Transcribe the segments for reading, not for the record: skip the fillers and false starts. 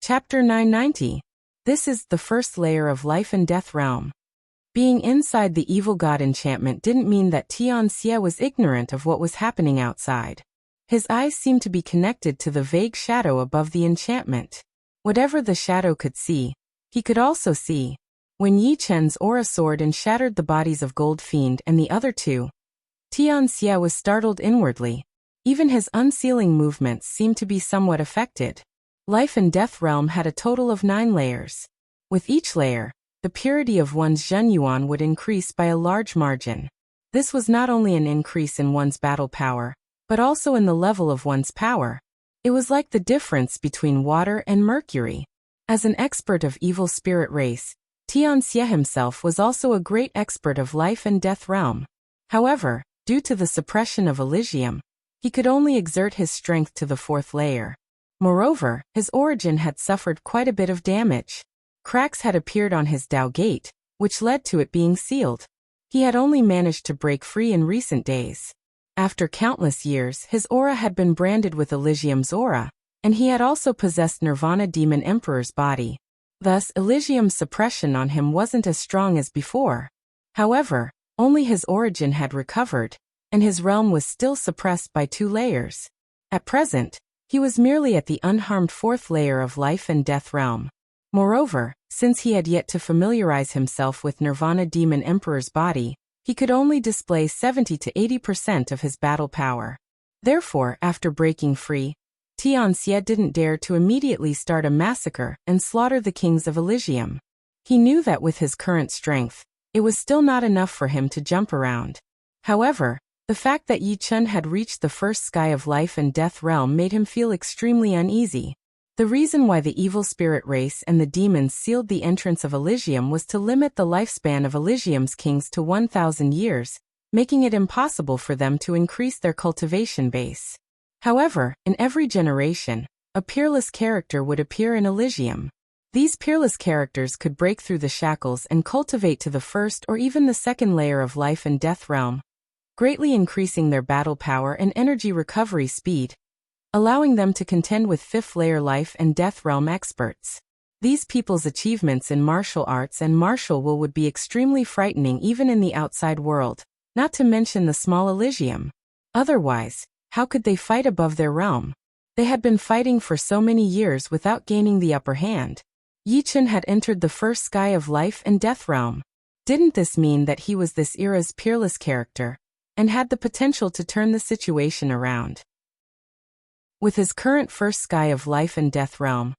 Chapter 990. This is the first layer of life and death realm. Being inside the evil god enchantment didn't mean that Tian Xie was ignorant of what was happening outside. His eyes seemed to be connected to the vague shadow above the enchantment. Whatever the shadow could see, he could also see. When Yi Chen's aura soared and shattered the bodies of Gold Fiend and the other two, Tian Xie was startled inwardly. Even his unsealing movements seemed to be somewhat affected. Life and death realm had a total of 9 layers. With each layer, the purity of one's Zhenyuan would increase by a large margin. This was not only an increase in one's battle power, but also in the level of one's power. It was like the difference between water and mercury. As an expert of evil spirit race, Tian Xie himself was also a great expert of life and death realm. However, due to the suppression of Elysium, he could only exert his strength to the 4th layer. Moreover, his origin had suffered quite a bit of damage. Cracks had appeared on his Dao Gate, which led to it being sealed. He had only managed to break free in recent days. After countless years, his aura had been branded with Elysium's aura, and he had also possessed Nirvana Demon Emperor's body. Thus, Elysium's suppression on him wasn't as strong as before. However, only his origin had recovered, and his realm was still suppressed by 2 layers. At present, he was merely at the unharmed 4th layer of life and death realm. Moreover, since he had yet to familiarize himself with Nirvana Demon Emperor's body, he could only display 70 to 80% of his battle power. Therefore, after breaking free, Tian Xie didn't dare to immediately start a massacre and slaughter the kings of Elysium. He knew that with his current strength, it was still not enough for him to jump around. However, the fact that Yi Chen had reached the first sky of life and death realm made him feel extremely uneasy. The reason why the evil spirit race and the demons sealed the entrance of Elysium was to limit the lifespan of Elysium's kings to 1,000 years, making it impossible for them to increase their cultivation base. However, in every generation, a peerless character would appear in Elysium. These peerless characters could break through the shackles and cultivate to the 1st or even the 2nd layer of life and death realm, greatly increasing their battle power and energy recovery speed, allowing them to contend with 5th layer life and death realm experts. These people's achievements in martial arts and martial will would be extremely frightening even in the outside world, not to mention the small Elysium. Otherwise, how could they fight above their realm? They had been fighting for so many years without gaining the upper hand. Yi Chen had entered the first sky of life and death realm. Didn't this mean that he was this era's peerless character, and had the potential to turn the situation around? With his current first sky of life and death realm,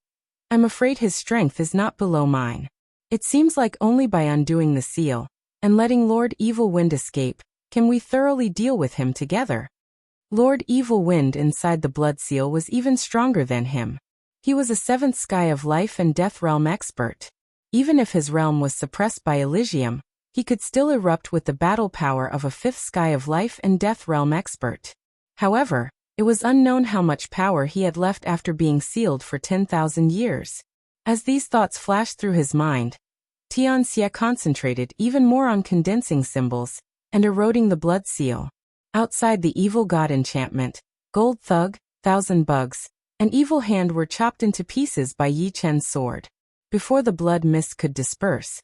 I'm afraid his strength is not below mine. It seems like only by undoing the seal, and letting Lord Evil Wind escape, can we thoroughly deal with him together. Lord Evil Wind inside the blood seal was even stronger than him. He was a 7th sky of life and death realm expert. Even if his realm was suppressed by Elysium, he could still erupt with the battle power of a 5th sky of life and death realm expert. However, it was unknown how much power he had left after being sealed for 10,000 years. As these thoughts flashed through his mind, Tian Xie concentrated even more on condensing symbols and eroding the blood seal. Outside the evil god enchantment, Gold Thug, 1,000 bugs, and Evil Hand were chopped into pieces by Yi Chen's sword. Before the blood mist could disperse,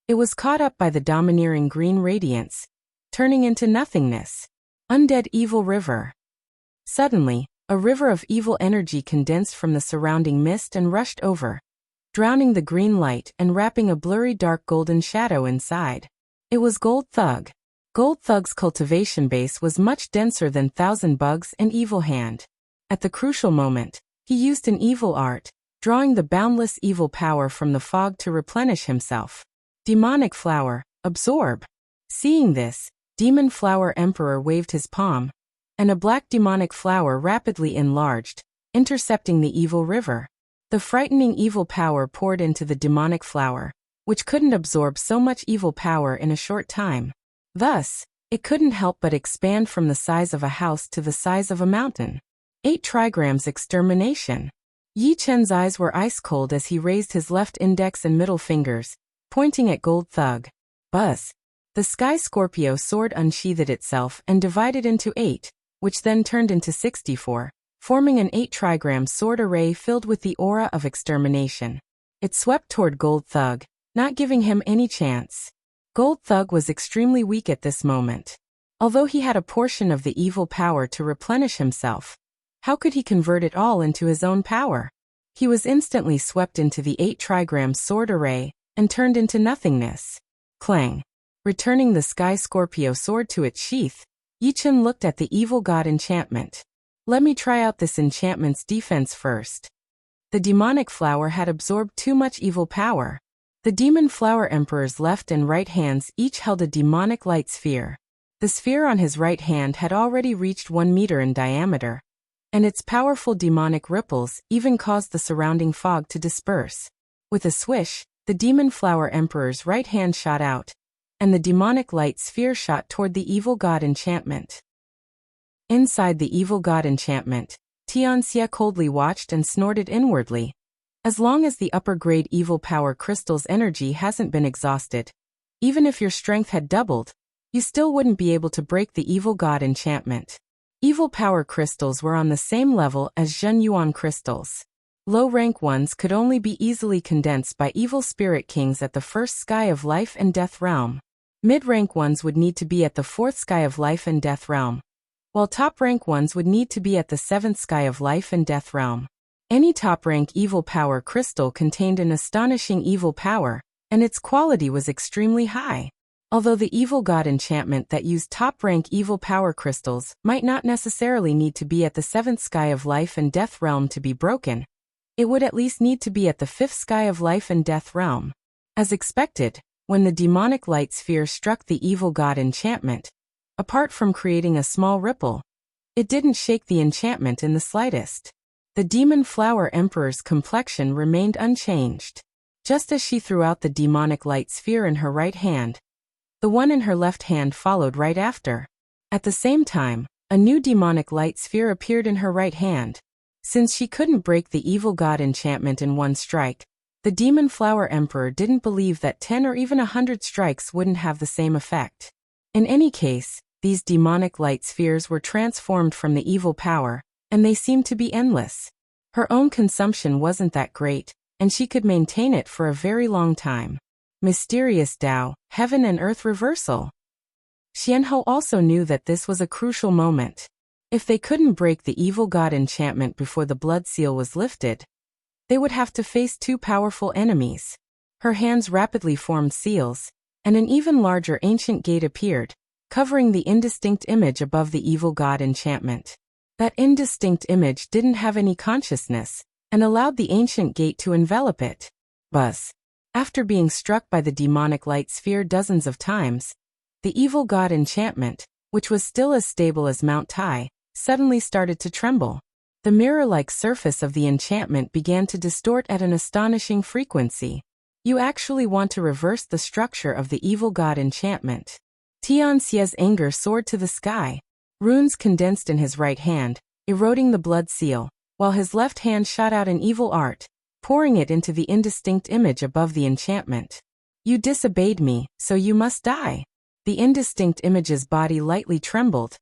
it was caught up by the domineering green radiance, turning into nothingness. Undead Evil River. Suddenly, a river of evil energy condensed from the surrounding mist and rushed over, drowning the green light and wrapping a blurry dark golden shadow inside. It was Gold Thug. Gold Thug's cultivation base was much denser than 1,000 bugs and Evil Hand. At the crucial moment, he used an evil art, drawing the boundless evil power from the fog to replenish himself. Demonic Flower, absorb. Seeing this, Demon Flower Emperor waved his palm, and a black demonic flower rapidly enlarged, intercepting the evil river. The frightening evil power poured into the demonic flower, which couldn't absorb so much evil power in a short time. Thus, it couldn't help but expand from the size of a house to the size of a mountain. 8 trigrams extermination. Yi Chen's eyes were ice cold as he raised his left index and middle fingers, pointing at Gold Thug. Buzz. The Sky Scorpio sword unsheathed itself and divided into 8, which then turned into 64, forming an 8-trigram sword array filled with the aura of extermination. It swept toward Gold Thug, not giving him any chance. Gold Thug was extremely weak at this moment. Although he had a portion of the evil power to replenish himself, how could he convert it all into his own power? He was instantly swept into the 8-trigram sword array and turned into nothingness. Clang. Returning the Sky Scorpio sword to its sheath, Yichen looked at the evil god enchantment. Let me try out this enchantment's defense first. The demonic flower had absorbed too much evil power. The demon flower emperor's left and right hands each held a demonic light sphere. The sphere on his right hand had already reached 1 meter in diameter, and its powerful demonic ripples even caused the surrounding fog to disperse. With a swish, the demon flower emperor's right hand shot out, and the demonic light sphere shot toward the evil god enchantment. Inside the evil god enchantment, Tianxia coldly watched and snorted inwardly. As long as the upper-grade evil power crystal's energy hasn't been exhausted, even if your strength had doubled, you still wouldn't be able to break the evil god enchantment. Evil power crystals were on the same level as Zhen Yuan crystals. Low-rank ones could only be easily condensed by evil spirit kings at the first sky of life and death realm. Mid-rank ones would need to be at the 4th sky of life and death realm, while top-rank ones would need to be at the 7th sky of life and death realm. Any top-rank evil power crystal contained an astonishing evil power, and its quality was extremely high. Although the evil god enchantment that used top-rank evil power crystals might not necessarily need to be at the 7th sky of life and death realm to be broken, it would at least need to be at the 5th sky of life and death realm. As expected, when the demonic light sphere struck the evil god enchantment, apart from creating a small ripple, it didn't shake the enchantment in the slightest. The demon flower emperor's complexion remained unchanged. Just as she threw out the demonic light sphere in her right hand, the one in her left hand followed right after. At the same time, a new demonic light sphere appeared in her right hand. Since she couldn't break the evil god enchantment in one strike, the demon flower emperor didn't believe that 10 or even 100 strikes wouldn't have the same effect. In any case, these demonic light spheres were transformed from the evil power, and they seemed to be endless. Her own consumption wasn't that great, and she could maintain it for a very long time. Mysterious Tao, Heaven and Earth reversal. Xianhou also knew that this was a crucial moment. If they couldn't break the evil god enchantment before the blood seal was lifted, they would have to face 2 powerful enemies. Her hands rapidly formed seals, and an even larger ancient gate appeared, covering the indistinct image above the evil god enchantment. That indistinct image didn't have any consciousness, and allowed the ancient gate to envelop it. Buzz. After being struck by the demonic light sphere dozens of times, the evil god enchantment, which was still as stable as Mount Tai, suddenly started to tremble. The mirror-like surface of the enchantment began to distort at an astonishing frequency. You actually want to reverse the structure of the evil god enchantment. Tianxia's anger soared to the sky. Runes condensed in his right hand, eroding the blood seal, while his left hand shot out an evil art, pouring it into the indistinct image above the enchantment. You disobeyed me, so you must die. The indistinct image's body lightly trembled,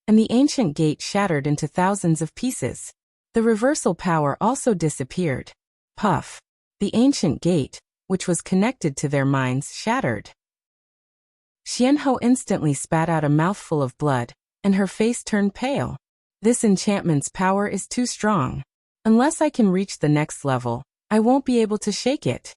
and the ancient gate shattered into thousands of pieces. The reversal power also disappeared. Puff. The ancient gate, which was connected to their minds, shattered. Xianhou instantly spat out a mouthful of blood, and her face turned pale. This enchantment's power is too strong. Unless I can reach the next level, I won't be able to shake it.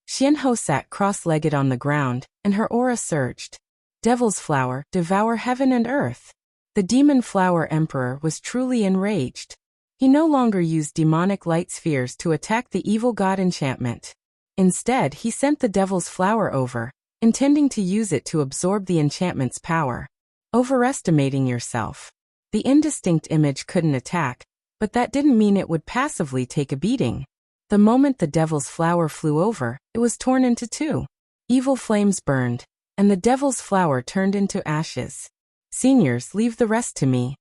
Xianhou sat cross-legged on the ground, and her aura surged. Devil's flower, devour heaven and earth. The demon flower emperor was truly enraged. He no longer used demonic light spheres to attack the evil god enchantment. Instead, he sent the devil's flower over, intending to use it to absorb the enchantment's power. Overestimating yourself. The indistinct image couldn't attack, but that didn't mean it would passively take a beating. The moment the devil's flower flew over, it was torn into 2. Evil flames burned, and the devil's flower turned into ashes. Seniors, leave the rest to me.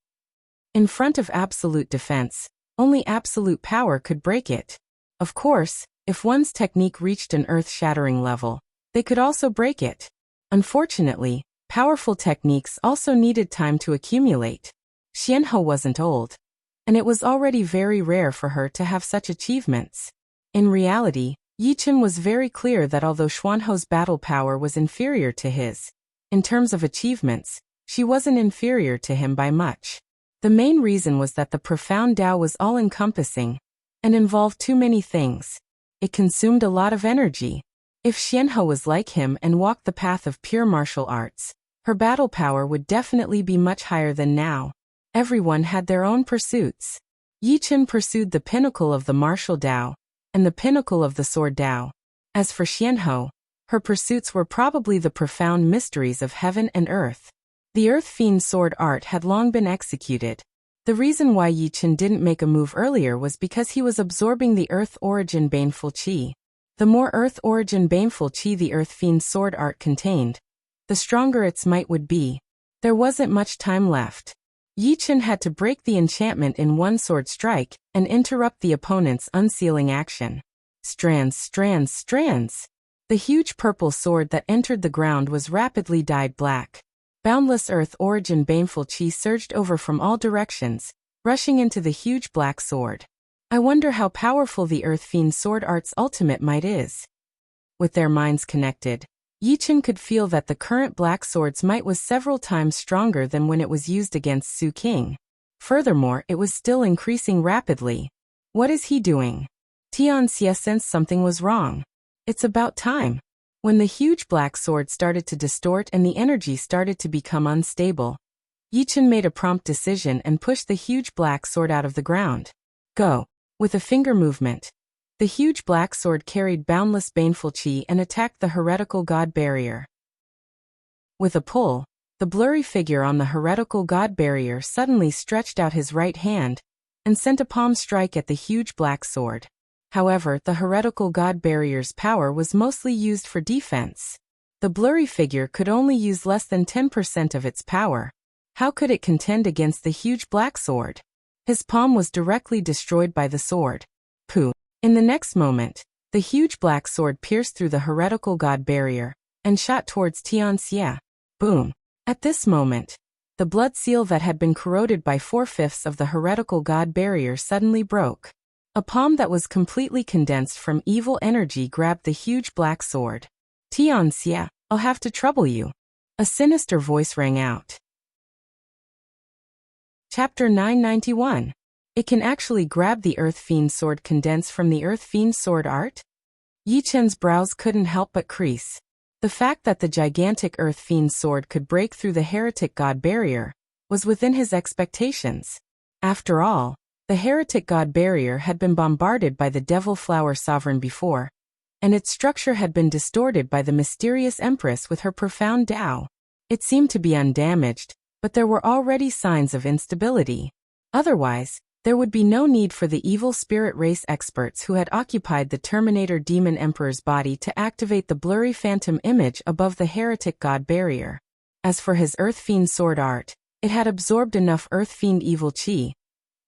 In front of absolute defense, only absolute power could break it. Of course, if one's technique reached an earth-shattering level, they could also break it. Unfortunately, powerful techniques also needed time to accumulate. Xianhou wasn't old. and it was already very rare for her to have such achievements. In reality, Yichen was very clear that although Xuanho's battle power was inferior to his, in terms of achievements, she wasn't inferior to him by much. The main reason was that the profound Tao was all-encompassing and involved too many things. It consumed a lot of energy. If Xuanho was like him and walked the path of pure martial arts, her battle power would definitely be much higher than now. Everyone had their own pursuits. Yichen pursued the pinnacle of the martial Tao and the pinnacle of the sword Tao. As for Xuanho, her pursuits were probably the profound mysteries of heaven and earth. The Earth Fiend sword art had long been executed. The reason why Yichen didn't make a move earlier was because he was absorbing the Earth Origin Baneful Qi. The more Earth Origin Baneful Qi the Earth Fiend sword art contained, the stronger its might would be. There wasn't much time left. Yichen had to break the enchantment in one sword strike and interrupt the opponent's unsealing action. Strands, strands, strands. The huge purple sword that entered the ground was rapidly dyed black. Boundless Earth Origin Baneful Qi surged over from all directions, rushing into the huge black sword. I wonder how powerful the Earth Fiend sword art's ultimate might is. With their minds connected, Yichen could feel that the current black sword's might was several times stronger than when it was used against Su King. Furthermore, it was still increasing rapidly. What is he doing? Tianxia sensed something was wrong. It's about time. When the huge black sword started to distort and the energy started to become unstable, Yichen made a prompt decision and pushed the huge black sword out of the ground. Go. With a finger movement, the huge black sword carried boundless baneful qi and attacked the heretical god barrier. With a pull, the blurry figure on the heretical god barrier suddenly stretched out his right hand and sent a palm strike at the huge black sword. However, the heretical god barrier's power was mostly used for defense. The blurry figure could only use less than 10% of its power. How could it contend against the huge black sword? His palm was directly destroyed by the sword. Pooh! In the next moment, the huge black sword pierced through the heretical god barrier and shot towards Tianxia. Boom! At this moment, the blood seal that had been corroded by 4/5 of the heretical god barrier suddenly broke. A palm that was completely condensed from evil energy grabbed the huge black sword. Tianxia, I'll have to trouble you. A sinister voice rang out. Chapter 991. It can actually grab the Earth Fiend sword condensed from the Earth Fiend sword art? Yichen's brows couldn't help but crease. The fact that the gigantic Earth Fiend sword could break through the heretic god barrier was within his expectations. After all, the heretic god barrier had been bombarded by the Devil Flower Sovereign before, and its structure had been distorted by the mysterious Empress with her profound Tao. It seemed to be undamaged, but there were already signs of instability. Otherwise, there would be no need for the evil spirit race experts who had occupied the Terminator Demon Emperor's body to activate the blurry phantom image above the heretic god barrier. As for his Earth Fiend sword art, it had absorbed enough Earth Fiend evil qi,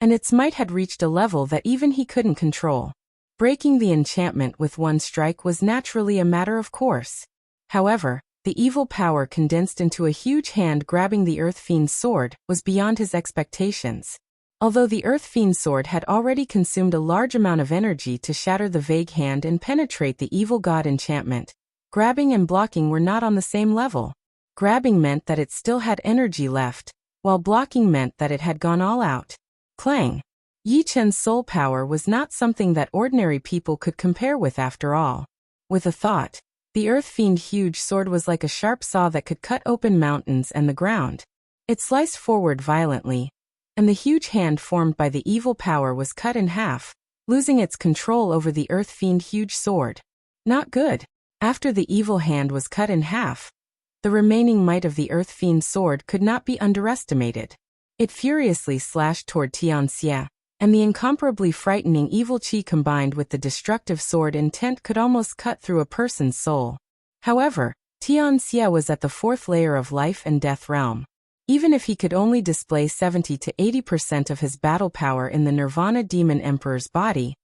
and its might had reached a level that even he couldn't control. Breaking the enchantment with one strike was naturally a matter of course. However, the evil power condensed into a huge hand grabbing the Earth Fiend's sword was beyond his expectations. Although the Earth Fiend sword had already consumed a large amount of energy to shatter the vague hand and penetrate the evil god enchantment, grabbing and blocking were not on the same level. Grabbing meant that it still had energy left, while blocking meant that it had gone all out. Clang! Yichen's soul power was not something that ordinary people could compare with after all. With a thought, the Earth Fiend huge sword was like a sharp saw that could cut open mountains and the ground. It sliced forward violently, and the huge hand formed by the evil power was cut in half, losing its control over the Earth Fiend huge sword. Not good. After the evil hand was cut in half, the remaining might of the Earth Fiend sword could not be underestimated. It furiously slashed toward Tianxia, and the incomparably frightening evil qi combined with the destructive sword intent could almost cut through a person's soul. However, Tianxia was at the 4th layer of life and death realm. Even if he could only display 70 to 80% of his battle power in the Nirvana Demon Emperor's body,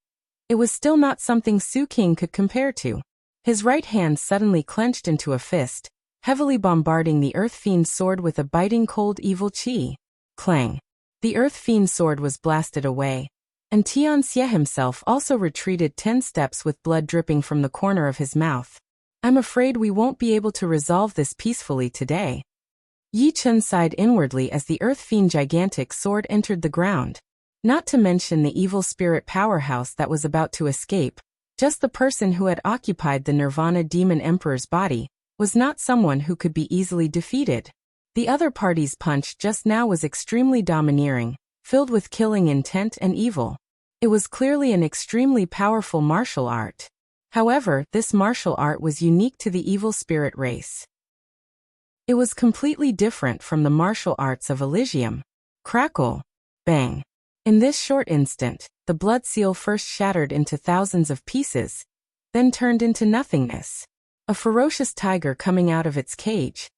it was still not something Su King could compare to. His right hand suddenly clenched into a fist, heavily bombarding the Earth Fiend's sword with a biting cold evil qi. Clang! The Earth Fiend's sword was blasted away, and Tian Xie himself also retreated 10 steps with blood dripping from the corner of his mouth. I'm afraid we won't be able to resolve this peacefully today. Yi Chen sighed inwardly as the Earth Fiend's gigantic sword entered the ground. Not to mention the evil spirit powerhouse that was about to escape, just the person who had occupied the Nirvana Demon Emperor's body was not someone who could be easily defeated. The other party's punch just now was extremely domineering, filled with killing intent and evil. It was clearly an extremely powerful martial art. However, this martial art was unique to the evil spirit race. It was completely different from the martial arts of Elysium. Crackle. Bang. In this short instant, the blood seal first shattered into thousands of pieces, then turned into nothingness. A ferocious tiger coming out of its cage,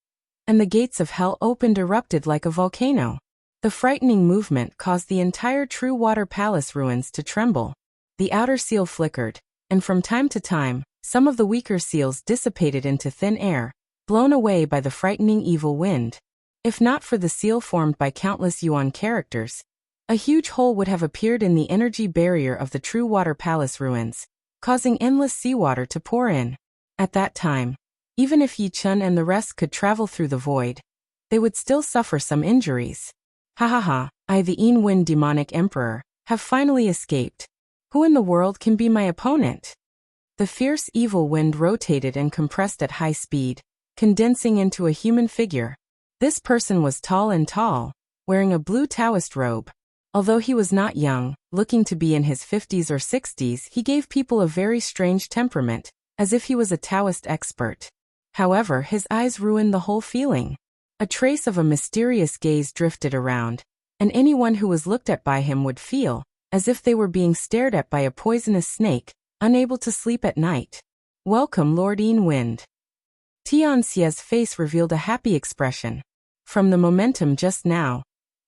and the gates of hell opened erupted like a volcano. The frightening movement caused the entire True Water Palace ruins to tremble. The outer seal flickered, and from time to time, some of the weaker seals dissipated into thin air, blown away by the frightening evil wind. If not for the seal formed by countless Yuan characters, a huge hole would have appeared in the energy barrier of the True Water Palace ruins, causing endless seawater to pour in. At that time, even if Yi Chen and the rest could travel through the void, they would still suffer some injuries. Ha ha ha, I, the Wind Demonic Emperor, have finally escaped. Who in the world can be my opponent? The fierce evil wind rotated and compressed at high speed, condensing into a human figure. This person was tall, wearing a blue Taoist robe. Although he was not young, looking to be in his 50s or 60s, he gave people a very strange temperament, as if he was a Taoist expert. However, his eyes ruined the whole feeling. A trace of a mysterious gaze drifted around, and anyone who was looked at by him would feel as if they were being stared at by a poisonous snake, unable to sleep at night. Welcome, Lord Wind. Tian Xie's face revealed a happy expression. From the momentum just now,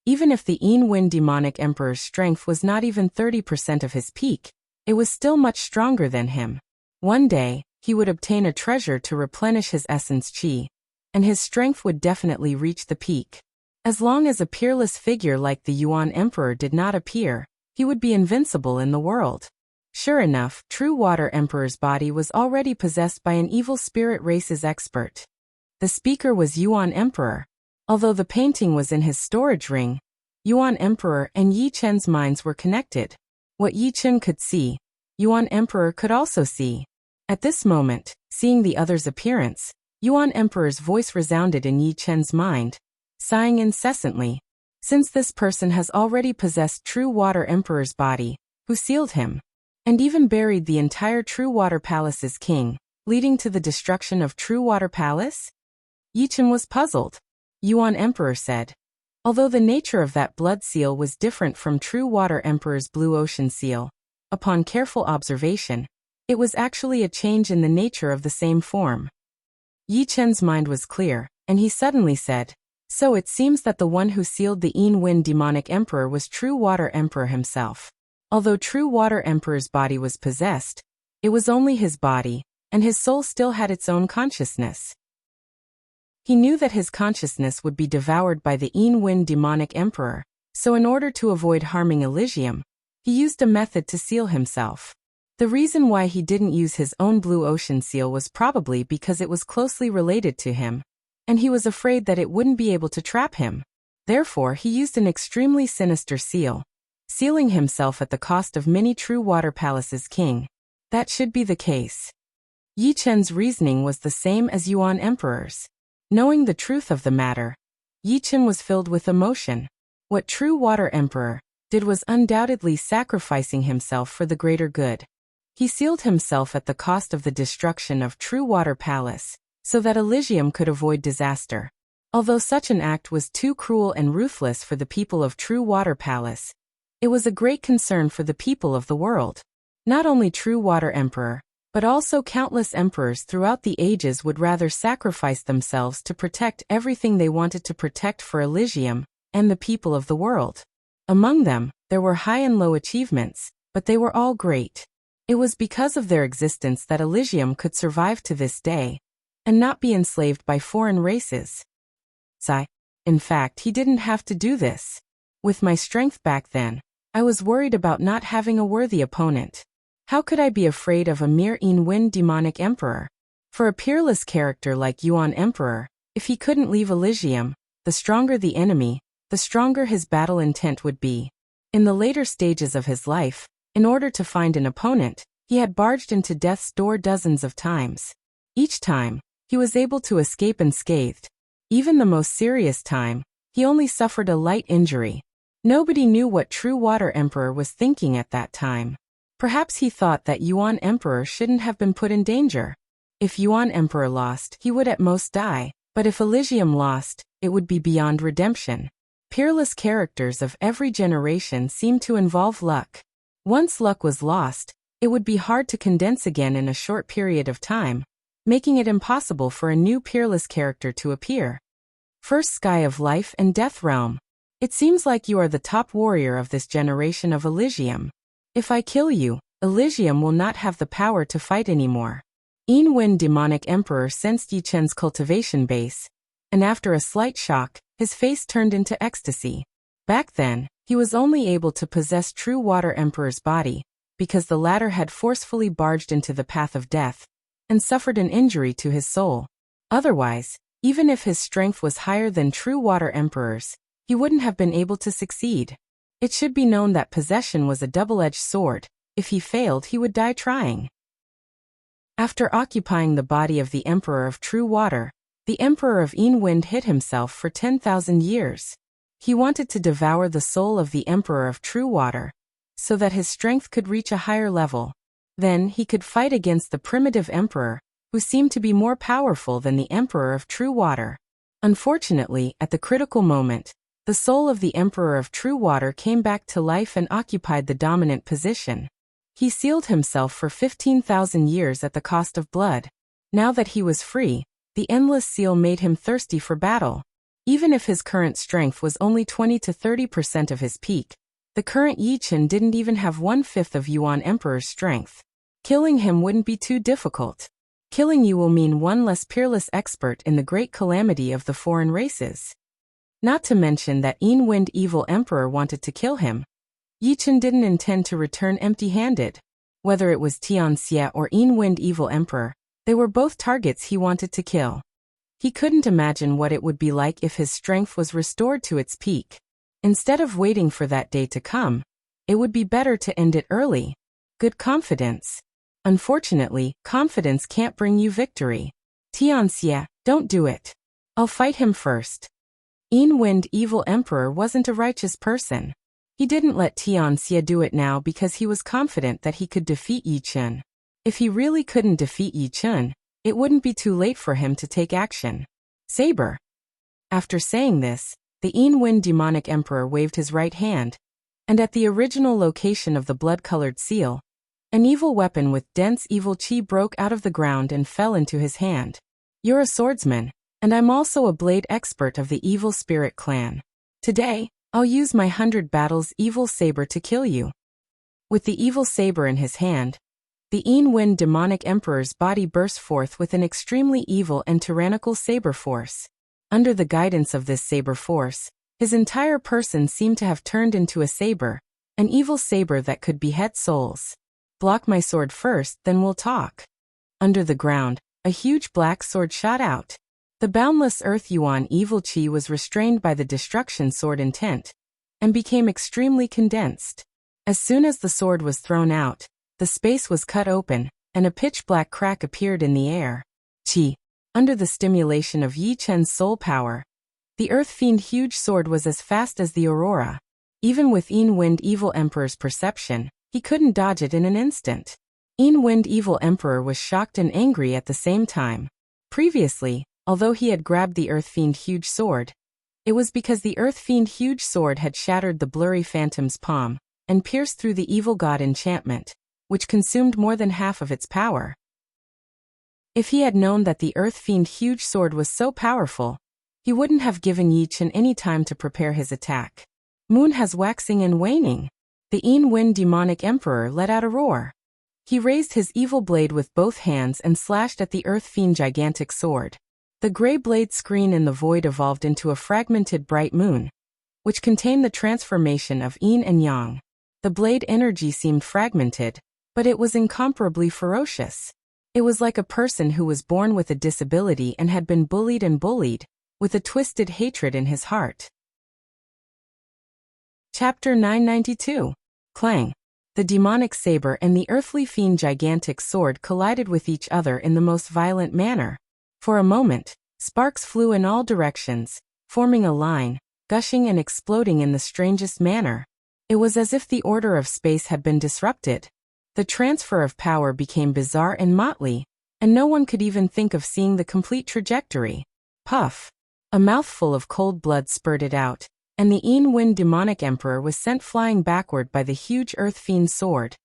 even if the Wind Demonic Emperor's strength was not even 30% of his peak, it was still much stronger than him. One day, he would obtain a treasure to replenish his essence qi, and his strength would definitely reach the peak. As long as a peerless figure like the Yuan Emperor did not appear, he would be invincible in the world. Sure enough, True Water Emperor's body was already possessed by an evil spirit race's expert. The speaker was Yuan Emperor. Although the painting was in his storage ring, Yuan Emperor and Yi Chen's minds were connected. What Yi Chen could see, Yuan Emperor could also see. At this moment, seeing the other's appearance, Yuan Emperor's voice resounded in Yi Chen's mind, sighing incessantly. Since this person has already possessed True Water Emperor's body, who sealed him, and even buried the entire True Water Palace's king, leading to the destruction of True Water Palace? Yi Chen was puzzled. Yuan Emperor said. Although the nature of that blood seal was different from True Water Emperor's Blue Ocean seal, upon careful observation, it was actually a change in the nature of the same form. Yi Chen's mind was clear, and he suddenly said, so it seems that the one who sealed the Wind Demonic Emperor was True Water Emperor himself. Although True Water Emperor's body was possessed, it was only his body, and his soul still had its own consciousness. He knew that his consciousness would be devoured by the Wind Demonic Emperor, so in order to avoid harming Elysium, he used a method to seal himself. The reason why he didn't use his own Blue Ocean seal was probably because it was closely related to him, and he was afraid that it wouldn't be able to trap him. Therefore, he used an extremely sinister seal, sealing himself at the cost of many True Water Palace's king. That should be the case. Yi Chen's reasoning was the same as Yuan Emperor's. Knowing the truth of the matter, Yi Chen was filled with emotion. What True Water Emperor did was undoubtedly sacrificing himself for the greater good. He sealed himself at the cost of the destruction of True Water Palace, so that Elysium could avoid disaster. Although such an act was too cruel and ruthless for the people of True Water Palace, it was a great concern for the people of the world. Not only True Water Emperor, but also countless emperors throughout the ages would rather sacrifice themselves to protect everything they wanted to protect for Elysium and the people of the world. Among them, there were high and low achievements, but they were all great. It was because of their existence that Elysium could survive to this day, and not be enslaved by foreign races. In fact, he didn't have to do this. With my strength back then, I was worried about not having a worthy opponent. How could I be afraid of a mere Wind demonic emperor? For a peerless character like Yuan Emperor, if he couldn't leave Elysium, the stronger the enemy, the stronger his battle intent would be. In the later stages of his life, in order to find an opponent, he had barged into death's door dozens of times. Each time, he was able to escape unscathed. Even the most serious time, he only suffered a light injury. Nobody knew what True Water Emperor was thinking at that time. Perhaps he thought that Yuan Emperor shouldn't have been put in danger. If Yuan Emperor lost, he would at most die, but if Elysium lost, it would be beyond redemption. Peerless characters of every generation seem to involve luck. Once luck was lost, it would be hard to condense again in a short period of time, making it impossible for a new peerless character to appear. First Sky of Life and Death Realm. It seems like you are the top warrior of this generation of Elysium. If I kill you, Elysium will not have the power to fight anymore. Wind demonic emperor sensed Yi Chen's cultivation base, and after a slight shock, his face turned into ecstasy. Back then, he was only able to possess True Water Emperor's body, because the latter had forcefully barged into the path of death, and suffered an injury to his soul. Otherwise, even if his strength was higher than True Water Emperor's, he wouldn't have been able to succeed. It should be known that possession was a double-edged sword. If he failed, he would die trying. After occupying the body of the Emperor of True Water, the Emperor of Wind hid himself for 10,000 years. He wanted to devour the soul of the Emperor of True Water, so that his strength could reach a higher level. Then he could fight against the primitive Emperor, who seemed to be more powerful than the Emperor of True Water. Unfortunately, at the critical moment, the soul of the Emperor of True Water came back to life and occupied the dominant position. He sealed himself for 15,000 years at the cost of blood. Now that he was free, the endless seal made him thirsty for battle. Even if his current strength was only 20 to 30% of his peak, the current Yi Chen didn't even have 1/5 of Yuan Emperor's strength. Killing him wouldn't be too difficult. Killing you will mean one less peerless expert in the great calamity of the foreign races. Not to mention that Wind Evil Emperor wanted to kill him. Yi Chen didn't intend to return empty-handed. Whether it was Tianxia or Wind Evil Emperor, they were both targets he wanted to kill. He couldn't imagine what it would be like if his strength was restored to its peak. Instead of waiting for that day to come, it would be better to end it early. Good confidence. Unfortunately, confidence can't bring you victory. Tianxia, don't do it. I'll fight him first. Wind Evil Emperor wasn't a righteous person. He didn't let Tianxia do it now because he was confident that he could defeat Yi Chen. If he really couldn't defeat Yi Chen, it wouldn't be too late for him to take action. Saber. After saying this, the Wind demonic emperor waved his right hand, and at the original location of the blood-colored seal, an evil weapon with dense evil chi broke out of the ground and fell into his hand. You're a swordsman, and I'm also a blade expert of the evil spirit clan. Today, I'll use my 100 battles evil saber to kill you. With the evil saber in his hand, the Wind demonic emperor's body burst forth with an extremely evil and tyrannical saber force. Under the guidance of this saber force, his entire person seemed to have turned into a saber, an evil saber that could behead souls. Block my sword first, then we'll talk. Under the ground, a huge black sword shot out. The boundless Earth Yuan evil chi was restrained by the destruction sword intent, and became extremely condensed. As soon as the sword was thrown out, the space was cut open, and a pitch-black crack appeared in the air. Chi. Under the stimulation of Yi Chen's soul power, the Earth Fiend huge sword was as fast as the aurora. Even with Wind Evil Emperor's perception, he couldn't dodge it in an instant. Wind Evil Emperor was shocked and angry at the same time. Previously, although he had grabbed the Earth Fiend huge sword, it was because the Earth Fiend huge sword had shattered the blurry phantom's palm, and pierced through the evil god enchantment, which consumed more than half of its power. If he had known that the Earth Fiend huge sword was so powerful, he wouldn't have given Yi Chen any time to prepare his attack. Moon has waxing and waning. The Wind demonic emperor let out a roar. He raised his evil blade with both hands and slashed at the Earth Fiend gigantic sword. The gray blade screen in the void evolved into a fragmented bright moon, which contained the transformation of yin and yang. The blade energy seemed fragmented, but it was incomparably ferocious. It was like a person who was born with a disability and had been bullied and bullied, with a twisted hatred in his heart. Chapter 992. Clang. The demonic saber and the earthly fiend gigantic sword collided with each other in the most violent manner. For a moment, sparks flew in all directions, forming a line, gushing and exploding in the strangest manner. It was as if the order of space had been disrupted. The transfer of power became bizarre and motley, and no one could even think of seeing the complete trajectory. Puff! A mouthful of cold blood spurted out, and the Yin demonic emperor was sent flying backward by the huge earth fiend sword,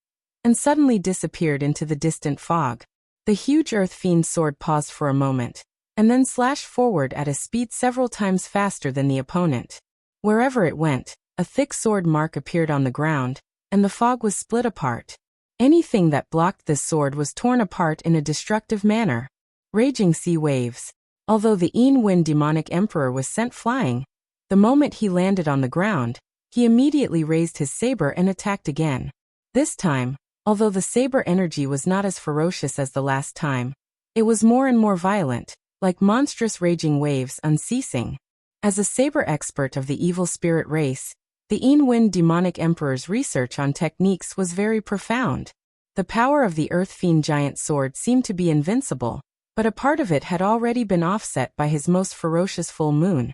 and suddenly disappeared into the distant fog. The huge earth fiend sword paused for a moment, and then slashed forward at a speed several times faster than the opponent. Wherever it went, a thick sword mark appeared on the ground, and the fog was split apart. Anything that blocked this sword was torn apart in a destructive manner. Raging sea waves. Although the Yin demonic emperor was sent flying, the moment he landed on the ground, he immediately raised his saber and attacked again. This time, although the saber energy was not as ferocious as the last time, it was more and more violent, like monstrous raging waves unceasing. As a saber expert of the evil spirit race, the Yin demonic emperor's research on techniques was very profound. The power of the earth fiend giant sword seemed to be invincible, but a part of it had already been offset by his most ferocious full moon,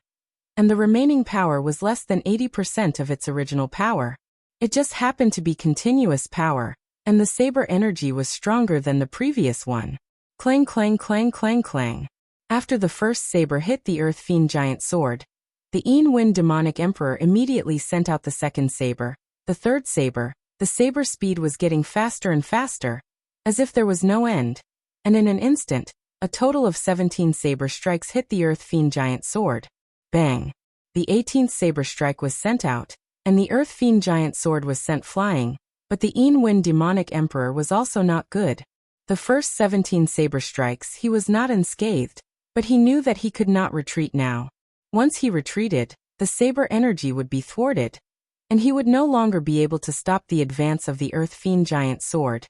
and the remaining power was less than 80% of its original power. It just happened to be continuous power, and the saber energy was stronger than the previous one. Clang clang clang clang clang. After the first saber hit the earth fiend giant sword, the Yin demonic emperor immediately sent out the second saber, the third saber. The saber speed was getting faster and faster, as if there was no end, and in an instant, a total of 17 saber strikes hit the earth fiend giant sword. Bang! The 18th saber strike was sent out, and the earth fiend giant sword was sent flying, but the Yin demonic emperor was also not good. The first 17 saber strikes he was not unscathed, but he knew that he could not retreat now. Once he retreated, the saber energy would be thwarted, and he would no longer be able to stop the advance of the earth fiend giant sword,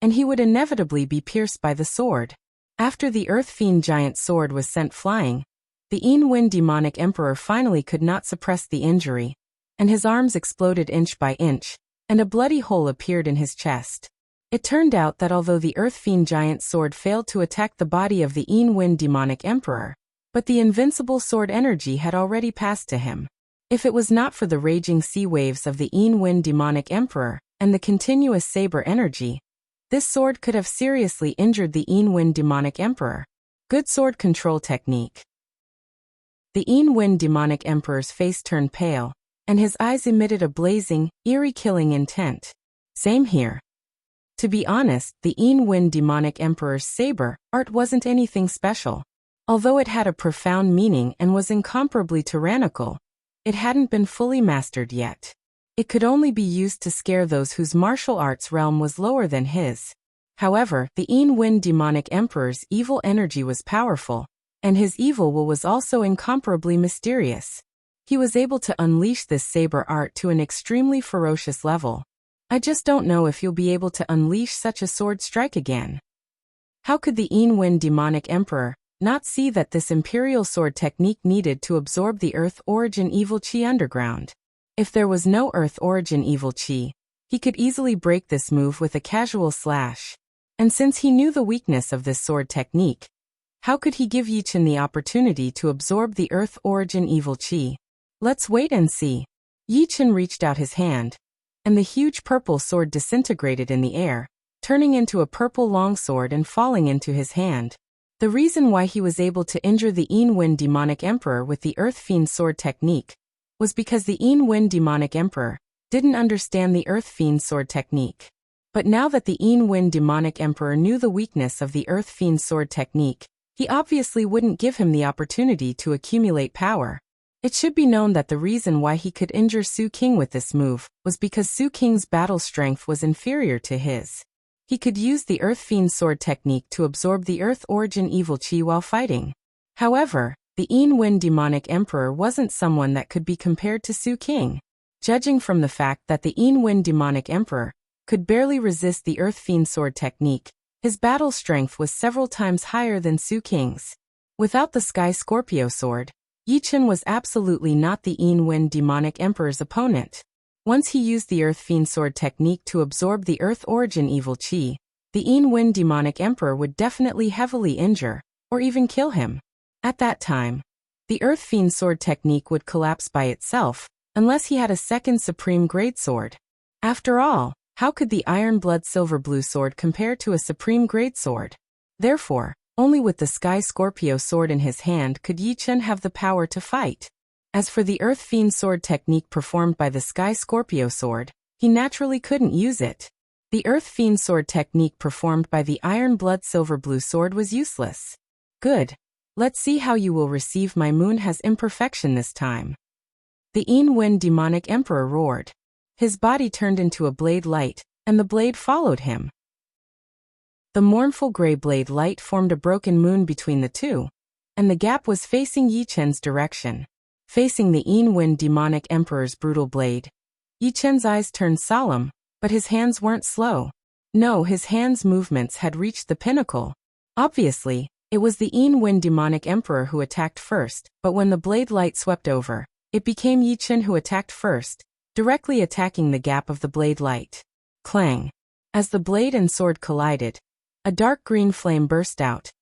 and he would inevitably be pierced by the sword. After the earth fiend giant sword was sent flying, the Yin demonic emperor finally could not suppress the injury, and his arms exploded inch by inch, and a bloody hole appeared in his chest. It turned out that although the earth fiend giant sword failed to attack the body of the Yin demonic emperor, but the invincible sword energy had already passed to him. If it was not for the raging sea waves of the Yin demonic emperor and the continuous saber energy, this sword could have seriously injured the Yin demonic emperor. Good sword control technique. The Yin demonic emperor's face turned pale, and his eyes emitted a blazing, eerie killing intent. Same here. To be honest, the Yin demonic emperor's saber art wasn't anything special. Although it had a profound meaning and was incomparably tyrannical, it hadn't been fully mastered yet. It could only be used to scare those whose martial arts realm was lower than his. However, the Yin demonic emperor's evil energy was powerful, and his evil will was also incomparably mysterious. He was able to unleash this saber art to an extremely ferocious level. I just don't know if you'll be able to unleash such a sword strike again. How could the Yin demonic emperor not see that this imperial sword technique needed to absorb the earth origin evil chi underground? If there was no earth origin evil chi, he could easily break this move with a casual slash. And since he knew the weakness of this sword technique, how could he give Yichen the opportunity to absorb the earth origin evil chi? Let's wait and see. Yichen reached out his hand, and the huge purple sword disintegrated in the air, turning into a purple longsword and falling into his hand. The reason why he was able to injure the Yin demonic emperor with the earth fiend sword technique was because the Yin demonic emperor didn't understand the earth fiend sword technique. But now that the Yin demonic emperor knew the weakness of the earth fiend sword technique, he obviously wouldn't give him the opportunity to accumulate power. It should be known that the reason why he could injure Su King with this move was because Su King's battle strength was inferior to his. He could use the earth fiend sword technique to absorb the earth origin evil chi while fighting. However, The Yin demonic emperor wasn't someone that could be compared to Su King. Judging from the fact that the Yin demonic emperor could barely resist the Earth Fiend sword technique, his battle strength was several times higher than Su King's. Without the Sky Scorpio sword, Yi Chen was absolutely not the Yin demonic emperor's opponent. Once he used the Earth Fiend sword technique to absorb the Earth origin evil chi, the Yin demonic emperor would definitely heavily injure, or even kill him. At that time, the Earth Fiend sword technique would collapse by itself, unless he had a second supreme grade sword. After all, how could the Iron Blood Silver Blue sword compare to a supreme grade sword? Therefore, only with the Sky Scorpio sword in his hand could Yi Chen have the power to fight. As for the Earth Fiend sword technique performed by the Sky Scorpio sword, he naturally couldn't use it. The Earth Fiend sword technique performed by the Iron Blood Silver Blue sword was useless. Good. Let's see how you will receive my moon has imperfection this time. The Yin demonic emperor roared. His body turned into a blade light, and the blade followed him. The mournful gray blade light formed a broken moon between the two, and the gap was facing Yi Chen's direction. Facing the Yin demonic emperor's brutal blade, Yi Chen's eyes turned solemn, but his hands weren't slow. No, his hands' movements had reached the pinnacle. Obviously, it was the Yin demonic emperor who attacked first, but when the blade light swept over, it became Yi Chen who attacked first, directly attacking the gap of the blade light. Clang! As the blade and sword collided, a dark green flame burst out,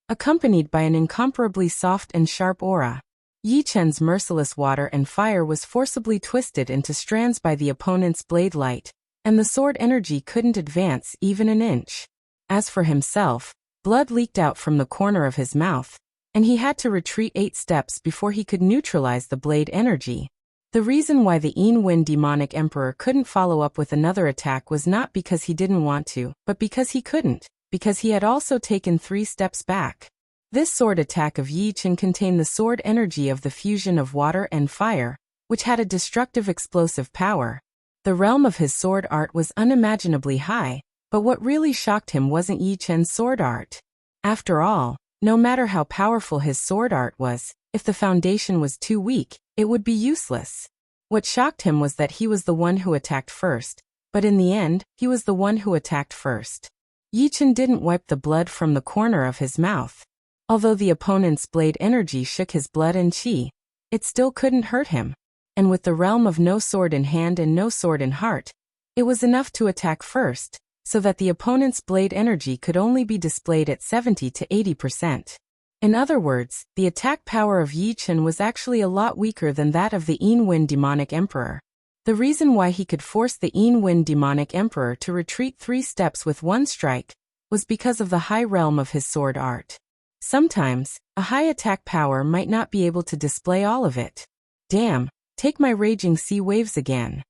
accompanied by an incomparably soft and sharp aura. Yi Chen's merciless water and fire was forcibly twisted into strands by the opponent's blade light, and the sword energy couldn't advance even an inch. As for himself, blood leaked out from the corner of his mouth, and he had to retreat 8 steps before he could neutralize the blade energy. The reason why the Yin demonic emperor couldn't follow up with another attack was not because he didn't want to, but because he couldn't, because he had also taken 3 steps back. This sword attack of Yi Chen contained the sword energy of the fusion of water and fire, which had a destructive explosive power. The realm of his sword art was unimaginably high, but what really shocked him wasn't Yi Chen's sword art. After all, no matter how powerful his sword art was, if the foundation was too weak, it would be useless. What shocked him was that he was the one who attacked first, but in the end, he was the one who attacked first. Yi Chen didn't wipe the blood from the corner of his mouth. Although the opponent's blade energy shook his blood and chi, it still couldn't hurt him. And with the realm of no sword in hand and no sword in heart, it was enough to attack first, so that the opponent's blade energy could only be displayed at 70 to 80%. In other words, the attack power of Yi Chen was actually a lot weaker than that of the Yin demonic emperor. The reason why he could force the Yin demonic emperor to retreat 3 steps with one strike was because of the high realm of his sword art. Sometimes, a high attack power might not be able to display all of it. Damn, take my raging sea waves again.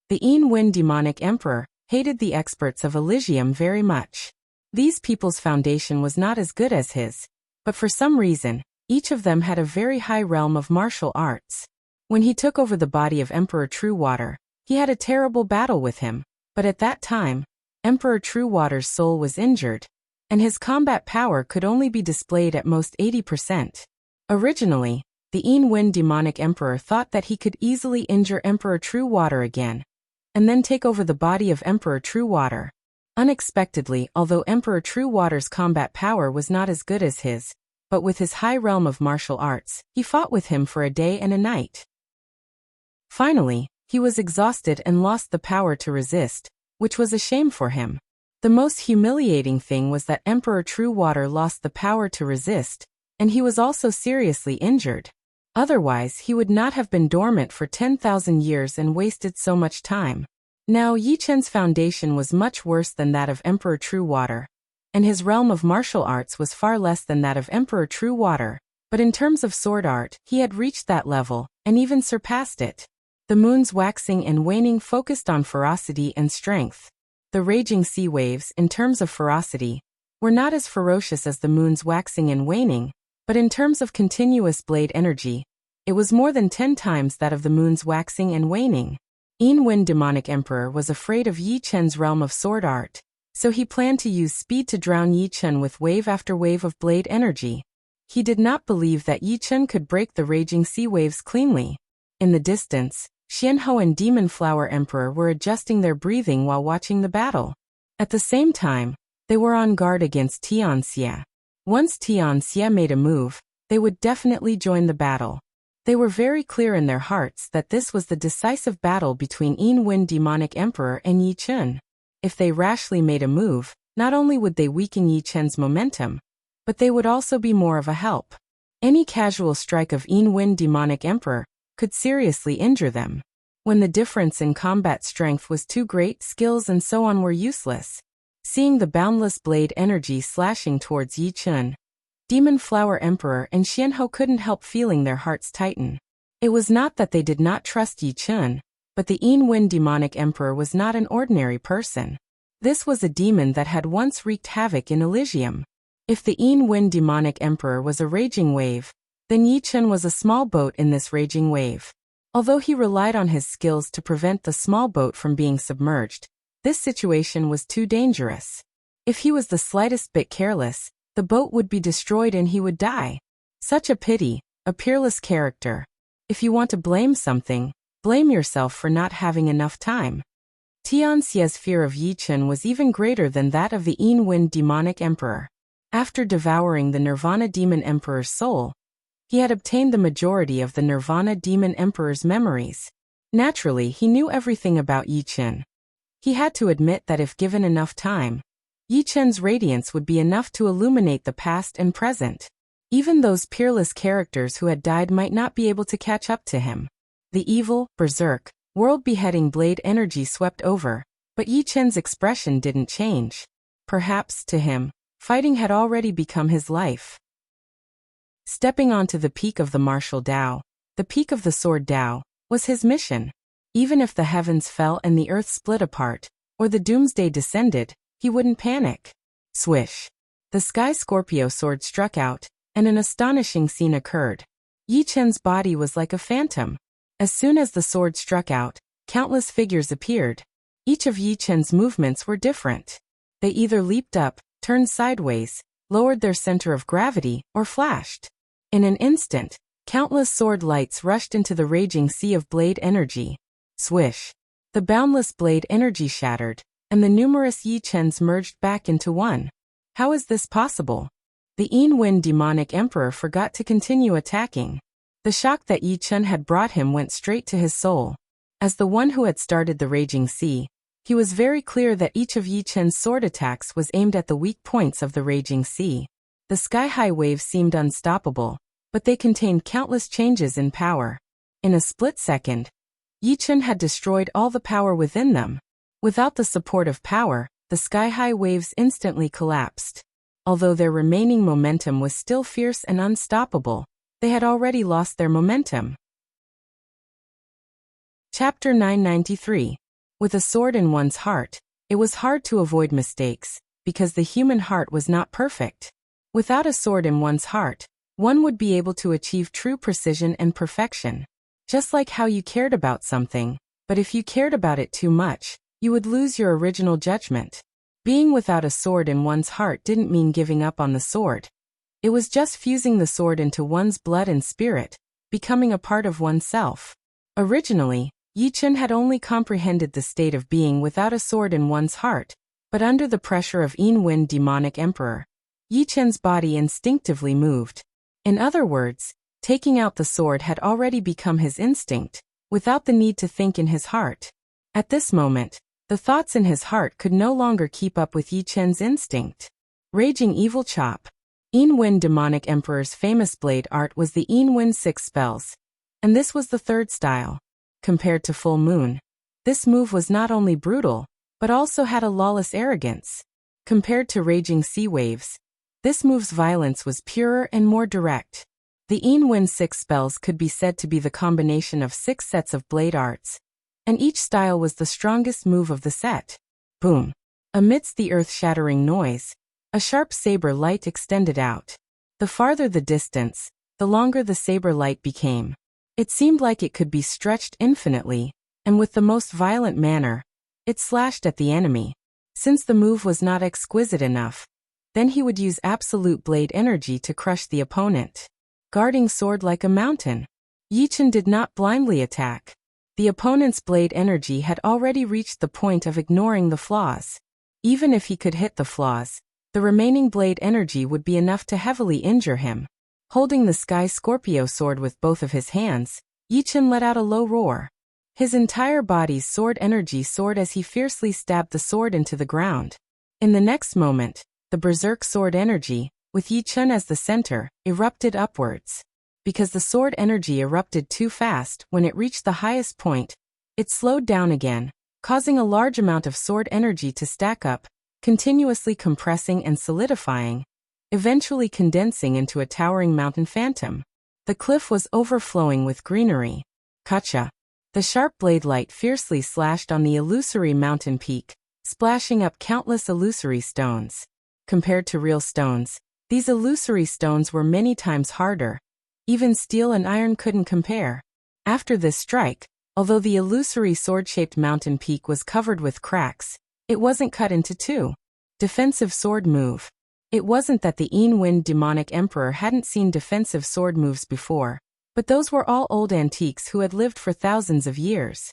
The Yin demonic emperor hated the experts of Elysium very much. These people's foundation was not as good as his, but for some reason, each of them had a very high realm of martial arts. When he took over the body of Emperor Truewater, he had a terrible battle with him, but at that time, Emperor Truewater's soul was injured, and his combat power could only be displayed at most 80%. Originally, the Yin demonic emperor thought that he could easily injure Emperor Truewater again, and then take over the body of Emperor Truewater. Unexpectedly, although Emperor Truewater's combat power was not as good as his, but with his high realm of martial arts, he fought with him for a day and a night. Finally, he was exhausted and lost the power to resist, which was a shame for him. The most humiliating thing was that Emperor Truewater lost the power to resist, and he was also seriously injured. Otherwise, he would not have been dormant for 10,000 years and wasted so much time. Now, Yi Chen's foundation was much worse than that of Emperor Truewater, and his realm of martial arts was far less than that of Emperor Truewater, but in terms of sword art, he had reached that level, and even surpassed it. The moon's waxing and waning focused on ferocity and strength. The raging sea waves, in terms of ferocity, were not as ferocious as the moon's waxing and waning, but in terms of continuous blade energy, it was more than 10 times that of the moon's waxing and waning. Yin demonic emperor was afraid of Yi Chen's realm of sword art, so he planned to use speed to drown Yi Chen with wave after wave of blade energy. He did not believe that Yi Chen could break the raging sea waves cleanly. In the distance, Xianhou and Demon Flower Emperor were adjusting their breathing while watching the battle. At the same time, they were on guard against Tianxia. Once Tianxia made a move, they would definitely join the battle. They were very clear in their hearts that this was the decisive battle between Yin Wen Demonic Emperor and Yi Chen. If they rashly made a move, not only would they weaken Yi Chen's momentum, but they would also be more of a help. Any casual strike of Yin Wen Demonic Emperor could seriously injure them. When the difference in combat strength was too great, skills and so on were useless. Seeing the boundless blade energy slashing towards Yi Chen, Demon Flower Emperor and Xianhou couldn't help feeling their hearts tighten. It was not that they did not trust Yi Chen, but the Yin Wen Demonic Emperor was not an ordinary person. This was a demon that had once wreaked havoc in Elysium. If the Yin Wen Demonic Emperor was a raging wave, then Yi Chen was a small boat in this raging wave. Although he relied on his skills to prevent the small boat from being submerged, this situation was too dangerous. If he was the slightest bit careless, the boat would be destroyed and he would die. Such a pity, a peerless character. If you want to blame something, blame yourself for not having enough time. Tianxia's fear of Yi Chen was even greater than that of the Yin Wen Demonic Emperor. After devouring the Nirvana Demon Emperor's soul, he had obtained the majority of the Nirvana Demon Emperor's memories. Naturally, he knew everything about Yi Chen. He had to admit that if given enough time, Yi Chen's radiance would be enough to illuminate the past and present. Even those peerless characters who had died might not be able to catch up to him. The evil, berserk, world-beheading blade energy swept over, but Yi Chen's expression didn't change. Perhaps, to him, fighting had already become his life. Stepping onto the peak of the martial Tao, the peak of the sword Tao, was his mission. Even if the heavens fell and the earth split apart, or the doomsday descended, he wouldn't panic. Swish. The Sky Scorpio sword struck out, and an astonishing scene occurred. Yi Chen's body was like a phantom. As soon as the sword struck out, countless figures appeared. Each of Yi Chen's movements were different. They either leaped up, turned sideways, lowered their center of gravity, or flashed. In an instant, countless sword lights rushed into the raging sea of blade energy. Swish. The boundless blade energy shattered, and the numerous Yi Chens merged back into one. How is this possible? The Yin Wen Demonic Emperor forgot to continue attacking. The shock that Yi Chen had brought him went straight to his soul. As the one who had started the raging sea, he was very clear that each of Yi Chen's sword attacks was aimed at the weak points of the raging sea. The sky-high waves seemed unstoppable, but they contained countless changes in power. In a split second, Yi Chen had destroyed all the power within them. Without the support of power, the sky-high waves instantly collapsed. Although their remaining momentum was still fierce and unstoppable, they had already lost their momentum. Chapter 993. With a sword in one's heart, it was hard to avoid mistakes, because the human heart was not perfect. Without a sword in one's heart, one would be able to achieve true precision and perfection. Just like how you cared about something, but if you cared about it too much, you would lose your original judgment. Being without a sword in one's heart didn't mean giving up on the sword. It was just fusing the sword into one's blood and spirit, becoming a part of oneself. Originally, Yi Chen had only comprehended the state of being without a sword in one's heart, but under the pressure of Yin Wen Demonic Emperor, Yi Chen's body instinctively moved. In other words, taking out the sword had already become his instinct, without the need to think in his heart. At this moment, the thoughts in his heart could no longer keep up with Yi Chen's instinct. Raging Evil Chop. Yin Wen Demonic Emperor's famous blade art was the Yin Wen 6 spells, and this was the third style. Compared to Full Moon, this move was not only brutal, but also had a lawless arrogance. Compared to Raging Sea Waves, this move's violence was purer and more direct. The Yin Wen 6 spells could be said to be the combination of 6 sets of blade arts, and each style was the strongest move of the set. Boom! Amidst the earth-shattering noise, a sharp saber light extended out. The farther the distance, the longer the saber light became. It seemed like it could be stretched infinitely, and with the most violent manner, it slashed at the enemy. Since the move was not exquisite enough, Then he would use absolute blade energy to crush the opponent. Guarding sword like a mountain. Yi Chen did not blindly attack. The opponent's blade energy had already reached the point of ignoring the flaws. Even if he could hit the flaws, the remaining blade energy would be enough to heavily injure him. Holding the Sky Scorpio sword with both of his hands, Yi Chen let out a low roar. His entire body's sword energy soared as he fiercely stabbed the sword into the ground. In the next moment, the berserk sword energy, with Yi Chen as the center, erupted upwards. Because the sword energy erupted too fast, when it reached the highest point, it slowed down again, causing a large amount of sword energy to stack up, continuously compressing and solidifying, eventually condensing into a towering mountain phantom. The cliff was overflowing with greenery. Kacha. The sharp blade light fiercely slashed on the illusory mountain peak, splashing up countless illusory stones. Compared to real stones, these illusory stones were many times harder. Even steel and iron couldn't compare. After this strike, although the illusory sword-shaped mountain peak was covered with cracks, it wasn't cut into two. Defensive sword move. It wasn't that the Wind demonic emperor hadn't seen defensive sword moves before, but those were all old antiques who had lived for thousands of years.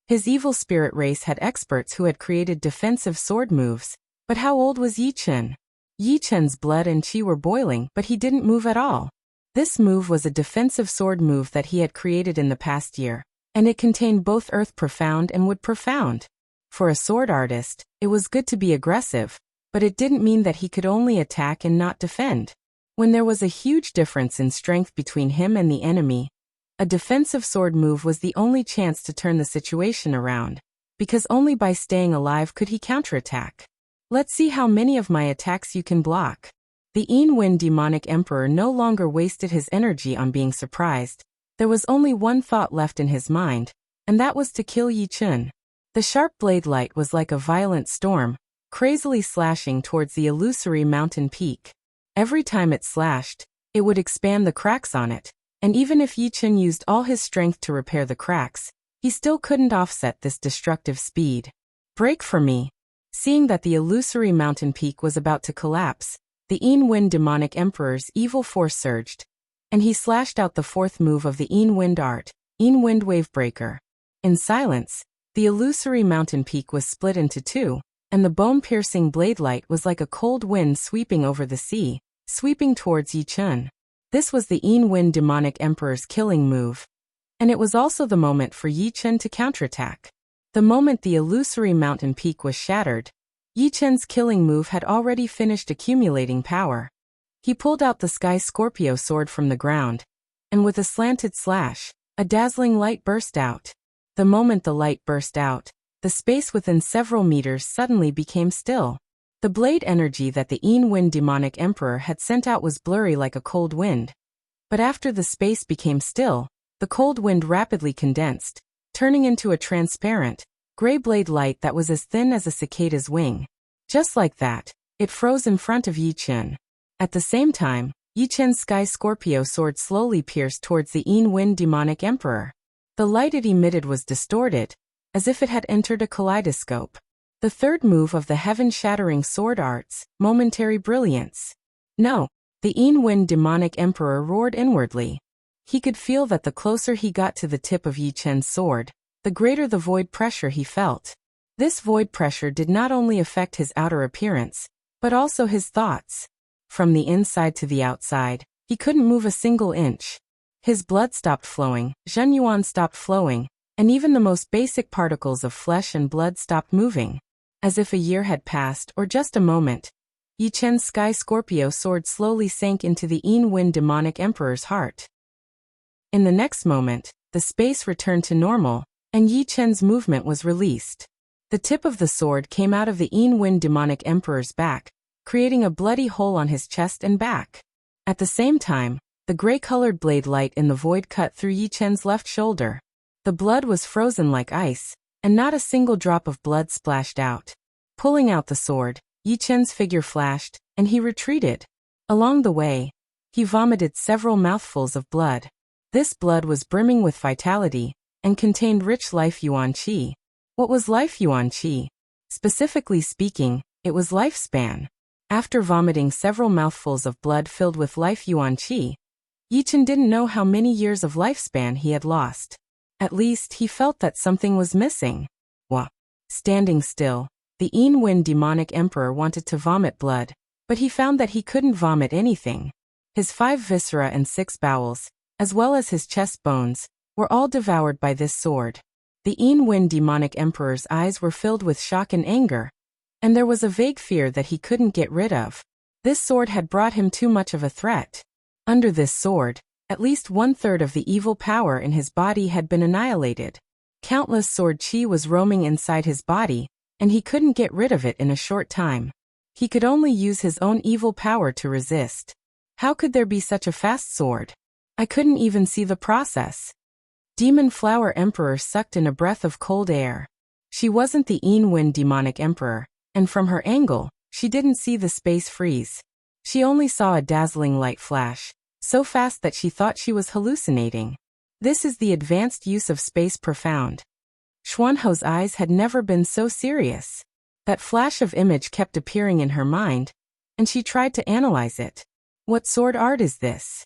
His evil spirit race had experts who had created defensive sword moves, but how old was Yi Chen? Yi Chen's blood and qi were boiling, but he didn't move at all. This move was a defensive sword move that he had created in the past year, and it contained both Earth Profound and Wood Profound. For a sword artist, it was good to be aggressive, but it didn't mean that he could only attack and not defend. When there was a huge difference in strength between him and the enemy, a defensive sword move was the only chance to turn the situation around, because only by staying alive could he counterattack. Let's see how many of my attacks you can block. The Wind demonic emperor no longer wasted his energy on being surprised. There was only one thought left in his mind, and that was to kill Yi Chen. The sharp blade light was like a violent storm, crazily slashing towards the illusory mountain peak. Every time it slashed, it would expand the cracks on it, and even if Yi Chen used all his strength to repair the cracks, he still couldn't offset this destructive speed. Break for me. Seeing that the illusory mountain peak was about to collapse, the Wind demonic emperor's evil force surged, and he slashed out the fourth move of the Wind art, Wind Wavebreaker. In silence, the illusory mountain peak was split into two, and the bone-piercing blade light was like a cold wind sweeping over the sea, sweeping towards Yi Chen. This was the Wind demonic emperor's killing move, and it was also the moment for Yi Chen to counterattack. The moment the illusory mountain peak was shattered, Yi Chen's killing move had already finished accumulating power. He pulled out the Sky Scorpio sword from the ground, and with a slanted slash, a dazzling light burst out. The moment the light burst out, the space within several meters suddenly became still. The blade energy that the Wind demonic emperor had sent out was blurry like a cold wind. But after the space became still, the cold wind rapidly condensed, turning into a transparent, gray blade light that was as thin as a cicada's wing. Just like that, it froze in front of Yi Chen. At the same time, Yi Chen's Sky Scorpio sword slowly pierced towards the Wind demonic emperor. The light it emitted was distorted, as if it had entered a kaleidoscope. The third move of the heaven-shattering sword arts, momentary brilliance. No, the Wind demonic emperor roared inwardly. He could feel that the closer he got to the tip of Yi Chen's sword, the greater the void pressure he felt. This void pressure did not only affect his outer appearance, but also his thoughts. From the inside to the outside, he couldn't move a single inch. His blood stopped flowing, Zhenyuan stopped flowing, and even the most basic particles of flesh and blood stopped moving. As if a year had passed or just a moment, Yi Chen's Sky Scorpio sword slowly sank into the Wind demonic emperor's heart. In the next moment, the space returned to normal, and Yi Chen's movement was released. The tip of the sword came out of the Wind demonic emperor's back, creating a bloody hole on his chest and back. At the same time, the gray-colored blade light in the void cut through Yi Chen's left shoulder. The blood was frozen like ice, and not a single drop of blood splashed out. Pulling out the sword, Yi Chen's figure flashed, and he retreated. Along the way, he vomited several mouthfuls of blood. This blood was brimming with vitality, and contained rich life yuan qi. What was life yuan qi? Specifically speaking, it was lifespan. After vomiting several mouthfuls of blood filled with life yuan qi, Yichen didn't know how many years of lifespan he had lost. At least, he felt that something was missing. Wah. Standing still, the Yin demonic emperor wanted to vomit blood, but he found that he couldn't vomit anything. His 5 viscera and 6 bowels, as well as his chest bones, were all devoured by this sword. The Yin demonic emperor's eyes were filled with shock and anger, and there was a vague fear that he couldn't get rid of. This sword had brought him too much of a threat. Under this sword, at least 1/3 of the evil power in his body had been annihilated. Countless sword qi was roaming inside his body, and he couldn't get rid of it in a short time. He could only use his own evil power to resist. How could there be such a fast sword? I couldn't even see the process. Demon Flower Emperor sucked in a breath of cold air. She wasn't the Yin demonic emperor, and from her angle, she didn't see the space freeze. She only saw a dazzling light flash, so fast that she thought she was hallucinating. This is the advanced use of space profound. Xuanho's eyes had never been so serious. That flash of image kept appearing in her mind, and she tried to analyze it. What sword art is this?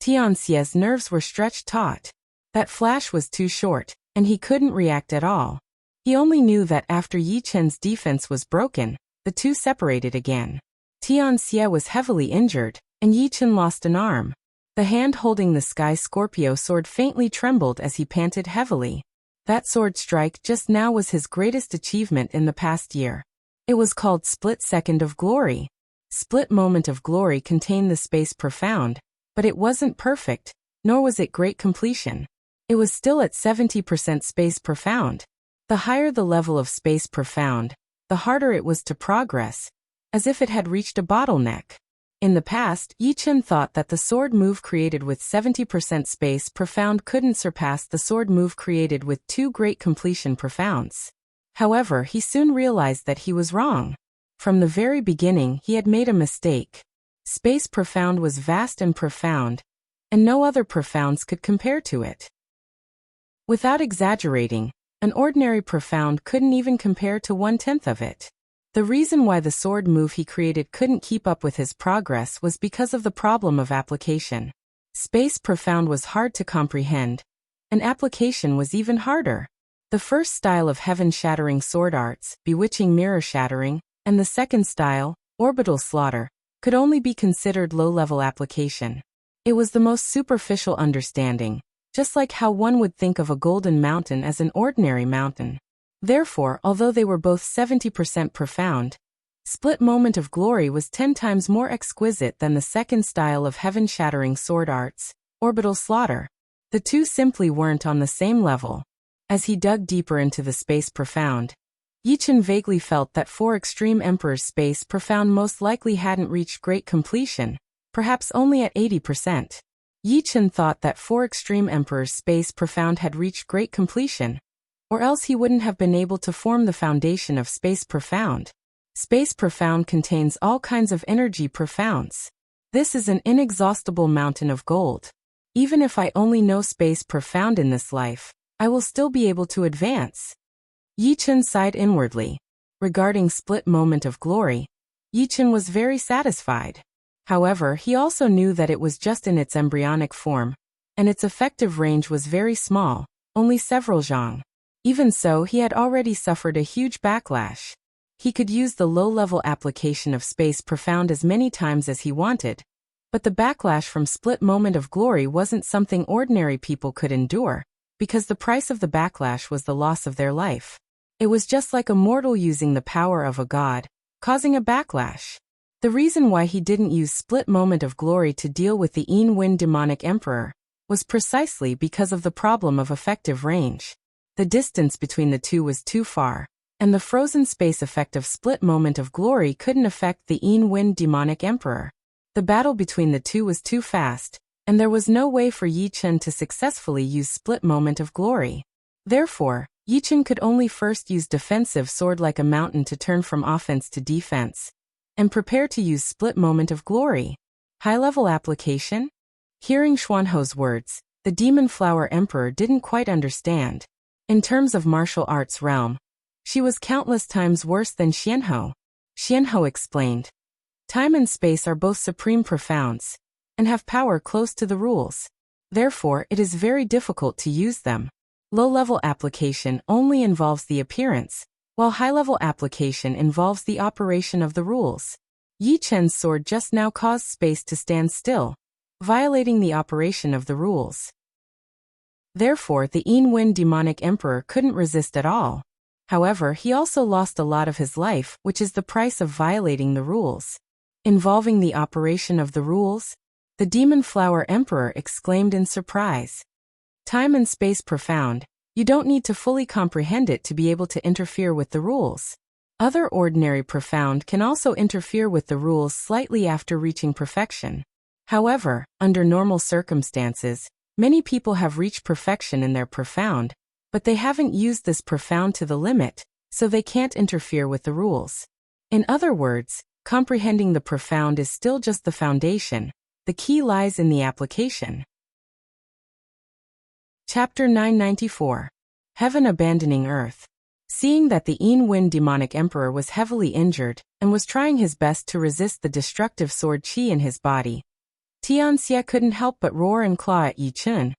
Tianxia's nerves were stretched taut. That flash was too short, and he couldn't react at all. He only knew that after Yi Chen's defense was broken, the two separated again. Tianxia was heavily injured, and Yi Chen lost an arm. The hand holding the Sky Scorpio sword faintly trembled as he panted heavily. That sword strike just now was his greatest achievement in the past year. It was called Split Second of Glory. Split Moment of Glory contained the space profound, but it wasn't perfect, nor was it great completion. It was still at 70% space profound. The higher the level of space profound, the harder it was to progress, as if it had reached a bottleneck. In the past, Yi Chen thought that the sword move created with 70% space profound couldn't surpass the sword move created with 2 great completion profounds. However, he soon realized that he was wrong. From the very beginning, he had made a mistake. Space profound was vast and profound, and no other profounds could compare to it. Without exaggerating, an ordinary profound couldn't even compare to 1/10 of it. The reason why the sword move he created couldn't keep up with his progress was because of the problem of application. Space profound was hard to comprehend, and application was even harder. The first style of heaven-shattering sword arts, bewitching mirror-shattering, and the second style, orbital slaughter, could only be considered low-level application. It was the most superficial understanding, just like how one would think of a golden mountain as an ordinary mountain. Therefore, although they were both 70% profound, Split Moment of Glory was 10 times more exquisite than the second style of heaven-shattering sword arts, orbital slaughter. The two simply weren't on the same level. As he dug deeper into the space profound, Yi Chen vaguely felt that 4 Extreme Emperor's space profound most likely hadn't reached great completion, perhaps only at 80%. Yi Chen thought that 4 Extreme Emperor's space profound had reached great completion, or else he wouldn't have been able to form the foundation of space profound. Space profound contains all kinds of energy profounds. This is an inexhaustible mountain of gold. Even if I only know space profound in this life, I will still be able to advance. Yi Chen sighed inwardly. Regarding Split Moment of Glory, Yi Chen was very satisfied. However, he also knew that it was just in its embryonic form, and its effective range was very small, only several zhang. Even so, he had already suffered a huge backlash. He could use the low-level application of space profound as many times as he wanted, but the backlash from Split Moment of Glory wasn't something ordinary people could endure, because the price of the backlash was the loss of their life. It was just like a mortal using the power of a god, causing a backlash. The reason why he didn't use Split Moment of Glory to deal with the Yin demonic emperor was precisely because of the problem of effective range. The distance between the two was too far, and the frozen space effect of Split Moment of Glory couldn't affect the Yin demonic emperor. The battle between the two was too fast, and there was no way for Yi Chen to successfully use Split Moment of Glory. Therefore, Yi Chen could only first use defensive sword like a mountain to turn from offense to defense, and prepare to use Split Moment of Glory. High-level application? Hearing Xuanho's words, the Demon Flower Emperor didn't quite understand. In terms of martial arts realm, she was countless times worse than Xianhou. Xianhou explained. Time and space are both supreme profounds, and have power close to the rules. Therefore, it is very difficult to use them. Low-level application only involves the appearance, while high-level application involves the operation of the rules. Yi Chen's sword just now caused space to stand still, violating the operation of the rules. Therefore, the Yin demonic emperor couldn't resist at all. However, he also lost a lot of his life, which is the price of violating the rules. Involving the operation of the rules, the demon flower emperor exclaimed in surprise. Time and space profound, you don't need to fully comprehend it to be able to interfere with the rules. Other ordinary profound can also interfere with the rules slightly after reaching perfection. However, under normal circumstances, many people have reached perfection in their profound, but they haven't used this profound to the limit, so they can't interfere with the rules. In other words, comprehending the profound is still just the foundation. The key lies in the application. Chapter 994. Heaven abandoning Earth. Seeing that the Yin demonic emperor was heavily injured and was trying his best to resist the destructive sword qi in his body, Tianxia couldn't help but roar and claw at Yi Chen,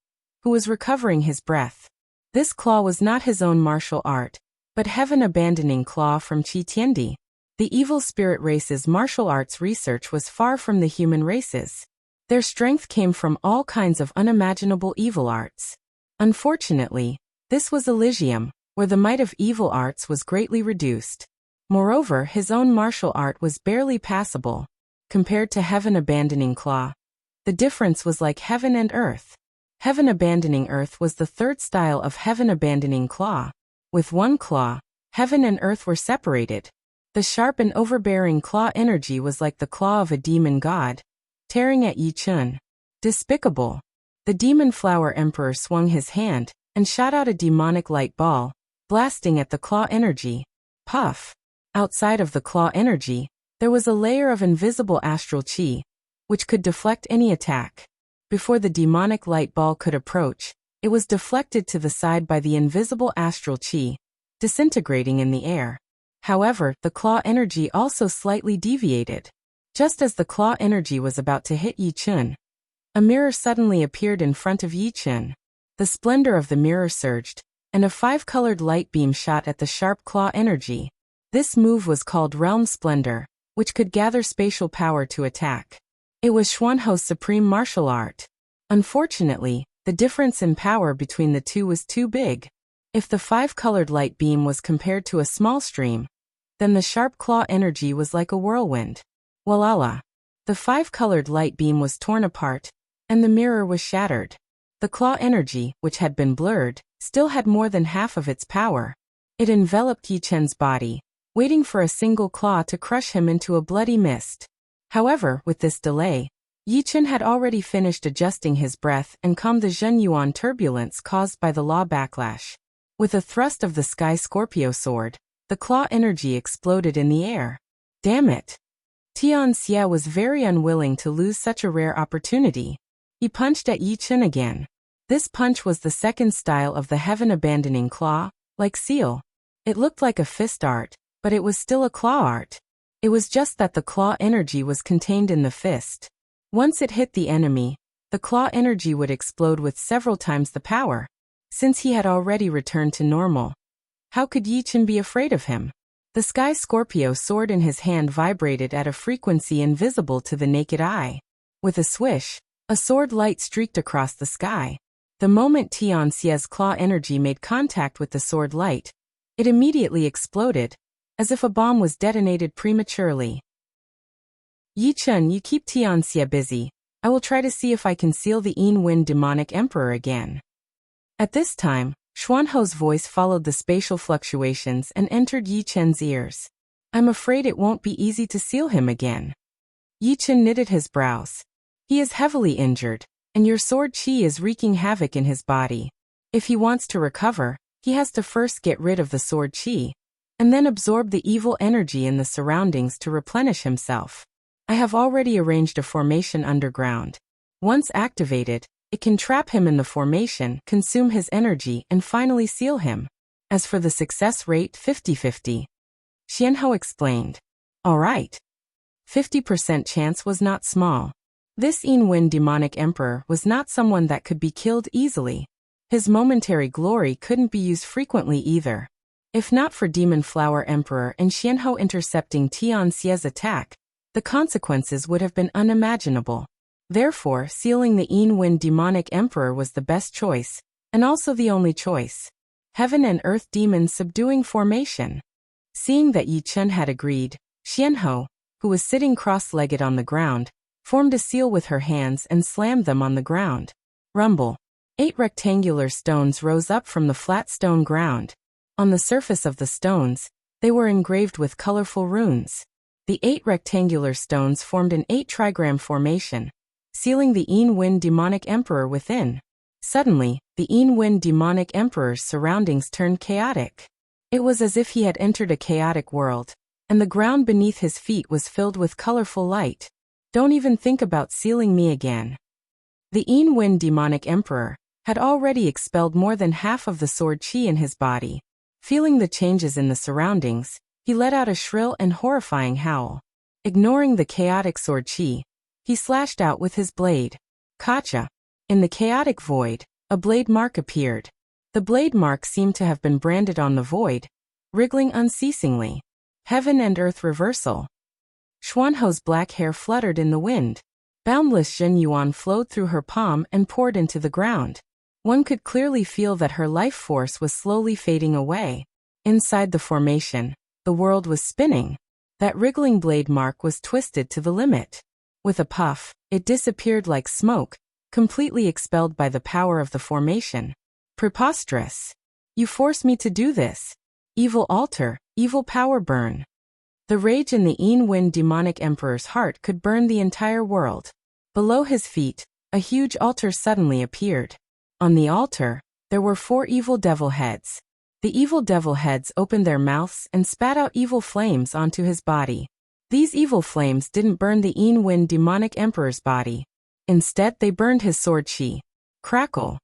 who was recovering his breath. This claw was not his own martial art, but heaven-abandoning claw from Qi Tiandi. The evil spirit race's martial arts research was far from the human race's. Their strength came from all kinds of unimaginable evil arts. Unfortunately, this was Elysium, where the might of evil arts was greatly reduced. Moreover, his own martial art was barely passable. Compared to heaven-abandoning claw, the difference was like heaven and earth. Heaven-abandoning earth was the third style of heaven-abandoning claw. With one claw, heaven and earth were separated. The sharp and overbearing claw energy was like the claw of a demon god, tearing at Yi Chen. Despicable. The demon flower emperor swung his hand and shot out a demonic light ball, blasting at the claw energy. Puff. Outside of the claw energy, there was a layer of invisible astral qi, which could deflect any attack. Before the demonic light ball could approach, it was deflected to the side by the invisible astral qi, disintegrating in the air. However, the claw energy also slightly deviated. Just as the claw energy was about to hit Yi Chen, a mirror suddenly appeared in front of Yi Chen. The splendor of the mirror surged, and a five-colored light beam shot at the sharp claw energy. This move was called Realm Splendor, which could gather spatial power to attack. It was Xuanho's supreme martial art. Unfortunately, the difference in power between the two was too big. If the five-colored light beam was compared to a small stream, then the sharp claw energy was like a whirlwind. Walala! The five-colored light beam was torn apart, and the mirror was shattered. The claw energy, which had been blurred, still had more than half of its power. It enveloped Yi Chen's body, waiting for a single claw to crush him into a bloody mist. However, with this delay, Yi Chen had already finished adjusting his breath and calmed the Zhenyuan turbulence caused by the law backlash. With a thrust of the Sky Scorpio sword, the claw energy exploded in the air. Damn it! Tianxia was very unwilling to lose such a rare opportunity. He punched at Yi Chen again. This punch was the second style of the heaven-abandoning claw, like seal. It looked like a fist art, but it was still a claw art. It was just that the claw energy was contained in the fist. Once it hit the enemy, the claw energy would explode with several times the power. Since he had already returned to normal, how could Yi Chen be afraid of him? The Sky Scorpio sword in his hand vibrated at a frequency invisible to the naked eye. With a swish, a sword light streaked across the sky. The moment Tianxia's claw energy made contact with the sword light, it immediately exploded, as if a bomb was detonated prematurely. Yi Chen, you keep Tianxia busy. I will try to see if I can seal the Yin demonic emperor again. At this time, Xuanho's voice followed the spatial fluctuations and entered Yi Chen's ears. I'm afraid it won't be easy to seal him again. Yi Chen knitted his brows. He is heavily injured, and your sword qi is wreaking havoc in his body. If he wants to recover, he has to first get rid of the sword qi, and then absorb the evil energy in the surroundings to replenish himself. I have already arranged a formation underground. Once activated, it can trap him in the formation, consume his energy, and finally seal him. As for the success rate, 50-50. Xianhou explained. All right. 50% chance was not small. This Inwin demonic emperor was not someone that could be killed easily. His momentary glory couldn't be used frequently either. If not for Demon Flower Emperor and Xianhou intercepting Tian Xie's attack, the consequences would have been unimaginable. Therefore, sealing the Inwin demonic emperor was the best choice, and also the only choice. Heaven and Earth demons subduing formation. Seeing that Yi Chen had agreed, Xianhou, who was sitting cross-legged on the ground, formed a seal with her hands and slammed them on the ground. Rumble. 8 rectangular stones rose up from the flat stone ground. On the surface of the stones, they were engraved with colorful runes. The 8 rectangular stones formed an 8 trigram formation, sealing the Inwin demonic emperor within. Suddenly, the Inwin demonic emperor's surroundings turned chaotic. It was as if he had entered a chaotic world, and the ground beneath his feet was filled with colorful light. Don't even think about sealing me again. The Inwin demonic emperor had already expelled more than half of the sword chi in his body. Feeling the changes in the surroundings, he let out a shrill and horrifying howl. Ignoring the chaotic sword chi, he slashed out with his blade. Kacha. In the chaotic void, a blade mark appeared. The blade mark seemed to have been branded on the void, wriggling unceasingly. Heaven and Earth reversal. Xuanhou's black hair fluttered in the wind. Boundless Zhen Yuan flowed through her palm and poured into the ground. One could clearly feel that her life force was slowly fading away. Inside the formation, the world was spinning. That wriggling blade mark was twisted to the limit. With a puff, it disappeared like smoke, completely expelled by the power of the formation. Preposterous. You force me to do this. Evil altar, evil power burn. The rage in the Inwin demonic emperor's heart could burn the entire world. Below his feet, a huge altar suddenly appeared. On the altar, there were 4 evil devil heads. The evil devil heads opened their mouths and spat out evil flames onto his body. These evil flames didn't burn the Inwin demonic emperor's body. Instead, they burned his sword chi. Crackle.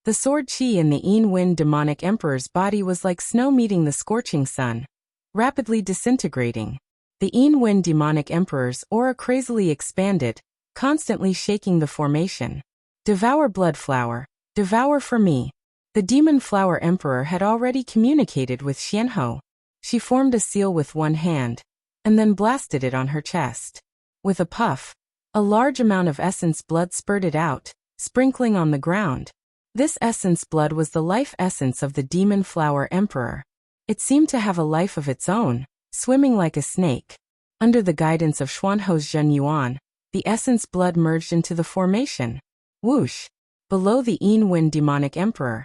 The sword chi in the Inwin demonic emperor's body was like snow meeting the scorching sun, rapidly disintegrating. The Inwin demonic emperor's aura crazily expanded, constantly shaking the formation. Devour blood flower, devour for me. The demon flower emperor had already communicated with Xianhou. She formed a seal with one hand, and then blasted it on her chest. With a puff, a large amount of essence blood spurted out, sprinkling on the ground. This essence blood was the life essence of the demon flower emperor. It seemed to have a life of its own, swimming like a snake. Under the guidance of Xuanhou's Zhen Yuan, the essence blood merged into the formation. Whoosh! Below the Inwin demonic emperor,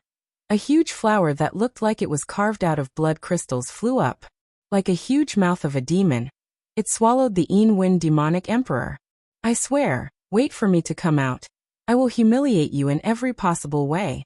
a huge flower that looked like it was carved out of blood crystals flew up. Like a huge mouth of a demon, it swallowed the Inwin demonic emperor. I swear, wait for me to come out. I will humiliate you in every possible way.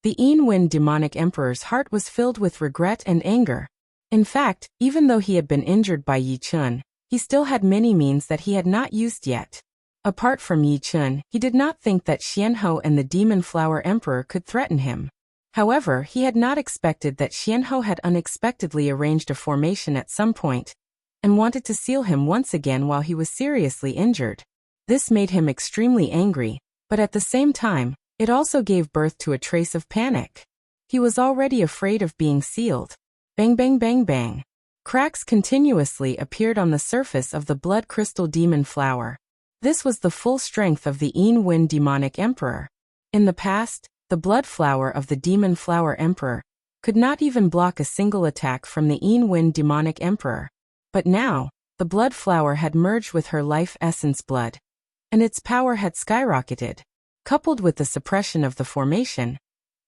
The Inwin demonic emperor's heart was filled with regret and anger. In fact, even though he had been injured by Yi Chen, he still had many means that he had not used yet. Apart from Yi Chen, he did not think that Xianhou and the Demon Flower Emperor could threaten him. However, he had not expected that Xianhou had unexpectedly arranged a formation at some point, and wanted to seal him once again while he was seriously injured. This made him extremely angry, but at the same time, it also gave birth to a trace of panic. He was already afraid of being sealed. Bang bang bang bang. Cracks continuously appeared on the surface of the blood crystal demon flower. This was the full strength of the Inwin demonic emperor. In the past, the blood flower of the demon flower emperor could not even block a single attack from the Inwin demonic emperor. But now, the blood flower had merged with her life essence blood, and its power had skyrocketed. Coupled with the suppression of the formation,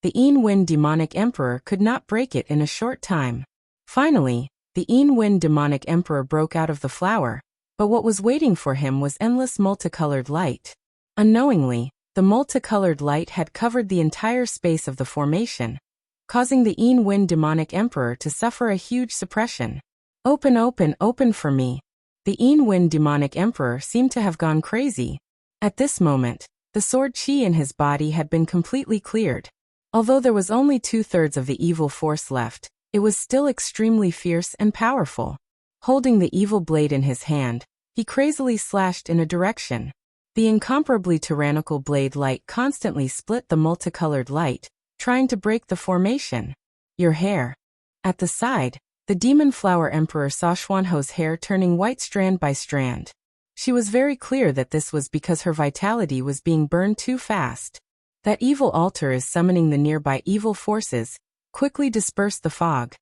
the Inwin demonic emperor could not break it in a short time. Finally, the Inwin demonic emperor broke out of the flower, but what was waiting for him was endless multicolored light. Unknowingly, the multicolored light had covered the entire space of the formation, causing the Inwin demonic emperor to suffer a huge suppression. Open, open, open for me. The Inwin demonic emperor seemed to have gone crazy. At this moment, the sword chi in his body had been completely cleared. Although there was only 2/3 of the evil force left, it was still extremely fierce and powerful. Holding the evil blade in his hand, he crazily slashed in a direction. The incomparably tyrannical blade light constantly split the multicolored light, trying to break the formation. Your hair. At the side, the demon flower emperor saw Xuanho's hair turning white strand by strand. She was very clear that this was because her vitality was being burned too fast. That evil altar is summoning the nearby evil forces. Quickly disperse the fog.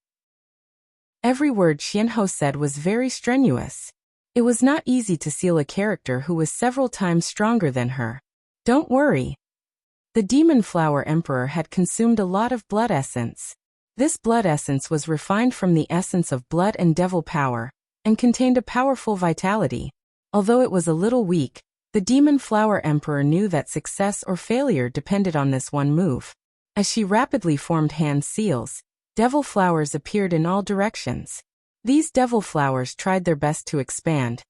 Every word Xuanho said was very strenuous. It was not easy to seal a character who was several times stronger than her. Don't worry. The demon flower emperor had consumed a lot of blood essence. This blood essence was refined from the essence of blood and devil power, and contained a powerful vitality. Although it was a little weak, the demon flower emperor knew that success or failure depended on this one move. As she rapidly formed hand seals, devil flowers appeared in all directions. These devil flowers tried their best to expand,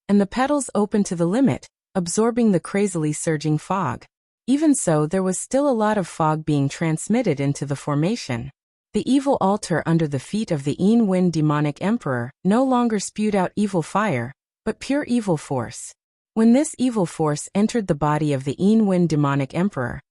and the petals opened to the limit, absorbing the crazily surging fog. Even so, there was still a lot of fog being transmitted into the formation. The evil altar under the feet of the Wind demonic emperor no longer spewed out evil fire, but pure evil force. When this evil force entered the body of the Wind demonic emperor,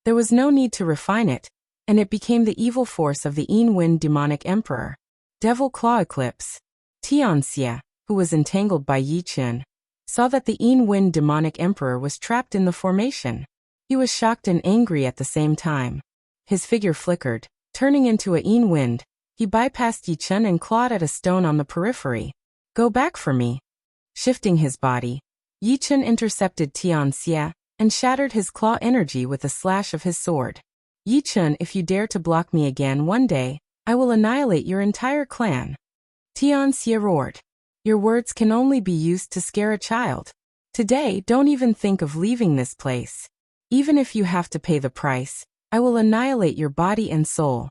there was no need to refine it, and it became the evil force of the Wind demonic emperor. Devil Claw Eclipse. Tianxia, who was entangled by Yi Chen, saw that the Wind demonic emperor was trapped in the formation. He was shocked and angry at the same time. His figure flickered, turning into a Wind. He bypassed Yi Chen and clawed at a stone on the periphery. Go back for me. Shifting his body, Yi Chen intercepted Tianxia and shattered his claw energy with a slash of his sword. Yi Chen, if you dare to block me again one day, I will annihilate your entire clan. Tianxia roared. Your words can only be used to scare a child. Today, don't even think of leaving this place. Even if you have to pay the price, I will annihilate your body and soul.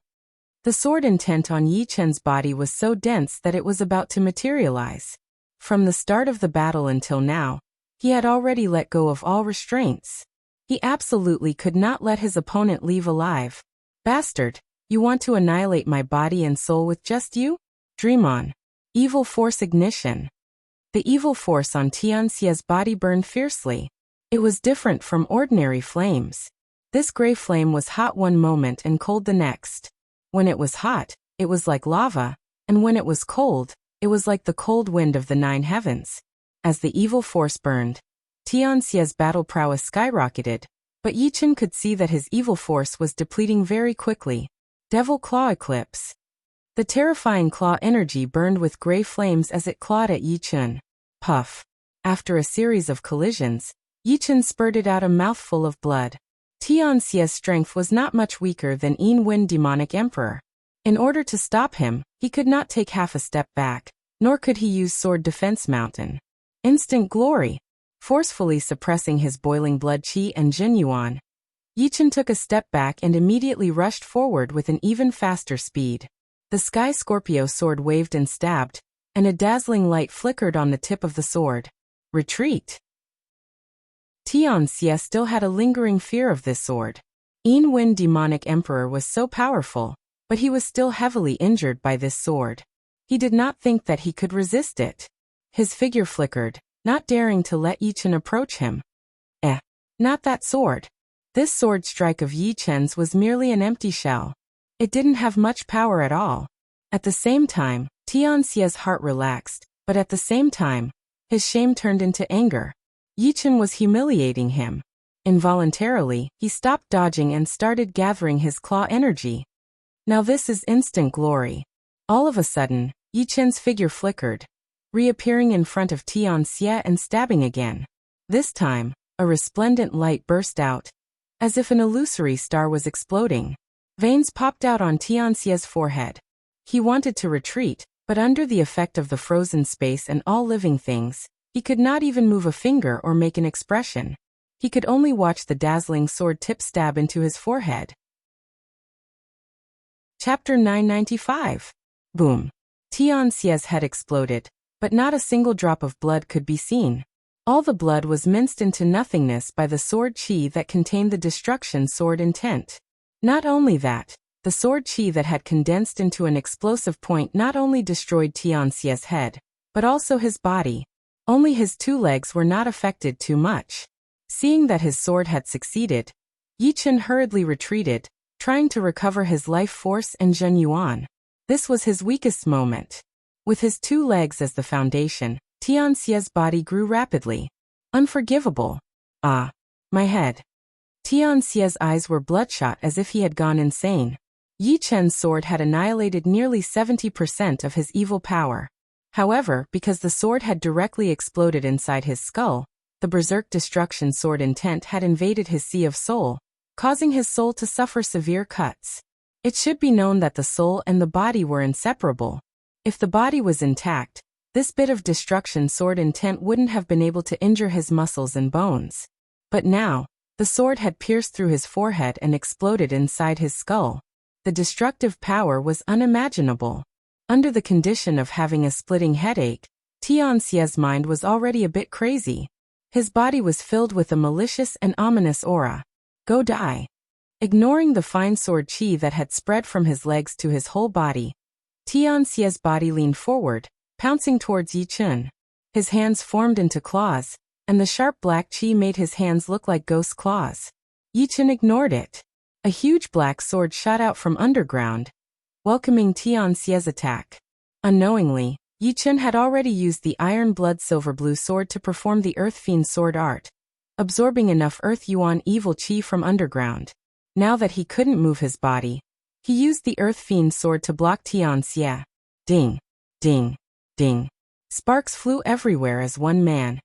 The sword intent on Yi Chen's body was so dense that it was about to materialize. From the start of the battle until now, he had already let go of all restraints. He absolutely could not let his opponent leave alive. Bastard! You want to annihilate my body and soul with just you? Dream on. Evil force ignition. The evil force on Tianxia's body burned fiercely. It was different from ordinary flames. This gray flame was hot one moment and cold the next. When it was hot, it was like lava, and when it was cold, it was like the cold wind of the 9 heavens. As the evil force burned, Tianxia's battle prowess skyrocketed, but Yi Chen could see that his evil force was depleting very quickly. Devil Claw Eclipse. The terrifying claw energy burned with gray flames as it clawed at Yi Chen. Puff. After a series of collisions, Yi Chen spurted out a mouthful of blood. Tianxia's strength was not much weaker than Wind demonic emperor. In order to stop him, he could not take half a step back, nor could he use sword defense mountain. Instant glory. Forcefully suppressing his boiling blood qi and Jin Yuan, Yi Chen took a step back and immediately rushed forward with an even faster speed. The Sky Scorpio sword waved and stabbed, and a dazzling light flickered on the tip of the sword. Retreat! Tianxia still had a lingering fear of this sword. Wind demonic emperor was so powerful, but he was still heavily injured by this sword. He did not think that he could resist it. His figure flickered, not daring to let Yi Chen approach him. Not that sword. This sword strike of Yi Chen's was merely an empty shell. It didn't have much power at all. At the same time, Tianxia's heart relaxed, but at the same time, his shame turned into anger. Yi Chen was humiliating him. Involuntarily, he stopped dodging and started gathering his claw energy. Now this is instant glory. All of a sudden, Yi Chen's figure flickered, reappearing in front of Tianxia and stabbing again. This time, a resplendent light burst out, as if an illusory star was exploding. Veins popped out on Tianxia's forehead. He wanted to retreat, but under the effect of the frozen space and all living things, he could not even move a finger or make an expression. He could only watch the dazzling sword tip stab into his forehead. Chapter 995. Boom. Tianxia's head exploded, but not a single drop of blood could be seen. All the blood was minced into nothingness by the sword qi that contained the destruction sword intent. Not only that, the sword qi that had condensed into an explosive point not only destroyed Tianxia's head, but also his body. Only his 2 legs were not affected too much. Seeing that his sword had succeeded, Yi Chen hurriedly retreated, trying to recover his life force and Zhen Yuan. This was his weakest moment. With his 2 legs as the foundation, Tian Xie's body grew rapidly. Unforgivable. Ah. My head. Tian Xie's eyes were bloodshot as if he had gone insane. Yi Chen's sword had annihilated nearly 70% of his evil power. However, because the sword had directly exploded inside his skull, the berserk destruction sword intent had invaded his sea of soul, causing his soul to suffer severe cuts. It should be known that the soul and the body were inseparable. If the body was intact, this bit of destruction sword intent wouldn't have been able to injure his muscles and bones. But now, the sword had pierced through his forehead and exploded inside his skull. The destructive power was unimaginable. Under the condition of having a splitting headache, Tian Xie's mind was already a bit crazy. His body was filled with a malicious and ominous aura. Go die. Ignoring the fine sword chi that had spread from his legs to his whole body, Tian Xie's body leaned forward, pouncing towards Yi Chen. His hands formed into claws, and the sharp black chi made his hands look like ghost claws. Yi Chen ignored it. A huge black sword shot out from underground, welcoming Tian Xie's attack. Unknowingly, Yi Chen had already used the iron blood silver blue sword to perform the Earth Fiend sword art, absorbing enough Earth Yuan evil chi from underground. Now that he couldn't move his body, he used the Earth Fiend sword to block Tian Xie. Ding, ding, ding. Sparks flew everywhere as one man,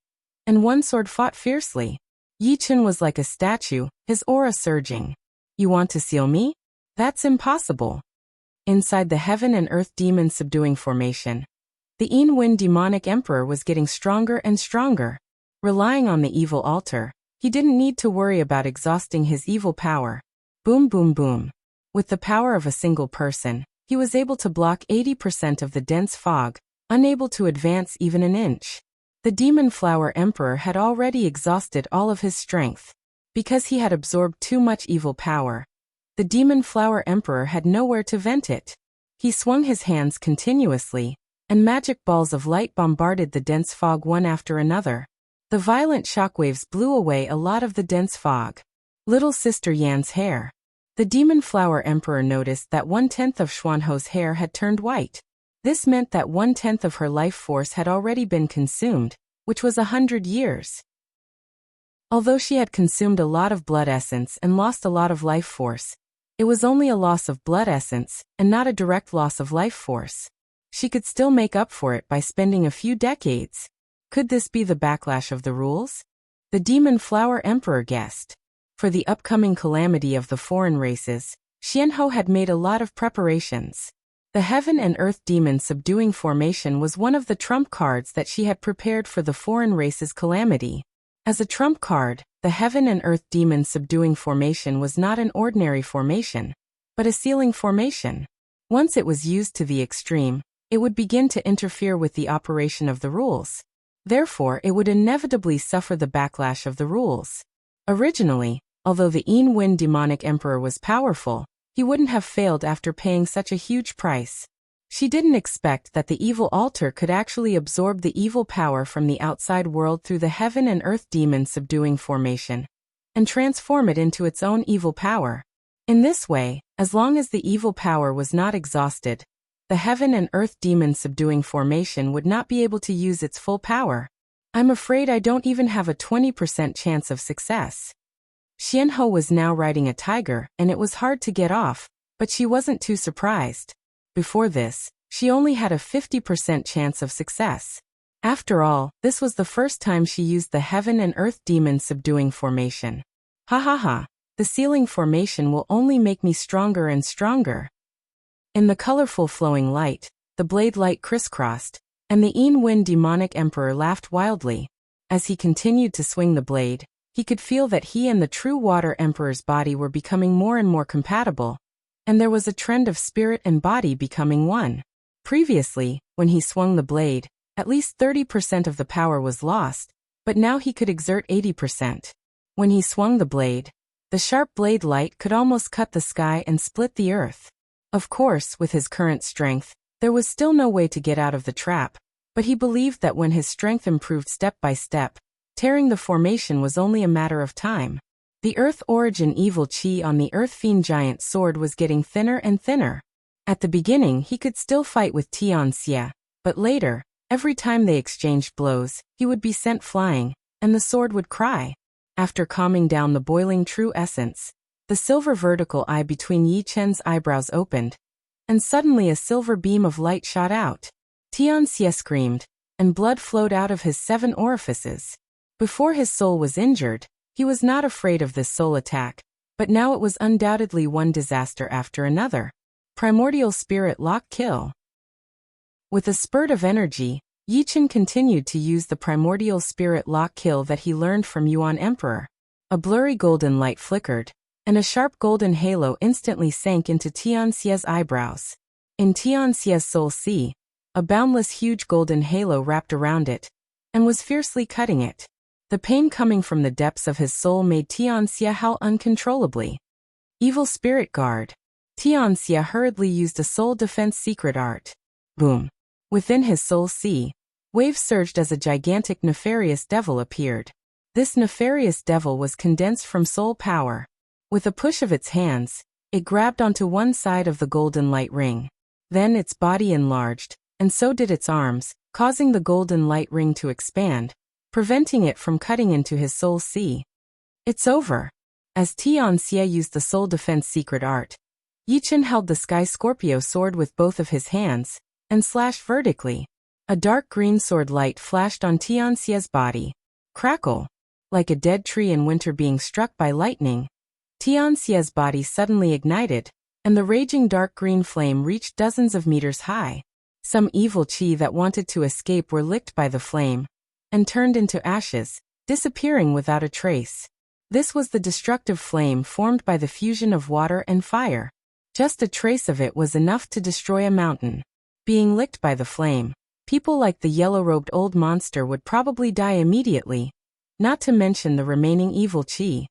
and one sword fought fiercely. Yi Chen was like a statue, his aura surging. You want to seal me? That's impossible. Inside the Heaven and Earth Demon Subduing Formation, the Yin Wen Demonic Emperor was getting stronger and stronger. Relying on the evil altar, he didn't need to worry about exhausting his evil power. Boom boom boom. With the power of a single person, he was able to block 80% of the dense fog, unable to advance even an inch. The Demon Flower Emperor had already exhausted all of his strength. Because he had absorbed too much evil power, the Demon Flower Emperor had nowhere to vent it. He swung his hands continuously, and magic balls of light bombarded the dense fog one after another. The violent shockwaves blew away a lot of the dense fog. Little Sister Yan's hair. The Demon Flower Emperor noticed that 1/10 of Xuanho's hair had turned white. This meant that 1/10 of her life force had already been consumed, which was 100 years. Although she had consumed a lot of blood essence and lost a lot of life force, it was only a loss of blood essence, and not a direct loss of life force. She could still make up for it by spending a few decades. Could this be the backlash of the rules? The Demon Flower Emperor guessed. For the upcoming calamity of the foreign races, Xianhou had made a lot of preparations. The Heaven and Earth Demon Subduing Formation was one of the trump cards that she had prepared for the foreign races' calamity. As a trump card, the Heaven and Earth Demon Subduing Formation was not an ordinary formation, but a sealing formation. Once it was used to the extreme, it would begin to interfere with the operation of the rules. Therefore, it would inevitably suffer the backlash of the rules. Originally, although the Yin Wen Demonic Emperor was powerful, he wouldn't have failed after paying such a huge price. She didn't expect that the evil altar could actually absorb the evil power from the outside world through the Heaven and Earth Demon Subduing Formation, and transform it into its own evil power. In this way, as long as the evil power was not exhausted, the Heaven and Earth Demon Subduing Formation would not be able to use its full power. I'm afraid I don't even have a 20% chance of success. Xianhou was now riding a tiger, and it was hard to get off, but she wasn't too surprised. Before this, she only had a 50% chance of success. After all, this was the first time she used the Heaven and Earth Demon Subduing Formation. Ha ha ha, the sealing formation will only make me stronger and stronger. In the colorful flowing light, the blade light crisscrossed, and the Yin Wen Demonic Emperor laughed wildly. As he continued to swing the blade, he could feel that he and the true Water Emperor's body were becoming more and more compatible, and there was a trend of spirit and body becoming one. Previously, when he swung the blade, at least 30% of the power was lost, but now he could exert 80%. When he swung the blade, the sharp blade light could almost cut the sky and split the earth. Of course, with his current strength, there was still no way to get out of the trap, But he believed that when his strength improved step by step, tearing the formation was only a matter of time. The Earth Origin evil chi on the Earth Fiend giant sword was getting thinner and thinner. At the beginning he could still fight with Tian Xie, but later, every time they exchanged blows, he would be sent flying, and the sword would cry. After calming down the boiling true essence, the silver vertical eye between Yi Chen's eyebrows opened, and suddenly a silver beam of light shot out. Tian Xie screamed, and blood flowed out of his 7 orifices. Before his soul was injured, he was not afraid of this soul attack, but now it was undoubtedly one disaster after another. Primordial Spirit Lock Kill. With a spurt of energy, Yi Chen continued to use the Primordial Spirit Lock Kill that he learned from Yuan Emperor. A blurry golden light flickered, and a sharp golden halo instantly sank into Tian Xie's eyebrows. In Tian Xie's soul sea, a boundless huge golden halo wrapped around it, and was fiercely cutting it. The pain coming from the depths of his soul made Tian Xie howl uncontrollably. Evil Spirit Guard. Tian Xie hurriedly used a soul defense secret art. Boom. Within his soul sea, waves surged as a gigantic nefarious devil appeared. This nefarious devil was condensed from soul power. With a push of its hands, it grabbed onto one side of the golden light ring. Then its body enlarged, and so did its arms, causing the golden light ring to expand, preventing it from cutting into his soul sea. It's over. As Tian Xie used the soul defense secret art, Yi Chen held the Sky Scorpio sword with both of his hands, and slashed vertically. A dark green sword light flashed on Tian Xie's body. Crackle. Like a dead tree in winter being struck by lightning, Tian Xie's body suddenly ignited, and the raging dark green flame reached dozens of meters high. Some evil chi that wanted to escape were licked by the flame, and turned into ashes, disappearing without a trace. This was the destructive flame formed by the fusion of water and fire. Just a trace of it was enough to destroy a mountain. Being licked by the flame, people like the yellow-robed old monster would probably die immediately, not to mention the remaining evil chi.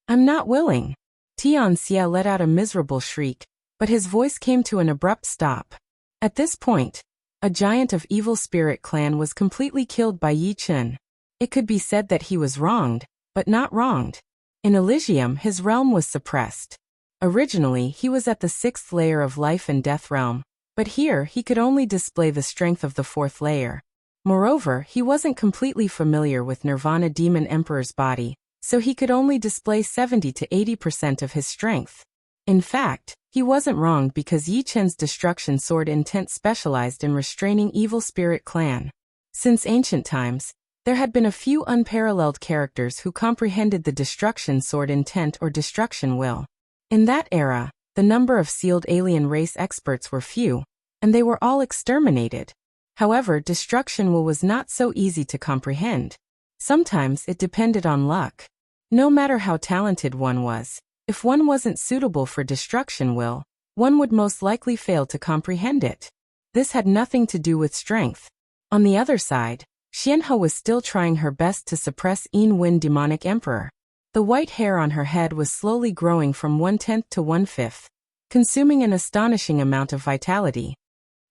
I'm not willing. Tian Xie let out a miserable shriek, but his voice came to an abrupt stop. At this point, a giant of evil spirit clan was completely killed by Yi Chen. It could be said that he was wronged, but not wronged. In Elysium, his realm was suppressed. Originally, he was at the 6th layer of life and death realm, but here he could only display the strength of the 4th layer. Moreover, he wasn't completely familiar with Nirvana Demon Emperor's body, so he could only display 70 to 80% of his strength. In fact, he wasn't wrong because Yi Chen's destruction sword intent specialized in restraining evil spirit clan. Since ancient times, there had been a few unparalleled characters who comprehended the destruction sword intent or destruction will. In that era, the number of sealed alien race experts were few, and they were all exterminated. However, destruction will was not so easy to comprehend. Sometimes it depended on luck. No matter how talented one was, if one wasn't suitable for destruction will, one would most likely fail to comprehend it. This had nothing to do with strength. On the other side, Xianhe was still trying her best to suppress Yin Wen Demonic Emperor. The white hair on her head was slowly growing from 1/10 to 1/5, consuming an astonishing amount of vitality.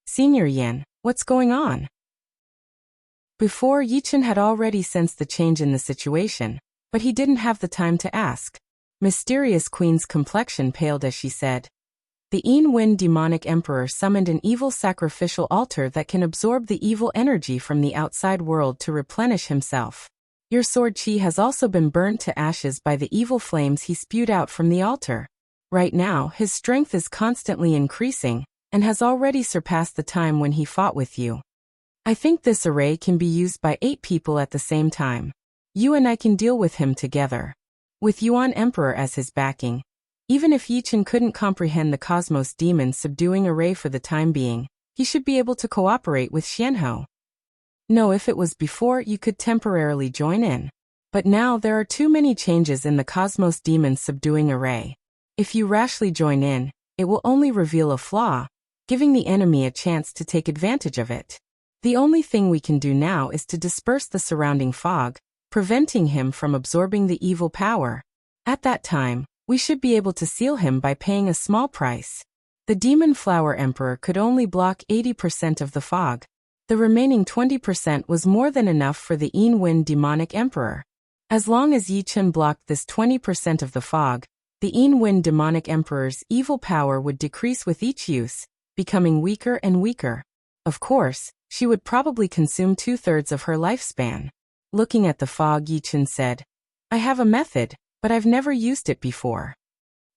Senior Yin, what's going on? Before, Yi Chen had already sensed the change in the situation, but he didn't have the time to ask. Mysterious Queen's complexion paled as she said, "The Yin Wen Demonic Emperor summoned an evil sacrificial altar that can absorb the evil energy from the outside world to replenish himself. Your sword chi has also been burnt to ashes by the evil flames he spewed out from the altar. Right now, his strength is constantly increasing, and has already surpassed the time when he fought with you. I think this array can be used by 8 people at the same time. You and I can deal with him together." With Yuan Emperor as his backing, even if Yi Chen couldn't comprehend the Cosmos Demon subduing array for the time being, he should be able to cooperate with Xianhe. No, if it was before, you could temporarily join in. But now there are too many changes in the Cosmos Demon subduing array. If you rashly join in, it will only reveal a flaw, giving the enemy a chance to take advantage of it. The only thing we can do now is to disperse the surrounding fog, preventing him from absorbing the evil power. At that time, we should be able to seal him by paying a small price. The Demon Flower Emperor could only block 80% of the fog. The remaining 20% was more than enough for the Yin demonic emperor. As long as Yi Chen blocked this 20% of the fog, the Yin demonic emperor's evil power would decrease with each use, becoming weaker and weaker. Of course, she would probably consume 2/3 of her lifespan. Looking at the fog, Yi Chen said, "I have a method, but I've never used it before.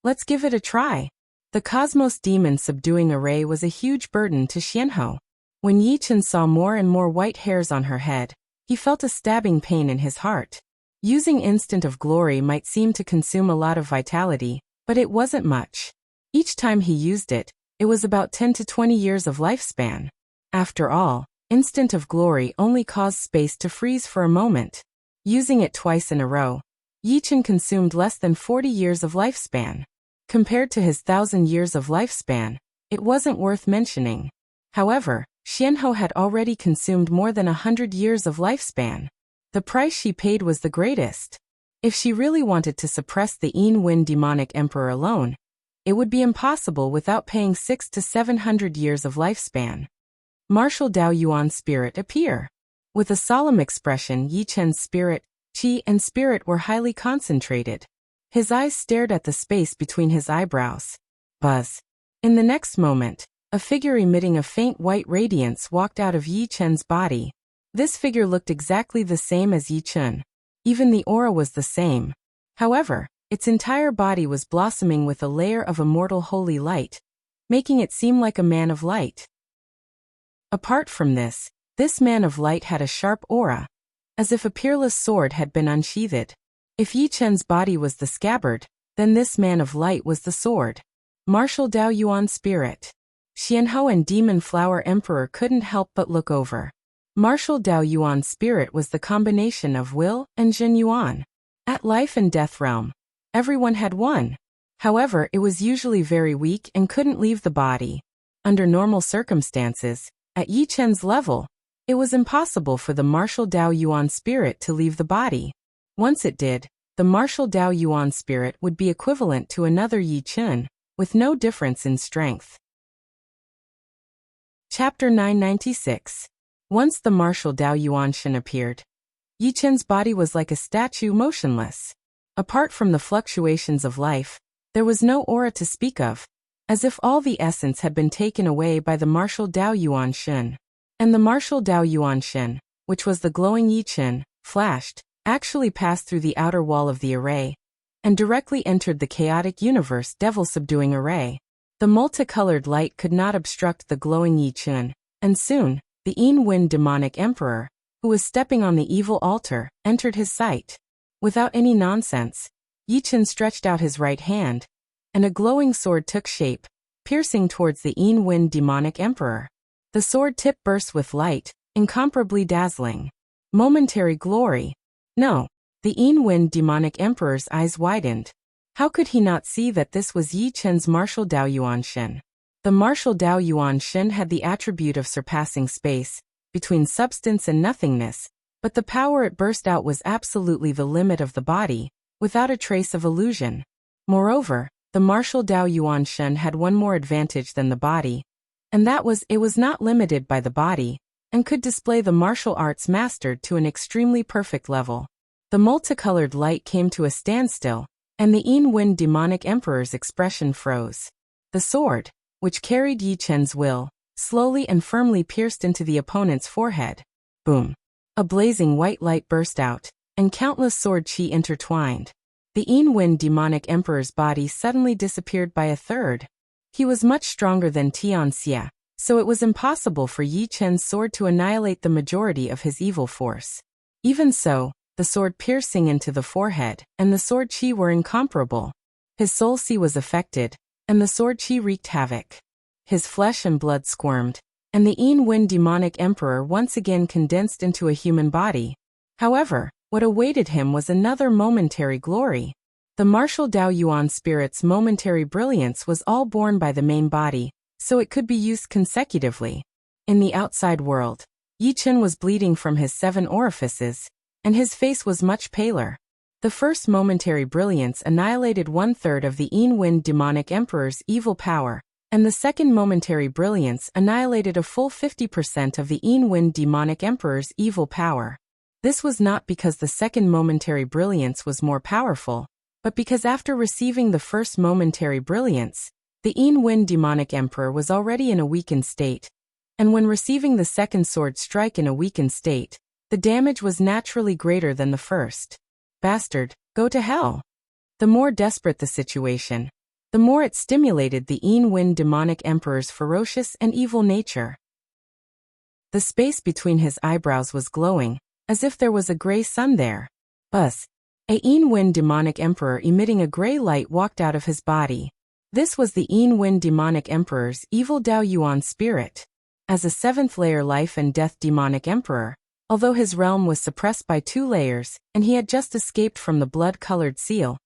Let's give it a try." The Cosmos Demon subduing array was a huge burden to Xianhou. When Yi Chen saw more and more white hairs on her head, he felt a stabbing pain in his heart. Using Instant of Glory might seem to consume a lot of vitality, but it wasn't much. Each time he used it, it was about 10 to 20 years of lifespan. After all, Instant of Glory only caused space to freeze for a moment. Using it twice in a row, Yi Chen consumed less than 40 years of lifespan. Compared to his 1,000 years of lifespan, it wasn't worth mentioning. However, Xianhou had already consumed more than 100 years of lifespan. The price she paid was the greatest. If she really wanted to suppress the Yin demonic emperor alone, it would be impossible without paying 600 to 700 years of lifespan. Martial Dao Yuan spirit appear. With a solemn expression, Yi Chen's spirit, qi and spirit were highly concentrated. His eyes stared at the space between his eyebrows. Buzz. In the next moment, a figure emitting a faint white radiance walked out of Yi Chen's body. This figure looked exactly the same as Yi Chen. Even the aura was the same. However, its entire body was blossoming with a layer of immortal holy light, making it seem like a man of light. Apart from this man of light had a sharp aura, as if a peerless sword had been unsheathed. If Yi Chen's body was the scabbard, then this man of light was the sword. Martial Dao Yuan spirit. Xianhou and Demon Flower Emperor couldn't help but look over. Martial Dao Yuan spirit was the combination of will and Jin Yuan. At Life and Death Realm, everyone had one. However, it was usually very weak and couldn't leave the body. Under normal circumstances, at Yi Chen's level, it was impossible for the Martial Dao Yuan spirit to leave the body. Once it did, the Martial Dao Yuan spirit would be equivalent to another Yi Chen, with no difference in strength. Chapter 996. Once the Martial Dao Yuan Shen appeared, Yi Chen's body was like a statue, motionless. Apart from the fluctuations of life, there was no aura to speak of, as if all the essence had been taken away by the Martial Dao Yuan Shen. And the Martial Dao Yuan Shen, which was the glowing Yi Chen, flashed, actually passed through the outer wall of the array, and directly entered the chaotic universe devil-subduing array. The multicolored light could not obstruct the glowing Yi Chen, and soon, the Yin demonic emperor, who was stepping on the evil altar, entered his sight. Without any nonsense, Yi Chen stretched out his right hand, and a glowing sword took shape, piercing towards the Yin demonic emperor. The sword tip burst with light, incomparably dazzling. Momentary glory. No, the Yin demonic emperor's eyes widened. How could he not see that this was Yi Chen's Martial Dao Yuan Shen? The Martial Dao Yuan Shen had the attribute of surpassing space, between substance and nothingness, but the power it burst out was absolutely the limit of the body, without a trace of illusion. Moreover, the Martial Dao Yuan Shen had one more advantage than the body, and that was it was not limited by the body, and could display the martial arts mastered to an extremely perfect level. The multicolored light came to a standstill, and the Yin demonic emperor's expression froze. The sword, which carried Yi Chen's will, slowly and firmly pierced into the opponent's forehead. Boom! A blazing white light burst out, and countless sword chi intertwined. The Yin demonic emperor's body suddenly disappeared by a third. He was much stronger than Tianxia, so it was impossible for Yi Chen's sword to annihilate the majority of his evil force. Even so, the sword piercing into the forehead and the sword chi were incomparable. His soul chi was affected, and the sword chi wreaked havoc. His flesh and blood squirmed, and the Yin demonic emperor once again condensed into a human body. However, what awaited him was another momentary glory. The Martial Dao Yuan spirit's momentary brilliance was all borne by the main body, so it could be used consecutively. In the outside world, Yi Chen was bleeding from his 7 orifices, and his face was much paler. The first momentary brilliance annihilated 1/3 of the Yin demonic emperor's evil power, and the second momentary brilliance annihilated a full 50% of the Yin demonic emperor's evil power. This was not because the second momentary brilliance was more powerful, but because after receiving the first momentary brilliance, the Yin demonic emperor was already in a weakened state, and when receiving the second sword strike in a weakened state, the damage was naturally greater than the first. Bastard, go to hell! The more desperate the situation, the more it stimulated the Yin demonic emperor's ferocious and evil nature. The space between his eyebrows was glowing, as if there was a gray sun there. Buzz! A Yin demonic emperor emitting a gray light walked out of his body. This was the Yin demonic emperor's evil Dao Yuan spirit. As a 7th layer life and death demonic emperor, although his realm was suppressed by 2 layers, and he had just escaped from the blood-colored seal,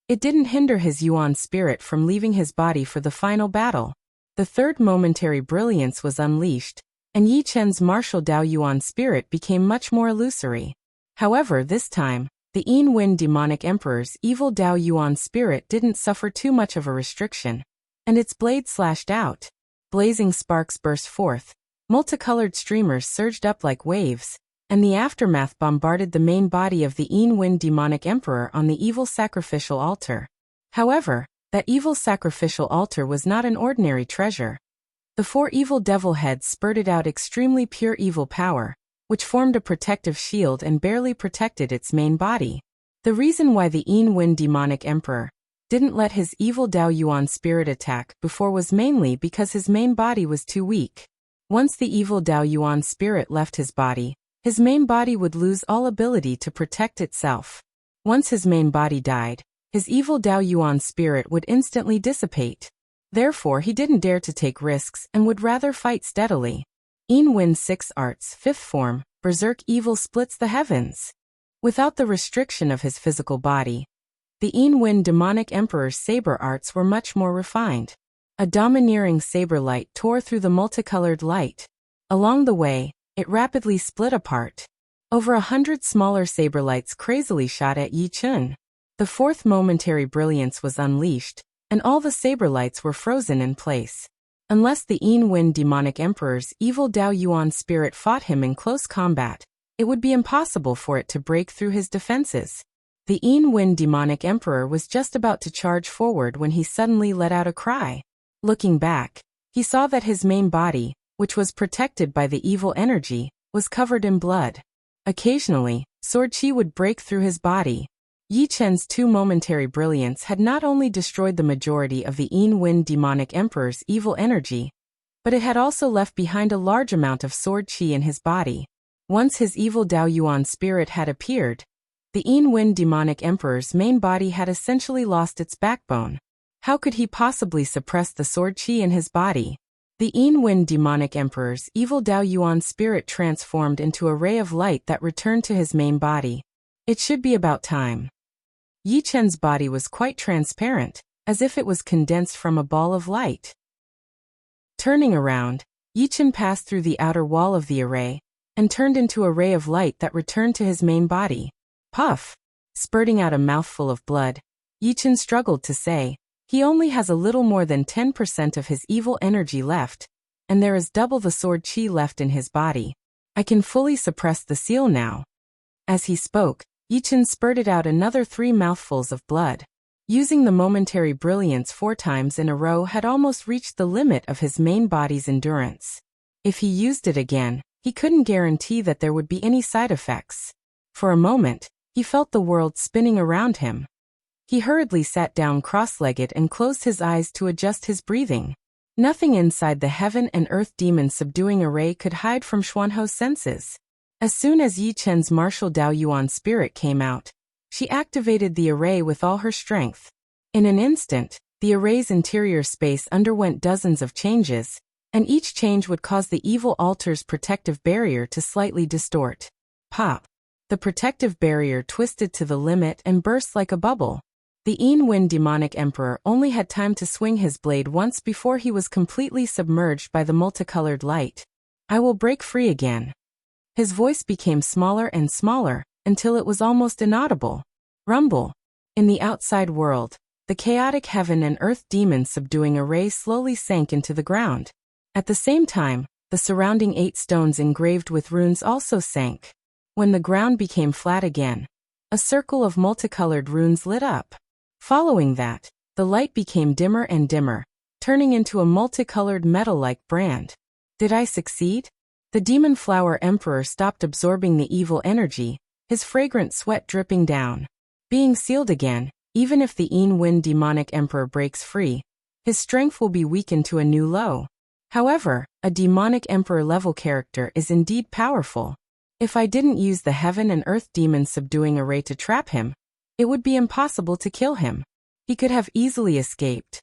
it didn't hinder his Yuan spirit from leaving his body for the final battle. The third momentary brilliance was unleashed, and Yi Chen's martial Dao Yuan spirit became much more illusory. However, this time, the Yin demonic emperor's evil Dao Yuan spirit didn't suffer too much of a restriction, and its blade slashed out. Blazing sparks burst forth, multicolored streamers surged up like waves, and the aftermath bombarded the main body of the Yin demonic emperor on the evil sacrificial altar. However, that evil sacrificial altar was not an ordinary treasure. The 4 evil devil heads spurted out extremely pure evil power, which formed a protective shield and barely protected its main body. The reason why the Yin demonic emperor didn't let his evil Dao Yuan spirit attack before was mainly because his main body was too weak. Once the evil Dao Yuan spirit left his main body would lose all ability to protect itself. Once his main body died, his evil Dao Yuan spirit would instantly dissipate. Therefore, he didn't dare to take risks and would rather fight steadily. Yin 6 Arts 5th form, Berserk Evil splits the heavens. Without the restriction of his physical body, the Yin demonic emperor's saber arts were much more refined. A domineering saber light tore through the multicolored light. Along the way, it rapidly split apart. Over 100 smaller saber lights crazily shot at Yi Chen. The 4th momentary brilliance was unleashed, and all the saber lights were frozen in place. Unless the Yin demonic emperor's evil Dao Yuan spirit fought him in close combat, it would be impossible for it to break through his defenses. The Yin demonic emperor was just about to charge forward when he suddenly let out a cry. Looking back, he saw that his main body, which was protected by the evil energy, was covered in blood. Occasionally, sword chi would break through his body. Yi Chen's 2 momentary brilliance had not only destroyed the majority of the Yin demonic emperor's evil energy, but it had also left behind a large amount of sword chi in his body. Once his evil Dao Yuan spirit had appeared, the Yin demonic emperor's main body had essentially lost its backbone. How could he possibly suppress the sword chi in his body? The Yin demonic emperor's evil Dao Yuan spirit transformed into a ray of light that returned to his main body. It should be about time. Yi Chen's body was quite transparent, as if it was condensed from a ball of light. Turning around, Yi Chen passed through the outer wall of the array, and turned into a ray of light that returned to his main body. Puff! Spurting out a mouthful of blood, Yi Chen struggled to say, he only has a little more than 10% of his evil energy left, and there is double the sword chi left in his body. I can fully suppress the seal now. As he spoke, Yi Chen spurted out another 3 mouthfuls of blood. Using the momentary brilliance 4 times in a row had almost reached the limit of his main body's endurance. If he used it again, he couldn't guarantee that there would be any side effects. For a moment, he felt the world spinning around him. He hurriedly sat down cross-legged and closed his eyes to adjust his breathing. Nothing inside the heaven and earth demon subduing array could hide from Xuanho's senses. As soon as Yi Chen's martial Dao Yuan spirit came out, she activated the array with all her strength. In an instant, the array's interior space underwent dozens of changes, and each change would cause the evil altar's protective barrier to slightly distort. Pop! The protective barrier twisted to the limit and burst like a bubble. The Yin demonic emperor only had time to swing his blade once before he was completely submerged by the multicolored light. I will break free again. His voice became smaller and smaller, until it was almost inaudible. Rumble. In the outside world, The chaotic heaven and earth demons subduing array slowly sank into the ground. At the same time, the surrounding 8 stones engraved with runes also sank. When the ground became flat again, a circle of multicolored runes lit up. Following that, the light became dimmer and dimmer, turning into a multicolored metal-like brand. Did I succeed? The demon flower emperor stopped absorbing the evil energy, his fragrant sweat dripping down. Being sealed again, even if the Wind demonic emperor breaks free, his strength will be weakened to a new low. However, a demonic emperor level character is indeed powerful. If I didn't use the heaven and earth demon subduing array to trap him, it would be impossible to kill him. He could have easily escaped.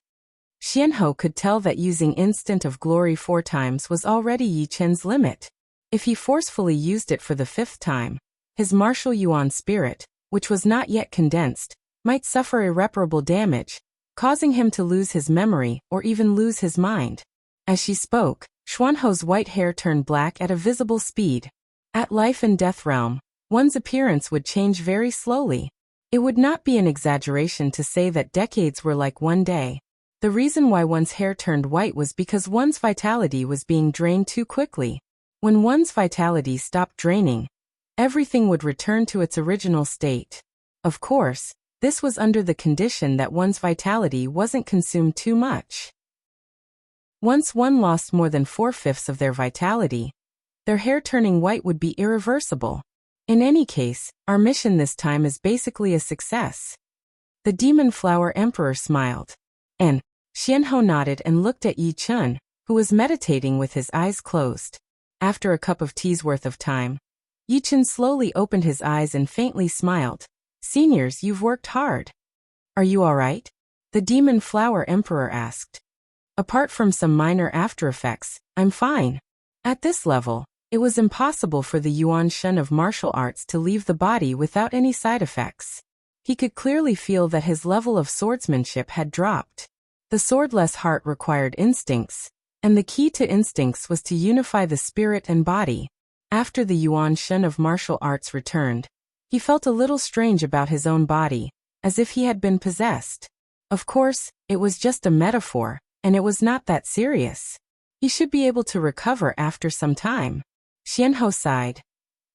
Xianhou could tell that using Instant of Glory 4 times was already Yi Chen's limit. If he forcefully used it for the 5th time, his martial yuan spirit, which was not yet condensed, might suffer irreparable damage, causing him to lose his memory or even lose his mind. As she spoke, Xuanhou's white hair turned black at a visible speed. At life and death realm, one's appearance would change very slowly. It would not be an exaggeration to say that decades were like one day. The reason why one's hair turned white was because one's vitality was being drained too quickly. When one's vitality stopped draining, everything would return to its original state. Of course, this was under the condition that one's vitality wasn't consumed too much. Once one lost more than 4/5 of their vitality, their hair turning white would be irreversible. In any case, our mission this time is basically a success. The Demon Flower Emperor smiled. And Xianhou nodded and looked at Yi Chen, who was meditating with his eyes closed. After a cup of tea's worth of time, Yi Chen slowly opened his eyes and faintly smiled. Seniors, you've worked hard. Are you all right? The Demon Flower Emperor asked. Apart from some minor after effects, I'm fine. At this level, it was impossible for the Yuan Shen of martial arts to leave the body without any side effects. He could clearly feel that his level of swordsmanship had dropped. The swordless heart required instincts, and the key to instincts was to unify the spirit and body. After the Yuan Shen of martial arts returned, he felt a little strange about his own body, as if he had been possessed. Of course, it was just a metaphor, and it was not that serious. He should be able to recover after some time. Xianhou sighed.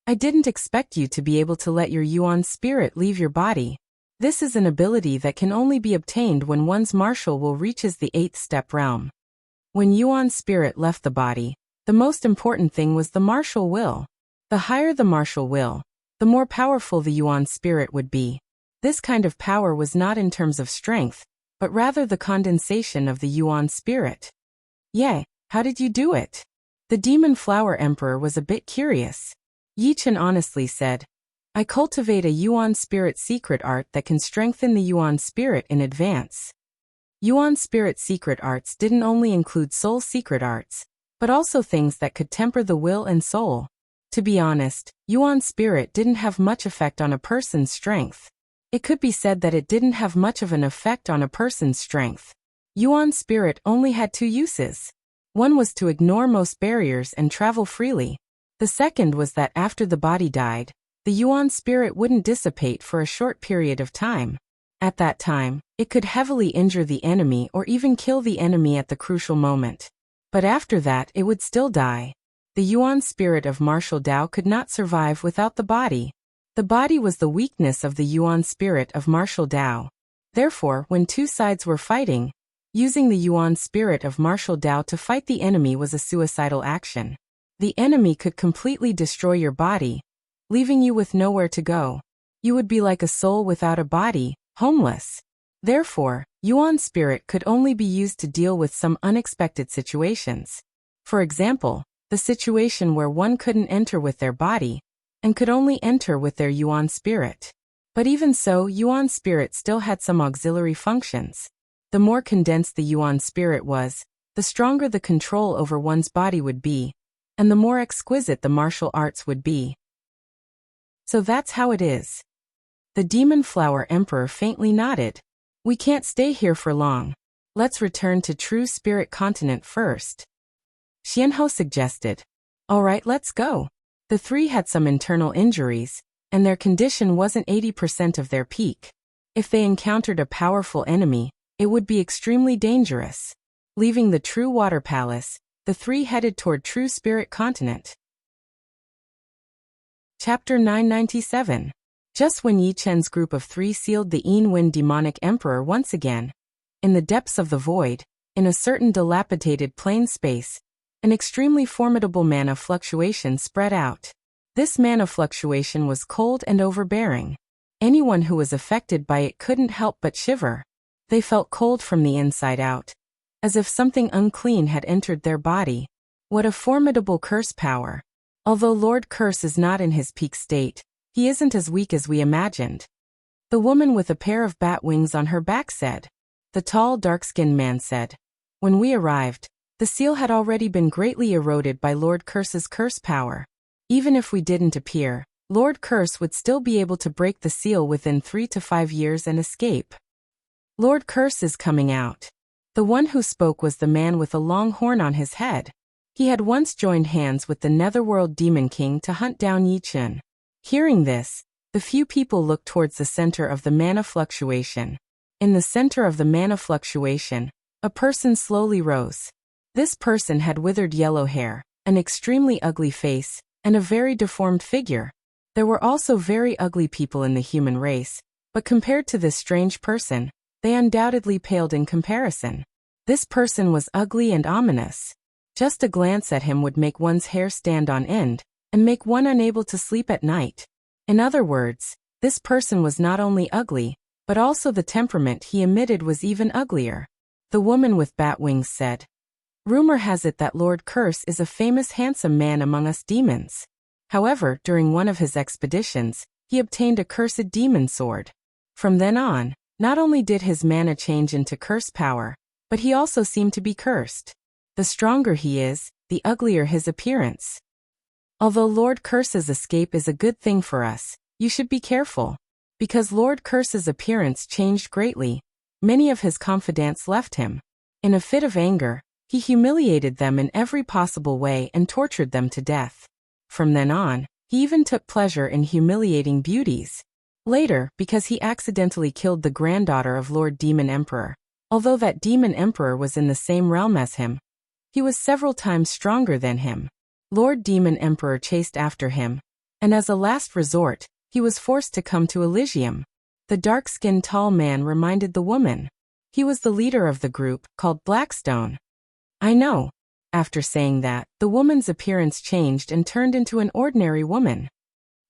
I didn't expect you to be able to let your Yuan spirit leave your body. This is an ability that can only be obtained when one's martial will reaches the 8th step realm. When Yuan spirit left the body, the most important thing was the martial will. The higher the martial will, the more powerful the Yuan spirit would be. This kind of power was not in terms of strength, but rather the condensation of the Yuan spirit. Yay, how did you do it? The Demon Flower Emperor was a bit curious. Yi Chen honestly said, I cultivate a Yuan spirit secret art that can strengthen the Yuan spirit in advance. Yuan spirit secret arts didn't only include soul secret arts, but also things that could temper the will and soul. To be honest, Yuan spirit didn't have much effect on a person's strength. It could be said that it didn't have much of an effect on a person's strength. Yuan spirit only had 2 uses. One was to ignore most barriers and travel freely. The second was that after the body died, the Yuan spirit wouldn't dissipate for a short period of time. At that time, it could heavily injure the enemy or even kill the enemy at the crucial moment. But after that it would still die. The Yuan spirit of martial Tao could not survive without the body. The body was the weakness of the Yuan spirit of martial Tao. Therefore, when 2 sides were fighting, using the Yuan spirit of martial Tao to fight the enemy was a suicidal action. The enemy could completely destroy your body, leaving you with nowhere to go. You would be like a soul without a body, homeless. Therefore, Yuan spirit could only be used to deal with some unexpected situations. For example, the situation where one couldn't enter with their body, and could only enter with their Yuan spirit. But even so, Yuan spirit still had some auxiliary functions. The more condensed the Yuan spirit was, the stronger the control over one's body would be, and the more exquisite the martial arts would be. So that's how it is. The Demon Flower Emperor faintly nodded. We can't stay here for long. Let's return to True Spirit Continent first. Xianhou suggested. All right, let's go. The 3 had some internal injuries, and their condition wasn't 80% of their peak. If they encountered a powerful enemy, it would be extremely dangerous. Leaving the True Water Palace, the three headed toward True Spirit Continent. Chapter 997. Just when Yi Chen's group of three sealed the Yin demonic emperor once again, in the depths of the void, in a certain dilapidated plain space, an extremely formidable mana fluctuation spread out. This mana fluctuation was cold and overbearing. Anyone who was affected by it couldn't help but shiver. They felt cold from the inside out, as if something unclean had entered their body. What a formidable curse power! Although Lord Curse is not in his peak state, he isn't as weak as we imagined. The woman with a pair of bat wings on her back said. The tall, dark-skinned man said. When we arrived, the seal had already been greatly eroded by Lord Curse's curse power. Even if we didn't appear, Lord Curse would still be able to break the seal within 3 to 5 years and escape. Lord Curse is coming out. The one who spoke was the man with a long horn on his head. He had once joined hands with the Netherworld Demon King to hunt down Yi Chen. Hearing this, the few people looked towards the center of the mana fluctuation. In the center of the mana fluctuation, a person slowly rose. This person had withered yellow hair, an extremely ugly face, and a very deformed figure. There were also very ugly people in the human race, but compared to this strange person, they undoubtedly paled in comparison. This person was ugly and ominous. Just a glance at him would make one's hair stand on end, and make one unable to sleep at night. In other words, this person was not only ugly, but also the temperament he emitted was even uglier. The woman with bat wings said. Rumor has it that Lord Curse is a famous handsome man among us demons. However, during one of his expeditions, he obtained a cursed demon sword. From then on, not only did his mana change into curse power, but he also seemed to be cursed. The stronger he is, the uglier his appearance. Although Lord Curse's escape is a good thing for us, you should be careful. Because Lord Curse's appearance changed greatly, many of his confidants left him. In a fit of anger, he humiliated them in every possible way and tortured them to death. From then on, he even took pleasure in humiliating beauties. Later, because he accidentally killed the granddaughter of Lord Demon Emperor, although that Demon Emperor was in the same realm as him, he was several times stronger than him. Lord Demon Emperor chased after him, and as a last resort, he was forced to come to Elysium. The dark-skinned tall man reminded the woman. He was the leader of the group, called Blackstone. I know. After saying that, the woman's appearance changed and turned into an ordinary woman.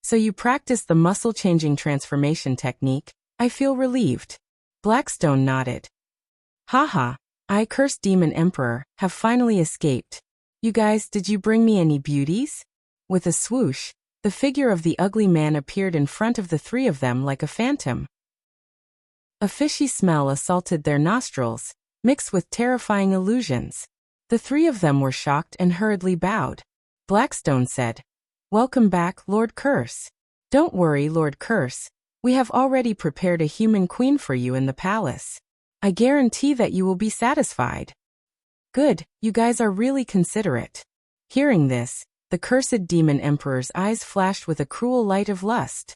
So you practiced the muscle-changing transformation technique. I feel relieved. Blackstone nodded. Haha, I, Cursed Demon Emperor, have finally escaped. You guys, did you bring me any beauties? With a swoosh, the figure of the ugly man appeared in front of the three of them like a phantom. A fishy smell assaulted their nostrils, mixed with terrifying illusions. The three of them were shocked and hurriedly bowed. Blackstone said, Welcome back, Lord Curse. Don't worry, Lord Curse. We have already prepared a human queen for you in the palace. I guarantee that you will be satisfied. Good, you guys are really considerate. Hearing this, the Cursed Demon Emperor's eyes flashed with a cruel light of lust.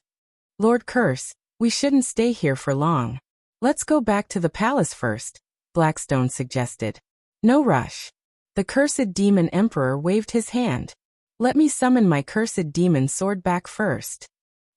Lord Curse, we shouldn't stay here for long. Let's go back to the palace first, Blackstone suggested. No rush. The Cursed Demon Emperor waved his hand. Let me summon my Cursed Demon Sword back first.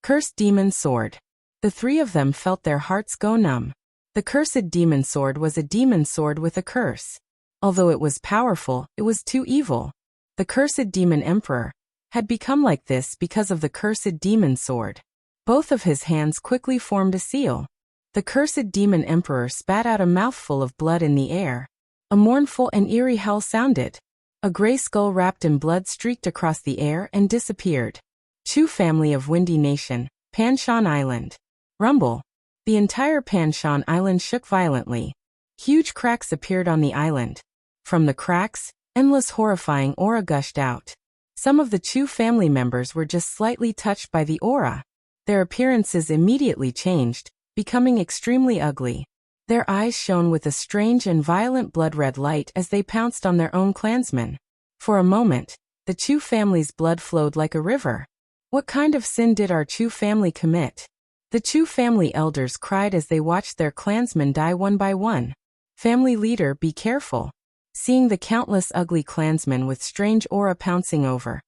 Cursed Demon Sword. The three of them felt their hearts go numb. The Cursed Demon Sword was a demon sword with a curse. Although it was powerful, it was too evil. The Cursed Demon Emperor had become like this because of the Cursed Demon Sword. Both of his hands quickly formed a seal. The Cursed Demon Emperor spat out a mouthful of blood in the air. A mournful and eerie howl sounded. A gray skull wrapped in blood streaked across the air and disappeared. Chu family of Windy Nation, Panshan Island. Rumble. The entire Panshan Island shook violently. Huge cracks appeared on the island. From the cracks, endless horrifying aura gushed out. Some of the Chu family members were just slightly touched by the aura. Their appearances immediately changed, becoming extremely ugly. Their eyes shone with a strange and violent blood-red light as they pounced on their own clansmen. For a moment, the Chu family's blood flowed like a river. What kind of sin did our Chu family commit? The Chu family elders cried as they watched their clansmen die one by one. Family leader, be careful. Seeing the countless ugly clansmen with strange aura pouncing over,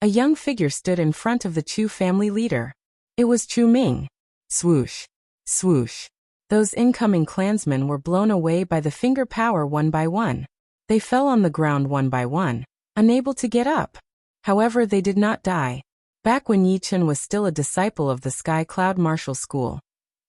a young figure stood in front of the Chu family leader. It was Chu Ming. Swoosh. Swoosh. Those incoming clansmen were blown away by the finger power one by one. They fell on the ground one by one, unable to get up. However, they did not die. Back when Yi Chen was still a disciple of the Sky Cloud Martial School,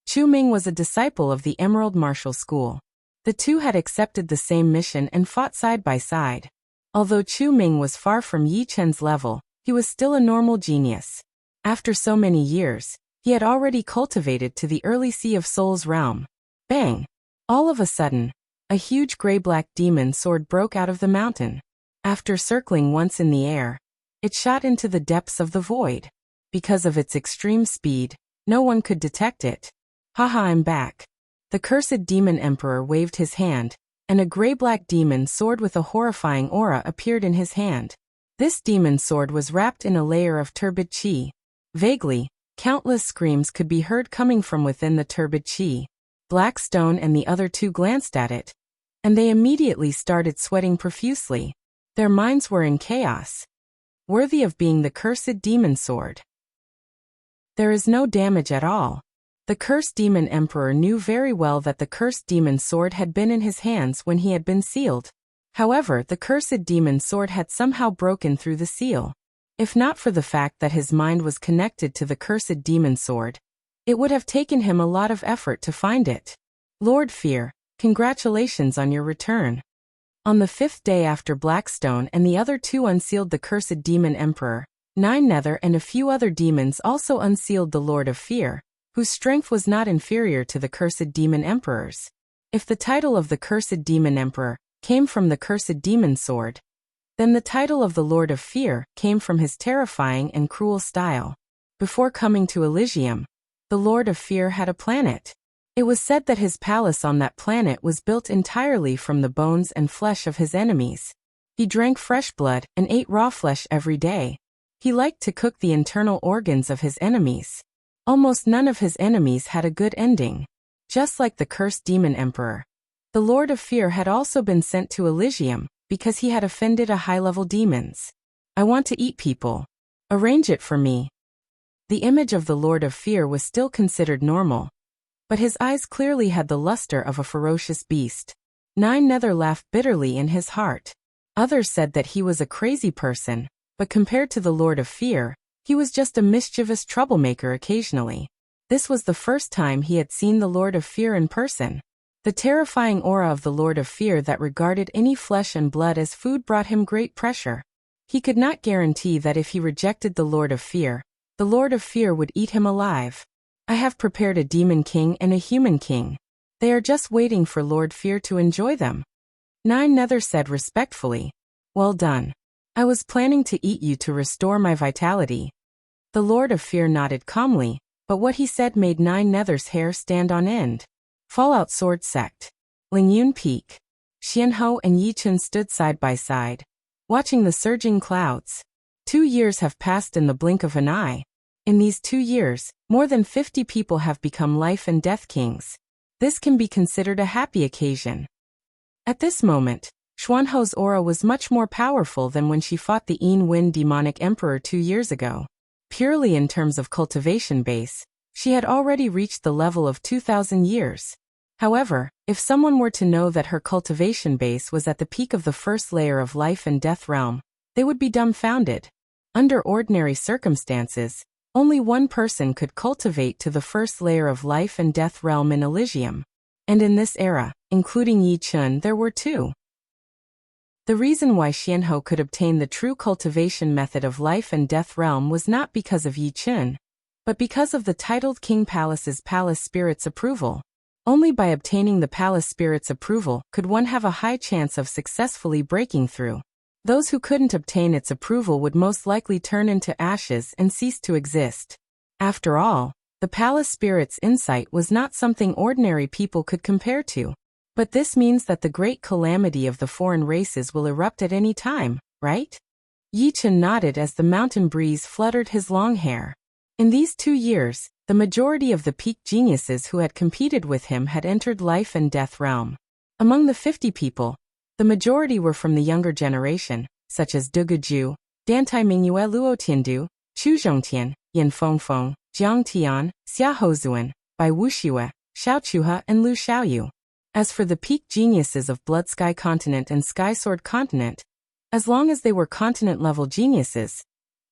Chu Ming was a disciple of the Emerald Martial School. The two had accepted the same mission and fought side by side. Although Chu Ming was far from Yi Chen's level, he was still a normal genius. After so many years, he had already cultivated to the early Sea of Souls realm. Bang! All of a sudden, a huge gray-black demon sword broke out of the mountain. After circling once in the air, it shot into the depths of the void. Because of its extreme speed, no one could detect it. Haha, I'm back. The cursed demon emperor waved his hand, and a gray-black demon sword with a horrifying aura appeared in his hand. This demon sword was wrapped in a layer of turbid chi. Vaguely, countless screams could be heard coming from within the turbid chi. Blackstone and the other two glanced at it, and they immediately started sweating profusely. Their minds were in chaos. Worthy of being the cursed demon sword. There is no damage at all. The cursed demon emperor knew very well that the cursed demon sword had been in his hands when he had been sealed. However, the cursed demon sword had somehow broken through the seal. If not for the fact that his mind was connected to the cursed demon sword, it would have taken him a lot of effort to find it. Lord Fear, congratulations on your return. On the 5th day after Blackstone and the other two unsealed the cursed demon emperor, Nine Nether and a few other demons also unsealed the Lord of Fear, whose strength was not inferior to the cursed demon emperor's. If the title of the cursed demon emperor came from the cursed demon sword, then the title of the Lord of Fear came from his terrifying and cruel style. Before coming to Elysium, the Lord of Fear had a planet. It was said that his palace on that planet was built entirely from the bones and flesh of his enemies. He drank fresh blood and ate raw flesh every day. He liked to cook the internal organs of his enemies. Almost none of his enemies had a good ending. Just like the cursed demon emperor, the Lord of Fear had also been sent to Elysium because he had offended a high-level demons. I want to eat people. Arrange it for me. The image of the Lord of Fear was still considered normal, but his eyes clearly had the luster of a ferocious beast. Nine Nether laughed bitterly in his heart. Others said that he was a crazy person, but compared to the Lord of Fear, he was just a mischievous troublemaker occasionally. This was the first time he had seen the Lord of Fear in person. The terrifying aura of the Lord of Fear that regarded any flesh and blood as food brought him great pressure. He could not guarantee that if he rejected the Lord of Fear, the Lord of Fear would eat him alive. I have prepared a demon king and a human king. They are just waiting for Lord Fear to enjoy them. Nine Nether said respectfully. Well done. I was planning to eat you to restore my vitality. The Lord of Fear nodded calmly, but what he said made Nine Nether's hair stand on end. Fallout Sword Sect. Lingyun Peak. Xianhou and Yi Chen stood side by side, watching the surging clouds. 2 years have passed in the blink of an eye. In these 2 years, more than 50 people have become life and death kings. This can be considered a happy occasion. At this moment, Xuanhou's aura was much more powerful than when she fought the Yin Wen demonic emperor 2 years ago. Purely in terms of cultivation base, she had already reached the level of 2,000 years. However, if someone were to know that her cultivation base was at the peak of the first layer of life and death realm, they would be dumbfounded. Under ordinary circumstances, only one person could cultivate to the first layer of life and death realm in Elysium. And in this era, including Yi Chen, there were 2. The reason why Xianhou could obtain the true cultivation method of life and death realm was not because of Yi Chen, but because of the titled King Palace's Palace Spirit's approval. Only by obtaining the Palace Spirit's approval could one have a high chance of successfully breaking through. Those who couldn't obtain its approval would most likely turn into ashes and cease to exist. After all, the Palace Spirit's insight was not something ordinary people could compare to. But this means that the great calamity of the foreign races will erupt at any time, right? Yi Chen nodded as the mountain breeze fluttered his long hair. In these 2 years, the majority of the peak geniuses who had competed with him had entered life and death realm. Among the 50 people, the majority were from the younger generation, such as Du Guju, Dantai Mingyue Luo Tiandu, Chu Zhongtian, Yin Fengfeng, Jiang Tian, Xia Houzuan, Bai Wuxue, Xiao Chuhe and Lu Xiaoyu. As for the peak geniuses of Blood Sky Continent and Sky Sword Continent, as long as they were continent-level geniuses,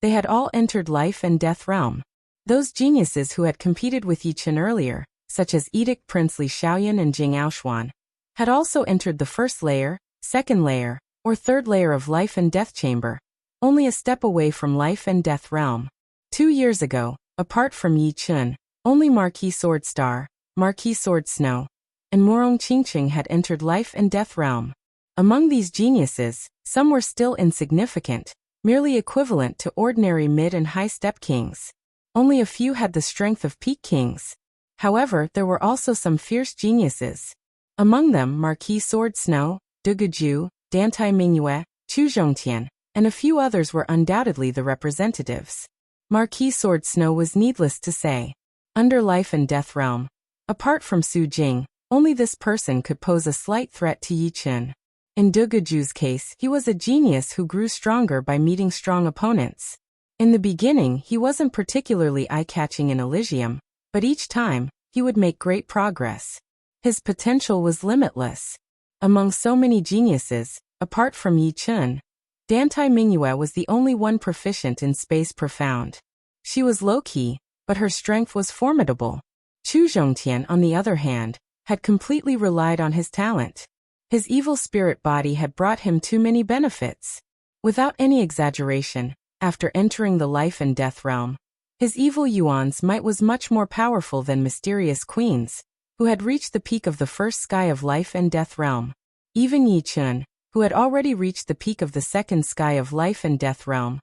they had all entered life and death realm. Those geniuses who had competed with Yi Chen earlier, such as Edict Prince Li Xiaoyan and Jing Aoshuan, had also entered the first layer, second layer, or third layer of life and death chamber, only a step away from life and death realm. 2 years ago, apart from Yi Chen, only Marquis Sword Star, Marquis Sword Snow, and Morong Qingqing had entered life and death realm. Among these geniuses, some were still insignificant, merely equivalent to ordinary mid and high step kings. Only a few had the strength of peak kings. However, there were also some fierce geniuses. Among them Marquis Sword Snow, Du Guju, Dantai Mingyue, Chu Zhongtian, and a few others were undoubtedly the representatives. Marquis Sword Snow was needless to say. Under life and death realm, apart from Su Jing, only this person could pose a slight threat to Yi Chen. In Du Guju's case, he was a genius who grew stronger by meeting strong opponents. In the beginning, he wasn't particularly eye-catching in Elysium, but each time, he would make great progress. His potential was limitless. Among so many geniuses, apart from Yi Chen, Dantai Mingyue was the only one proficient in Space Profound. She was low-key, but her strength was formidable. Chu Zhongtian, on the other hand, had completely relied on his talent. His evil spirit body had brought him too many benefits. Without any exaggeration, after entering the life and death realm, his evil Yuan's might was much more powerful than mysterious queens, who had reached the peak of the first sky of life and death realm. Even Yi Chen, who had already reached the peak of the second sky of life and death realm,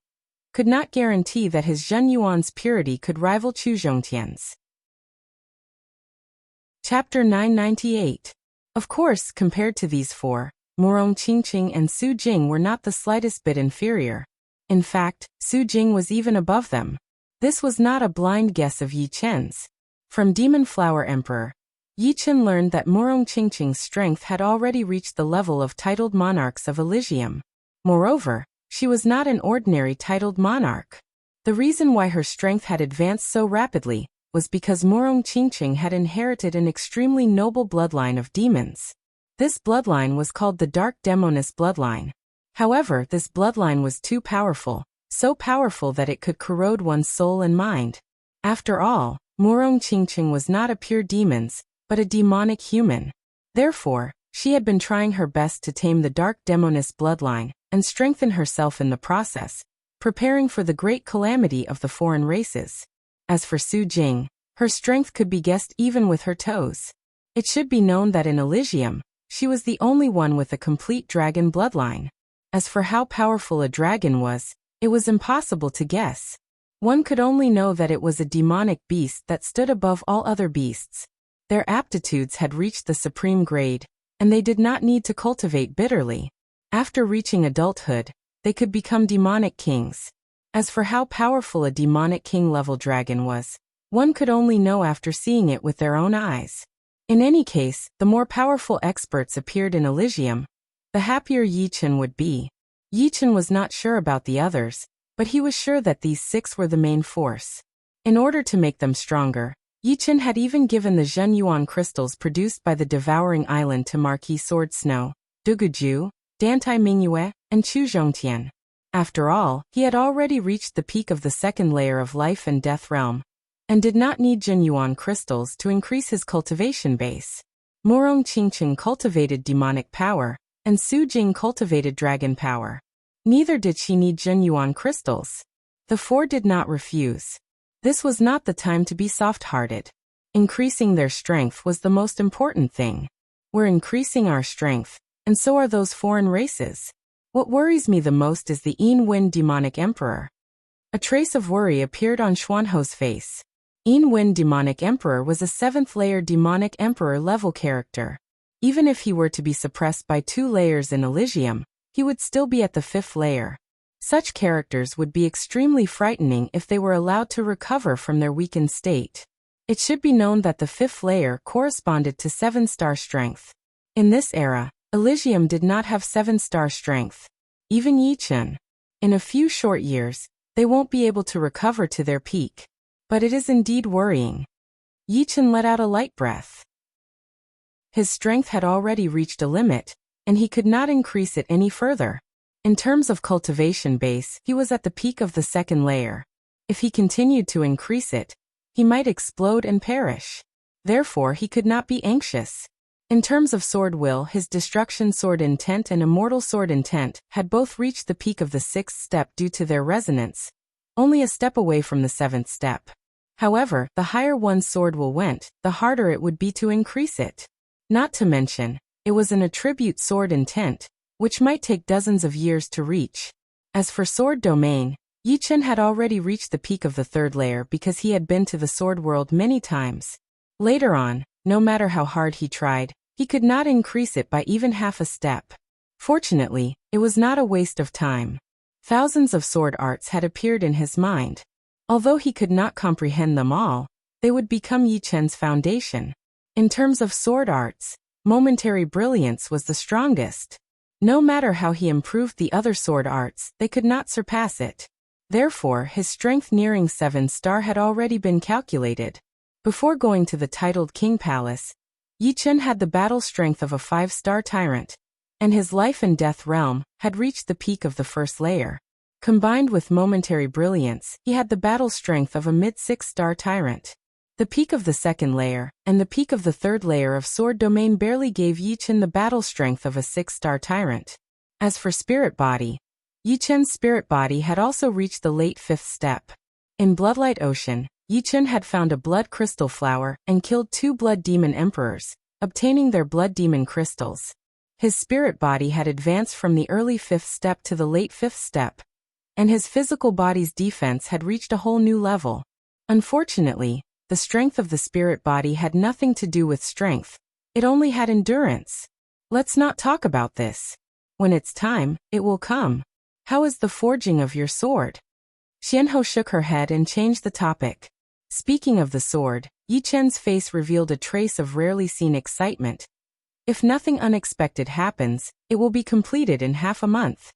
could not guarantee that his Zhen Yuan's purity could rival Chu Zhongtian's. Chapter 998. Of course, compared to these four, Morong Qingqing and Su Jing were not the slightest bit inferior. In fact, Su Jing was even above them. This was not a blind guess of Yi Chen's. From Demon Flower Emperor, Yi Chen learned that Morong Qingqing's strength had already reached the level of titled monarchs of Elysium. Moreover, she was not an ordinary titled monarch. The reason why her strength had advanced so rapidly was because Morong Qingqing had inherited an extremely noble bloodline of demons. This bloodline was called the Dark Demoness bloodline. However, this bloodline was too powerful, so powerful that it could corrode one's soul and mind. After all, Morong Qingqing was not a pure demon, but a demonic human. Therefore, she had been trying her best to tame the Dark Demoness bloodline and strengthen herself in the process, preparing for the great calamity of the foreign races. As for Su Jing, her strength could be guessed even with her toes. It should be known that in Elysium, she was the only one with a complete dragon bloodline. As for how powerful a dragon was, it was impossible to guess. One could only know that it was a demonic beast that stood above all other beasts. Their aptitudes had reached the supreme grade, and they did not need to cultivate bitterly. After reaching adulthood, they could become demonic kings. As for how powerful a demonic king-level dragon was, one could only know after seeing it with their own eyes. In any case, the more powerful experts appeared in Elysium, the happier Yi Chen would be. Yi Chen was not sure about the others, but he was sure that these 6 were the main force. In order to make them stronger, Yi Chen had even given the Zhen Yuan crystals produced by the Devouring Island to Marquis Sword Snow, Du Guju, Dantai Mingyue, and Chu Zhongtian. After all, he had already reached the peak of the second layer of life and death realm, and did not need Zhen Yuan crystals to increase his cultivation base. Morong Qingqing cultivated demonic power, and Su Jing cultivated dragon power. Neither did she need Zhen Yuan crystals. The 4 did not refuse. This was not the time to be soft-hearted. Increasing their strength was the most important thing. We're increasing our strength, and so are those foreign races. What worries me the most is the Yin Wen Demonic Emperor. A trace of worry appeared on Xuanho's face. Yin Wen Demonic Emperor was a 7th-layer Demonic Emperor level character. Even if he were to be suppressed by 2 layers in Elysium, he would still be at the 5th layer. Such characters would be extremely frightening if they were allowed to recover from their weakened state. It should be known that the fifth layer corresponded to 7-star strength. In this era, Elysium did not have 7-star strength. Even Yichen. In a few short years, they won't be able to recover to their peak. But it is indeed worrying. Yichen let out a light breath. His strength had already reached a limit, and he could not increase it any further. In terms of cultivation base, he was at the peak of the second layer. If he continued to increase it, he might explode and perish. Therefore, he could not be anxious. In terms of sword will, his destruction sword intent and immortal sword intent had both reached the peak of the 6th step due to their resonance, only a step away from the 7th step. However, the higher one's sword will went, the harder it would be to increase it. Not to mention, it was an attribute sword intent, which might take dozens of years to reach. As for sword domain, Yichen had already reached the peak of the 3rd layer because he had been to the sword world many times. Later on, no matter how hard he tried, he could not increase it by even half a step. Fortunately, it was not a waste of time. Thousands of sword arts had appeared in his mind. Although he could not comprehend them all, they would become Yichen's foundation. In terms of sword arts, momentary brilliance was the strongest. No matter how he improved the other sword arts, they could not surpass it. Therefore, his strength nearing 7-star had already been calculated. Before going to the titled King Palace, Yichen had the battle strength of a 5-star tyrant, and his life and death realm had reached the peak of the 1st layer. Combined with momentary brilliance, he had the battle strength of a mid-6-star tyrant. The peak of the 2nd layer and the peak of the 3rd layer of sword domain barely gave Yichen the battle strength of a 6-star tyrant. As for spirit body, Yichen's spirit body had also reached the late 5th step. In Bloodlight Ocean, Yichen had found a blood crystal flower and killed 2 blood demon emperors, obtaining their blood demon crystals. His spirit body had advanced from the early 5th step to the late 5th step, and his physical body's defense had reached a whole new level. Unfortunately, the strength of the spirit body had nothing to do with strength, it only had endurance. Let's not talk about this. When it's time, it will come. How is the forging of your sword? Xianhou shook her head and changed the topic. Speaking of the sword, Yichen's face revealed a trace of rarely seen excitement. If nothing unexpected happens, it will be completed in half a month.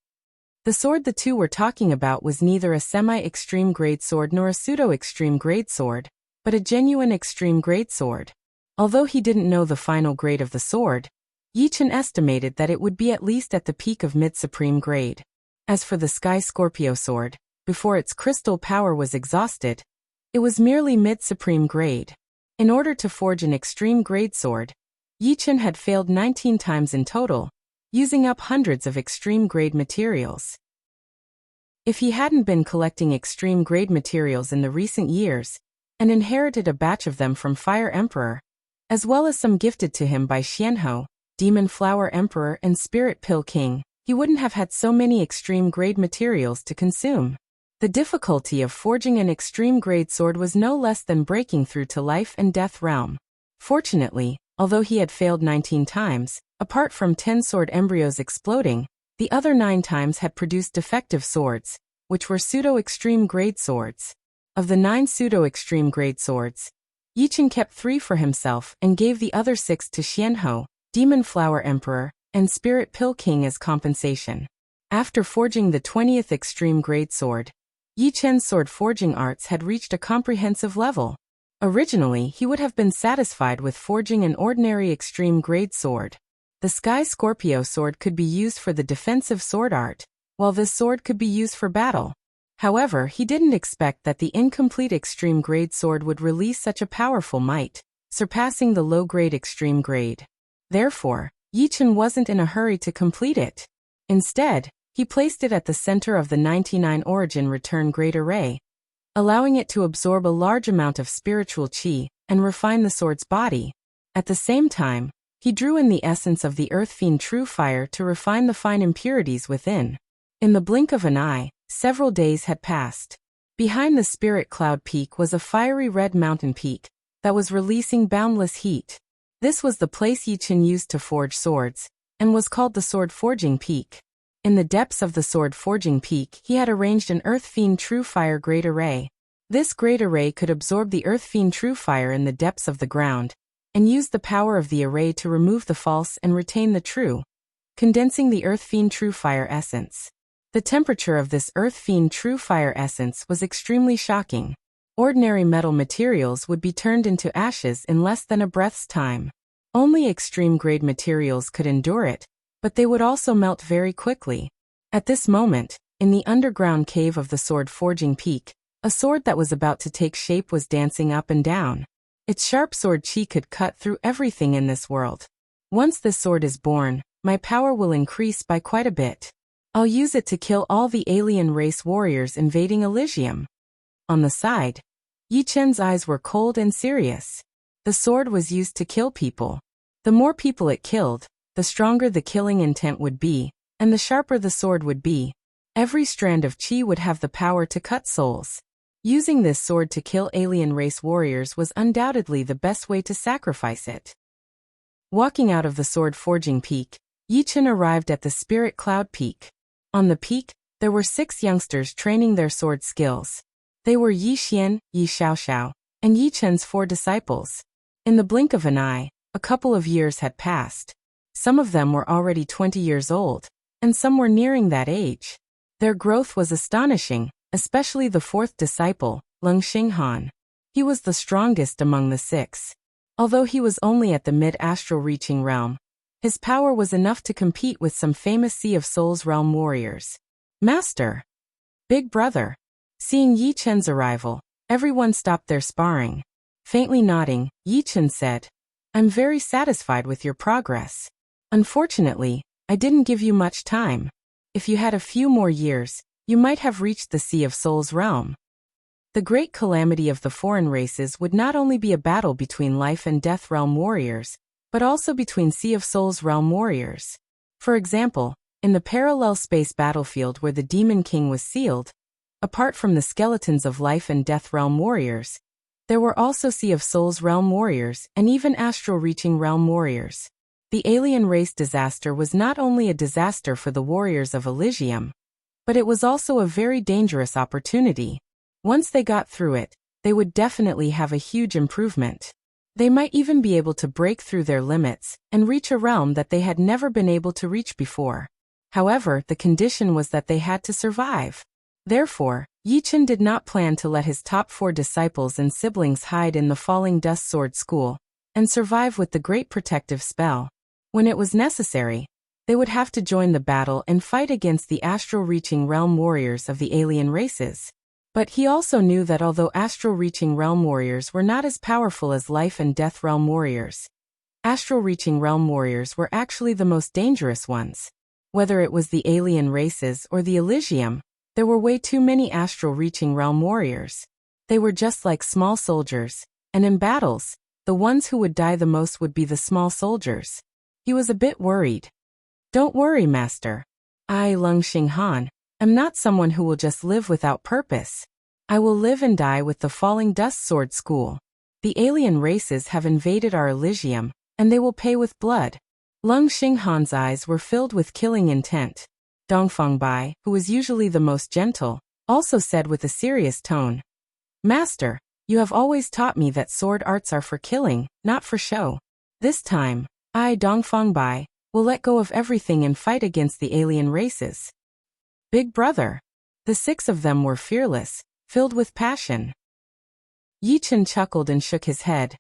The sword the two were talking about was neither a semi-extreme grade sword nor a pseudo-extreme grade sword, but a genuine extreme grade sword. Although he didn't know the final grade of the sword, Yichen estimated that it would be at least at the peak of mid-supreme grade. As for the Sky Scorpio sword, before its crystal power was exhausted, it was merely mid-supreme grade. In order to forge an extreme grade sword, Yichen had failed 19 times in total, using up hundreds of extreme grade materials. If he hadn't been collecting extreme grade materials in the recent years, and inherited a batch of them from Fire Emperor, as well as some gifted to him by Xianhou, Demon Flower Emperor and Spirit Pill King, he wouldn't have had so many extreme grade materials to consume. The difficulty of forging an extreme grade sword was no less than breaking through to life and death realm. Fortunately, although he had failed 19 times, apart from 10 sword embryos exploding, the other 9 times had produced defective swords, which were pseudo-extreme grade swords. Of the 9 pseudo-extreme grade swords, Yichen kept 3 for himself and gave the other 6 to Xianhou, Demon Flower Emperor, and Spirit Pill King as compensation. After forging the 20th extreme grade sword, Yichen's sword forging arts had reached a comprehensive level. Originally, he would have been satisfied with forging an ordinary extreme grade sword. The Sky Scorpio sword could be used for the defensive sword art, while this sword could be used for battle. However, he didn't expect that the incomplete extreme grade sword would release such a powerful might, surpassing the low-grade extreme grade. Therefore, Yichen wasn't in a hurry to complete it. Instead, he placed it at the center of the 99 Origin Return Grade Array, allowing it to absorb a large amount of spiritual qi and refine the sword's body. At the same time, he drew in the essence of the Earth Fiend True Fire to refine the fine impurities within. In the blink of an eye, several days had passed. Behind the Spirit Cloud Peak was a fiery red mountain peak that was releasing boundless heat. This was the place Yichen used to forge swords, and was called the Sword Forging Peak. In the depths of the Sword Forging Peak, he had arranged an Earth Fiend True Fire Great Array. This great array could absorb the earth fiend true fire in the depths of the ground, and use the power of the array to remove the false and retain the true, condensing the earth fiend true fire essence. The temperature of this earth fiend true fire essence was extremely shocking. Ordinary metal materials would be turned into ashes in less than a breath's time. Only extreme-grade materials could endure it, but they would also melt very quickly. At this moment, in the underground cave of the sword forging peak, a sword that was about to take shape was dancing up and down. Its sharp sword chi could cut through everything in this world. Once this sword is born, my power will increase by quite a bit. I'll use it to kill all the alien race warriors invading Elysium. On the side, Yi Chen's eyes were cold and serious. The sword was used to kill people. The more people it killed, the stronger the killing intent would be, and the sharper the sword would be. Every strand of chi would have the power to cut souls. Using this sword to kill alien race warriors was undoubtedly the best way to sacrifice it. Walking out of the sword forging peak, Yi Chen arrived at the spirit cloud peak. On the peak, there were 6 youngsters training their sword skills. They were Yi Xian, Yi Xiaoxiao, and Yi Chen's 4 disciples. In the blink of an eye, a couple of years had passed. Some of them were already 20 years old, and some were nearing that age. Their growth was astonishing, especially the 4th disciple, Leng Xinghan. He was the strongest among the 6. Although he was only at the mid-astral reaching realm, his power was enough to compete with some famous Sea of Souls realm warriors. Master! Big brother! Seeing Yi Chen's arrival, everyone stopped their sparring. Faintly nodding, Yi Chen said, "I'm very satisfied with your progress. Unfortunately, I didn't give you much time. If you had a few more years, you might have reached the Sea of Souls realm." The great calamity of the foreign races would not only be a battle between life and death realm warriors, but also between Sea of Souls realm warriors. For example, in the parallel space battlefield where the Demon King was sealed, apart from the skeletons of life and death realm warriors, there were also Sea of Souls realm warriors and even astral reaching realm warriors. The alien race disaster was not only a disaster for the warriors of Elysium, but it was also a very dangerous opportunity. Once they got through it, they would definitely have a huge improvement. They might even be able to break through their limits and reach a realm that they had never been able to reach before. However, the condition was that they had to survive. Therefore, Yi Chen did not plan to let his top 4 disciples and siblings hide in the Falling Dust Sword School and survive with the Great Protective Spell. When it was necessary, they would have to join the battle and fight against the astral-reaching realm warriors of the alien races. But he also knew that although astral-reaching realm warriors were not as powerful as life and death realm warriors, astral-reaching realm warriors were actually the most dangerous ones. Whether it was the alien races or the Elysium, there were way too many astral-reaching realm warriors. They were just like small soldiers, and in battles, the ones who would die the most would be the small soldiers. He was a bit worried. "Don't worry, Master. I, Leng Xinghan, am not someone who will just live without purpose. I will live and die with the Falling Dust Sword School. The alien races have invaded our Elysium, and they will pay with blood." Leng Xinghan's eyes were filled with killing intent. Dongfeng Bai, who was usually the most gentle, also said with a serious tone, "Master, you have always taught me that sword arts are for killing, not for show. This time, I, Dongfeng Bai, will let go of everything and fight against the alien races." Big brother. The 6 of them were fearless, filled with passion. Yi Chen chuckled and shook his head.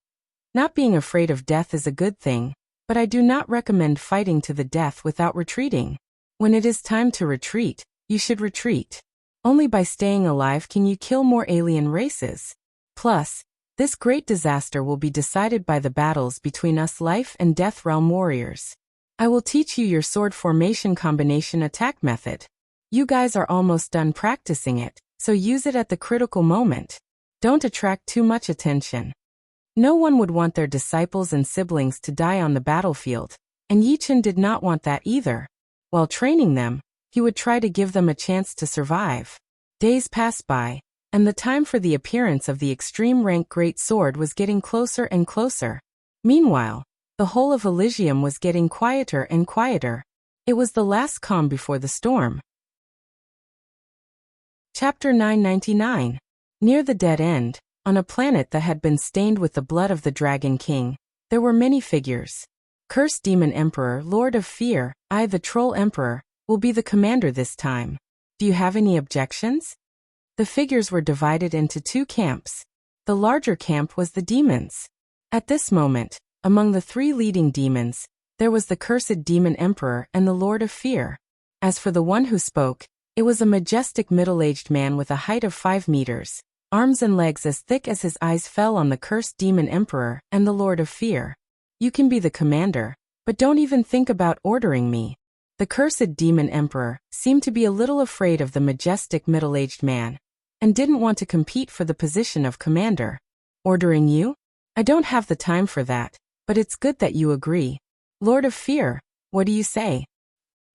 "Not being afraid of death is a good thing, but I do not recommend fighting to the death without retreating. When it is time to retreat, you should retreat. Only by staying alive can you kill more alien races. Plus, this great disaster will be decided by the battles between us life and death realm warriors. I will teach you your sword formation combination attack method. You guys are almost done practicing it, so use it at the critical moment. Don't attract too much attention." No one would want their disciples and siblings to die on the battlefield, and Yi Chen did not want that either. While training them, he would try to give them a chance to survive. Days passed by, and the time for the appearance of the extreme rank Great Sword was getting closer and closer. Meanwhile, the whole of Elysium was getting quieter and quieter. It was the last calm before the storm. Chapter 999. Near the dead end, on a planet that had been stained with the blood of the Dragon King, there were many figures. Cursed Demon Emperor, Lord of Fear, I, the Troll Emperor, will be the commander this time. Do you have any objections? The figures were divided into two camps. The larger camp was the demons. At this moment, among the three leading demons, there was the Cursed Demon Emperor and the Lord of Fear. As for the one who spoke, it was a majestic middle-aged man with a height of 5 meters, arms and legs as thick as his eyes fell on the Cursed Demon Emperor and the Lord of Fear. You can be the commander, but don't even think about ordering me. The Cursed Demon Emperor seemed to be a little afraid of the majestic middle-aged man, and didn't want to compete for the position of commander. Ordering you? I don't have the time for that, but it's good that you agree. Lord of Fear, what do you say?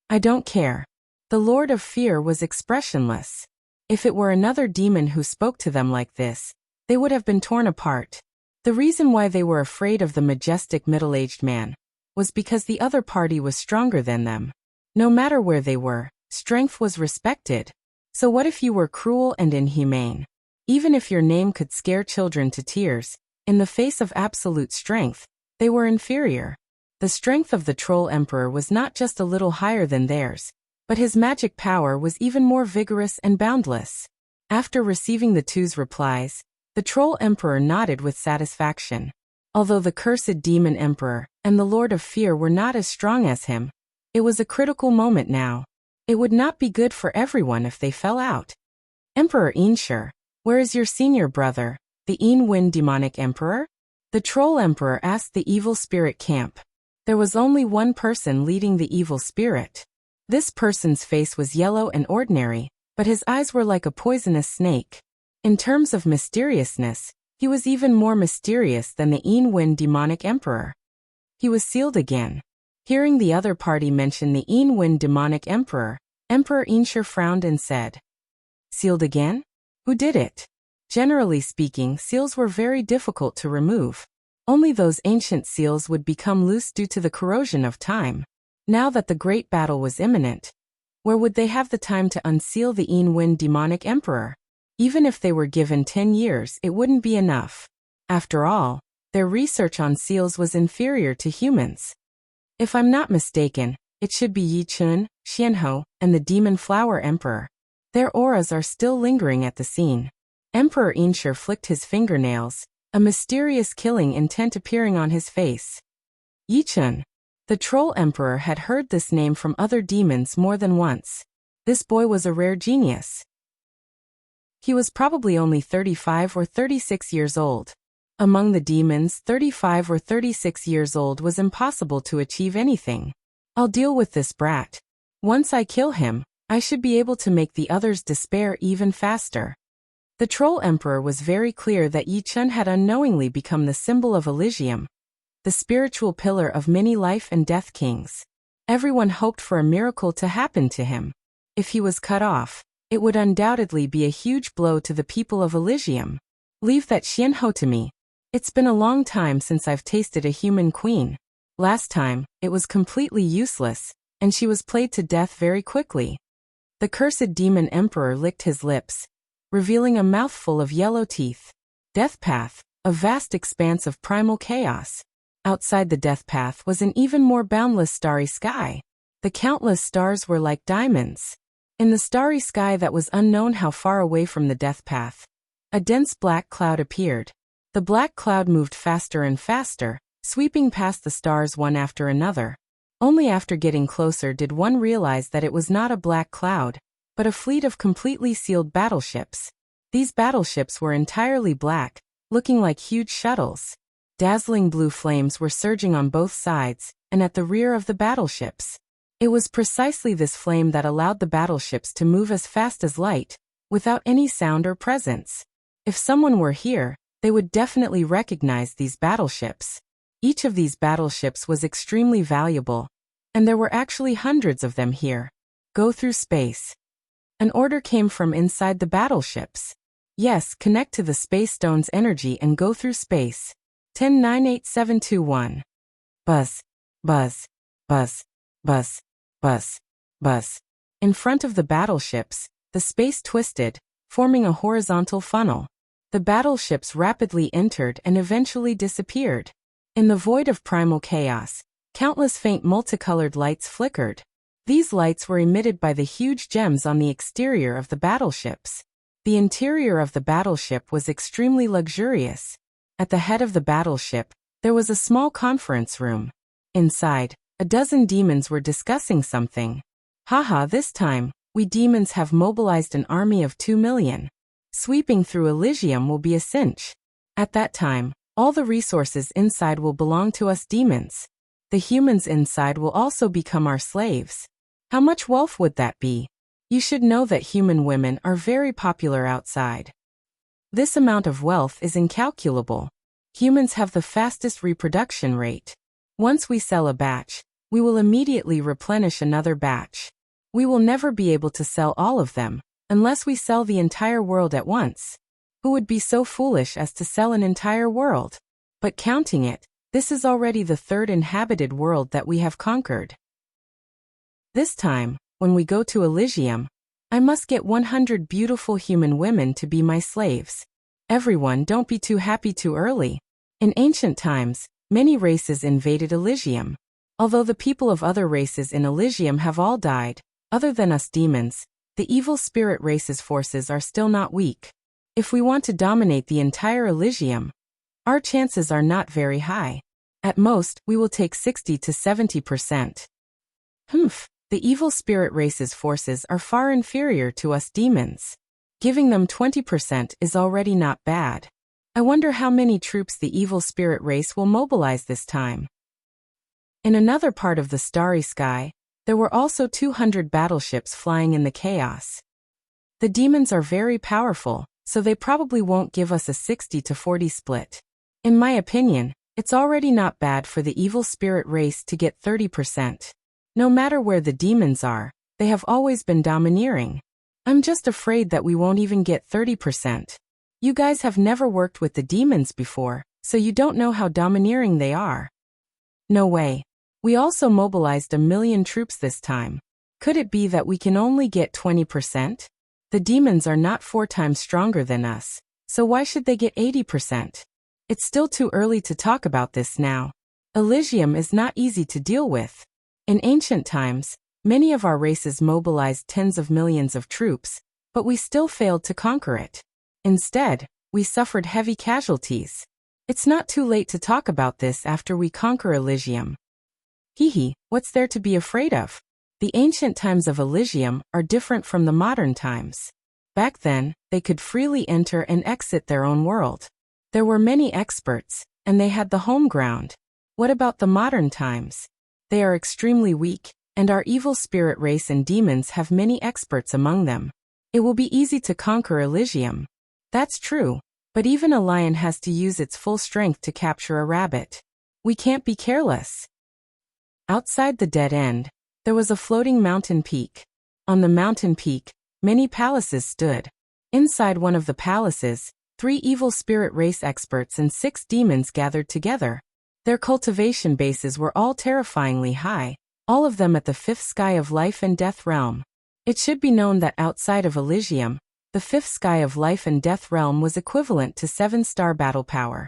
I don't care. The Lord of Fear was expressionless. If it were another demon who spoke to them like this, they would have been torn apart. The reason why they were afraid of the majestic middle-aged man was because the other party was stronger than them. No matter where they were, strength was respected. So what if you were cruel and inhumane? Even if your name could scare children to tears, in the face of absolute strength, they were inferior. The strength of the Troll Emperor was not just a little higher than theirs, but his magic power was even more vigorous and boundless. After receiving the two's replies, the Troll Emperor nodded with satisfaction. Although the Cursed Demon Emperor and the Lord of Fear were not as strong as him, it was a critical moment now. It would not be good for everyone if they fell out. Emperor Einshur, where is your senior brother, the Wind Demonic Emperor? The Troll Emperor asked the evil spirit camp. There was only one person leading the evil spirit. This person's face was yellow and ordinary, but his eyes were like a poisonous snake. In terms of mysteriousness, he was even more mysterious than the Wind Demonic Emperor. He was sealed again. Hearing the other party mention the Wind Demonic Emperor, Emperor Einshur frowned and said, Sealed again? Who did it? Generally speaking, seals were very difficult to remove. Only those ancient seals would become loose due to the corrosion of time. Now that the great battle was imminent, where would they have the time to unseal the Wind Demonic Emperor? Even if they were given 10 years, it wouldn't be enough. After all, their research on seals was inferior to humans. If I'm not mistaken, it should be Yi Chun, Xianhou, and the Demon Flower Emperor. Their auras are still lingering at the scene. Emperor Einshur flicked his fingernails, a mysterious killing intent appearing on his face. Yi Chun. The Troll Emperor had heard this name from other demons more than once. This boy was a rare genius. He was probably only 35 or 36 years old. Among the demons, 35 or 36 years old was impossible to achieve anything. I'll deal with this brat. Once I kill him, I should be able to make the others despair even faster. The Troll Emperor was very clear that Yi Chun had unknowingly become the symbol of Elysium, the spiritual pillar of many life and death kings. Everyone hoped for a miracle to happen to him. If he was cut off, it would undoubtedly be a huge blow to the people of Elysium. Leave that Xianhou to me. It's been a long time since I've tasted a human queen. Last time, it was completely useless, and she was played to death very quickly. The Cursed Demon Emperor licked his lips, revealing a mouthful of yellow teeth. Death Path, a vast expanse of primal chaos. Outside the Death Path was an even more boundless starry sky. The countless stars were like diamonds. In the starry sky that was unknown how far away from the Death Path, a dense black cloud appeared. The black cloud moved faster and faster, sweeping past the stars one after another. Only after getting closer did one realize that it was not a black cloud, but a fleet of completely sealed battleships. These battleships were entirely black, looking like huge shuttles. Dazzling blue flames were surging on both sides, and at the rear of the battleships. It was precisely this flame that allowed the battleships to move as fast as light, without any sound or presence. If someone were here, they would definitely recognize these battleships. Each of these battleships was extremely valuable, and there were actually hundreds of them here. Go through space. An order came from inside the battleships. Yes, connect to the space stone's energy and go through space. 10-9-8-7-2-1. Buzz, buzz, buzz, buzz, buzz, buzz. In front of the battleships, the space twisted, forming a horizontal funnel. The battleships rapidly entered and eventually disappeared. In the void of primal chaos, countless faint multicolored lights flickered. These lights were emitted by the huge gems on the exterior of the battleships. The interior of the battleship was extremely luxurious. At the head of the battleship, there was a small conference room. Inside, a dozen demons were discussing something. Haha, this time, we demons have mobilized an army of 2 million. Sweeping through Elysium will be a cinch. At that time, all the resources inside will belong to us demons. The humans inside will also become our slaves. How much wealth would that be? You should know that human women are very popular outside. This amount of wealth is incalculable. Humans have the fastest reproduction rate. Once we sell a batch, we will immediately replenish another batch. We will never be able to sell all of them, unless we sell the entire world at once. Who would be so foolish as to sell an entire world? But counting it, this is already the third inhabited world that we have conquered. This time, when we go to Elysium, I must get 100 beautiful human women to be my slaves. Everyone, don't be too happy too early. In ancient times, many races invaded Elysium. Although the people of other races in Elysium have all died, other than us demons, the evil spirit race's forces are still not weak. If we want to dominate the entire Elysium, our chances are not very high. At most, we will take 60 to 70%. The evil spirit race's forces are far inferior to us demons. Giving them 20% is already not bad. I wonder how many troops the evil spirit race will mobilize this time. In another part of the starry sky, there were also 200 battleships flying in the chaos. The demons are very powerful, so they probably won't give us a 60 to 40 split. In my opinion, it's already not bad for the evil spirit race to get 30%. No matter where the demons are, they have always been domineering. I'm just afraid that we won't even get 30%. You guys have never worked with the demons before, so you don't know how domineering they are. No way. We also mobilized 1 million troops this time. Could it be that we can only get 20%? The demons are not 4 times stronger than us, so why should they get 80%? It's still too early to talk about this now. Elysium is not easy to deal with. In ancient times, many of our races mobilized tens of millions of troops, but we still failed to conquer it. Instead, we suffered heavy casualties. It's not too late to talk about this after we conquer Elysium. What's there to be afraid of? The ancient times of Elysium are different from the modern times. Back then, they could freely enter and exit their own world. There were many experts, and they had the home ground. What about the modern times? They are extremely weak, and our evil spirit race and demons have many experts among them. It will be easy to conquer Elysium. That's true, but even a lion has to use its full strength to capture a rabbit. We can't be careless. Outside the dead end, there was a floating mountain peak. On the mountain peak, many palaces stood. Inside one of the palaces, 3 evil spirit race experts and 6 demons gathered together. Their cultivation bases were all terrifyingly high, all of them at the 5th sky of life and death realm. It should be known that outside of Elysium, the 5th sky of life and death realm was equivalent to 7-star battle power.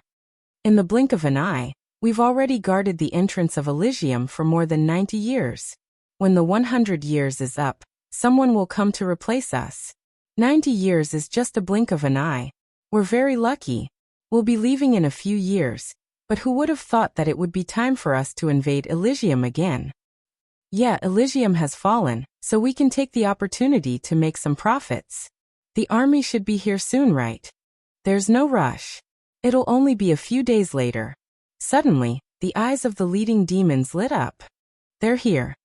In the blink of an eye, we've already guarded the entrance of Elysium for more than 90 years. When the 100 years is up, someone will come to replace us. 90 years is just a blink of an eye. We're very lucky. We'll be leaving in a few years, but who would have thought that it would be time for us to invade Elysium again? Yeah, Elysium has fallen, so we can take the opportunity to make some profits. The army should be here soon, right? There's no rush. It'll only be a few days later. Suddenly, the eyes of the leading demons lit up. They're here.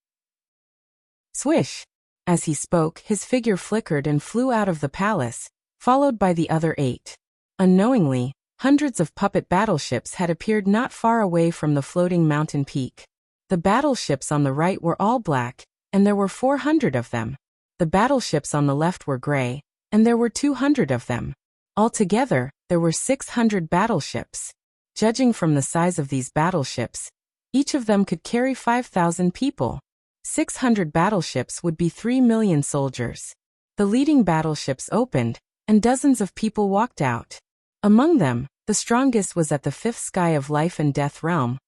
Swish! As he spoke, his figure flickered and flew out of the palace, followed by the other 8. Unknowingly, hundreds of puppet battleships had appeared not far away from the floating mountain peak. The battleships on the right were all black, and there were 400 of them. The battleships on the left were gray, and there were 200 of them. Altogether, there were 600 battleships. Judging from the size of these battleships, each of them could carry 5,000 people. 600 battleships would be 3 million soldiers. The leading battleships opened, and dozens of people walked out. Among them, the strongest was at the fifth sky of life and death realm,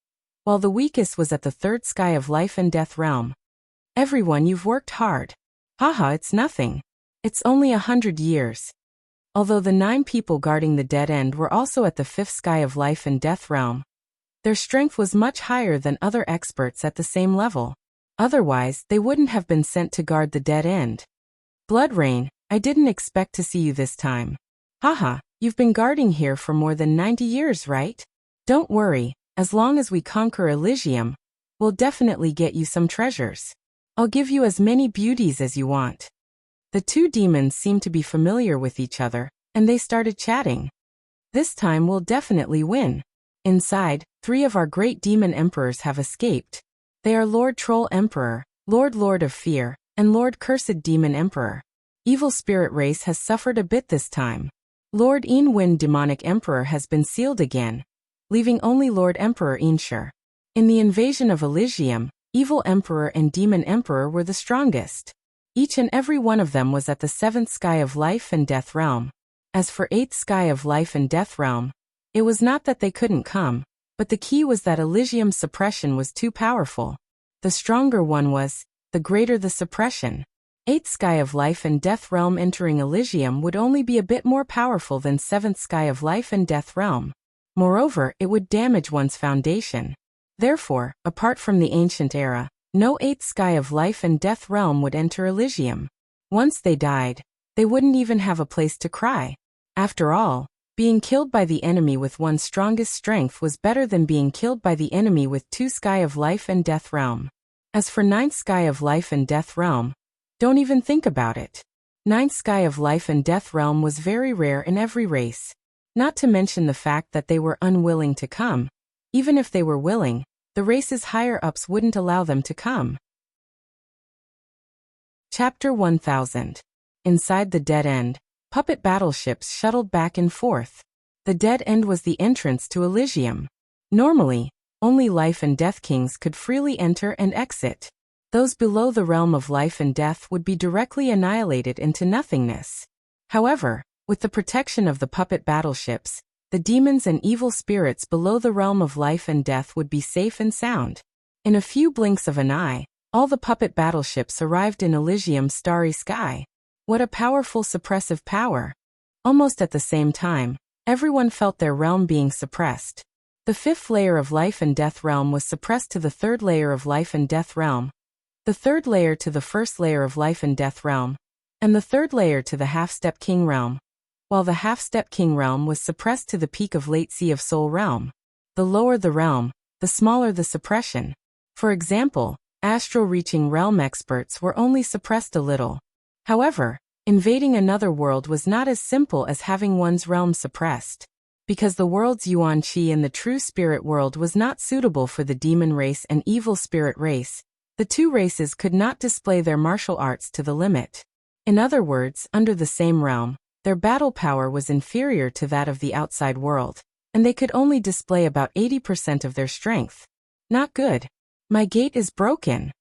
while the weakest was at the third sky of life and death realm. Everyone, you've worked hard. Haha, it's nothing. It's only 100 years. Although the 9 people guarding the dead end were also at the fifth sky of life and death realm, their strength was much higher than other experts at the same level. Otherwise, they wouldn't have been sent to guard the dead end. Blood Rain, I didn't expect to see you this time. Haha, you've been guarding here for more than 90 years, right? Don't worry, as long as we conquer Elysium, we'll definitely get you some treasures. I'll give you as many beauties as you want. The 2 demons seemed to be familiar with each other, and they started chatting. This time we'll definitely win. Inside, 3 of our great demon emperors have escaped. They are Lord Troll Emperor, Lord of Fear, and Lord Cursed Demon Emperor. Evil Spirit Race has suffered a bit this time. Lord Wind Demonic Emperor has been sealed again, leaving only Lord Emperor Einshur. In the invasion of Elysium, Evil Emperor and Demon Emperor were the strongest. Each and every one of them was at the 7th sky of life and death realm. As for 8th sky of life and death realm, it was not that they couldn't come, but the key was that Elysium's suppression was too powerful. The stronger one was, the greater the suppression. 8th sky of life and death realm entering Elysium would only be a bit more powerful than 7th sky of life and death realm. Moreover, it would damage one's foundation. Therefore, apart from the ancient era, no 8th sky of life and death realm would enter Elysium. Once they died, they wouldn't even have a place to cry. After all, being killed by the enemy with one's strongest strength was better than being killed by the enemy with 2 sky of life and death realm. As for 9th sky of life and death realm, don't even think about it. 9th sky of life and death realm was very rare in every race. Not to mention the fact that they were unwilling to come. Even if they were willing, the race's higher-ups wouldn't allow them to come. Chapter 1000. Inside the Dead End, puppet battleships shuttled back and forth. The Dead End was the entrance to Elysium. Normally, only life and death kings could freely enter and exit. Those below the realm of life and death would be directly annihilated into nothingness. However, with the protection of the puppet battleships, the demons and evil spirits below the realm of life and death would be safe and sound. In a few blinks of an eye, all the puppet battleships arrived in Elysium's starry sky. What a powerful suppressive power! Almost at the same time, everyone felt their realm being suppressed. The 5th layer of life and death realm was suppressed to the 3rd layer of life and death realm, the 3rd layer to the 1st layer of life and death realm, and the 3rd layer to the half-step king realm, while the half-step king realm was suppressed to the peak of late sea of soul realm. The lower the realm, the smaller the suppression. For example, astral-reaching realm experts were only suppressed a little. However, invading another world was not as simple as having one's realm suppressed. Because the world's Yuan Qi in the true spirit world was not suitable for the demon race and evil spirit race, the 2 races could not display their martial arts to the limit. In other words, under the same realm, their battle power was inferior to that of the outside world, and they could only display about 80% of their strength. Not good. My gate is broken.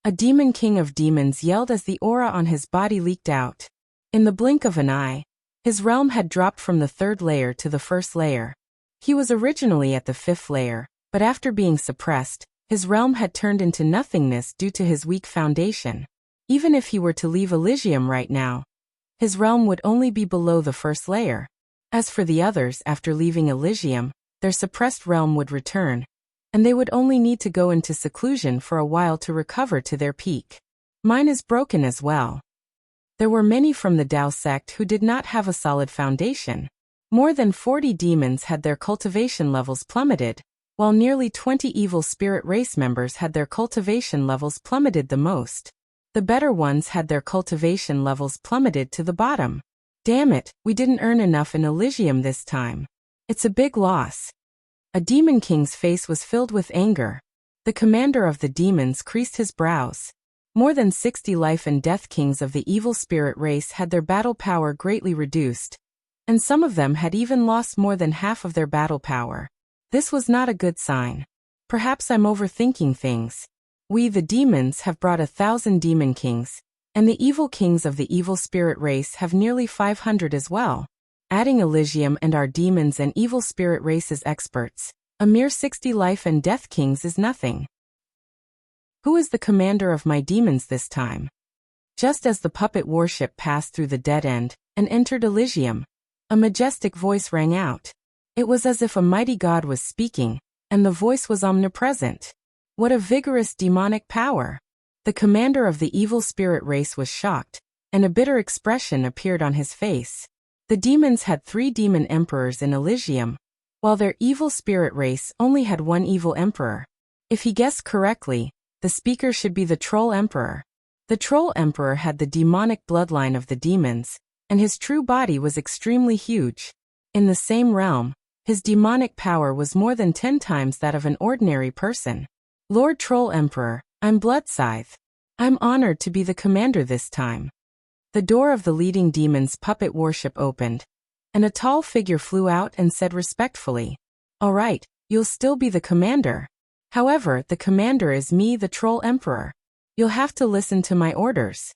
A demon king of demons yelled as the aura on his body leaked out. In the blink of an eye, his realm had dropped from the 3rd layer to the 1st layer. He was originally at the 5th layer, but after being suppressed, his realm had turned into nothingness due to his weak foundation. Even if he were to leave Elysium right now, his realm would only be below the 1st layer. As for the others, after leaving Elysium, their suppressed realm would return, and they would only need to go into seclusion for a while to recover to their peak. Mine is broken as well. There were many from the Tao sect who did not have a solid foundation. More than 40 demons had their cultivation levels plummeted, while nearly 20 evil spirit race members had their cultivation levels plummeted the most. The better ones had their cultivation levels plummeted to the bottom. Damn it, we didn't earn enough in Elysium this time. It's a big loss. A demon king's face was filled with anger. The commander of the demons creased his brows. More than 60 life and death kings of the evil spirit race had their battle power greatly reduced, and some of them had even lost more than half of their battle power. This was not a good sign. Perhaps I'm overthinking things. We, the demons, have brought 1,000 demon kings, and the evil kings of the evil spirit race have nearly 500 as well. adding Elysium and our demons and evil spirit races experts, a mere 60 life and death kings is nothing. Who is the commander of my demons this time? Just as the puppet warship passed through the dead end and entered Elysium, a majestic voice rang out. It was as if a mighty god was speaking, and the voice was omnipresent. What a vigorous demonic power! The commander of the evil spirit race was shocked, and a bitter expression appeared on his face. The demons had 3 demon emperors in Elysium, while their evil spirit race only had 1 evil emperor. If he guessed correctly, the speaker should be the troll emperor. The troll emperor had the demonic bloodline of the demons, and his true body was extremely huge. In the same realm, his demonic power was more than 10 times that of an ordinary person. Lord Troll Emperor, I'm Bloodscythe. I'm honored to be the commander this time. The door of the leading demon's puppet warship opened, and a tall figure flew out and said respectfully, "All right, you'll still be the commander. However, the commander is me, the Troll Emperor. You'll have to listen to my orders."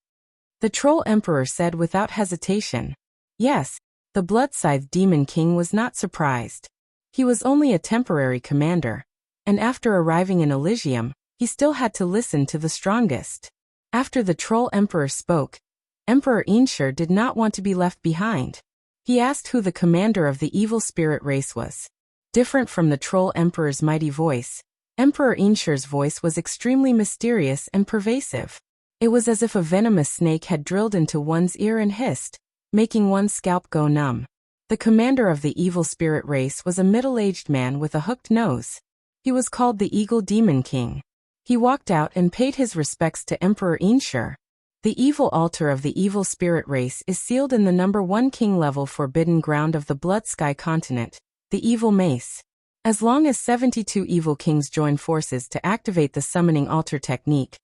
The Troll Emperor said without hesitation. Yes, the Bloodscythe Demon King was not surprised. He was only a temporary commander, and after arriving in Elysium, he still had to listen to the strongest. After the Troll Emperor spoke, Emperor Einshur did not want to be left behind. He asked who the commander of the evil spirit race was. Different from the Troll Emperor's mighty voice, Emperor Einshur's voice was extremely mysterious and pervasive. It was as if a venomous snake had drilled into one's ear and hissed, making one's scalp go numb. The commander of the evil spirit race was a middle-aged man with a hooked nose. He was called the Eagle Demon King. He walked out and paid his respects to Emperor Einshur. The evil altar of the evil spirit race is sealed in the number 1 king level forbidden ground of the Blood Sky continent, the Evil Mace. As long as 72 evil kings join forces to activate the summoning altar technique,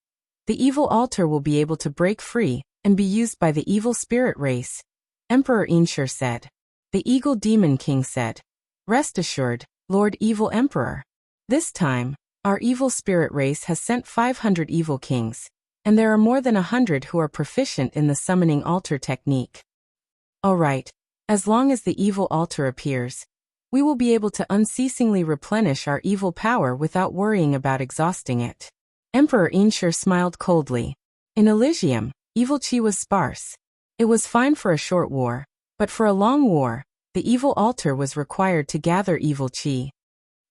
the evil altar will be able to break free and be used by the evil spirit race, Emperor Einshur said. The Eagle Demon King said, "Rest assured, Lord Evil Emperor. This time, our evil spirit race has sent 500 evil kings, and there are more than 100 who are proficient in the summoning altar technique. All right, as long as the evil altar appears, we will be able to unceasingly replenish our evil power without worrying about exhausting it." Emperor Einshur smiled coldly. In Elysium, evil chi was sparse. It was fine for a short war, but for a long war, the evil altar was required to gather evil chi.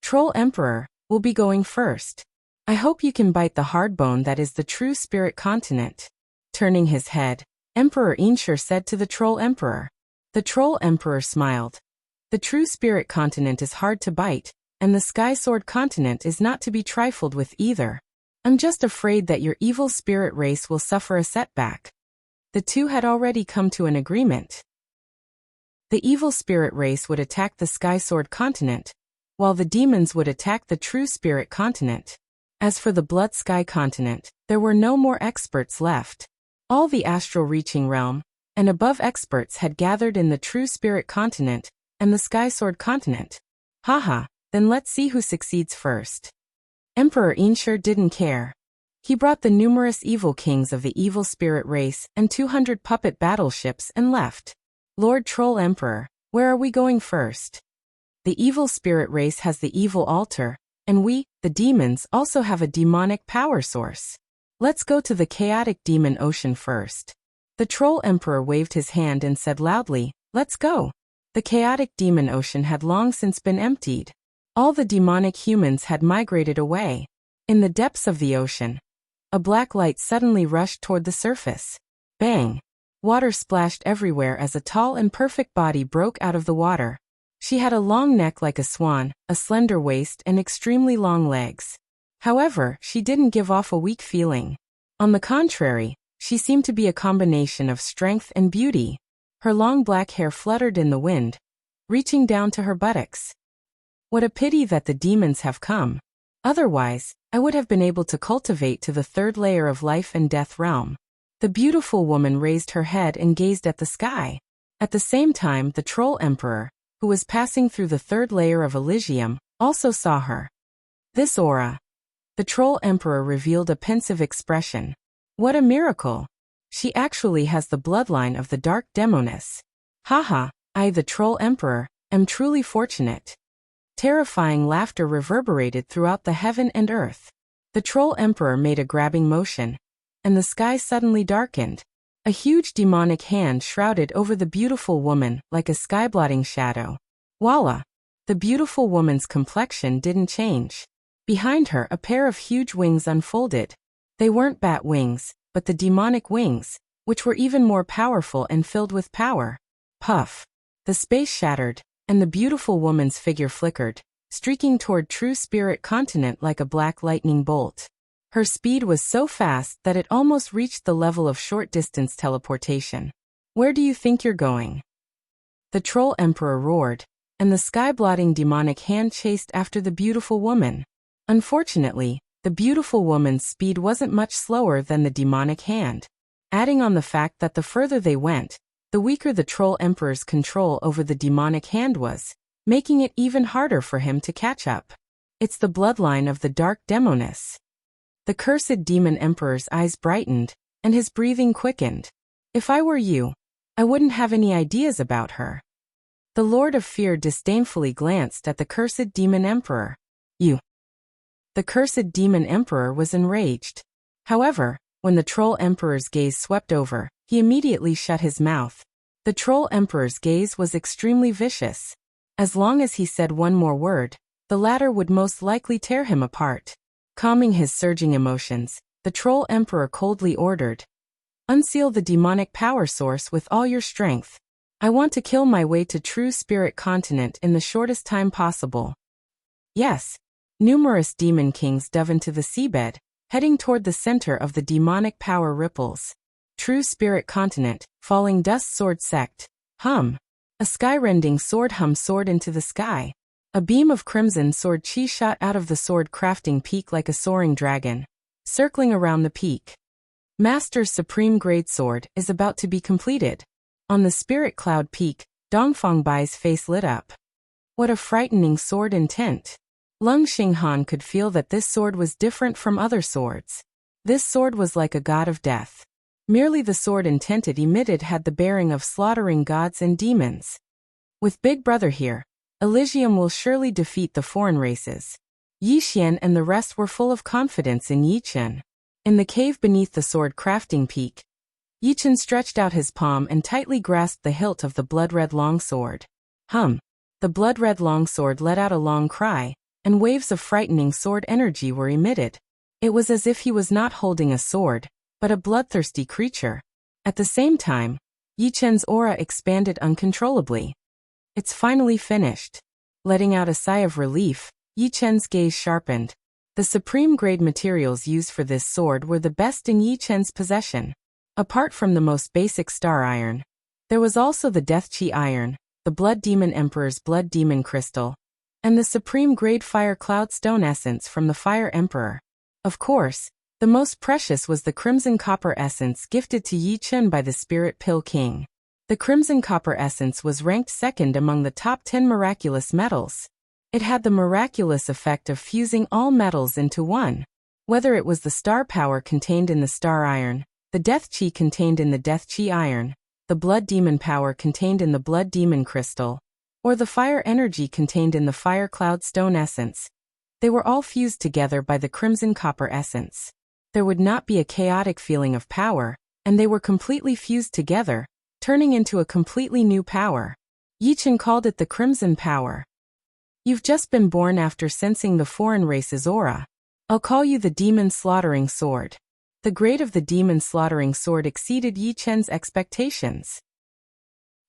Troll Emperor will be going first. I hope you can bite the hard bone that is the true spirit continent. Turning his head, Emperor Einshur said to the Troll Emperor. The Troll Emperor smiled. The true spirit continent is hard to bite, and the Sky Sword continent is not to be trifled with either. I'm just afraid that your evil spirit race will suffer a setback. The two had already come to an agreement. The evil spirit race would attack the Sky Sword continent, while the demons would attack the true spirit continent. As for the Blood Sky continent, there were no more experts left. All the astral reaching realm and above experts had gathered in the true spirit continent and the Sky Sword continent. Haha, then let's see who succeeds first. Emperor Einshur didn't care. He brought the numerous evil kings of the evil spirit race and 200 puppet battleships and left. Lord Troll Emperor, where are we going first? The evil spirit race has the evil altar, and we, the demons, also have a demonic power source. Let's go to the chaotic demon ocean first. The Troll Emperor waved his hand and said loudly, "Let's go." The chaotic demon ocean had long since been emptied. All the demonic humans had migrated away. In the depths of the ocean, a black light suddenly rushed toward the surface. Bang! Water splashed everywhere as a tall and perfect body broke out of the water. She had a long neck like a swan, a slender waist and extremely long legs. However, she didn't give off a weak feeling. On the contrary, she seemed to be a combination of strength and beauty. Her long black hair fluttered in the wind, reaching down to her buttocks. What a pity that the demons have come. Otherwise, I would have been able to cultivate to the 3rd layer of life and death realm. The beautiful woman raised her head and gazed at the sky. At the same time, the Troll Emperor, who was passing through the 3rd layer of Elysium, also saw her. This aura. The Troll Emperor revealed a pensive expression. What a miracle! She actually has the bloodline of the Dark Demoness. Haha, I, the Troll Emperor, am truly fortunate. Terrifying laughter reverberated throughout the heaven and earth. The Troll Emperor made a grabbing motion, and the sky suddenly darkened. A huge demonic hand shrouded over the beautiful woman like a sky-blotting shadow. Voila! The beautiful woman's complexion didn't change. Behind her, a pair of huge wings unfolded. They weren't bat wings, but the demonic wings, which were even more powerful and filled with power. Puff! The space shattered, and the beautiful woman's figure flickered, streaking toward True Spirit Continent like a black lightning bolt. Her speed was so fast that it almost reached the level of short-distance teleportation. Where do you think you're going? The Troll Emperor roared, and the sky-blotting demonic hand chased after the beautiful woman. Unfortunately, the beautiful woman's speed wasn't much slower than the demonic hand. Adding on the fact that the further they went, the weaker the Troll Emperor's control over the demonic hand was, making it even harder for him to catch up. It's the bloodline of the Dark Demoness. The cursed Demon Emperor's eyes brightened, and his breathing quickened. If I were you, I wouldn't have any ideas about her. The Lord of Fear disdainfully glanced at the cursed Demon Emperor. You. The cursed Demon Emperor was enraged. However, when the Troll Emperor's gaze swept over, he immediately shut his mouth. The Troll Emperor's gaze was extremely vicious. As long as he said one more word, the latter would most likely tear him apart. Calming his surging emotions, the Troll Emperor coldly ordered, "Unseal the demonic power source with all your strength. I want to kill my way to True Spirit Continent in the shortest time possible." Yes. Numerous demon kings dove into the seabed, heading toward the center of the demonic power ripples. True Spirit Continent, Falling Dust Sword Sect. Hum. A sky-rending sword hum soared into the sky. A beam of crimson sword chi shot out of the sword crafting peak like a soaring dragon, circling around the peak. Master's Supreme Grade Sword is about to be completed. On the Spirit Cloud Peak, Dongfang Bai's face lit up. What a frightening sword intent. Lung Xinghan could feel that this sword was different from other swords. This sword was like a god of death. Merely the sword intent it emitted had the bearing of slaughtering gods and demons. With Big Brother here, Elysium will surely defeat the foreign races. Yi Xian and the rest were full of confidence in Yi Chen. In the cave beneath the sword crafting peak, Yi Chen stretched out his palm and tightly grasped the hilt of the blood-red longsword. Hum. The blood-red longsword let out a long cry, and waves of frightening sword energy were emitted. It was as if he was not holding a sword, but a bloodthirsty creature. At the same time, Yi Chen's aura expanded uncontrollably. It's finally finished. Letting out a sigh of relief, Yi Chen's gaze sharpened. The supreme grade materials used for this sword were the best in Yi Chen's possession. Apart from the most basic star iron, there was also the Death Chi iron, the Blood Demon Emperor's Blood Demon Crystal, and the supreme grade Fire Cloud Stone Essence from the Fire Emperor. Of course, the most precious was the Crimson Copper Essence gifted to Yi Chen by the Spirit Pill King. The Crimson Copper Essence was ranked second among the top 10 miraculous metals. It had the miraculous effect of fusing all metals into one. Whether it was the star power contained in the star iron, the Death Chi contained in the Death Chi iron, the Blood Demon power contained in the Blood Demon Crystal, or the fire energy contained in the Fire Cloud Stone Essence, they were all fused together by the Crimson Copper Essence. There would not be a chaotic feeling of power, and they were completely fused together, turning into a completely new power. Yi Chen called it the Crimson Power. You've just been born after sensing the foreign race's aura. I'll call you the Demon Slaughtering Sword. The grade of the Demon Slaughtering Sword exceeded Yi Chen's expectations.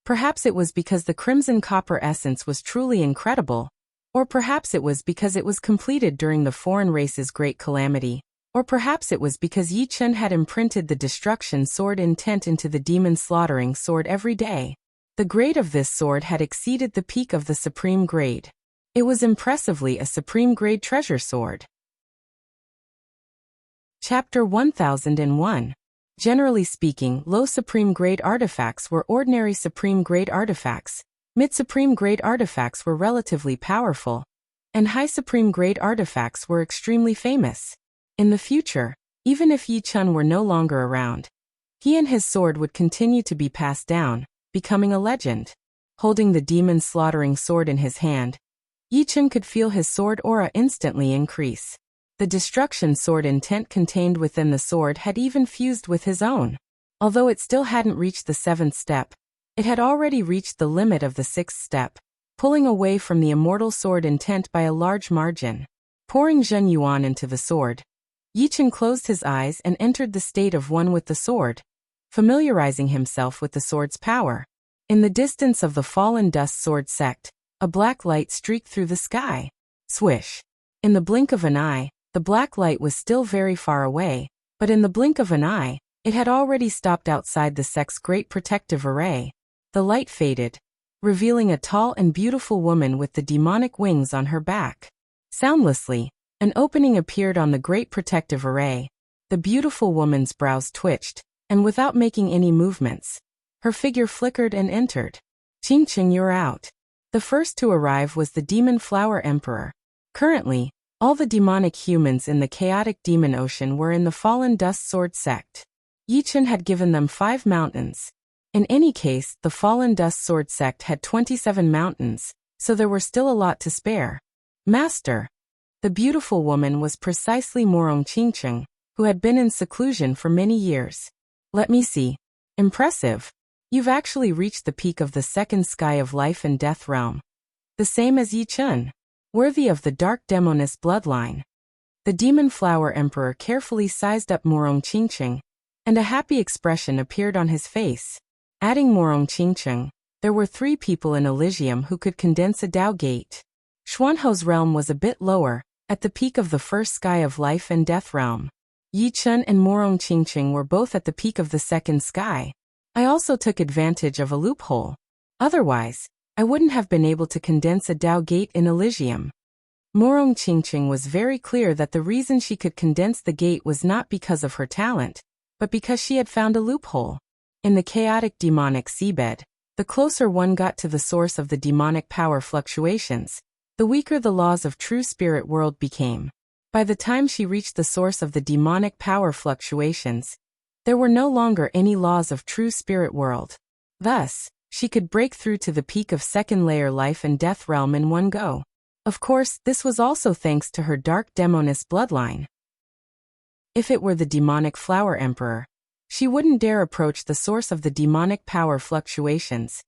Perhaps it was because the Crimson Copper Essence was truly incredible, or perhaps it was because it was completed during the foreign race's great calamity, or perhaps it was because Yi Chen had imprinted the Destruction Sword intent into the Demon Slaughtering Sword every day. The grade of this sword had exceeded the peak of the Supreme Grade. It was impressively a Supreme Grade treasure sword. Chapter 1001. Generally speaking, low Supreme Grade artifacts were ordinary Supreme Grade artifacts, mid-Supreme Grade artifacts were relatively powerful, and high Supreme Grade artifacts were extremely famous. In the future, even if Yi Chen were no longer around, he and his sword would continue to be passed down, becoming a legend. holding the demon slaughtering sword in his hand. Yi Chen could feel his sword aura instantly increase. The destruction sword intent contained within the sword had even fused with his own. Although it still hadn't reached the 7th step, it had already reached the limit of the 6th step, pulling away from the immortal sword intent by a large margin. Pouring Zhen Yuan into the sword, Yi Chen closed his eyes and entered the state of one with the sword, familiarizing himself with the sword's power. In the distance of the fallen dust sword sect, a black light streaked through the sky. Swish! In the blink of an eye, the black light was still very far away, but in the blink of an eye, it had already stopped outside the sect's great protective array. The light faded, revealing a tall and beautiful woman with the demonic wings on her back. Soundlessly, an opening appeared on the great protective array. The beautiful woman's brows twitched, and without making any movements, her figure flickered and entered. Qingqing, you're out. The first to arrive was the Demon Flower Emperor. Currently, all the demonic humans in the chaotic demon ocean were in the fallen dust sword sect. Yi Chen had given them 5 mountains. In any case, the fallen dust sword sect had 27 mountains, so there were still a lot to spare. Master. The beautiful woman was precisely Morong Qingqing, who had been in seclusion for many years. Let me see. Impressive. You've actually reached the peak of the 2nd sky of life and death realm. The same as Yi Chen. Worthy of the dark demoness bloodline. The Demon Flower Emperor carefully sized up Morong Qingqing, and a happy expression appeared on his face. Adding Morong Qingqing, there were 3 people in Elysium who could condense a Dao Gate. Xuanho's realm was a bit lower, at the peak of the 1st sky of life and death realm. Yi Chen and Morong Qingqing were both at the peak of the 2nd sky. I also took advantage of a loophole. Otherwise, I wouldn't have been able to condense a Dao Gate in Elysium. Morong Qingqing was very clear that the reason she could condense the gate was not because of her talent, but because she had found a loophole. In the chaotic demonic seabed, the closer one got to the source of the demonic power fluctuations, the weaker the laws of true spirit world became. By the time she reached the source of the demonic power fluctuations, there were no longer any laws of true spirit world. Thus, she could break through to the peak of 2nd layer life and death realm in one go. Of course, this was also thanks to her dark demoness bloodline. If it were the demonic flower emperor, she wouldn't dare approach the source of the demonic power fluctuations,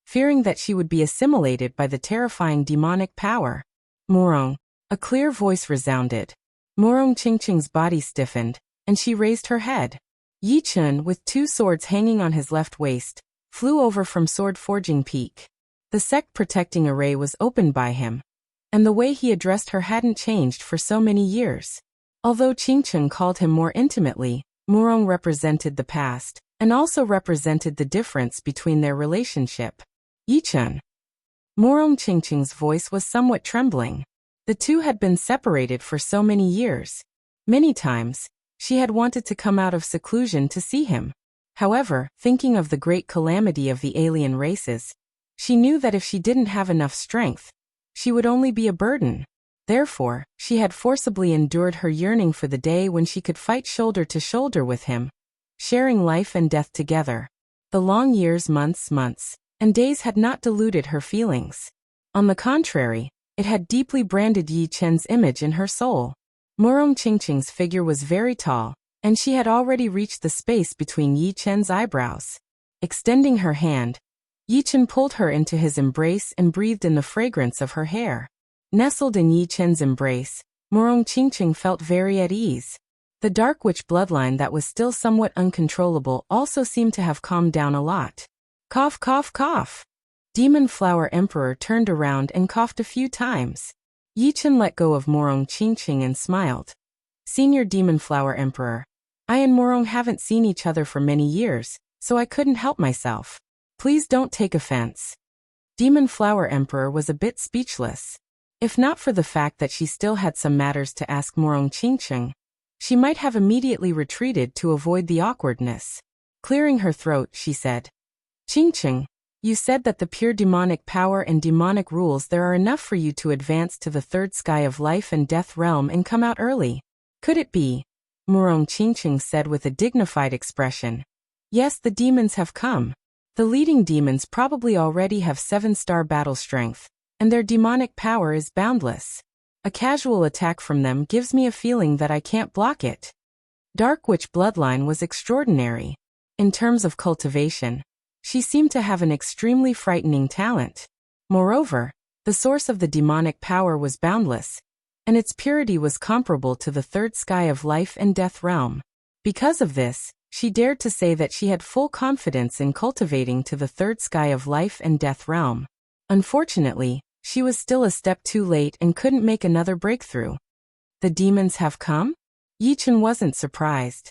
fearing that she would be assimilated by the terrifying demonic power. Morong. A clear voice resounded. Morong Qingqing's body stiffened, and she raised her head. Yi Chen, with 2 swords hanging on his left waist, flew over from Sword Forging Peak. The sect protecting array was opened by him, and the way he addressed her hadn't changed for so many years. Although Qingqing called him more intimately, Morong represented the past, and also represented the difference between their relationship. Yi Chen. Morong Qingqing's voice was somewhat trembling. The two had been separated for so many years. Many times, she had wanted to come out of seclusion to see him. However, thinking of the great calamity of the alien races, she knew that if she didn't have enough strength, she would only be a burden. Therefore, she had forcibly endured her yearning for the day when she could fight shoulder to shoulder with him, sharing life and death together. The long years, months, and days had not diluted her feelings. On the contrary, it had deeply branded Yi Chen's image in her soul. Morong Qingqing's figure was very tall, and she had already reached the space between Yi Chen's eyebrows. Extending her hand, Yi Chen pulled her into his embrace and breathed in the fragrance of her hair. Nestled in Yi Chen's embrace, Morong Qingqing felt very at ease. The dark witch bloodline that was still somewhat uncontrollable also seemed to have calmed down a lot. Cough, cough, cough. Demon Flower Emperor turned around and coughed a few times. Yi Chen let go of Morong Qingqing and smiled. Senior Demon Flower Emperor, I and Morong haven't seen each other for many years, so I couldn't help myself. Please don't take offense. Demon Flower Emperor was a bit speechless. If not for the fact that she still had some matters to ask Morong Qingqing, she might have immediately retreated to avoid the awkwardness. Clearing her throat, she said, Qingqing, you said that the pure demonic power and demonic rules there are enough for you to advance to the 3rd sky of life and death realm and come out early. Could it be? Morong Qingqing said with a dignified expression. Yes, the demons have come. The leading demons probably already have 7-star battle strength, and their demonic power is boundless. A casual attack from them gives me a feeling that I can't block it. Dark Witch bloodline was extraordinary. In terms of cultivation, she seemed to have an extremely frightening talent. Moreover, the source of the demonic power was boundless, and its purity was comparable to the third sky of life and death realm. Because of this, she dared to say that she had full confidence in cultivating to the third sky of life and death realm. Unfortunately, she was still a step too late and couldn't make another breakthrough. The demons have come? Yichen wasn't surprised.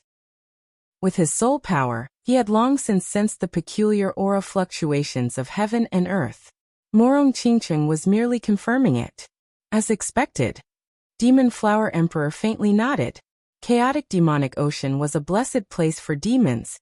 With his soul power, he had long since sensed the peculiar aura fluctuations of heaven and earth. Morong Qingcheng was merely confirming it. As expected, Demon Flower Emperor faintly nodded. Chaotic demonic ocean was a blessed place for demons,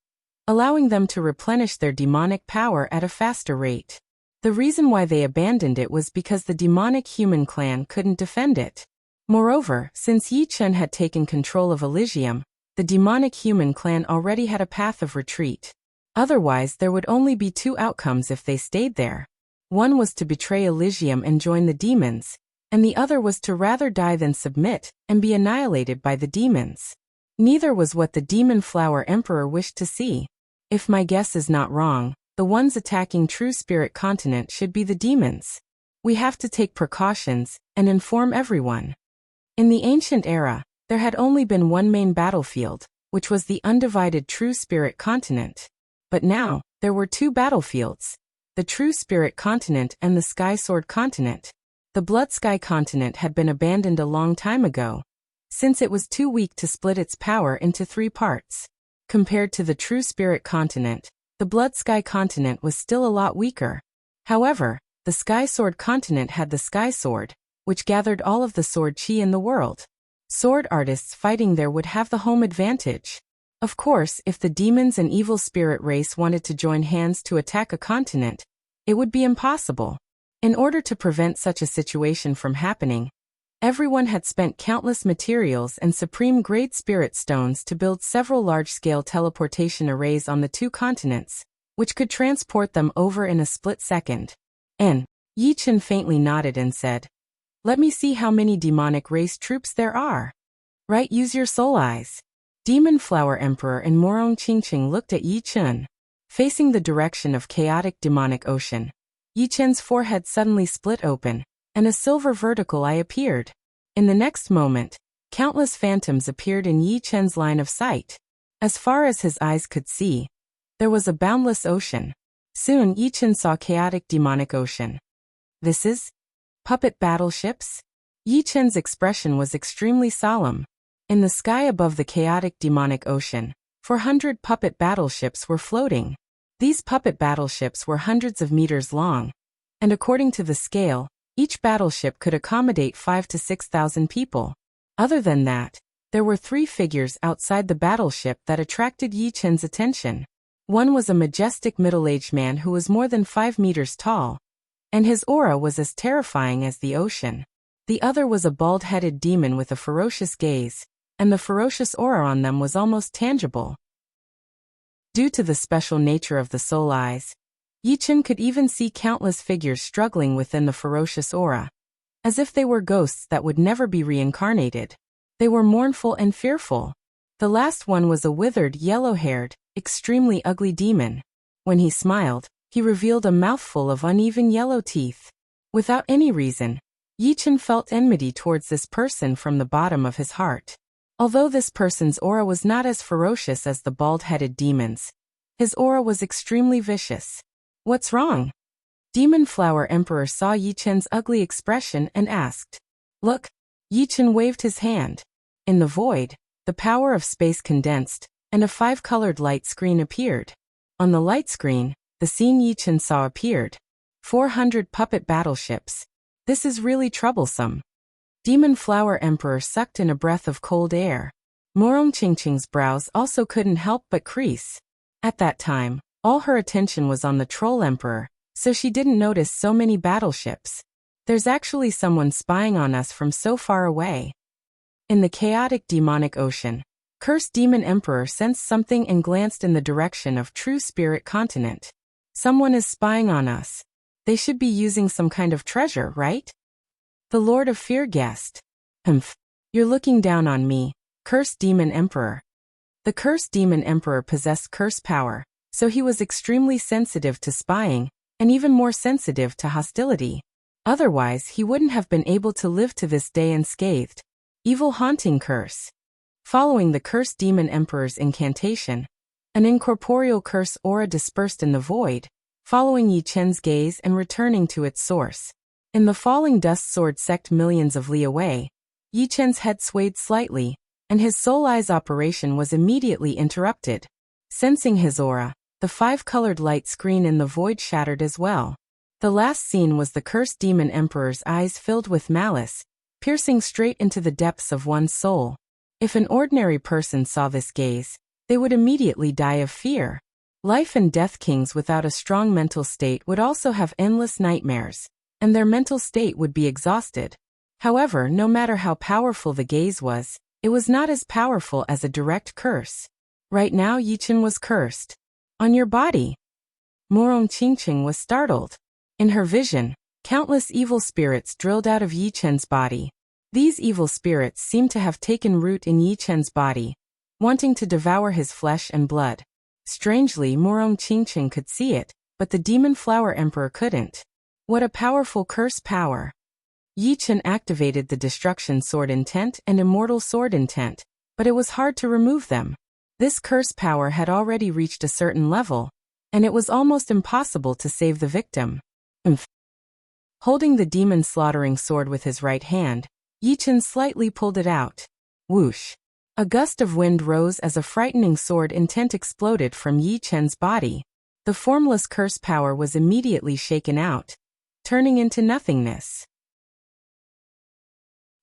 allowing them to replenish their demonic power at a faster rate. The reason why they abandoned it was because the demonic human clan couldn't defend it. Moreover, since Yi Chen had taken control of Elysium, the demonic human clan already had a path of retreat. Otherwise, there would only be two outcomes if they stayed there. One was to betray Elysium and join the demons, and the other was to rather die than submit and be annihilated by the demons. Neither was what the Demon Flower Emperor wished to see. If my guess is not wrong, the ones attacking True Spirit Continent should be the demons. We have to take precautions and inform everyone. In the ancient era, there had only been one main battlefield, which was the undivided True Spirit Continent. But now, there were two battlefields, the True Spirit Continent and the Sky Sword Continent. The Blood Sky Continent had been abandoned a long time ago, since it was too weak to split its power into 3 parts. Compared to the True Spirit Continent, the Blood Sky Continent was still a lot weaker. However, the Sky Sword Continent had the Sky Sword, which gathered all of the sword chi in the world. Sword artists fighting there would have the home advantage. Of course, if the demons and evil spirit race wanted to join hands to attack a continent, it would be impossible. In order to prevent such a situation from happening, everyone had spent countless materials and supreme-grade spirit stones to build several large-scale teleportation arrays on the 2 continents, which could transport them over in a split second. Yi Chen faintly nodded and said, "Let me see how many demonic race troops there are." Right, use your soul eyes. Demon Flower Emperor and Morong Qingcheng looked at Yi Chen. Facing the direction of chaotic demonic ocean, Yi Chen's forehead suddenly split open, and a silver vertical eye appeared. In the next moment, countless phantoms appeared in Yi Chen's line of sight. As far as his eyes could see, there was a boundless ocean. Soon Yi Chen saw chaotic demonic ocean. This is puppet battleships? Yi Chen's expression was extremely solemn. In the sky above the chaotic demonic ocean, 400 puppet battleships were floating. These puppet battleships were hundreds of meters long, and according to the scale, each battleship could accommodate 5,000 to 6,000 people. Other than that, there were 3 figures outside the battleship that attracted Yi Chen's attention. One was a majestic middle-aged man who was more than 5 meters tall, and his aura was as terrifying as the ocean. The other was a bald-headed demon with a ferocious gaze, and the ferocious aura on them was almost tangible. Due to the special nature of the soul eyes, Yi Chen could even see countless figures struggling within the ferocious aura, as if they were ghosts that would never be reincarnated. They were mournful and fearful. The last one was a withered, yellow-haired, extremely ugly demon. When he smiled, he revealed a mouthful of uneven yellow teeth. Without any reason, Yi Chen felt enmity towards this person from the bottom of his heart. Although this person's aura was not as ferocious as the bald-headed demons, his aura was extremely vicious. "What's wrong?" Demon Flower Emperor saw Yi Chen's ugly expression and asked. "Look." Yi Chen waved his hand. In the void, the power of space condensed, and a 5-colored light screen appeared. On the light screen, the scene Yi Chen saw appeared. 400 puppet battleships. This is really troublesome. Demon Flower Emperor sucked in a breath of cold air. Morong Qingcheng's brows also couldn't help but crease. At that time, all her attention was on the Troll Emperor, so she didn't notice so many battleships. There's actually someone spying on us from so far away. In the chaotic demonic ocean, Cursed Demon Emperor sensed something and glanced in the direction of True Spirit Continent. Someone is spying on us. They should be using some kind of treasure, right? The Lord of Fear guessed. Humph. You're looking down on me, Cursed Demon Emperor. The Cursed Demon Emperor possessed curse power, so he was extremely sensitive to spying, and even more sensitive to hostility. Otherwise, he wouldn't have been able to live to this day unscathed. Evil haunting curse. Following the Cursed Demon Emperor's incantation, an incorporeal curse aura dispersed in the void, following Yi Chen's gaze and returning to its source. In the falling dust sword sect millions of li away, Yi Chen's head swayed slightly, and his soul eye's operation was immediately interrupted. Sensing his aura, the five-colored light screen in the void shattered as well. The last scene was the Cursed Demon Emperor's eyes filled with malice, piercing straight into the depths of one's soul. If an ordinary person saw this gaze, they would immediately die of fear. Life and death kings without a strong mental state would also have endless nightmares, and their mental state would be exhausted. However, no matter how powerful the gaze was, it was not as powerful as a direct curse. Right now Yi Chen was cursed. On your body. Morong Qingqing was startled. In her vision, countless evil spirits drilled out of Yi Chen's body. These evil spirits seemed to have taken root in Yi Chen's body, wanting to devour his flesh and blood. Strangely, Morong Qingqing could see it, but the Demon Flower Emperor couldn't. What a powerful curse power! Yi Chen activated the Destruction Sword Intent and Immortal Sword Intent, but it was hard to remove them. This curse power had already reached a certain level, and it was almost impossible to save the victim. Holding the demon slaughtering sword with his right hand, Yi Chen slightly pulled it out. Whoosh! A gust of wind rose as a frightening sword intent exploded from Yi Chen's body. The formless curse power was immediately shaken out, turning into nothingness.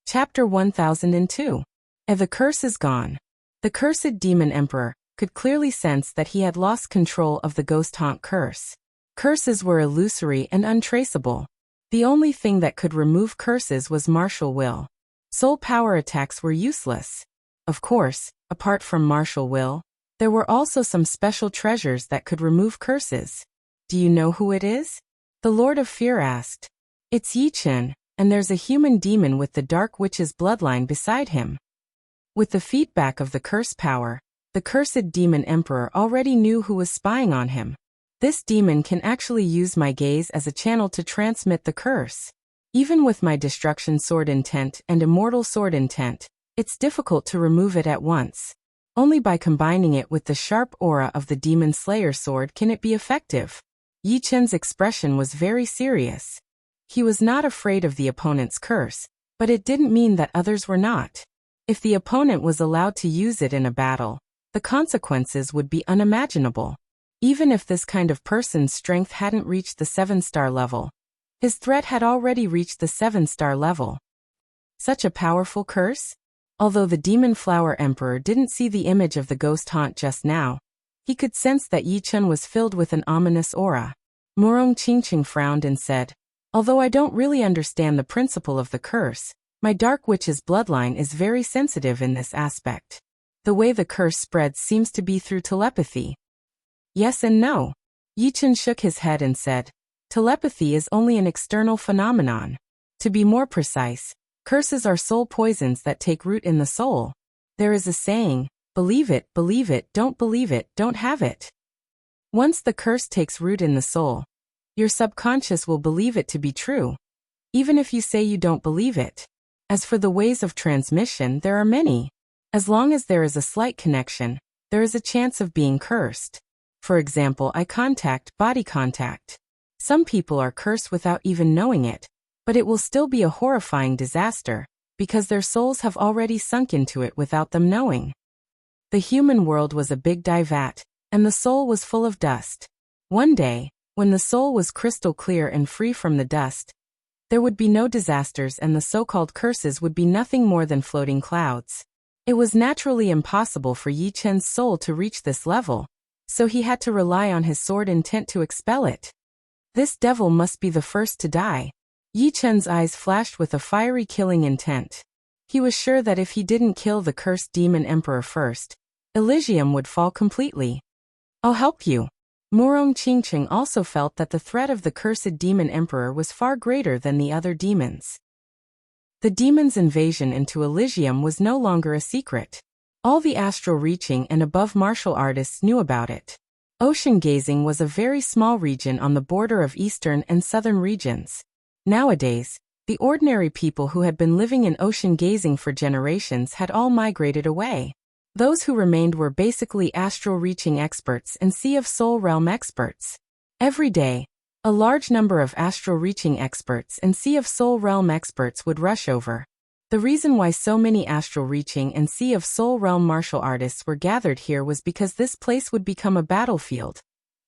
Chapter 1002. The curse is gone. The cursed demon emperor could clearly sense that he had lost control of the ghost haunt curse. Curses were illusory and untraceable. The only thing that could remove curses was martial will. Soul power attacks were useless. Of course, apart from martial will, there were also some special treasures that could remove curses. Do you know who it is? The Lord of Fear asked. It's Yi Chen, and there's a human demon with the Dark Witch's bloodline beside him. With the feedback of the curse power, the cursed demon emperor already knew who was spying on him. This demon can actually use my gaze as a channel to transmit the curse. Even with my Destruction Sword Intent and Immortal Sword Intent, it's difficult to remove it at once. Only by combining it with the sharp aura of the Demon Slayer sword can it be effective. Yi Chen's expression was very serious. He was not afraid of the opponent's curse, but it didn't mean that others were not. If the opponent was allowed to use it in a battle, the consequences would be unimaginable. Even if this kind of person's strength hadn't reached the 7-star level, his threat had already reached the 7-star level. Such a powerful curse? Although the Demon Flower Emperor didn't see the image of the ghost haunt just now, he could sense that Yi Chen was filled with an ominous aura. Morong Qingqing frowned and said, although I don't really understand the principle of the curse, my Dark Witch's bloodline is very sensitive in this aspect. The way the curse spreads seems to be through telepathy. Yes and no. Yi Chen shook his head and said, telepathy is only an external phenomenon. To be more precise, curses are soul poisons that take root in the soul. There is a saying, believe it, don't believe it, don't have it. Once the curse takes root in the soul, your subconscious will believe it to be true, even if you say you don't believe it. As for the ways of transmission, there are many. As long as there is a slight connection, there is a chance of being cursed. For example, eye contact, body contact. Some people are cursed without even knowing it, but it will still be a horrifying disaster, because their souls have already sunk into it without them knowing. The human world was a big dye vat, and the soul was full of dust. One day, when the soul was crystal clear and free from the dust, there would be no disasters and the so-called curses would be nothing more than floating clouds. It was naturally impossible for Yi Chen's soul to reach this level, so he had to rely on his sword intent to expel it. This devil must be the first to die. Yi Chen's eyes flashed with a fiery killing intent. He was sure that if he didn't kill the cursed demon emperor first, Elysium would fall completely. I'll help you. Murong Qingqing also felt that the threat of the cursed demon emperor was far greater than the other demons. The demon's invasion into Elysium was no longer a secret. All the astral reaching and above martial artists knew about it. Ocean gazing was a very small region on the border of eastern and southern regions. Nowadays, the ordinary people who had been living in ocean gazing for generations had all migrated away. Those who remained were basically astral reaching experts and Sea of Soul realm experts. Every day, a large number of astral reaching experts and Sea of Soul realm experts would rush over. The reason why so many astral reaching and Sea of Soul realm martial artists were gathered here was because this place would become a battlefield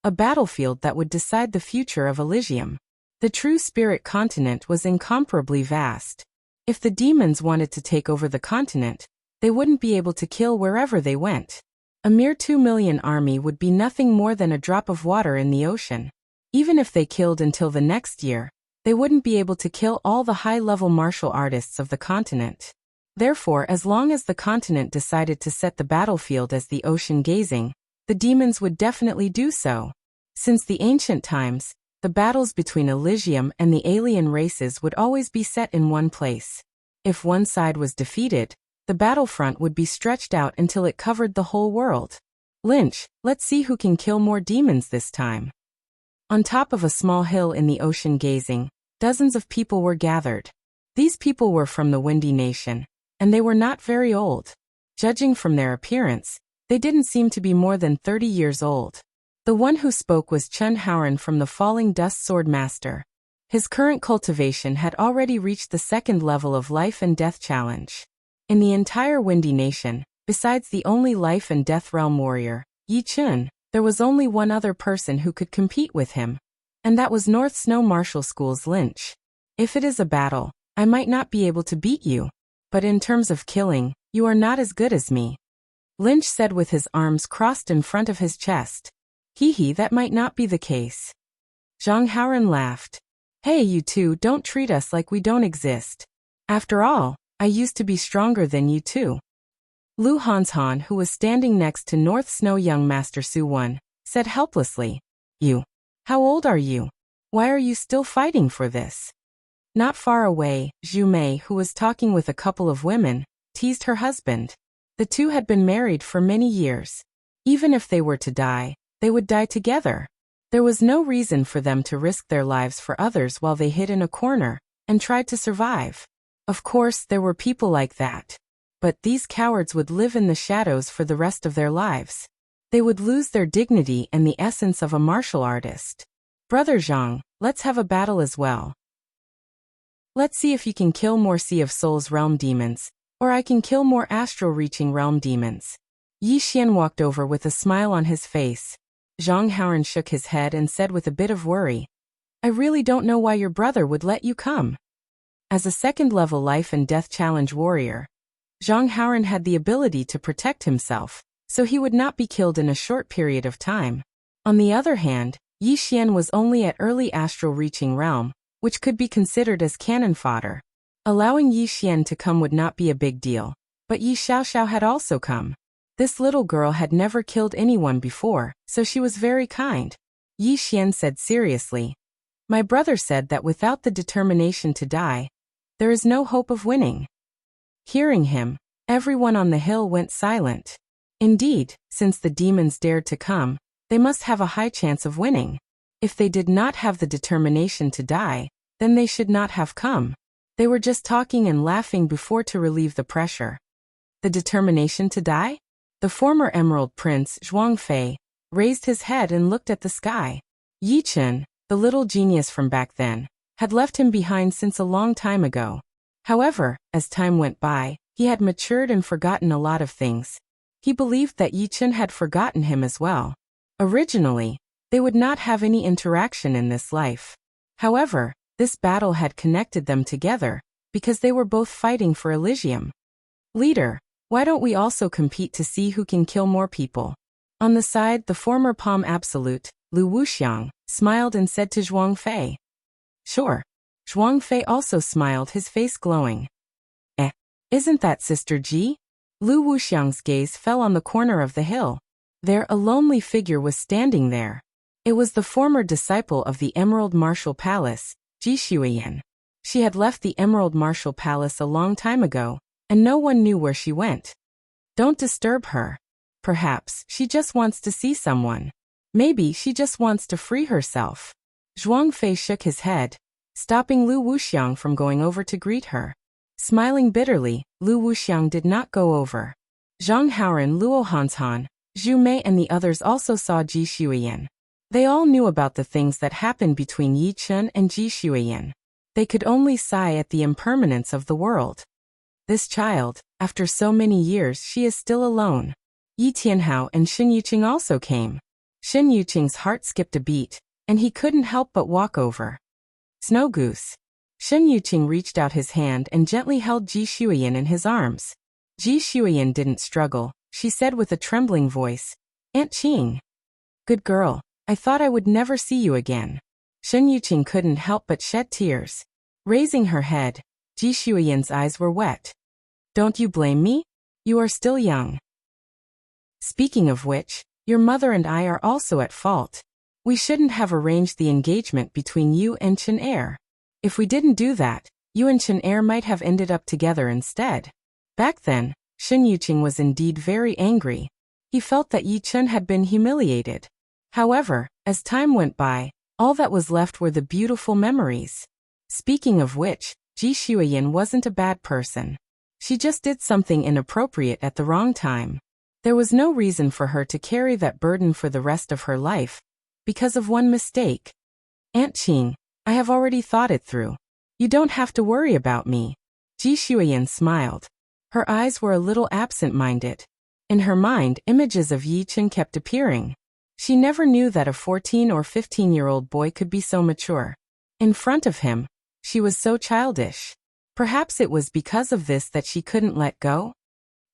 that would decide the future of Elysium. The true spirit continent was incomparably vast. If the demons wanted to take over the continent, they wouldn't be able to kill wherever they went. A mere 2 million army would be nothing more than a drop of water in the ocean. Even if they killed until the next year, they wouldn't be able to kill all the high-level martial artists of the continent. Therefore, as long as the continent decided to set the battlefield as the ocean gazing, the demons would definitely do so. Since the ancient times, the battles between Elysium and the alien races would always be set in one place. If one side was defeated, the battlefront would be stretched out until it covered the whole world. Lynch, let's see who can kill more demons this time. On top of a small hill in the ocean gazing, dozens of people were gathered. These people were from the Windy Nation, and they were not very old. Judging from their appearance, they didn't seem to be more than 30 years old. The one who spoke was Chun Haoran from the Falling Dust Sword Master. His current cultivation had already reached the second level of Life and Death Challenge. In the entire Windy Nation, besides the only Life and Death Realm warrior, Yi Chun, there was only one other person who could compete with him, and that was North Snow Martial School's Lynch. If it is a battle, I might not be able to beat you, but in terms of killing, you are not as good as me. Lynch said with his arms crossed in front of his chest. Hee, that might not be the case. Zhang Haoran laughed. Hey, you two, don't treat us like we don't exist. After all, I used to be stronger than you too. Lu Hanshan, who was standing next to North Snow young Master Su Wan, said helplessly. You. How old are you? Why are you still fighting for this? Not far away, Zhu Mei, who was talking with a couple of women, teased her husband. The two had been married for many years. Even if they were to die, they would die together. There was no reason for them to risk their lives for others while they hid in a corner and tried to survive. Of course, there were people like that. But these cowards would live in the shadows for the rest of their lives. They would lose their dignity and the essence of a martial artist. Brother Zhang, let's have a battle as well. Let's see if you can kill more Sea of Souls realm demons, or I can kill more astral reaching realm demons. Yi Xian walked over with a smile on his face. Zhang Haoran shook his head and said with a bit of worry, I really don't know why your brother would let you come. As a second-level Life and Death Challenge warrior, Zhang Haoran had the ability to protect himself, so he would not be killed in a short period of time. On the other hand, Yi Xian was only at early astral reaching realm, which could be considered as cannon fodder. Allowing Yi Xian to come would not be a big deal, but Yi Xiaoxiao had also come. This little girl had never killed anyone before, so she was very kind. Yi Xian said seriously, My brother said that without the determination to die, there is no hope of winning. Hearing him, everyone on the hill went silent. Indeed, since the demons dared to come, they must have a high chance of winning. If they did not have the determination to die, then they should not have come. They were just talking and laughing before to relieve the pressure. The determination to die? The former Emerald Prince, Zhuangfei, raised his head and looked at the sky. Yi Chen, the little genius from back then, had left him behind since a long time ago. However, as time went by, he had matured and forgotten a lot of things. He believed that Yi Chen had forgotten him as well. Originally, they would not have any interaction in this life. However, this battle had connected them together, because they were both fighting for Elysium. Leader, why don't we also compete to see who can kill more people? On the side, the former Palm Absolute, Lu Wuxiang, smiled and said to Zhuangfei. Sure. Zhuangfei also smiled, his face glowing. Isn't that Sister Ji? Lu Wuxiang's gaze fell on the corner of the hill. There a lonely figure was standing there. It was the former disciple of the Emerald Martial Palace, Ji Shuiyan. She had left the Emerald Martial Palace a long time ago, and no one knew where she went. Don't disturb her. Perhaps she just wants to see someone. Maybe she just wants to free herself. Zhuang Fei shook his head, stopping Lu Wuxiang from going over to greet her. Smiling bitterly, Lu Wuxiang did not go over. Zhang Haoran, Luo Hanshan, Zhu Mei and the others also saw Ji Shuiyan. They all knew about the things that happened between Yi Chen and Ji Shuiyan. They could only sigh at the impermanence of the world. This child, after so many years, she is still alone. Yi Tianhao and Shen Yuqing also came. Shen Yuqing's heart skipped a beat, and he couldn't help but walk over. Snow Goose. Shen Yuqing reached out his hand and gently held Ji Shuiyan in his arms. Ji Shuiyan didn't struggle, she said with a trembling voice, "Aunt Qing. Good girl, I thought I would never see you again." Shen Yuqing couldn't help but shed tears. Raising her head, Ji Shuiyan's eyes were wet. "Don't you blame me? You are still young. Speaking of which, your mother and I are also at fault. We shouldn't have arranged the engagement between you and Chen Er. If we didn't do that, you and Chen Er might have ended up together instead." Back then, Shen Yuqing was indeed very angry. He felt that Yi Chen had been humiliated. However, as time went by, all that was left were the beautiful memories. Speaking of which, Ji Shuiyan wasn't a bad person. She just did something inappropriate at the wrong time. There was no reason for her to carry that burden for the rest of her life, because of one mistake. "Aunt Qing, I have already thought it through. You don't have to worry about me." Ji Shuiyan smiled. Her eyes were a little absent-minded. In her mind, images of Yi Chen kept appearing. She never knew that a 14 or 15-year-old boy could be so mature. In front of him, she was so childish. Perhaps it was because of this that she couldn't let go?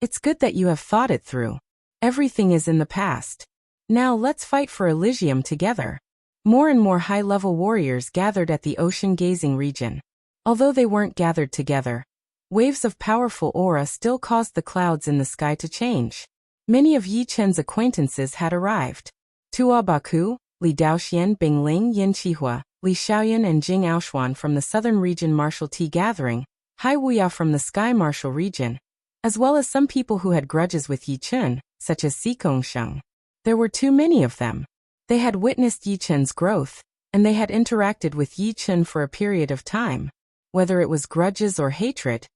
"It's good that you have thought it through. Everything is in the past. Now let's fight for Elysium together." More and more high-level warriors gathered at the ocean-gazing region. Although they weren't gathered together, waves of powerful aura still caused the clouds in the sky to change. Many of Yi Chen's acquaintances had arrived. Tua Baku, Li Daoxian, Bingling, Yin Qihua, Li Xiaoyan and Jing Aoshuan from the Southern Region Martial Tea Gathering, Hai Wuya from the Sky Martial Region, as well as some people who had grudges with Yi Chen, such as Si Gongsheng. There were too many of them. They had witnessed Yi Chen's growth, and they had interacted with Yi Chen for a period of time. Whether it was grudges or hatred,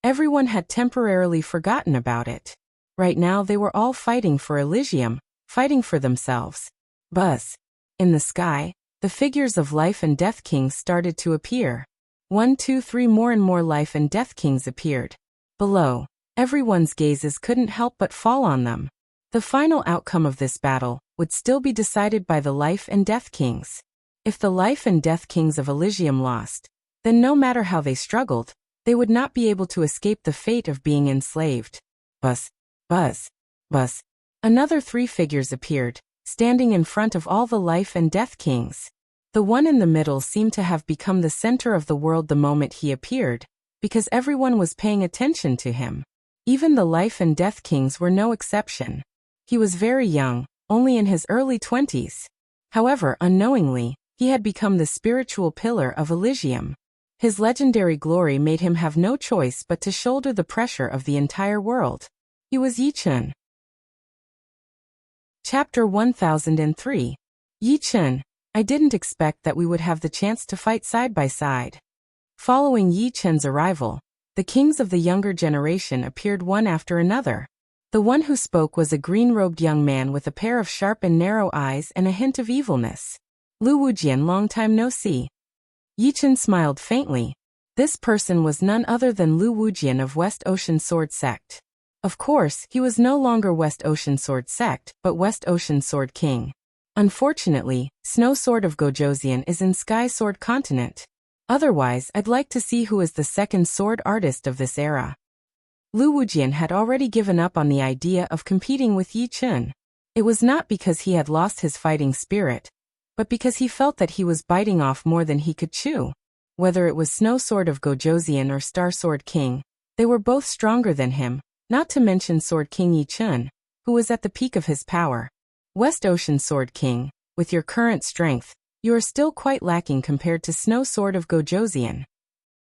everyone had temporarily forgotten about it. Right now they were all fighting for Elysium, fighting for themselves. Buzz. In the sky, the figures of Life and Death Kings started to appear. 1, 2, 3 more and more Life and Death Kings appeared. Below, everyone's gazes couldn't help but fall on them. The final outcome of this battle would still be decided by the Life and Death Kings. If the Life and Death Kings of Elysium lost, then no matter how they struggled, they would not be able to escape the fate of being enslaved. Buzz, buzz, buzz. Another 3 figures appeared, standing in front of all the Life and Death Kings. The one in the middle seemed to have become the center of the world the moment he appeared, because everyone was paying attention to him. Even the Life and Death Kings were no exception. He was very young, only in his early 20s. However, unknowingly, he had become the spiritual pillar of Elysium. His legendary glory made him have no choice but to shoulder the pressure of the entire world. He was Yi Chen. Chapter 1003. Yi Chen, I didn't expect that we would have the chance to fight side by side. Following Yi Chen's arrival, the kings of the younger generation appeared one after another. The one who spoke was a green-robed young man with a pair of sharp and narrow eyes and a hint of evilness. Lu Wujian, long time no see. Yi Chen smiled faintly. This person was none other than Lu Wujian of West Ocean Sword Sect. Of course, he was no longer West Ocean Sword Sect, but West Ocean Sword King. Unfortunately, Snow Sword of Gojoseon is in Sky Sword Continent. Otherwise, I'd like to see who is the second sword artist of this era. Lu Wujian had already given up on the idea of competing with Yi Chen. It was not because he had lost his fighting spirit, but because he felt that he was biting off more than he could chew. Whether it was Snow Sword of Gojoseon or Star Sword King, they were both stronger than him, not to mention Sword King Yi Chen, who was at the peak of his power. West Ocean Sword King, with your current strength, you are still quite lacking compared to Snow Sword of Gojoseon.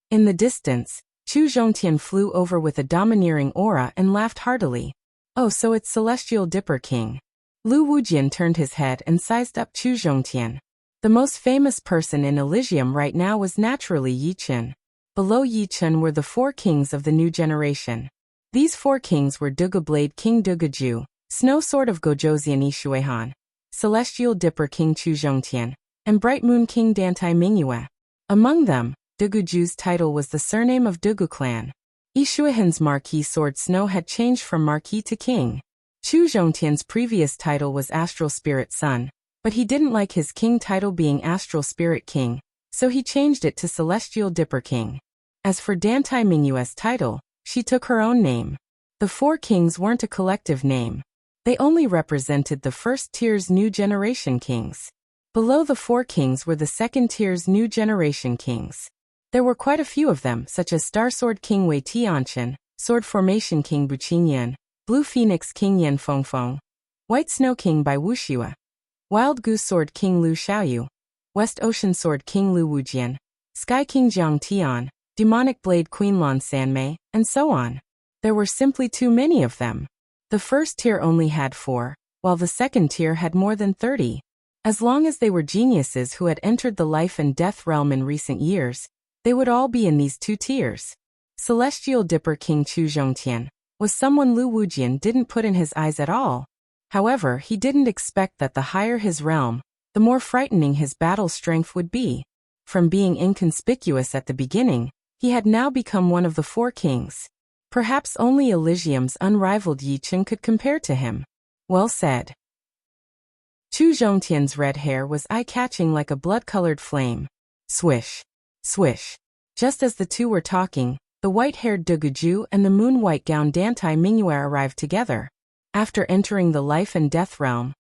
In the distance, Chu Zhongtian flew over with a domineering aura and laughed heartily. Oh, so it's Celestial Dipper King. Lu Wujian turned his head and sized up Chu Zhongtian. The most famous person in Elysium right now was naturally Yi Chen. Below Yi Chen were the 4 kings of the new generation. These 4 kings were Duga Blade King Duga Ju, Snow Sword of Gojoseon Ishuehan, Celestial Dipper King Chu Zhongtian, and Bright Moon King Dantai Mingyue. Among them, Dugu Ju's title was the surname of Dugu clan. Ishuehan's Marquis Sword Snow had changed from Marquis to King. Chu Zhongtian's previous title was Astral Spirit Son, but he didn't like his king title being Astral Spirit King, so he changed it to Celestial Dipper King. As for Dantai Mingyue's title, she took her own name. The 4 kings weren't a collective name. They only represented the first tier's new generation kings. Below the 4 kings were the second tier's new generation kings. There were quite a few of them, such as Star Sword King Wei Tianchen, Sword Formation King Bu Qingyan, Blue Phoenix King Yan Fengfeng, White Snow King Bai Wuxue, Wild Goose Sword King Lu Xiaoyu, West Ocean Sword King Lu Wujian, Sky King Jiang Tian, Demonic Blade Queen Lan Sanmei, and so on. There were simply too many of them. The first tier only had 4, while the second tier had more than 30. As long as they were geniuses who had entered the life and death realm in recent years, they would all be in these 2 tiers. Celestial Dipper King Chu Zhongtian was someone Lu Wujian didn't put in his eyes at all. However, he didn't expect that the higher his realm, the more frightening his battle strength would be. From being inconspicuous at the beginning, he had now become one of the 4 kings. Perhaps only Elysium's unrivaled Yi Chen could compare to him. Well said. Chu Zhongtian's red hair was eye-catching like a blood-colored flame. Swish. Swish. Just as the two were talking, the white-haired Duguju and the moon-white gown Dantai Mingyue arrived together. After entering the life and death realm,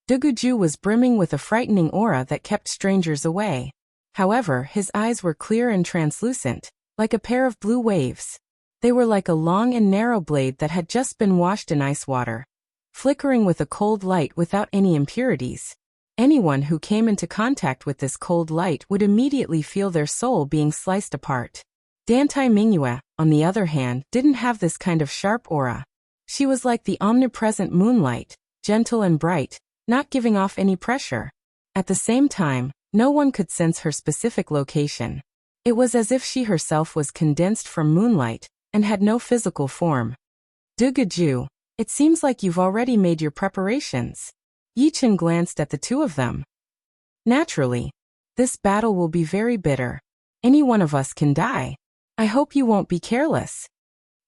Duguju was brimming with a frightening aura that kept strangers away. However, his eyes were clear and translucent, like a pair of blue waves. They were like a long and narrow blade that had just been washed in ice water, flickering with a cold light without any impurities. Anyone who came into contact with this cold light would immediately feel their soul being sliced apart. Dantai Mingyue, on the other hand, didn't have this kind of sharp aura. She was like the omnipresent moonlight, gentle and bright, not giving off any pressure. At the same time, no one could sense her specific location. It was as if she herself was condensed from moonlight and had no physical form. Duguju, it seems like you've already made your preparations. Yi Chen glanced at the 2 of them. Naturally. This battle will be very bitter. Any one of us can die. I hope you won't be careless.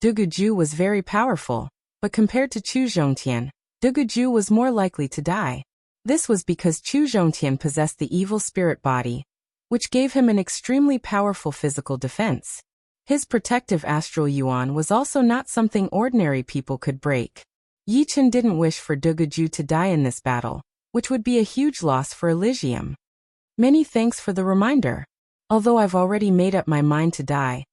Duguju was very powerful, but compared to Chu Zhongtian, Duguju was more likely to die. This was because Chu Zhongtian possessed the evil spirit body, which gave him an extremely powerful physical defense. His protective astral yuan was also not something ordinary people could break. Yi Chen didn't wish for Duguju to die in this battle, which would be a huge loss for Elysium. Many thanks for the reminder. Although I've already made up my mind to die,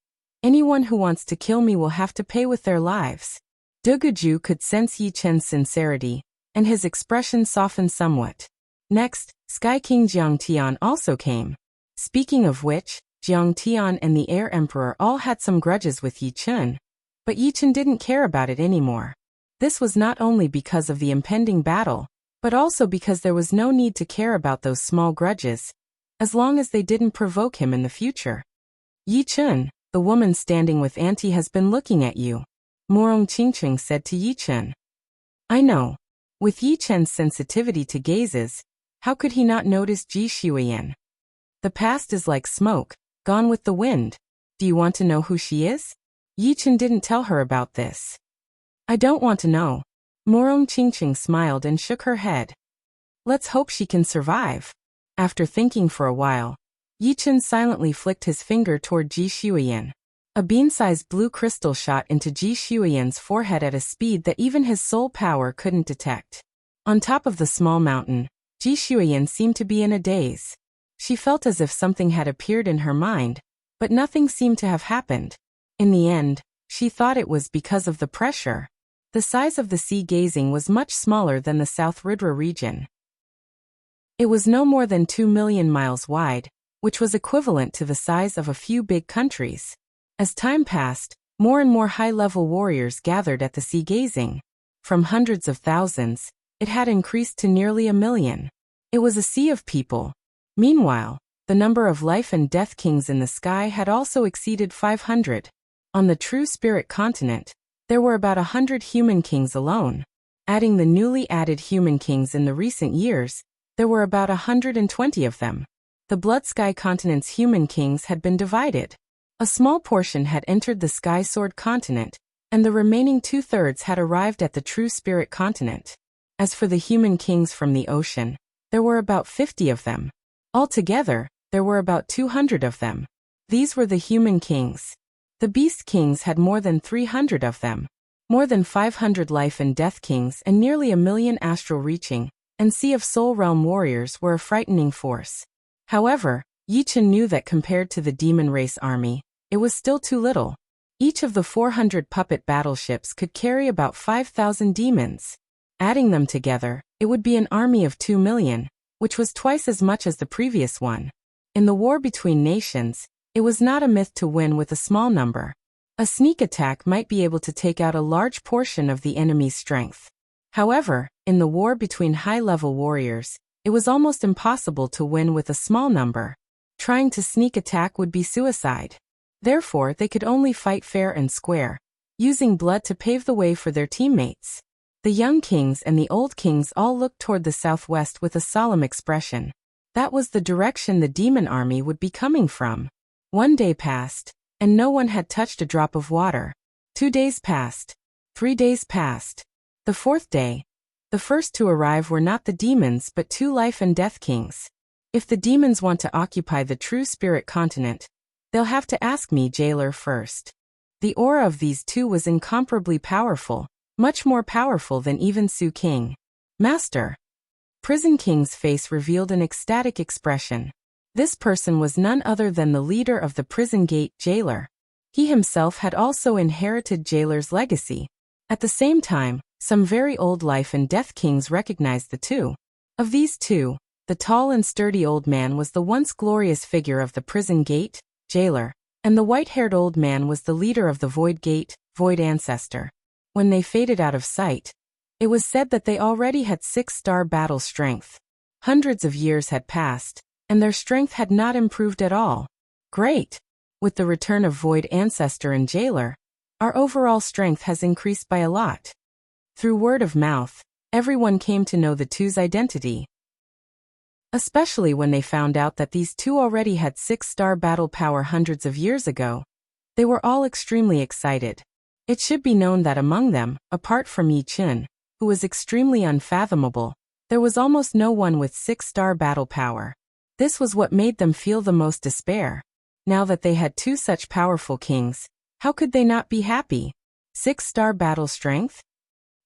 anyone who wants to kill me will have to pay with their lives. Duguju could sense Yi Chen's sincerity, and his expression softened somewhat. Next, Sky King Jiang Tian also came. Speaking of which, Jiang Tian and the Air Emperor all had some grudges with Yi Chen, but Yi Chen didn't care about it anymore. This was not only because of the impending battle, but also because there was no need to care about those small grudges, as long as they didn't provoke him in the future. Yi Chen, the woman standing with Auntie has been looking at you, Morong Qingqing said to Yi Chen. I know. With Yi Chen's sensitivity to gazes, how could he not notice Ji Shuiyan? The past is like smoke, gone with the wind. Do you want to know who she is? Yi Chen didn't tell her about this. I don't want to know. Morong Qingqing smiled and shook her head. Let's hope she can survive. After thinking for a while, Yi Chen silently flicked his finger toward Ji Shuiyan. A bean-sized blue crystal shot into Ji Shuiyan's forehead at a speed that even his soul power couldn't detect. On top of the small mountain, Ji Shuiyan seemed to be in a daze. She felt as if something had appeared in her mind, but nothing seemed to have happened. In the end, she thought it was because of the pressure. The size of the sea gazing was much smaller than the South Ridra region. It was no more than 2 million miles wide, which was equivalent to the size of a few big countries. As time passed, more and more high-level warriors gathered at the sea gazing. From hundreds of thousands, it had increased to nearly 1 million. It was a sea of people. Meanwhile, the number of life and death kings in the sky had also exceeded 500. On the true spirit continent, there were about 100 human kings alone. Adding the newly added human kings in the recent years, there were about 120 of them. The Blood Sky continent's human kings had been divided. A small portion had entered the Sky Sword continent, and the remaining 2/3 had arrived at the true spirit continent. As for the human kings from the ocean, there were about 50 of them. Altogether, there were about 200 of them. These were the human kings. The beast kings had more than 300 of them. More than 500 life and death kings and nearly 1 million astral reaching and Sea of Soul Realm warriors were a frightening force. However, Yichen knew that compared to the demon race army, it was still too little. Each of the 400 puppet battleships could carry about 5,000 demons. Adding them together, it would be an army of 2 million, which was twice as much as the previous one. In the war between nations, it was not a myth to win with a small number. A sneak attack might be able to take out a large portion of the enemy's strength. However, in the war between high-level warriors, it was almost impossible to win with a small number. Trying to sneak attack would be suicide. Therefore, they could only fight fair and square, using blood to pave the way for their teammates. The young kings and the old kings all looked toward the southwest with a solemn expression. That was the direction the demon army would be coming from. 1 day passed, and no one had touched a drop of water. 2 days passed. 3 days passed. The 4th day, the first to arrive were not the demons but 2 life and death kings. If the demons want to occupy the true spirit continent, they'll have to ask me, jailer, first. The aura of these 2 was incomparably powerful, much more powerful than even Su King. Master. Prison King's face revealed an ecstatic expression. This person was none other than the leader of the prison gate, Jailer. He himself had also inherited Jailer's legacy. At the same time, some very old life and death kings recognized the 2. Of these 2, the tall and sturdy old man was the once glorious figure of the prison gate, Jailer, and the white-haired old man was the leader of the Void Gate, Void Ancestor. When they faded out of sight, it was said that they already had 6-star battle strength. Hundreds of years had passed, and their strength had not improved at all. Great! With the return of Void Ancestor and Jailer, our overall strength has increased by a lot. Through word of mouth, everyone came to know the 2's identity. Especially when they found out that these 2 already had 6-star battle power hundreds of years ago. They were all extremely excited. It should be known that among them, apart from Yi Chen, who was extremely unfathomable, there was almost no one with 6-star battle power. This was what made them feel the most despair. Now that they had 2 such powerful kings, how could they not be happy? 6-star battle strength?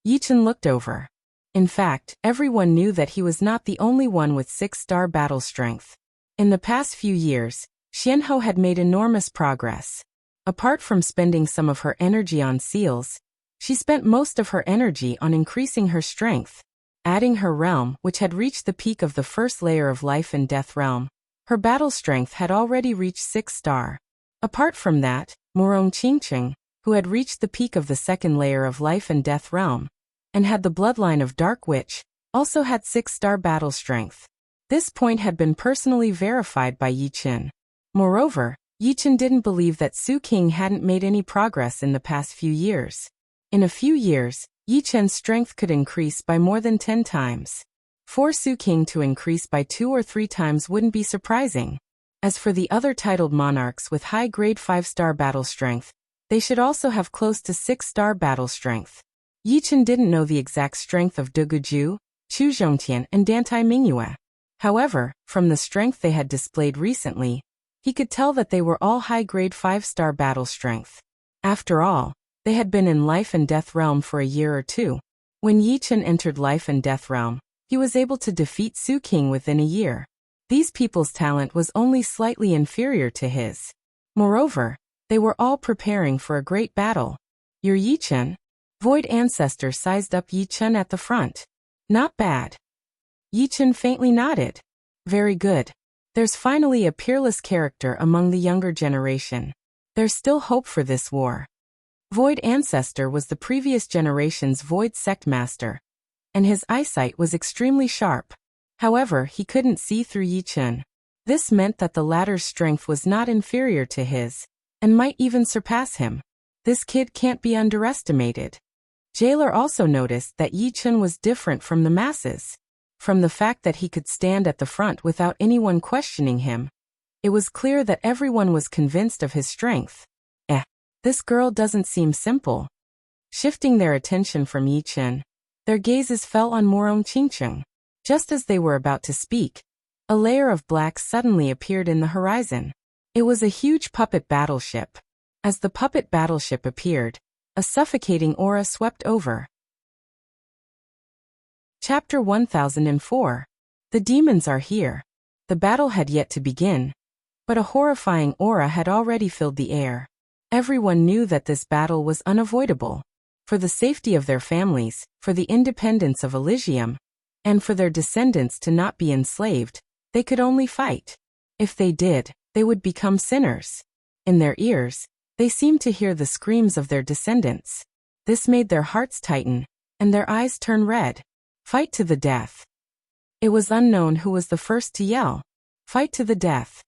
Yi Chen looked over. In fact, everyone knew that he was not the only one with 6-star battle strength. In the past few years, Xianhou had made enormous progress. Apart from spending some of her energy on seals, she spent most of her energy on increasing her strength. Adding her realm, which had reached the peak of the first layer of life and death realm, her battle strength had already reached 6-star. Apart from that, Murong Qingqing, who had reached the peak of the second layer of life and death realm, and had the bloodline of Dark Witch, also had 6-star battle strength. This point had been personally verified by Yi Chen. Moreover, Yi Chen didn't believe that Su King hadn't made any progress in the past few years. In a few years, Yi Chen's strength could increase by more than 10 times. For Su King to increase by 2 or 3 times wouldn't be surprising. As for the other titled monarchs with high-grade 5-star battle strength, they should also have close to 6-star battle strength. Yi Chen didn't know the exact strength of De Guju, Chu Zhongtian and Dantai Mingyue. However, from the strength they had displayed recently, he could tell that they were all high-grade 5-star battle strength. After all, they had been in Life and Death Realm for a year or 2. When Yi Chen entered Life and Death Realm, he was able to defeat Su King within a year. These people's talent was only slightly inferior to his. Moreover, they were all preparing for a great battle. You're Yi Chen? Void Ancestor sized up Yi Chen at the front. Not bad. Yi-Chun faintly nodded. Very good. There's finally a peerless character among the younger generation. There's still hope for this war. Void Ancestor was the previous generation's Void Sect Master, and his eyesight was extremely sharp. However, he couldn't see through Yi-Chun. This meant that the latter's strength was not inferior to his, and might even surpass him. This kid can't be underestimated. Jailer also noticed that Yi-Chun was different from the masses. From the fact that he could stand at the front without anyone questioning him, it was clear that everyone was convinced of his strength. This girl doesn't seem simple. Shifting their attention from Yi-Chun, their gazes fell on Morong Qingcheng. Just as they were about to speak, a layer of black suddenly appeared in the horizon. It was a huge puppet battleship. As the puppet battleship appeared, a suffocating aura swept over. Chapter 1004. The demons are here. The battle had yet to begin, but a horrifying aura had already filled the air. Everyone knew that this battle was unavoidable. For the safety of their families, for the independence of Elysium, and for their descendants to not be enslaved, they could only fight. If they did, they would become sinners. In their ears, they seemed to hear the screams of their descendants. This made their hearts tighten, and their eyes turn red. Fight to the death. It was unknown who was the first to yell. Fight to the death.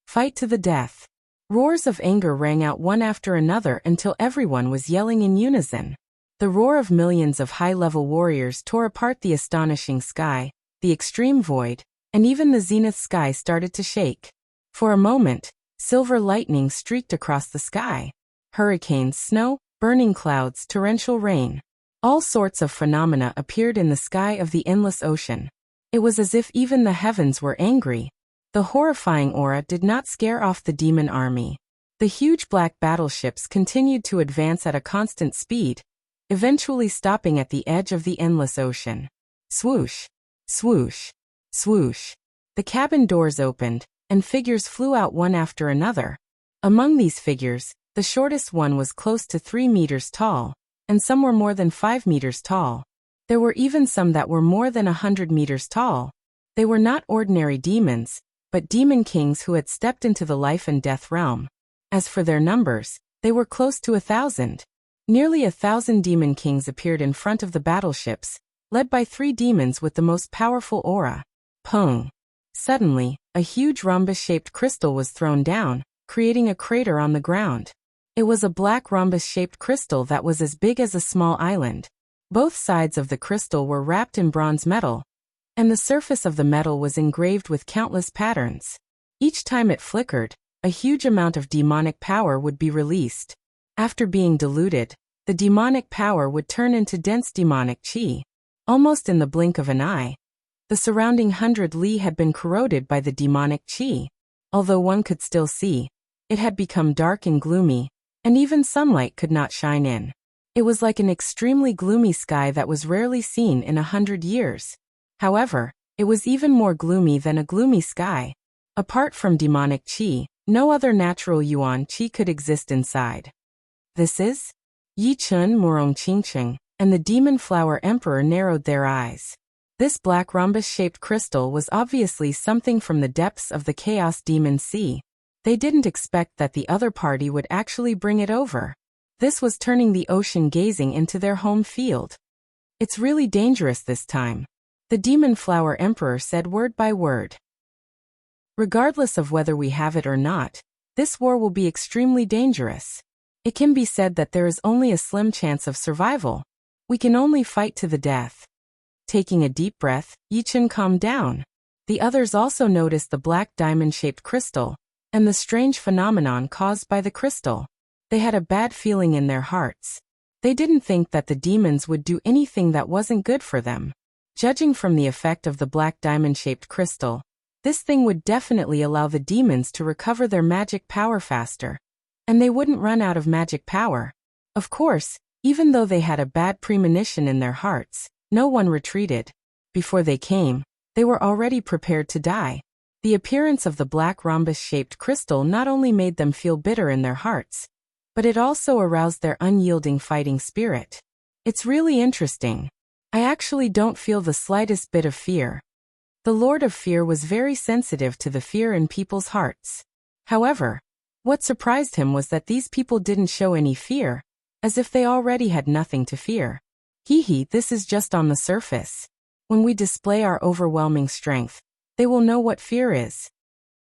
Fight to the death. Roars of anger rang out one after another until everyone was yelling in unison. The roar of millions of high-level warriors tore apart the astonishing sky, the extreme void, and even the zenith sky started to shake. For a moment, silver lightning streaked across the sky. Hurricanes, snow, burning clouds, torrential rain. All sorts of phenomena appeared in the sky of the endless ocean. It was as if even the heavens were angry. The horrifying aura did not scare off the demon army. The huge black battleships continued to advance at a constant speed, eventually stopping at the edge of the endless ocean. Swoosh, swoosh, swoosh. The cabin doors opened, and figures flew out one after another. Among these figures, the shortest one was close to 3 meters tall, and some were more than 5 meters tall. There were even some that were more than 100 meters tall. They were not ordinary demons, but demon kings who had stepped into the life and death realm. As for their numbers, they were close to 1,000. Nearly 1,000 demon kings appeared in front of the battleships, led by 3 demons with the most powerful aura. Pong! Suddenly, a huge rhombus-shaped crystal was thrown down, creating a crater on the ground. It was a black rhombus-shaped crystal that was as big as a small island. Both sides of the crystal were wrapped in bronze metal, and the surface of the metal was engraved with countless patterns. Each time it flickered, a huge amount of demonic power would be released. After being diluted, the demonic power would turn into dense demonic qi. Almost in the blink of an eye, the surrounding 100 li had been corroded by the demonic qi. Although one could still see, it had become dark and gloomy, and even sunlight could not shine in. It was like an extremely gloomy sky that was rarely seen in 100 years. However, it was even more gloomy than a gloomy sky. Apart from demonic qi, no other natural yuan qi could exist inside. This is? Yi-Chun, Morong Qingcheng, and the Demon Flower Emperor narrowed their eyes. This black rhombus-shaped crystal was obviously something from the depths of the Chaos Demon Sea. They didn't expect that the other party would actually bring it over. This was turning the ocean gazing into their home field. It's really dangerous this time, the Demon Flower Emperor said word by word. Regardless of whether we have it or not, this war will be extremely dangerous. It can be said that there is only a slim chance of survival. We can only fight to the death. Taking a deep breath, Yi-Chun calmed down. The others also noticed the black diamond-shaped crystal, and the strange phenomenon caused by the crystal. They had a bad feeling in their hearts. They didn't think that the demons would do anything that wasn't good for them. Judging from the effect of the black diamond-shaped crystal, this thing would definitely allow the demons to recover their magic power faster, and they wouldn't run out of magic power. Of course, even though they had a bad premonition in their hearts, no one retreated. Before they came, they were already prepared to die. The appearance of the black rhombus-shaped crystal not only made them feel bitter in their hearts, but it also aroused their unyielding fighting spirit. It's really interesting. I actually don't feel the slightest bit of fear. The Lord of Fear was very sensitive to the fear in people's hearts. However, what surprised him was that these people didn't show any fear, as if they already had nothing to fear. This is just on the surface. When we display our overwhelming strength, they will know what fear is.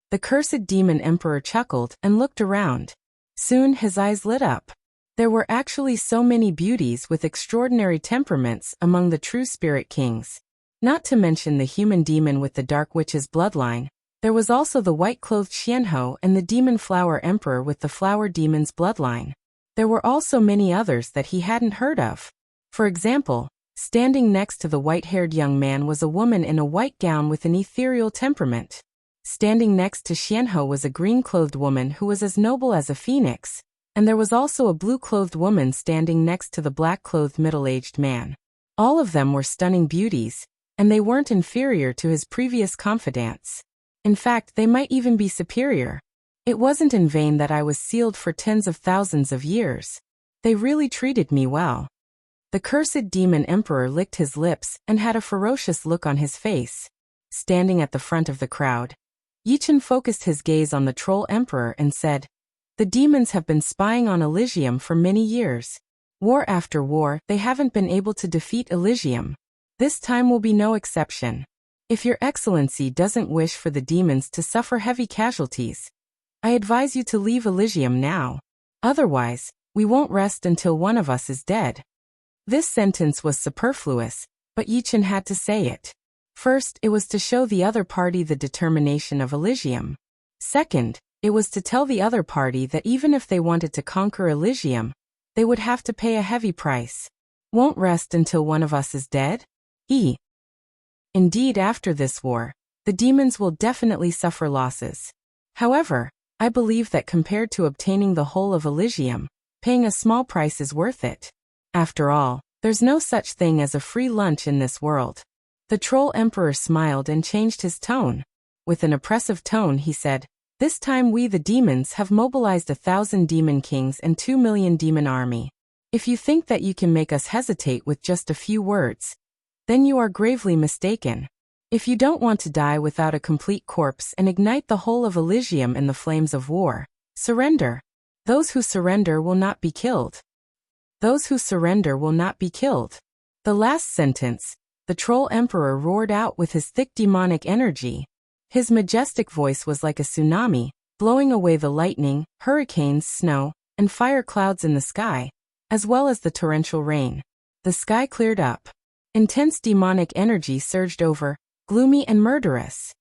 The cursed demon emperor chuckled and looked around. Soon his eyes lit up. There were actually so many beauties with extraordinary temperaments among the true spirit kings. Not to mention the human demon with the dark witch's bloodline, there was also the white-clothed Xianhou and the demon flower emperor with the flower demon's bloodline. There were also many others that he hadn't heard of. For example, standing next to the white-haired young man was a woman in a white gown with an ethereal temperament. Standing next to Xianhou was a green-clothed woman who was as noble as a phoenix, and there was also a blue-clothed woman standing next to the black-clothed middle-aged man. All of them were stunning beauties, and they weren't inferior to his previous confidants. In fact, they might even be superior. It wasn't in vain that I was sealed for tens of thousands of years. They really treated me well. The cursed demon emperor licked his lips and had a ferocious look on his face. Standing at the front of the crowd, Yichen focused his gaze on the troll emperor and said, "The demons have been spying on Elysium for many years. War after war, they haven't been able to defeat Elysium. This time will be no exception. If your excellency doesn't wish for the demons to suffer heavy casualties, I advise you to leave Elysium now. Otherwise, we won't rest until one of us is dead." This sentence was superfluous, but Yichen had to say it. First, it was to show the other party the determination of Elysium. Second, it was to tell the other party that even if they wanted to conquer Elysium, they would have to pay a heavy price. Won't rest until one of us is dead? Indeed, after this war, the demons will definitely suffer losses. However, I believe that compared to obtaining the whole of Elysium, paying a small price is worth it. After all, there's no such thing as a free lunch in this world. The troll emperor smiled and changed his tone. With an oppressive tone he said, "This time we the demons have mobilized 1,000 demon kings and 2 million demon army. If you think that you can make us hesitate with just a few words, then you are gravely mistaken. If you don't want to die without a complete corpse and ignite the whole of Elysium in the flames of war, surrender. Those who surrender will not be killed. Those who surrender will not be killed." The last sentence, the troll emperor roared out with his thick demonic energy. His majestic voice was like a tsunami, blowing away the lightning, hurricanes, snow, and fire clouds in the sky, as well as the torrential rain. The sky cleared up. Intense demonic energy surged over, gloomy and murderous.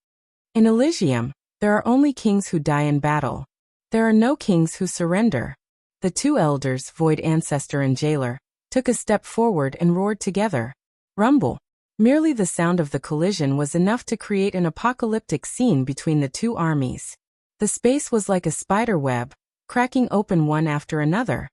In Elysium, there are only kings who die in battle. There are no kings who surrender. The two elders, Void Ancestor and Jailer, took a step forward and roared together. Rumble. Merely the sound of the collision was enough to create an apocalyptic scene between the two armies. The space was like a spider web, cracking open one after another.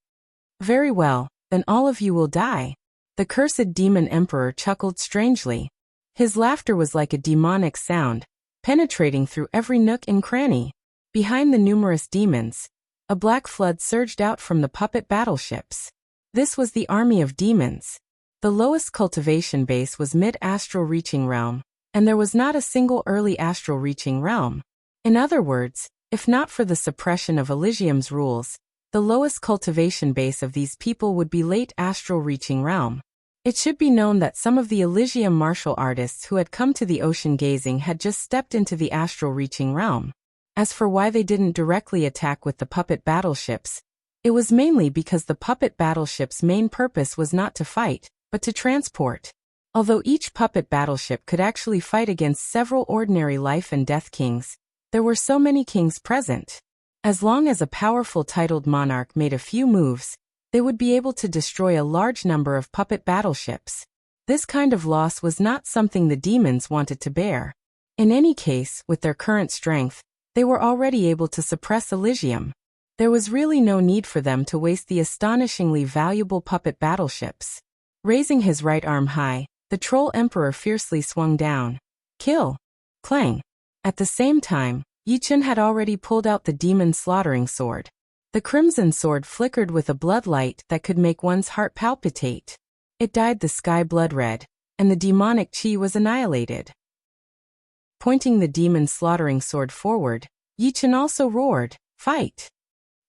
"Very well, then all of you will die." The cursed demon emperor chuckled strangely. His laughter was like a demonic sound, penetrating through every nook and cranny. Behind the numerous demons, a black flood surged out from the puppet battleships. This was the army of demons. The lowest cultivation base was mid-astral reaching realm, and there was not a single early astral reaching realm. In other words, if not for the suppression of Elysium's rules, the lowest cultivation base of these people would be late astral reaching realm. It should be known that some of the Elysium martial artists who had come to the ocean gazing had just stepped into the astral reaching realm. As for why they didn't directly attack with the puppet battleships, it was mainly because the puppet battleship's main purpose was not to fight, but to transport. Although each puppet battleship could actually fight against several ordinary life and death kings, there were so many kings present. As long as a powerful titled monarch made a few moves, they would be able to destroy a large number of puppet battleships. This kind of loss was not something the demons wanted to bear. In any case, with their current strength, they were already able to suppress Elysium. There was really no need for them to waste the astonishingly valuable puppet battleships. Raising his right arm high, the troll emperor fiercely swung down. Kill! Clang! At the same time, Yichen had already pulled out the demon slaughtering sword. The crimson sword flickered with a bloodlight that could make one's heart palpitate. It dyed the sky blood red, and the demonic chi was annihilated. Pointing the demon slaughtering sword forward, Yichen also roared, "Fight!"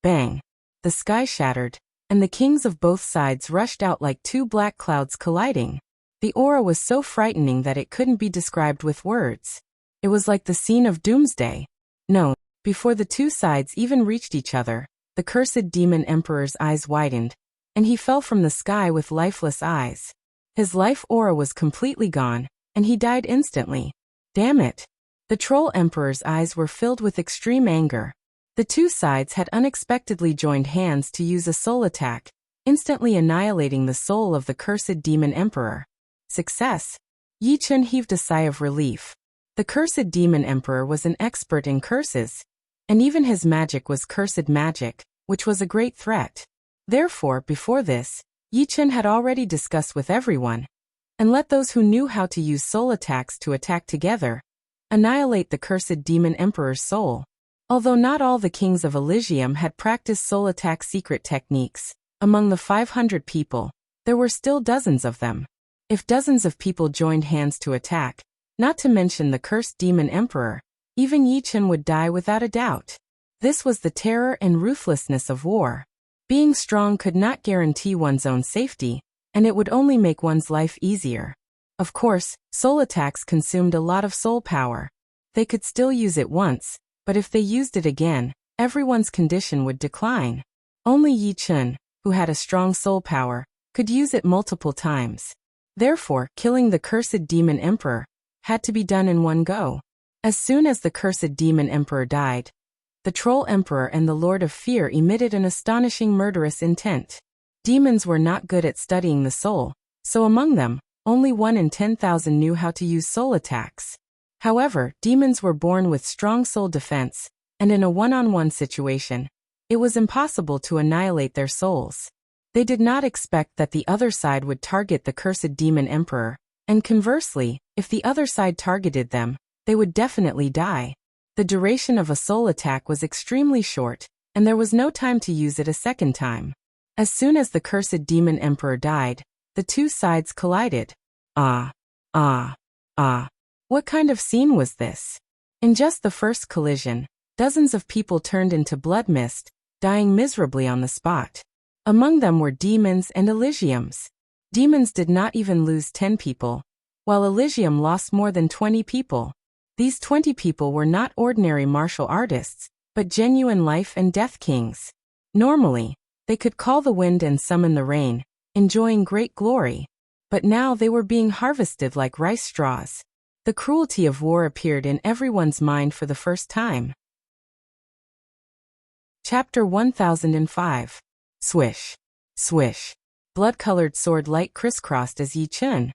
Bang! The sky shattered, and the kings of both sides rushed out like two black clouds colliding. The aura was so frightening that it couldn't be described with words. It was like the scene of doomsday. No, before the two sides even reached each other, the cursed demon emperor's eyes widened, and he fell from the sky with lifeless eyes. His life aura was completely gone, and he died instantly. Damn it! The troll emperor's eyes were filled with extreme anger. The two sides had unexpectedly joined hands to use a soul attack, instantly annihilating the soul of the cursed demon emperor. Success! Yichen heaved a sigh of relief. The cursed demon emperor was an expert in curses, and even his magic was cursed magic, which was a great threat. Therefore, before this, Yichen had already discussed with everyone, and let those who knew how to use soul attacks to attack together, annihilate the cursed demon emperor's soul. Although not all the kings of Elysium had practiced soul attack secret techniques, among the 500 people, there were still dozens of them. If dozens of people joined hands to attack, not to mention the cursed demon emperor, even Yichen would die without a doubt. This was the terror and ruthlessness of war. Being strong could not guarantee one's own safety, and it would only make one's life easier. Of course, soul attacks consumed a lot of soul power. They could still use it once, but if they used it again, everyone's condition would decline. Only Yichen, who had a strong soul power, could use it multiple times. Therefore, killing the cursed demon emperor had to be done in one go. As soon as the cursed demon emperor died, the troll emperor and the lord of fear emitted an astonishing murderous intent. Demons were not good at studying the soul, so among them, only 1 in 10,000 knew how to use soul attacks. However, demons were born with strong soul defense, and in a one-on-one situation, it was impossible to annihilate their souls. They did not expect that the other side would target the cursed demon emperor, and conversely, if the other side targeted them, they would definitely die. The duration of a soul attack was extremely short, and there was no time to use it a second time. As soon as the cursed demon emperor died, the two sides collided. Ah! Ah! Ah! What kind of scene was this? In just the first collision, dozens of people turned into blood mist, dying miserably on the spot. Among them were demons and Elysiums. Demons did not even lose 10 people, while Elysium lost more than 20 people. These 20 people were not ordinary martial artists, but genuine life and death kings. Normally, they could call the wind and summon the rain, enjoying great glory. But now they were being harvested like rice straws. The cruelty of war appeared in everyone's mind for the first time. Chapter 1005. Swish. Swish. Blood-colored sword light crisscrossed as Yichen,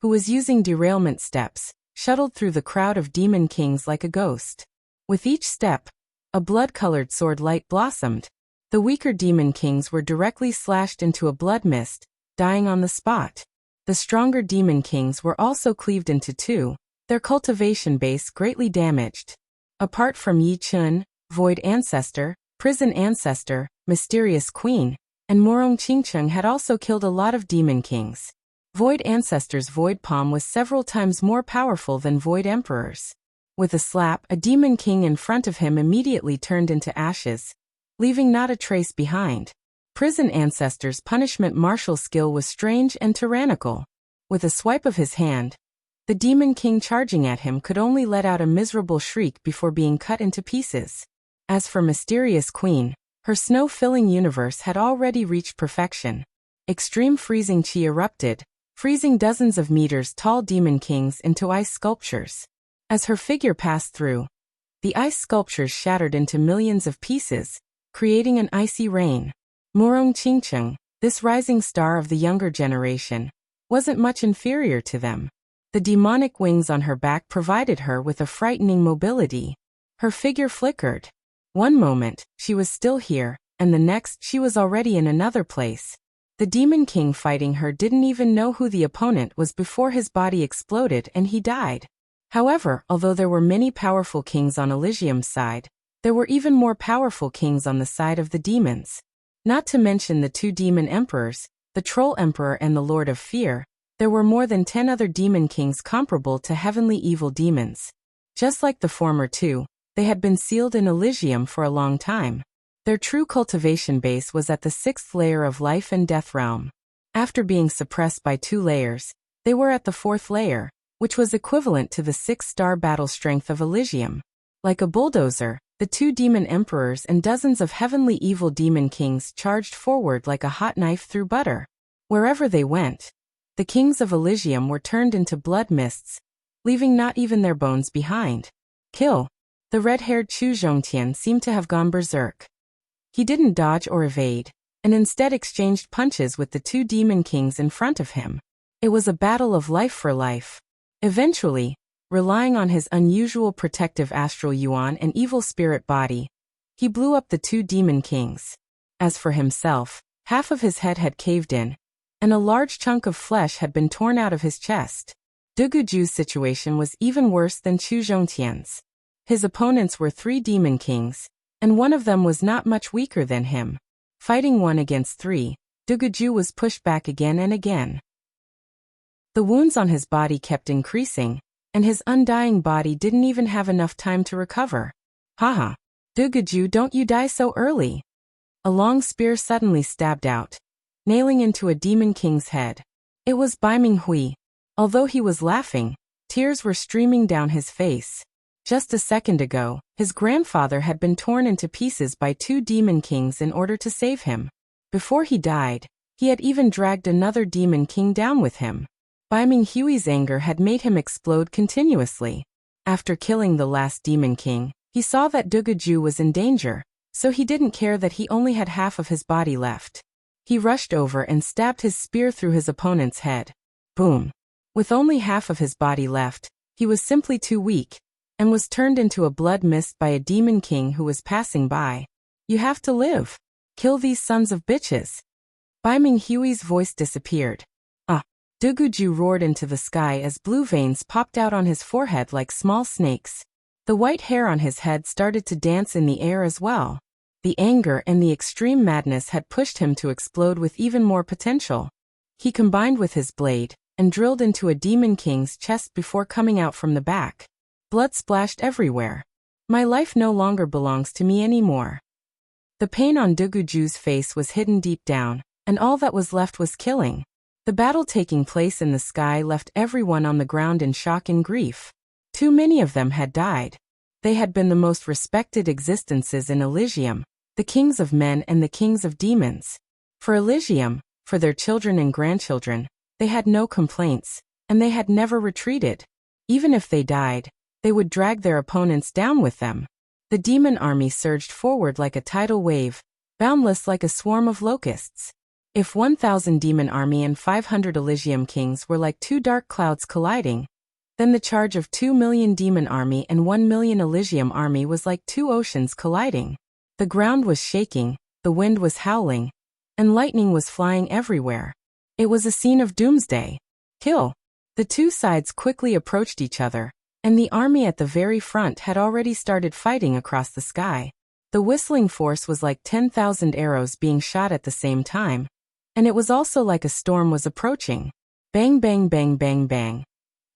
who was using derailment steps, shuttled through the crowd of demon kings like a ghost. With each step, a blood-colored sword light blossomed. The weaker demon kings were directly slashed into a blood mist, dying on the spot. The stronger demon kings were also cleaved into two, their cultivation base greatly damaged. Apart from Yichen, Void Ancestor, Prison Ancestor, Mysterious Queen, and Morong Qingcheng had also killed a lot of demon kings. Void Ancestor's Void Palm was several times more powerful than Void Emperor's. With a slap, a demon king in front of him immediately turned into ashes, leaving not a trace behind. Prison Ancestor's punishment martial skill was strange and tyrannical. With a swipe of his hand, the demon king charging at him could only let out a miserable shriek before being cut into pieces. As for Mysterious Queen, her snow-filling universe had already reached perfection. Extreme freezing chi erupted, freezing dozens of meters tall demon kings into ice sculptures. As her figure passed through, the ice sculptures shattered into millions of pieces, creating an icy rain. Morong Qingcheng, this rising star of the younger generation, wasn't much inferior to them. The demonic wings on her back provided her with a frightening mobility. Her figure flickered. One moment, she was still here, and the next she was already in another place. The demon king fighting her didn't even know who the opponent was before his body exploded and he died. However, although there were many powerful kings on Elysium's side, there were even more powerful kings on the side of the demons. Not to mention the two demon emperors, the troll emperor and the lord of fear, there were more than 10 other demon kings comparable to heavenly evil demons. Just like the former two, they had been sealed in Elysium for a long time. Their true cultivation base was at the 6th layer of life and death realm. After being suppressed by 2 layers, they were at the 4th layer, which was equivalent to the 6-star battle strength of Elysium. Like a bulldozer, the 2 demon emperors and dozens of heavenly evil demon kings charged forward like a hot knife through butter. Wherever they went, the kings of Elysium were turned into blood mists, leaving not even their bones behind. Kill. The red-haired Chu Zhongtian seemed to have gone berserk. He didn't dodge or evade, and instead exchanged punches with the 2 demon kings in front of him. It was a battle of life for life. Eventually, relying on his unusual protective astral yuan and evil spirit body, he blew up the 2 demon kings. As for himself, half of his head had caved in, and a large chunk of flesh had been torn out of his chest. Duguju's situation was even worse than Chu Zhongtian's. His opponents were 3 demon kings, and one of them was not much weaker than him. Fighting 1 against 3, Duguju was pushed back again and again. The wounds on his body kept increasing, and his undying body didn't even have enough time to recover. Haha. Duguju, don't you die so early. A long spear suddenly stabbed out, nailing into a demon king's head. It was Bai Minghui. Although he was laughing, tears were streaming down his face. Just a second ago, his grandfather had been torn into pieces by 2 demon kings in order to save him. Before he died, he had even dragged another demon king down with him. Bai Minghui's anger had made him explode continuously. After killing the last demon king, he saw that Duguju was in danger, so he didn't care that he only had half of his body left. He rushed over and stabbed his spear through his opponent's head. Boom. With only half of his body left, he was simply too weak, and was turned into a blood mist by a demon king who was passing by. You have to live. Kill these sons of bitches. Bai Minghui's voice disappeared. Ah! Duguju roared into the sky as blue veins popped out on his forehead like small snakes. The white hair on his head started to dance in the air as well. The anger and the extreme madness had pushed him to explode with even more potential. He combined with his blade, and drilled into a demon king's chest before coming out from the back. Blood splashed everywhere. My life no longer belongs to me anymore. The pain on Duguju's face was hidden deep down, and all that was left was killing. The battle taking place in the sky left everyone on the ground in shock and grief. Too many of them had died. They had been the most respected existences in Elysium, the kings of men and the kings of demons. For Elysium, for their children and grandchildren, they had no complaints, and they had never retreated. Even if they died, they would drag their opponents down with them. The demon army surged forward like a tidal wave, boundless like a swarm of locusts. If 1,000 demon army and 500 Elysium kings were like 2 dark clouds colliding, then the charge of 2 million demon army and 1 million Elysium army was like 2 oceans colliding. The ground was shaking, the wind was howling, and lightning was flying everywhere. It was a scene of doomsday. Kill. The 2 sides quickly approached each other, and the army at the very front had already started fighting across the sky. The whistling force was like 10,000 arrows being shot at the same time, and it was also like a storm was approaching. Bang bang bang bang bang.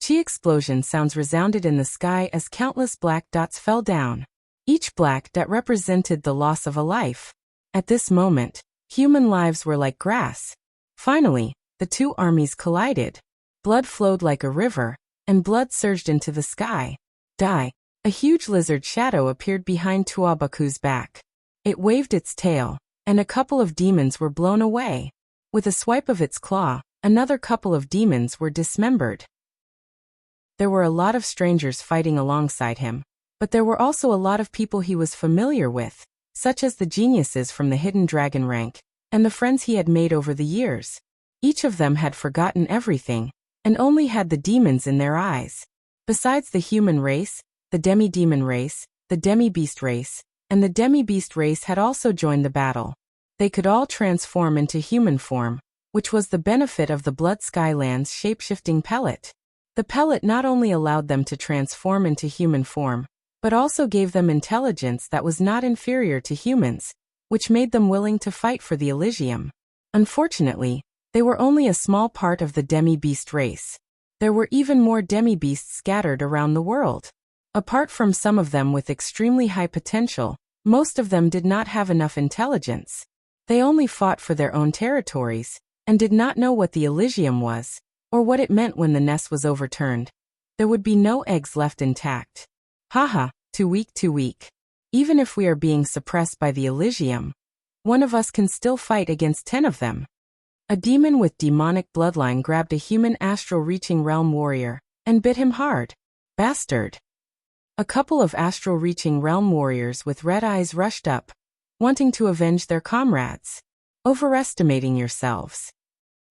Chi explosion sounds resounded in the sky as countless black dots fell down. Each black dot represented the loss of a life. At this moment, human lives were like grass. Finally, the 2 armies collided. Blood flowed like a river, and blood surged into the sky. Die. A huge lizard shadow appeared behind Tuabaku's back. It waved its tail, and a couple of demons were blown away. With a swipe of its claw, another couple of demons were dismembered. There were a lot of strangers fighting alongside him, but there were also a lot of people he was familiar with, such as the geniuses from the Hidden Dragon rank, and the friends he had made over the years. Each of them had forgotten everything, and only had the demons in their eyes. Besides the human race, the demi-demon race, the demi-beast race, and the demi-beast race had also joined the battle. They could all transform into human form, which was the benefit of the Blood Skyland's shape-shifting pellet. The pellet not only allowed them to transform into human form, but also gave them intelligence that was not inferior to humans, which made them willing to fight for the Elysium. Unfortunately, they were only a small part of the demi-beast race. There were even more demi-beasts scattered around the world. Apart from some of them with extremely high potential, most of them did not have enough intelligence. They only fought for their own territories, and did not know what the Elysium was, or what it meant when the nest was overturned. There would be no eggs left intact. Haha, too weak, too weak. Even if we are being suppressed by the Elysium, one of us can still fight against 10 of them. A demon with demonic bloodline grabbed a human astral-reaching realm warrior, and bit him hard. Bastard. A couple of astral-reaching realm warriors with red eyes rushed up, wanting to avenge their comrades. Overestimating yourselves.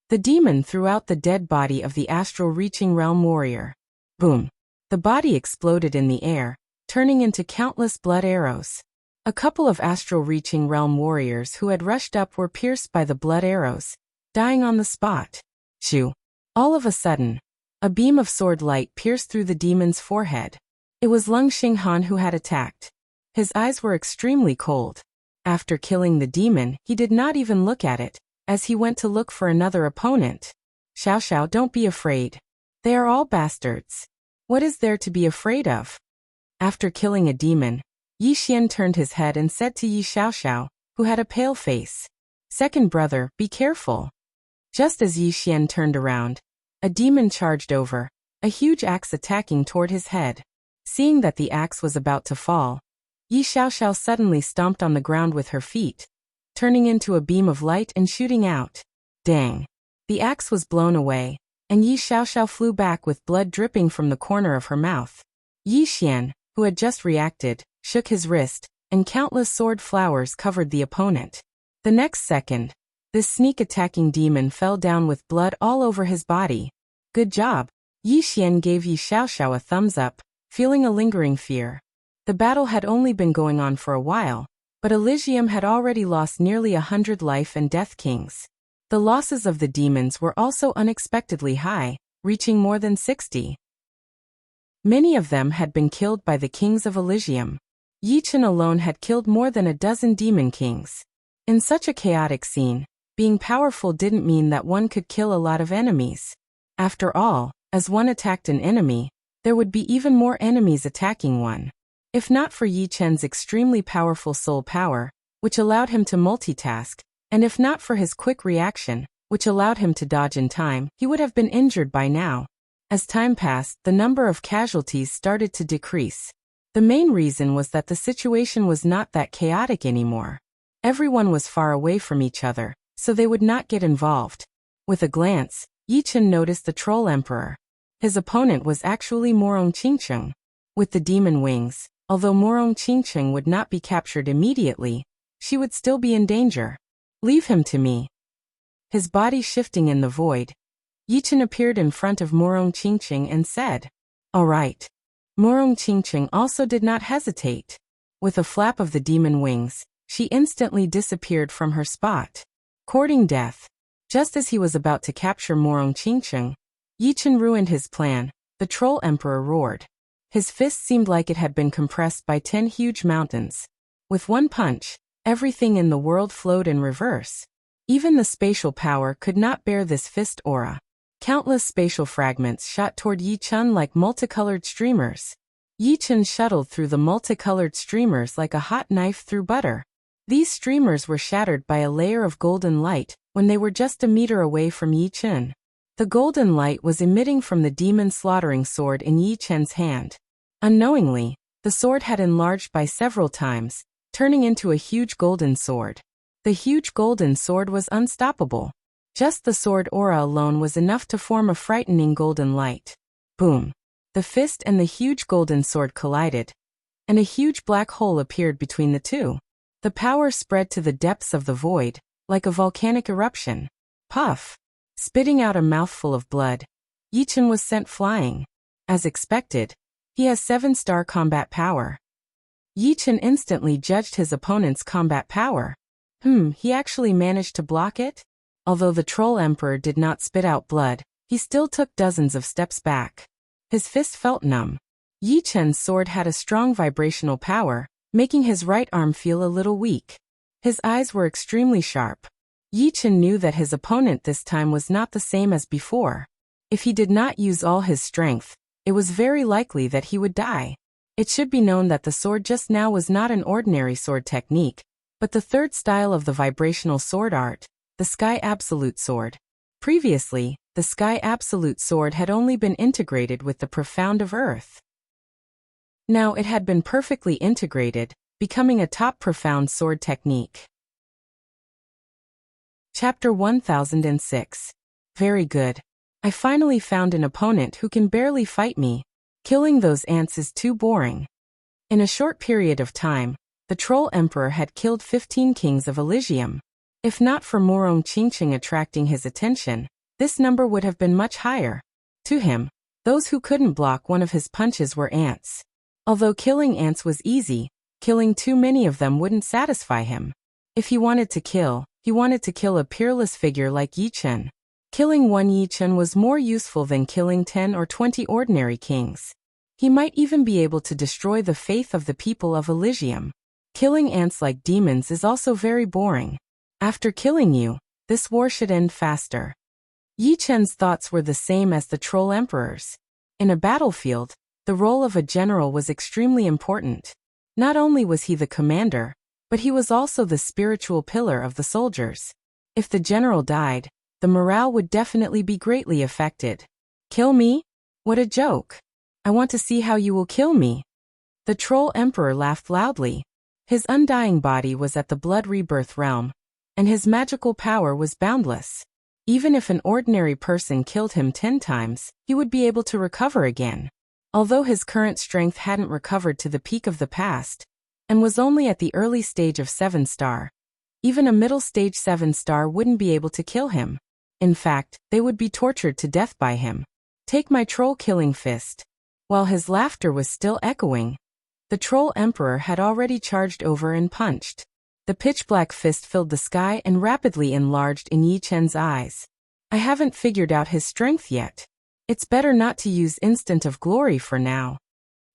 The demon threw out the dead body of the astral-reaching realm warrior. Boom. The body exploded in the air, turning into countless blood arrows. A couple of astral-reaching realm warriors who had rushed up were pierced by the blood arrows, dying on the spot. Shoo. All of a sudden, a beam of sword light pierced through the demon's forehead. It was Lung Xinghan who had attacked. His eyes were extremely cold. After killing the demon, he did not even look at it, as he went to look for another opponent. Xiao Xiao, don't be afraid. They are all bastards. What is there to be afraid of? After killing a demon, Yi Xian turned his head and said to Yi Xiaoxiao, who had a pale face, "Second brother, be careful." Just as Yi Xian turned around, a demon charged over, a huge axe attacking toward his head. Seeing that the axe was about to fall, Yi Xiaoxiao suddenly stomped on the ground with her feet, turning into a beam of light and shooting out. Dang! The axe was blown away, and Yi Xiaoxiao flew back with blood dripping from the corner of her mouth. Yi Xian, who had just reacted, shook his wrist, and countless sword flowers covered the opponent. The next second, this sneak-attacking demon fell down with blood all over his body. Good job! Yi Xian gave Yi Xiaoxiao a thumbs up, feeling a lingering fear. The battle had only been going on for a while, but Elysium had already lost nearly 100 life and death kings. The losses of the demons were also unexpectedly high, reaching more than 60. Many of them had been killed by the kings of Elysium. Yi Chen alone had killed more than a dozen demon kings. In such a chaotic scene, being powerful didn't mean that one could kill a lot of enemies. After all, as one attacked an enemy, there would be even more enemies attacking one. If not for Yi Chen's extremely powerful soul power, which allowed him to multitask, and if not for his quick reaction, which allowed him to dodge in time, he would have been injured by now. As time passed, the number of casualties started to decrease. The main reason was that the situation was not that chaotic anymore. Everyone was far away from each other, so they would not get involved. With a glance, Yi Chen noticed the Troll Emperor. His opponent was actually Morong Qingcheng. With the demon wings, although Morong Qingcheng would not be captured immediately, she would still be in danger. Leave him to me. His body shifting in the void, Yi Chen appeared in front of Morong Qingcheng and said, "All right." Morong Qingcheng also did not hesitate. With a flap of the demon wings, she instantly disappeared from her spot. Courting death. Just as he was about to capture Morong Qingcheng, Yi Chen ruined his plan. The Troll Emperor roared. His fist seemed like it had been compressed by 10 huge mountains. With one punch, everything in the world flowed in reverse. Even the spatial power could not bear this fist aura. Countless spatial fragments shot toward Yi Chen like multicolored streamers. Yi Chen shuttled through the multicolored streamers like a hot knife through butter. These streamers were shattered by a layer of golden light when they were just a meter away from Yi Chen. The golden light was emitting from the demon slaughtering sword in Yi Chen's hand. Unknowingly, the sword had enlarged by several times, turning into a huge golden sword. The huge golden sword was unstoppable. Just the sword aura alone was enough to form a frightening golden light. Boom! The fist and the huge golden sword collided, and a huge black hole appeared between the two. The power spread to the depths of the void, like a volcanic eruption. Puff! Spitting out a mouthful of blood, Yi Chen was sent flying. As expected, he has 7-star combat power. Yi Chen instantly judged his opponent's combat power. He actually managed to block it? Although the Troll Emperor did not spit out blood, he still took dozens of steps back. His fist felt numb. Yi Chen's sword had a strong vibrational power, making his right arm feel a little weak. His eyes were extremely sharp. Yi Chen knew that his opponent this time was not the same as before. If he did not use all his strength, it was very likely that he would die. It should be known that the sword just now was not an ordinary sword technique, but the third style of the vibrational sword art, the Sky Absolute Sword. Previously, the Sky Absolute Sword had only been integrated with the Profound of Earth. Now it had been perfectly integrated, becoming a top profound sword technique. Chapter 1006. Very good. I finally found an opponent who can barely fight me. Killing those ants is too boring. In a short period of time, the Troll Emperor had killed 15 kings of Elysium. If not for Morong Qingqing attracting his attention, this number would have been much higher. To him, those who couldn't block one of his punches were ants. Although killing ants was easy, killing too many of them wouldn't satisfy him. If he wanted to kill, he wanted to kill a peerless figure like Yi Chen. Killing one Yi Chen was more useful than killing 10 or 20 ordinary kings. He might even be able to destroy the faith of the people of Elysium. Killing ants like demons is also very boring. After killing you, this war should end faster. Yi Chen's thoughts were the same as the Troll Emperor's. In a battlefield, the role of a general was extremely important. Not only was he the commander, but he was also the spiritual pillar of the soldiers. If the general died, the morale would definitely be greatly affected. Kill me? What a joke. I want to see how you will kill me. The Troll Emperor laughed loudly. His undying body was at the blood rebirth realm, and his magical power was boundless. Even if an ordinary person killed him 10 times, he would be able to recover again. Although his current strength hadn't recovered to the peak of the past, and was only at the early stage of 7-star, even a middle stage 7-star wouldn't be able to kill him. In fact, they would be tortured to death by him. Take my troll-killing fist. While his laughter was still echoing, the Troll Emperor had already charged over and punched. The pitch-black fist filled the sky and rapidly enlarged in Yi Chen's eyes. I haven't figured out his strength yet. It's better not to use Instant of Glory for now.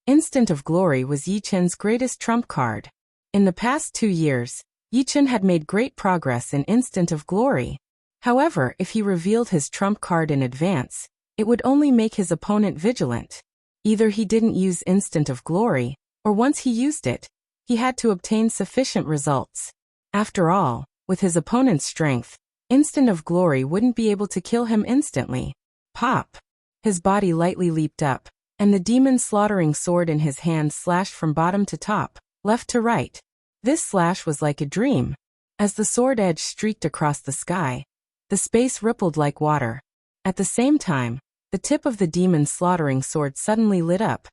Instant of Glory was Yi Chen's greatest trump card. In the past 2 years, Yi Chen had made great progress in Instant of Glory. However, if he revealed his trump card in advance, it would only make his opponent vigilant. Either he didn't use Instant of Glory, or once he used it, he had to obtain sufficient results. After all, with his opponent's strength, Instant of Glory wouldn't be able to kill him instantly. Pop! His body lightly leaped up, and the demon slaughtering sword in his hand slashed from bottom to top, left to right. This slash was like a dream. As the sword edge streaked across the sky, the space rippled like water. At the same time, the tip of the demon slaughtering sword suddenly lit up,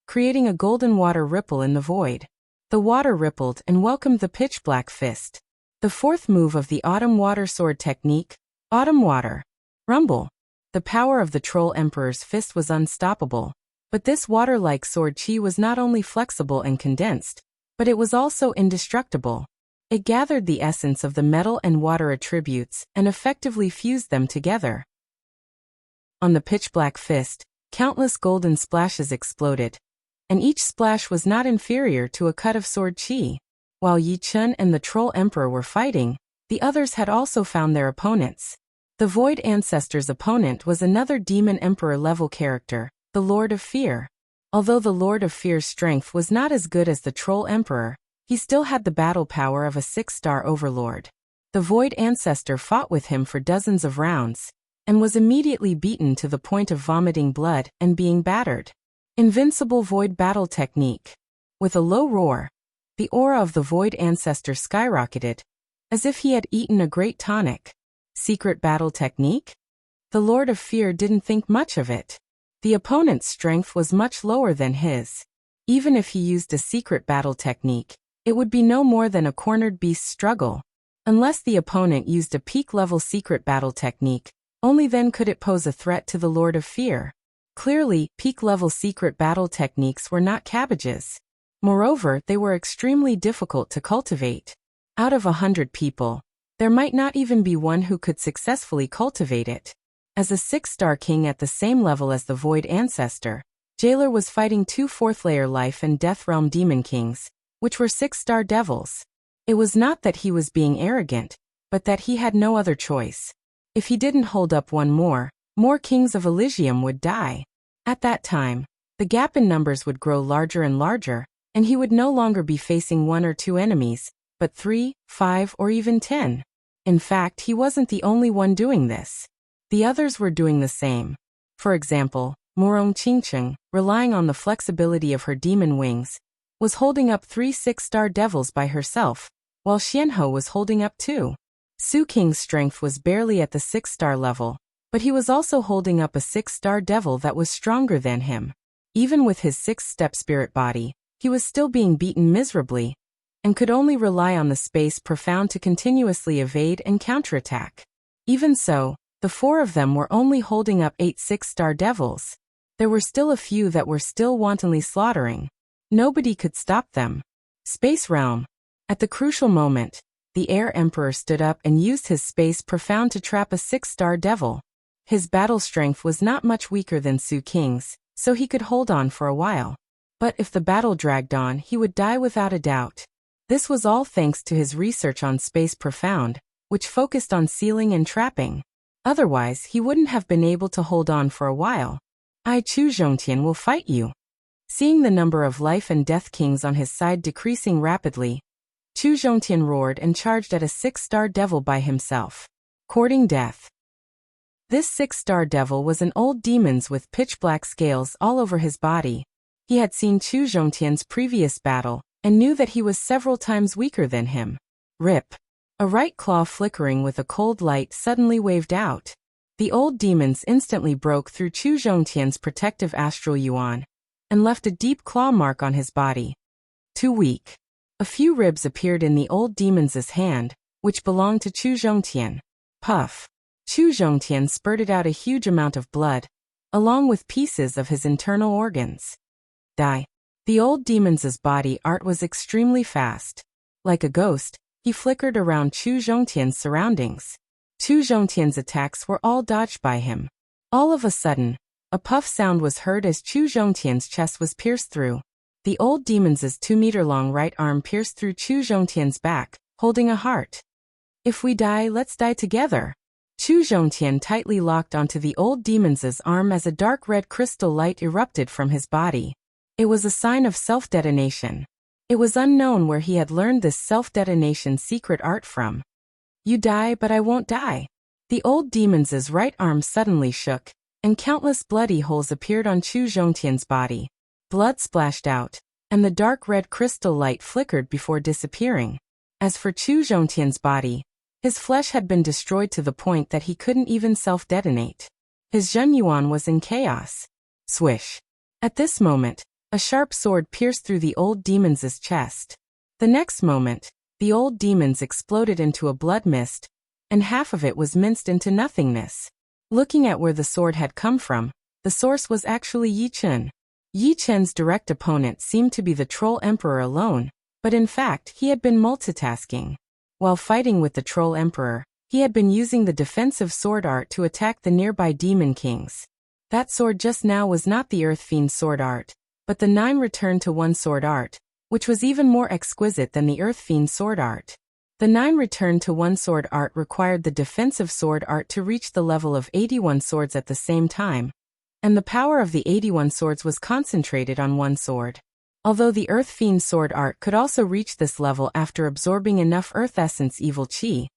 creating a golden water ripple in the void. The water rippled and welcomed the pitch-black fist. The fourth move of the Autumn Water Sword technique, Autumn Water. Rumble. The power of the Troll Emperor's fist was unstoppable, but this water-like sword chi was not only flexible and condensed, but it was also indestructible. It gathered the essence of the metal and water attributes and effectively fused them together. On the pitch-black fist, countless golden splashes exploded, and each splash was not inferior to a cut of sword chi. While Yi Chen and the Troll Emperor were fighting, the others had also found their opponents. The Void Ancestor's opponent was another Demon Emperor level character, the Lord of Fear. Although the Lord of Fear's strength was not as good as the Troll Emperor, he still had the battle power of a 6-star overlord. The Void Ancestor fought with him for dozens of rounds, and was immediately beaten to the point of vomiting blood and being battered. Invincible Void Battle Technique. With a low roar, the aura of the Void Ancestor skyrocketed, as if he had eaten a great tonic. Secret Battle Technique? The Lord of Fear didn't think much of it. The opponent's strength was much lower than his. Even if he used a secret battle technique, it would be no more than a cornered beast struggle. Unless the opponent used a peak-level secret battle technique, only then could it pose a threat to the Lord of Fear. Clearly, peak-level secret battle techniques were not cabbages. Moreover, they were extremely difficult to cultivate. Out of 100 people, there might not even be one who could successfully cultivate it. As a 6-star king at the same level as the Void Ancestor, Jailer was fighting 2 4th-layer life and death realm demon kings, which were 6-star devils. It was not that he was being arrogant, but that he had no other choice. If he didn't hold up one more kings of Elysium would die. At that time, The gap in numbers would grow larger and larger, and he would no longer be facing 1 or 2 enemies, but 3, 5, or even 10. In fact, he wasn't the only one doing this. The others were doing the same. For example, Murong Qingcheng, relying on the flexibility of her demon wings, was holding up 3 6-star devils by herself, while Xianhou was holding up 2. Su Qing's strength was barely at the 6-star level, but he was also holding up a 6-star devil that was stronger than him. Even with his 6-step spirit body, he was still being beaten miserably, and could only rely on the space profound to continuously evade and counterattack. Even so, the 4 of them were only holding up 8 6-star devils. There were still a few that were still wantonly slaughtering. Nobody could stop them. Space Realm. At the crucial moment, the Air Emperor stood up and used his space profound to trap a 6-star devil. His battle strength was not much weaker than Su Qing's, so he could hold on for a while. But if the battle dragged on, he would die without a doubt. This was all thanks to his research on Space Profound, which focused on sealing and trapping. Otherwise, he wouldn't have been able to hold on for a while. Chu Zhongtian will fight you. Seeing the number of life and death kings on his side decreasing rapidly, Chu Zhongtian roared and charged at a 6-star devil by himself. Courting death. This 6-star devil was an old demon with pitch-black scales all over his body. He had seen Chu Zhongtian's previous battle, and knew that he was several times weaker than him. Rip. A right claw flickering with a cold light suddenly waved out. The old demons instantly broke through Chu Zhongtian's protective astral yuan, and left a deep claw mark on his body. Too weak. A few ribs appeared in the old demon's hand, which belonged to Chu Zhongtian. Puff. Chu Zhongtian spurted out a huge amount of blood, along with pieces of his internal organs. Die. The old demon's body art was extremely fast. Like a ghost, he flickered around Chu Zhongtian's surroundings. Chu Zhongtian's attacks were all dodged by him. All of a sudden, a puff sound was heard as Chu Zhongtian's chest was pierced through. The old demon's 2-meter-long right arm pierced through Chu Zhongtian's back, holding a heart. If we die, let's die together. Chu Zhongtian tightly locked onto the old demon's arm as a dark red crystal light erupted from his body. It was a sign of self-detonation. It was unknown where he had learned this self-detonation secret art from. You die, but I won't die. The old demon's right arm suddenly shook, and countless bloody holes appeared on Chu Zhongtian's body. Blood splashed out, and the dark red crystal light flickered before disappearing. As for Chu Zhongtian's body, his flesh had been destroyed to the point that he couldn't even self-detonate. His Zhen Yuan was in chaos. Swish. At this moment, a sharp sword pierced through the old demon's chest. The next moment, the old demon's exploded into a blood mist, and half of it was minced into nothingness. Looking at where the sword had come from, the source was actually Yi Chen. Yi Chen's direct opponent seemed to be the Troll Emperor alone, but in fact he had been multitasking. While fighting with the Troll Emperor, he had been using the defensive sword art to attack the nearby demon kings. That sword just now was not the Earth Fiend sword art, but the 9 return to 1 sword art, which was even more exquisite than the Earth Fiend sword art. The 9 return to 1 sword art required the defensive sword art to reach the level of 81 swords at the same time, and the power of the 81 swords was concentrated on 1 sword. Although the Earth Fiend sword art could also reach this level after absorbing enough Earth Essence evil chi,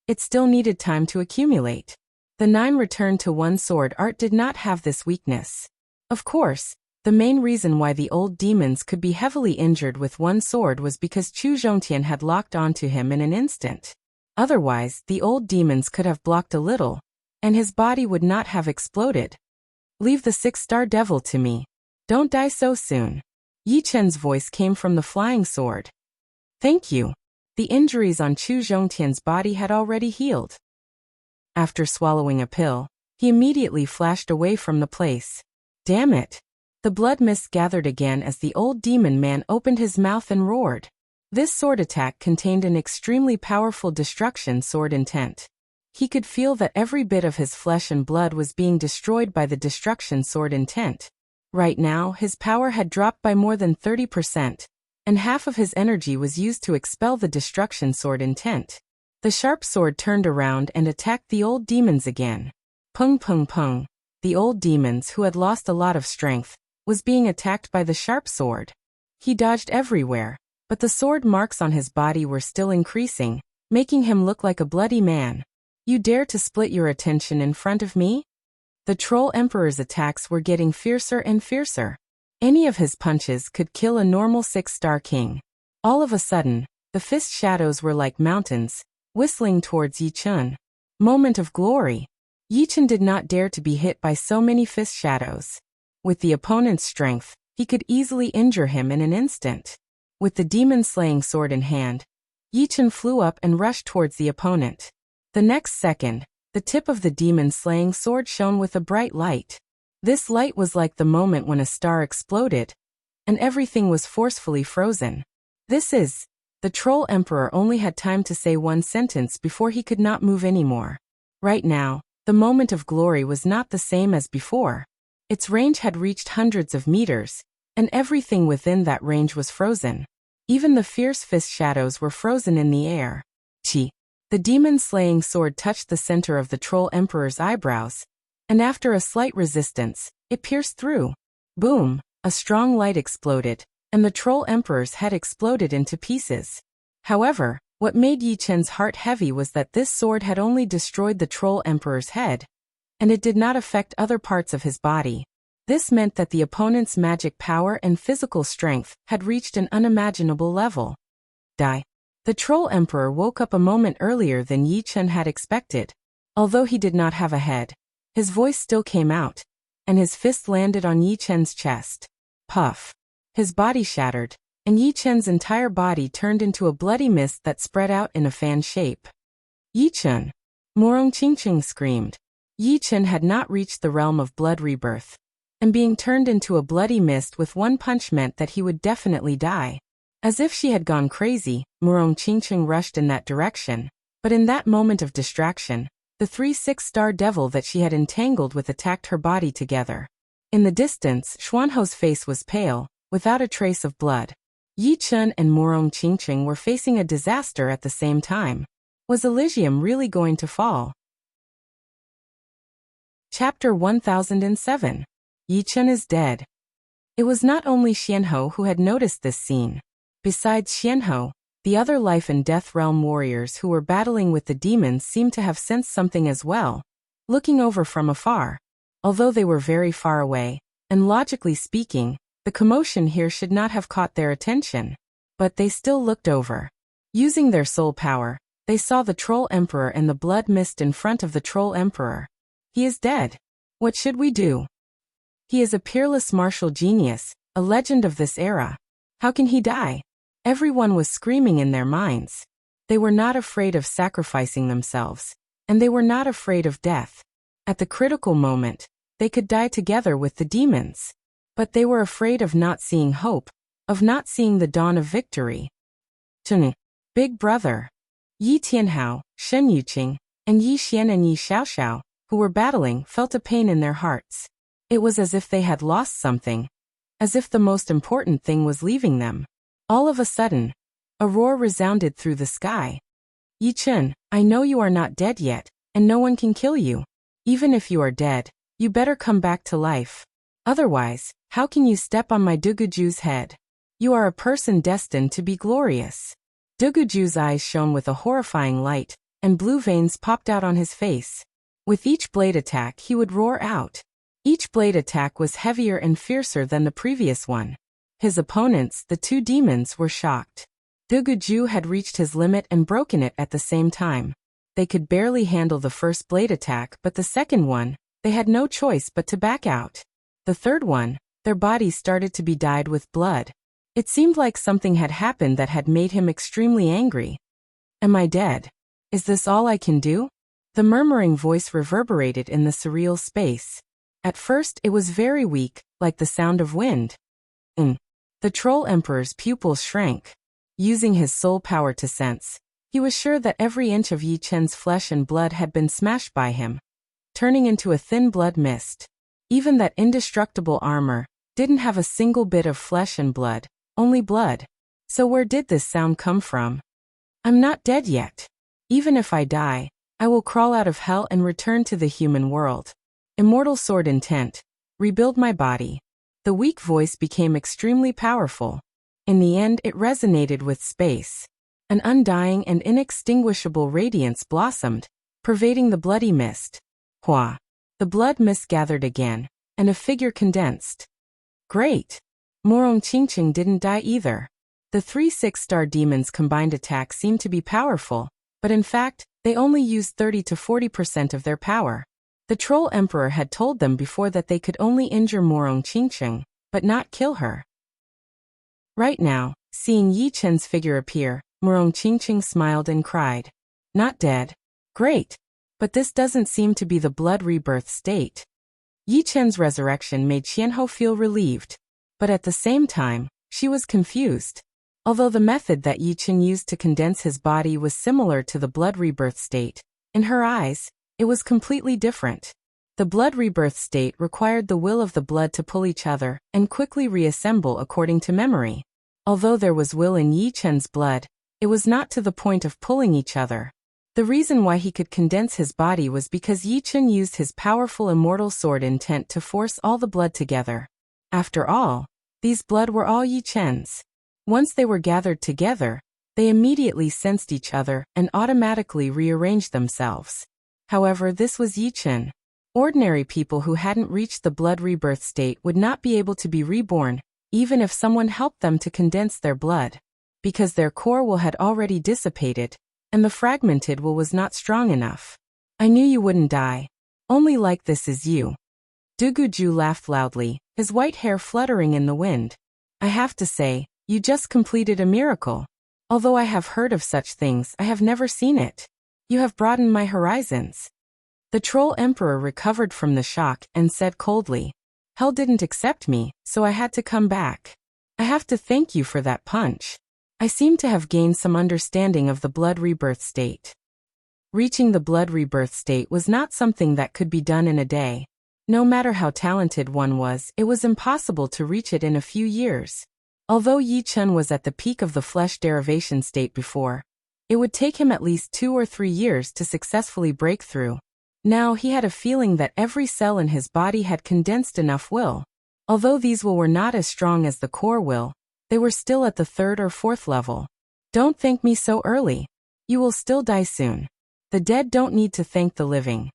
it still needed time to accumulate. The 9 return to 1 sword art did not have this weakness. Of course, the main reason why the old demons could be heavily injured with 1 sword was because Chu Zhongtian had locked onto him in an instant. Otherwise, the old demons could have blocked a little, and his body would not have exploded. Leave the 6-star devil to me. Don't die so soon. Yi Chen's voice came from the flying sword. Thank you. The injuries on Chu Zhongtian's body had already healed. After swallowing a pill, he immediately flashed away from the place. Damn it. The blood mist gathered again as the old demon man opened his mouth and roared. This sword attack contained an extremely powerful destruction sword intent. He could feel that every bit of his flesh and blood was being destroyed by the destruction sword intent. Right now, his power had dropped by more than 30%, and half of his energy was used to expel the destruction sword intent. The sharp sword turned around and attacked the old demons again. Pung pung pung. The old demons, who had lost a lot of strength, was being attacked by the sharp sword. He dodged everywhere, but the sword marks on his body were still increasing, making him look like a bloody man. You dare to split your attention in front of me? The Troll Emperor's attacks were getting fiercer and fiercer. Any of his punches could kill a normal 6-star king. All of a sudden, the fist shadows were like mountains, whistling towards Yi Chun. Moment of glory. Yi Chun did not dare to be hit by so many fist shadows. With the opponent's strength, he could easily injure him in an instant. With the demon-slaying sword in hand, Yi Chun flew up and rushed towards the opponent. The next second, the tip of the demon-slaying sword shone with a bright light. This light was like the moment when a star exploded, and everything was forcefully frozen. The Troll Emperor only had time to say one sentence before he could not move anymore. Right now, the moment of glory was not the same as before. Its range had reached hundreds of meters, and everything within that range was frozen. Even the fierce fist shadows were frozen in the air. Chi. The demon-slaying sword touched the center of the Troll Emperor's eyebrows, and after a slight resistance, it pierced through. Boom! A strong light exploded, and the Troll Emperor's head exploded into pieces. However, what made Yi Chun's heart heavy was that this sword had only destroyed the Troll Emperor's head, and it did not affect other parts of his body. This meant that the opponent's magic power and physical strength had reached an unimaginable level. Die. The Troll Emperor woke up a moment earlier than Yi Chun had expected. Although he did not have a head, his voice still came out, and his fist landed on Yi Chun's chest. Puff. His body shattered, and Yi Chun's entire body turned into a bloody mist that spread out in a fan shape. Yi Chun! Morong Qingqing screamed. Yi Chun had not reached the realm of blood rebirth, and being turned into a bloody mist with one punch meant that he would definitely die. As if she had gone crazy, Morong Qingqing rushed in that direction, but in that moment of distraction, the 3 6-star devil that she had entangled with attacked her body together. In the distance, Xuanho's face was pale, without a trace of blood. Yi Chun and Morong Qingqing were facing a disaster at the same time. Was Elysium really going to fall? Chapter 1007. Yi Chun is dead. It was not only Xuanho who had noticed this scene. Besides Xuanho, the other life and death realm warriors who were battling with the demons seemed to have sensed something as well, looking over from afar. Although they were very far away, and logically speaking, the commotion here should not have caught their attention. But they still looked over. Using their soul power, they saw the Troll Emperor and the blood mist in front of the Troll Emperor. He is dead. What should we do? He is a peerless martial genius, a legend of this era. How can he die? Everyone was screaming in their minds. They were not afraid of sacrificing themselves, and they were not afraid of death. At the critical moment, they could die together with the demons. But they were afraid of not seeing hope, of not seeing the dawn of victory. Chun, Big Brother. Yi Tianhao, Shen Yuqing, and Yi Xian and Yi Xiaoxiao, who were battling, felt a pain in their hearts. It was as if they had lost something, as if the most important thing was leaving them. All of a sudden, a roar resounded through the sky. Yi Chun, I know you are not dead yet, and no one can kill you. Even if you are dead, you better come back to life. Otherwise, how can you step on my Duguju's head? You are a person destined to be glorious. Duguju's eyes shone with a horrifying light, and blue veins popped out on his face. With each blade attack he would roar out. Each blade attack was heavier and fiercer than the previous one. His opponents, the 2 demons, were shocked. Duguju had reached his limit and broken it at the same time. They could barely handle the first blade attack, but the second one, they had no choice but to back out. The third one, their bodies started to be dyed with blood. It seemed like something had happened that had made him extremely angry. Am I dead? Is this all I can do? The murmuring voice reverberated in the surreal space. At first it was very weak, like the sound of wind. The Troll Emperor's pupils shrank. Using his soul power to sense, he was sure that every inch of Yi Chun's flesh and blood had been smashed by him, turning into a thin blood mist. Even that indestructible armor didn't have a single bit of flesh and blood, only blood. So where did this sound come from? I'm not dead yet. Even if I die, I will crawl out of hell and return to the human world. Immortal sword intent. Rebuild my body. The weak voice became extremely powerful. In the end, it resonated with space. An undying and inextinguishable radiance blossomed, pervading the bloody mist. Hua! The blood mist gathered again, and a figure condensed. Great! Morong Qingqing didn't die either. The 3 6-star demons' combined attack seemed to be powerful, but in fact, they only used 30 to 40% of their power. The Troll Emperor had told them before that they could only injure Morong Qingqing, but not kill her. Right now, seeing Yi Chen's figure appear, Morong Qingqing smiled and cried. Not dead. Great. But this doesn't seem to be the blood rebirth state. Yi Chen's resurrection made Qianhou feel relieved, but at the same time, she was confused. Although the method that Yi Chen used to condense his body was similar to the blood rebirth state, in her eyes, it was completely different. The blood rebirth state required the will of the blood to pull each other and quickly reassemble according to memory. Although there was will in Yi Chen's blood, it was not to the point of pulling each other. The reason why he could condense his body was because Yi Chen used his powerful immortal sword intent to force all the blood together. After all, these blood were all Yi Chen's. Once they were gathered together, they immediately sensed each other and automatically rearranged themselves. However, this was Yi Chen. Ordinary people who hadn't reached the blood rebirth state would not be able to be reborn, even if someone helped them to condense their blood, because their core will had already dissipated, and the fragmented will was not strong enough. I knew you wouldn't die. Only like this is you. Duguju laughed loudly, his white hair fluttering in the wind. I have to say, you just completed a miracle. Although I have heard of such things, I have never seen it. You have broadened my horizons. The Troll Emperor recovered from the shock and said coldly, Hell didn't accept me, so I had to come back. I have to thank you for that punch. I seem to have gained some understanding of the blood rebirth state. Reaching the blood rebirth state was not something that could be done in a day. No matter how talented one was, it was impossible to reach it in a few years. Although Yi Chen was at the peak of the flesh derivation state before, it would take him at least 2 or 3 years to successfully break through. Now he had a feeling that every cell in his body had condensed enough will. Although these will were not as strong as the core will, they were still at the 3rd or 4th level. Don't thank me so early. You will still die soon. The dead don't need to thank the living.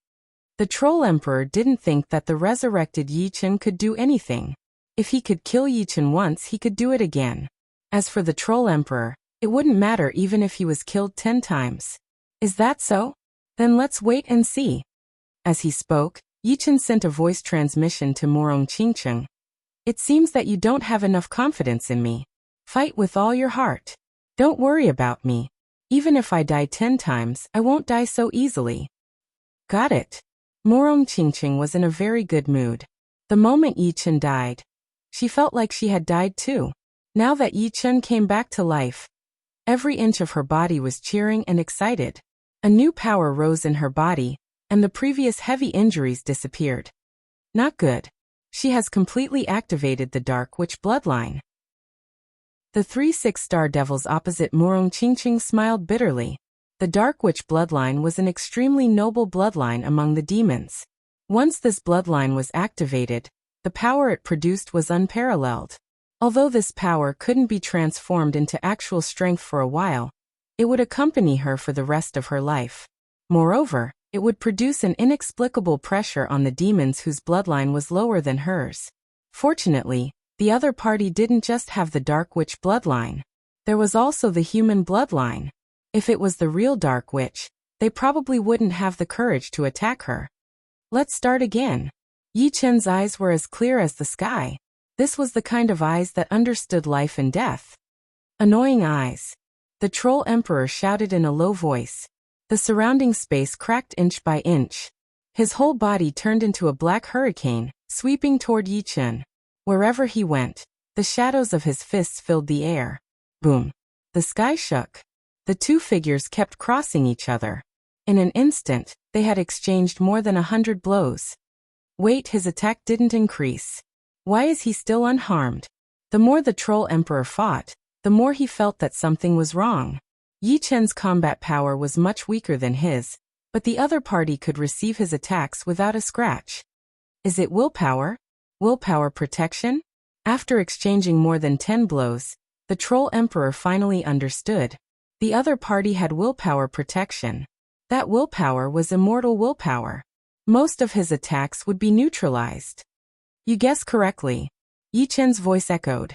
The Troll Emperor didn't think that the resurrected Yi Chen could do anything. If he could kill Yi Chen once, he could do it again. As for the Troll Emperor, it wouldn't matter even if he was killed 10 times. Is that so? Then let's wait and see. As he spoke, Yi Chen sent a voice transmission to Morong Qingqing. It seems that you don't have enough confidence in me. Fight with all your heart. Don't worry about me. Even if I die 10 times, I won't die so easily. Got it. Morong Qingqing was in a very good mood. The moment Yi Chen died, she felt like she had died too. Now that Yi Chen came back to life, every inch of her body was cheering and excited. A new power rose in her body, and the previous heavy injuries disappeared. Not good. She has completely activated the Dark Witch bloodline. The 3 6-star devils opposite Morong Qingqing smiled bitterly. The Dark Witch bloodline was an extremely noble bloodline among the demons. Once this bloodline was activated, the power it produced was unparalleled. Although this power couldn't be transformed into actual strength for a while, it would accompany her for the rest of her life. Moreover, it would produce an inexplicable pressure on the demons whose bloodline was lower than hers. Fortunately, the other party didn't just have the Dark Witch bloodline. There was also the human bloodline. If it was the real Dark Witch, they probably wouldn't have the courage to attack her. Let's start again. Yi Chen's eyes were as clear as the sky. This was the kind of eyes that understood life and death. Annoying eyes. The Troll Emperor shouted in a low voice. The surrounding space cracked inch by inch. His whole body turned into a black hurricane, sweeping toward Yi Chen. Wherever he went, the shadows of his fists filled the air. Boom. The sky shook. The two figures kept crossing each other. In an instant, they had exchanged more than 100 blows. Wait, his attack didn't increase. Why is he still unharmed? The more the Troll Emperor fought, the more he felt that something was wrong. Yi Chen's combat power was much weaker than his, but the other party could receive his attacks without a scratch. Is it willpower? Willpower protection? After exchanging more than 10 blows, the Troll Emperor finally understood. The other party had willpower protection. That willpower was immortal willpower. Most of his attacks would be neutralized. You guessed correctly. Yi Chen's voice echoed.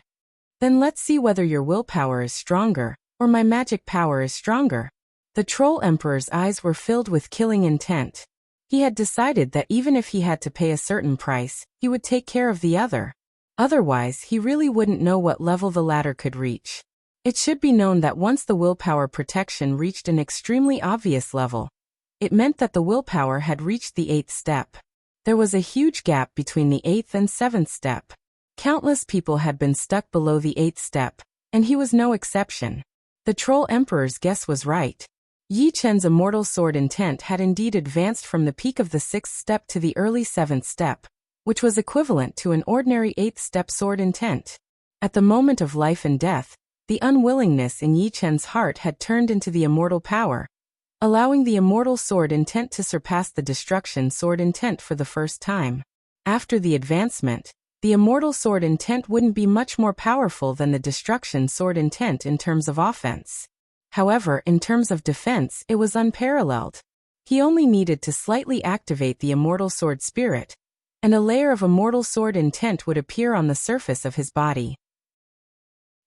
Then let's see whether your willpower is stronger, or my magic power is stronger. The Troll Emperor's eyes were filled with killing intent. He had decided that even if he had to pay a certain price, he would take care of the other. Otherwise, he really wouldn't know what level the latter could reach. It should be known that once the willpower protection reached an extremely obvious level, it meant that the willpower had reached the 8th step. There was a huge gap between the 8th and 7th step. Countless people had been stuck below the 8th step, and he was no exception. The Troll Emperor's guess was right. Yi Chen's immortal sword intent had indeed advanced from the peak of the 6th step to the early 7th step, which was equivalent to an ordinary 8th step sword intent. At the moment of life and death, the unwillingness in Yi Chen's heart had turned into the immortal power, allowing the immortal sword intent to surpass the destruction sword intent for the first time. After the advancement, the immortal sword intent wouldn't be much more powerful than the destruction sword intent in terms of offense. However, in terms of defense, it was unparalleled. He only needed to slightly activate the immortal sword spirit, and a layer of immortal sword intent would appear on the surface of his body.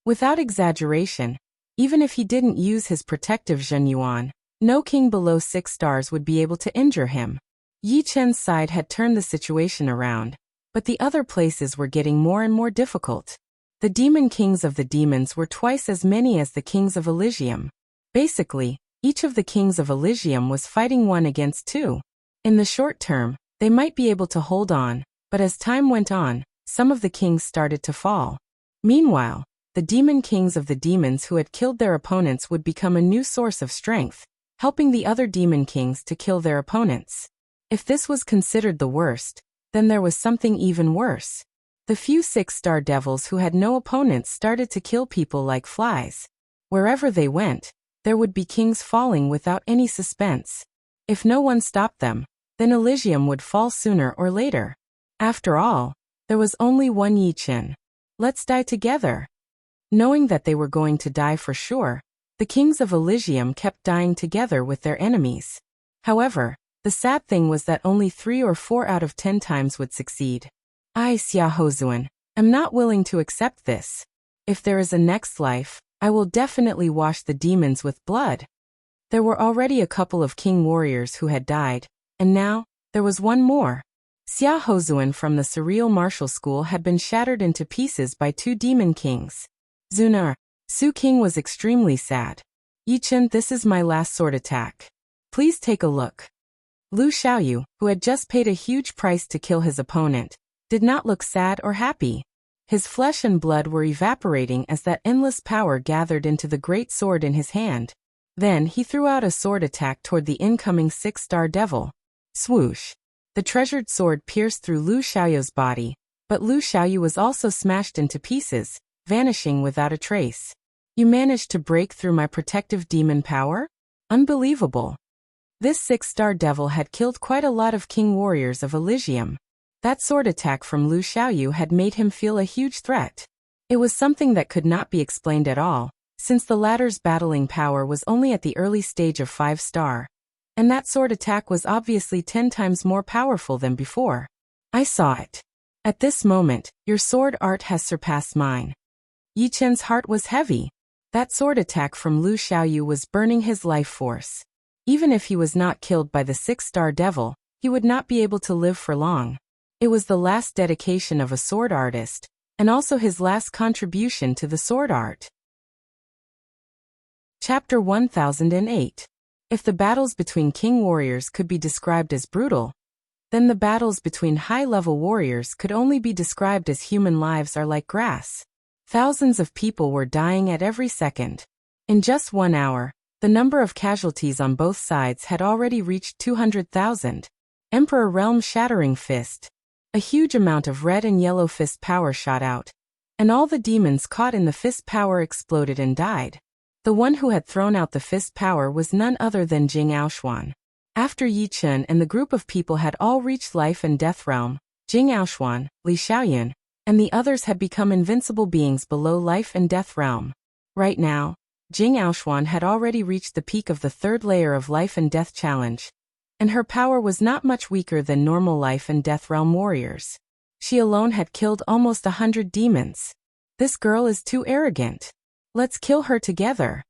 Without exaggeration, even if he didn't use his protective Zhenyuan, no king below 6 stars would be able to injure him. Yi Chen's side had turned the situation around, but the other places were getting more and more difficult. The demon kings of the demons were twice as many as the kings of Elysium. Basically, each of the kings of Elysium was fighting 1 against 2. In the short term, they might be able to hold on, but as time went on, some of the kings started to fall. Meanwhile, the demon kings of the demons who had killed their opponents would become a new source of strength, helping the other demon kings to kill their opponents. If this was considered the worst, then there was something even worse. The few 6-star devils who had no opponents started to kill people like flies. Wherever they went, there would be kings falling without any suspense. If no one stopped them, then Elysium would fall sooner or later. After all, there was only one Yi Chen. Let's die together. Knowing that they were going to die for sure, the kings of Elysium kept dying together with their enemies. However, the sad thing was that only 3 or 4 out of 10 times would succeed. I, Xia Hozuan, am not willing to accept this. If there is a next life, I will definitely wash the demons with blood. There were already a couple of king warriors who had died, and now, there was one more. Xia Hozuan from the Surreal Martial School had been shattered into pieces by 2 demon kings. Zunar, Su King was extremely sad. Yi Chen, this is my last sword attack. Please take a look. Lu Xiaoyu, who had just paid a huge price to kill his opponent, did not look sad or happy. His flesh and blood were evaporating as that endless power gathered into the great sword in his hand. Then he threw out a sword attack toward the incoming 6-star devil. Swoosh! The treasured sword pierced through Lu Xiaoyu's body, but Lu Xiaoyu was also smashed into pieces, vanishing without a trace. You managed to break through my protective demon power? Unbelievable! This 6-star devil had killed quite a lot of king warriors of Elysium. That sword attack from Lu Xiaoyu had made him feel a huge threat. It was something that could not be explained at all, since the latter's battling power was only at the early stage of 5-star. And that sword attack was obviously 10 times more powerful than before. I saw it. At this moment, your sword art has surpassed mine. Yi Chen's heart was heavy. That sword attack from Lu Xiaoyu was burning his life force. Even if he was not killed by the 6-star devil, he would not be able to live for long. It was the last dedication of a sword artist, and also his last contribution to the sword art. Chapter 1008. If the battles between king warriors could be described as brutal, then the battles between high-level warriors could only be described as human lives are like grass. Thousands of people were dying at every second. In just 1 hour, the number of casualties on both sides had already reached 200,000. Emperor Realm Shattering Fist. A huge amount of red and yellow fist power shot out, and all the demons caught in the fist power exploded and died. The one who had thrown out the fist power was none other than Jing Aoshuan. After Yi Chen and the group of people had all reached life and death realm, Jing Aoshuan, Li Xiaoyun, and the others had become invincible beings below life and death realm. Right now, Jing Aoshuan had already reached the peak of the third layer of life and death challenge, and her power was not much weaker than normal life and death realm warriors. She alone had killed almost 100 demons. This girl is too arrogant. Let's kill her together.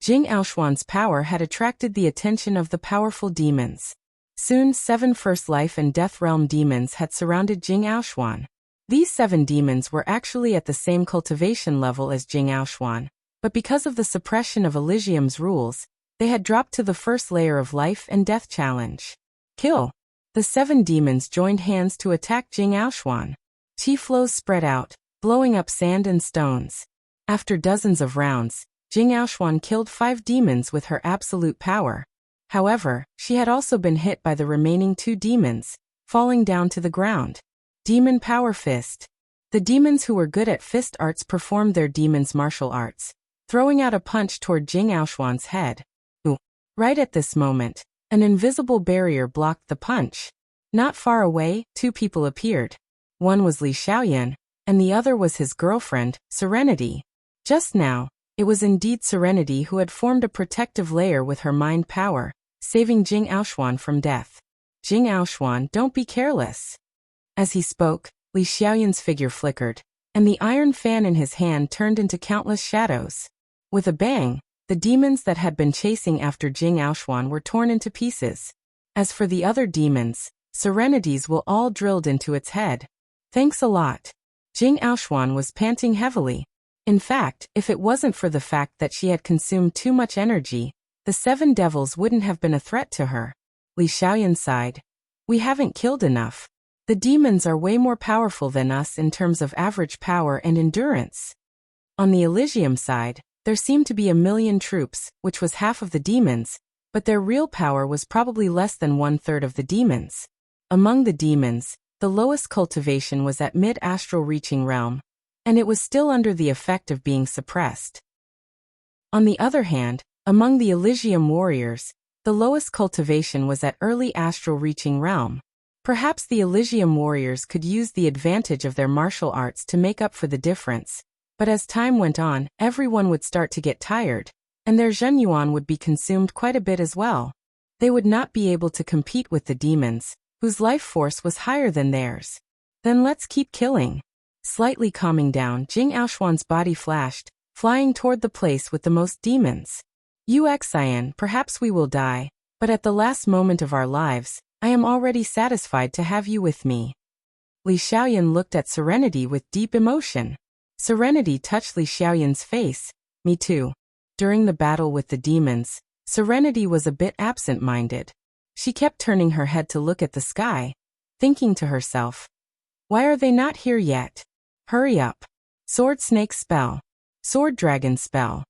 Jing Aoshuan's power had attracted the attention of the powerful demons. Soon 7 first life and death realm demons had surrounded Jing Aoshuan. These 7 demons were actually at the same cultivation level as Jing Aoshuan, but because of the suppression of Elysium's rules, they had dropped to the first layer of life and death challenge. Kill! The 7 demons joined hands to attack Jing Aoshuan. Chi flows spread out, blowing up sand and stones. After dozens of rounds, Jing Aoshuan killed 5 demons with her absolute power. However, she had also been hit by the remaining 2 demons, falling down to the ground. Demon Power Fist. The demons who were good at fist arts performed their demons' martial arts, throwing out a punch toward Jing Aoshuan's head. Ooh! Right at this moment, an invisible barrier blocked the punch. Not far away, 2 people appeared. One was Li Xiaoyan, and the other was his girlfriend, Serenity. Just now, it was indeed Serenity who had formed a protective layer with her mind power, saving Jing Aoshuan from death. Jing Aoshuan, don't be careless. As he spoke, Li Xiaoyan's figure flickered, and the iron fan in his hand turned into countless shadows. With a bang, the demons that had been chasing after Jing Aoshuan were torn into pieces. As for the other demons, Serenity's were all drilled into its head. Thanks a lot. Jing Aoshuan was panting heavily. In fact, if it wasn't for the fact that she had consumed too much energy, the 7 devils wouldn't have been a threat to her. Li Xiaoyan sighed. We haven't killed enough. The demons are way more powerful than us in terms of average power and endurance. On the Elysium side, there seemed to be 1,000,000 troops, which was half of the demons, but their real power was probably less than 1/3 of the demons. Among the demons, the lowest cultivation was at mid-astral reaching realm, and it was still under the effect of being suppressed. On the other hand, among the Elysium warriors, the lowest cultivation was at early astral reaching realm. Perhaps the Elysium warriors could use the advantage of their martial arts to make up for the difference, but as time went on, everyone would start to get tired, and their Zhenyuan would be consumed quite a bit as well. They would not be able to compete with the demons, whose life force was higher than theirs. Then let's keep killing. Slightly calming down, Jing Aoshuan's body flashed, flying toward the place with the most demons. Uxian, perhaps we will die, but at the last moment of our lives, I am already satisfied to have you with me. Li Xiaoyan looked at Serenity with deep emotion. Serenity touched Li Xiaoyan's face. Me too. During the battle with the demons, Serenity was a bit absent-minded. She kept turning her head to look at the sky, thinking to herself, why are they not here yet? Hurry up. Sword Snake Spell. Sword Dragon Spell.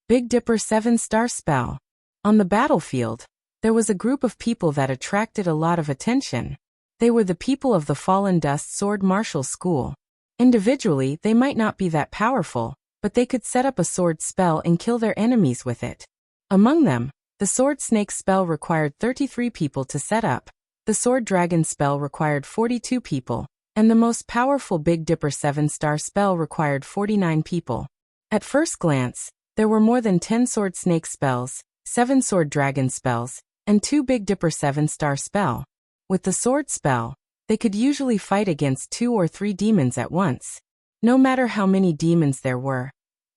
Big Dipper 7-star Spell. On the battlefield, there was a group of people that attracted a lot of attention. They were the people of the Fallen Dust Sword Martial School. Individually, they might not be that powerful, but they could set up a sword spell and kill their enemies with it. Among them, the Sword Snake spell required 33 people to set up, the Sword Dragon spell required 42 people, and the most powerful Big Dipper 7-star spell required 49 people. At first glance, there were more than 10 Sword Snake spells, 7 Sword Dragon spells, and 2 Big Dipper 7-star spell. With the sword spell, they could usually fight against 2 or 3 demons at once. No matter how many demons there were,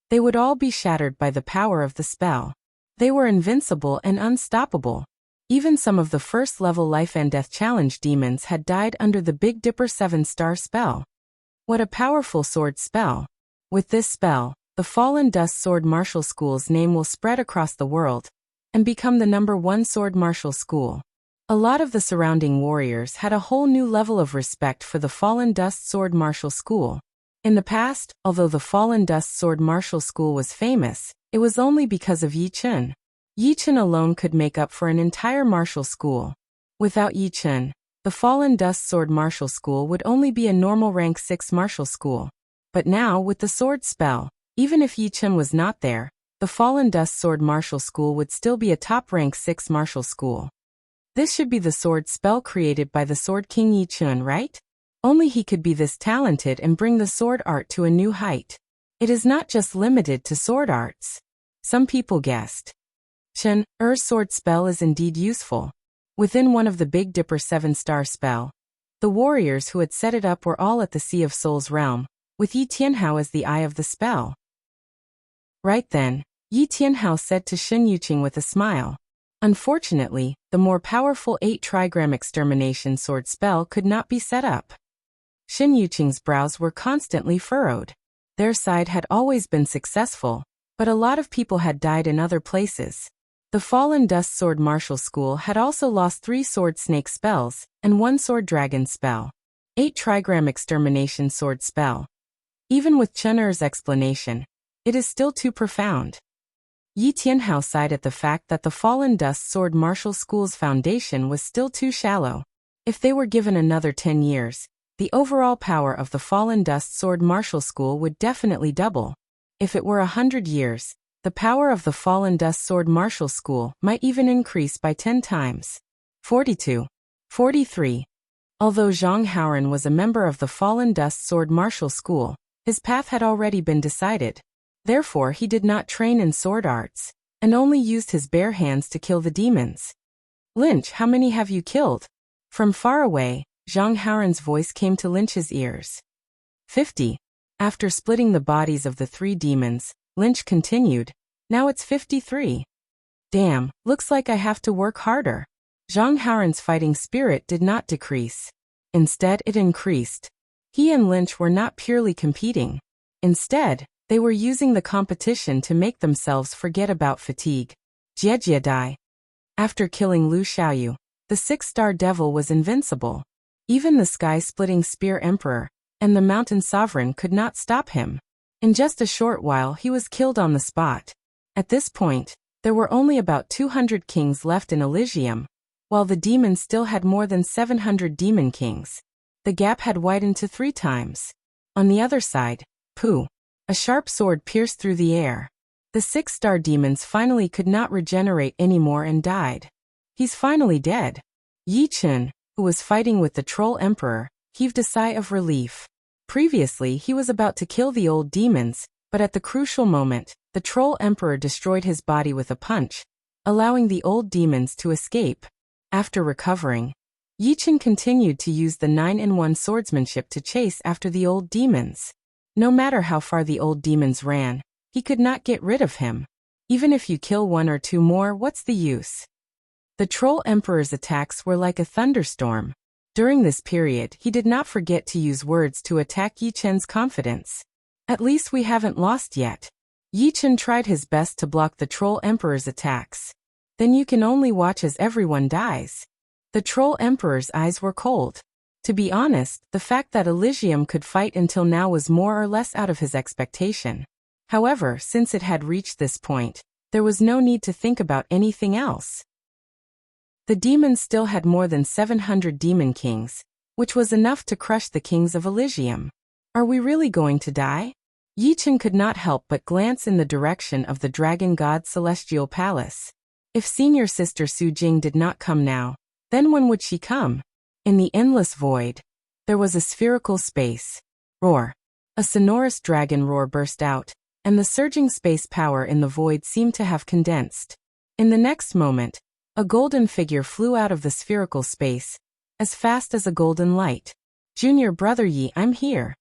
they would all be shattered by the power of the spell. They were invincible and unstoppable. Even some of the first-level Life and Death Challenge demons had died under the Big Dipper 7-star spell. What a powerful sword spell! With this spell, the Fallen Dust Sword Martial School's name will spread across the world and become the #1 sword martial school. A lot of the surrounding warriors had a whole new level of respect for the Fallen Dust Sword Martial School. In the past, although the Fallen Dust Sword Martial School was famous, it was only because of Yi Chen. Yi Chen alone could make up for an entire martial school. Without Yi Chen, the Fallen Dust Sword Martial School would only be a normal rank 6 martial school. But now, with the sword spell, even if Yi Chen was not there, the Fallen Dust Sword Martial School would still be a top rank 6 martial school. This should be the sword spell created by the Sword King Yi Chen, right? Only he could be this talented and bring the sword art to a new height. It is not just limited to sword arts. Some people guessed. Chen-Er's sword spell is indeed useful. Within one of the Big Dipper 7-star spell, the warriors who had set it up were all at the Sea of Souls realm, with Yi Tianhao as the eye of the spell. Right then, Yi Tianhao said to Shen Yuqing with a smile. Unfortunately, the more powerful 8-trigram extermination sword spell could not be set up. Shen Yuqing's brows were constantly furrowed. Their side had always been successful, but a lot of people had died in other places. The Fallen Dust Sword Martial School had also lost 3 Sword Snake spells and 1 Sword Dragon spell. 8-trigram extermination sword spell. Even with Chen-Er's explanation, it is still too profound. Yi Tianhao sighed at the fact that the Fallen Dust Sword Martial School's foundation was still too shallow. If they were given another 10 years, the overall power of the Fallen Dust Sword Martial School would definitely double. If it were 100 years, the power of the Fallen Dust Sword Martial School might even increase by 10 times. 42. 43. Although Zhang Haoran was a member of the Fallen Dust Sword Martial School, his path had already been decided. Therefore he did not train in sword arts, and only used his bare hands to kill the demons. Lynch, how many have you killed? From far away, Zhang Haoran's voice came to Lynch's ears. 50. After splitting the bodies of the 3 demons, Lynch continued, now it's 53. Damn, looks like I have to work harder. Zhang Haoran's fighting spirit did not decrease. Instead, it increased. He and Lynch were not purely competing. Instead, they were using the competition to make themselves forget about fatigue. Jie Dai. After killing Lu Xiaoyu, the 6-star devil was invincible. Even the sky-splitting spear emperor and the mountain sovereign could not stop him. In just a short while he was killed on the spot. At this point, there were only about 200 kings left in Elysium, while the demons still had more than 700 demon kings. The gap had widened to 3 times. On the other side, Pooh. A sharp sword pierced through the air. The 6-star demons finally could not regenerate anymore and died. He's finally dead. Yi Chen, who was fighting with the Troll Emperor, heaved a sigh of relief. Previously he was about to kill the old demons, but at the crucial moment, the Troll Emperor destroyed his body with a punch, allowing the old demons to escape. After recovering, Yi Chen continued to use the 9-in-1 swordsmanship to chase after the old demons. No matter how far the old demons ran, he could not get rid of him. Even if you kill 1 or 2 more, what's the use? The Troll Emperor's attacks were like a thunderstorm. During this period, he did not forget to use words to attack Yi Chen's confidence. At least we haven't lost yet. Yi Chen tried his best to block the Troll Emperor's attacks. Then you can only watch as everyone dies. The Troll Emperor's eyes were cold. To be honest, the fact that Elysium could fight until now was more or less out of his expectation. However, since it had reached this point, there was no need to think about anything else. The demons still had more than 700 demon kings, which was enough to crush the kings of Elysium. Are we really going to die? Yi Chen could not help but glance in the direction of the Dragon God's celestial palace. If senior sister Su Jing did not come now, then when would she come? In the endless void, there was a spherical space. Roar. A sonorous dragon roar burst out, and the surging space power in the void seemed to have condensed. In the next moment, a golden figure flew out of the spherical space, as fast as a golden light. Junior brother Yi, I'm here.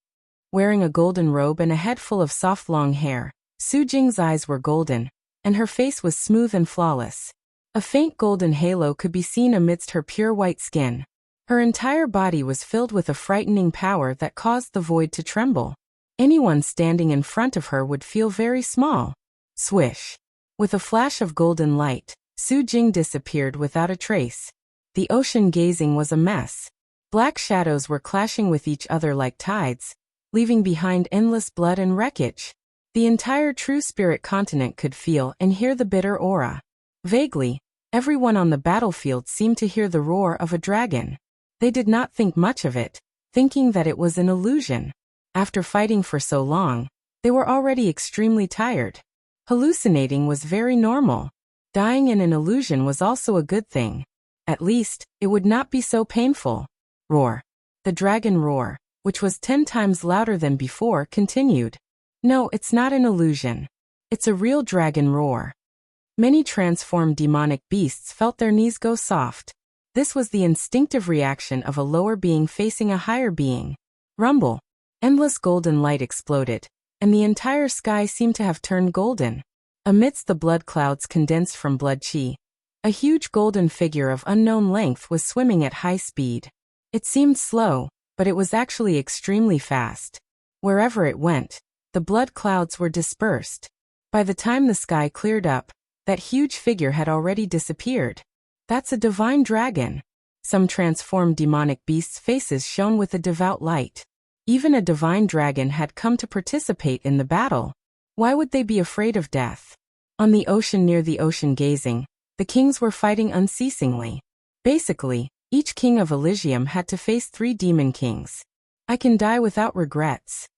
Wearing a golden robe and a head full of soft long hair, Su Jing's eyes were golden, and her face was smooth and flawless. A faint golden halo could be seen amidst her pure white skin. Her entire body was filled with a frightening power that caused the void to tremble. Anyone standing in front of her would feel very small. Swish. With a flash of golden light, Su Jing disappeared without a trace. The ocean gazing was a mess. Black shadows were clashing with each other like tides, leaving behind endless blood and wreckage. The entire True Spirit continent could feel and hear the bitter aura. Vaguely, everyone on the battlefield seemed to hear the roar of a dragon. They did not think much of it, thinking that it was an illusion. After fighting for so long, they were already extremely tired. Hallucinating was very normal. Dying in an illusion was also a good thing. At least, it would not be so painful. Roar. The dragon roar, which was 10 times louder than before, continued. No, it's not an illusion. It's a real dragon roar. Many transformed demonic beasts felt their knees go soft. This was the instinctive reaction of a lower being facing a higher being. Rumble. Endless golden light exploded, and the entire sky seemed to have turned golden. Amidst the blood clouds condensed from blood chi, a huge golden figure of unknown length was swimming at high speed. It seemed slow, but it was actually extremely fast. Wherever it went, the blood clouds were dispersed. By the time the sky cleared up, that huge figure had already disappeared. That's a divine dragon. Some transformed demonic beasts' faces shone with a devout light. Even a divine dragon had come to participate in the battle. Why would they be afraid of death? On the ocean near the ocean gazing, the kings were fighting unceasingly. Basically, each king of Elysium had to face 3 demon kings. I can die without regrets.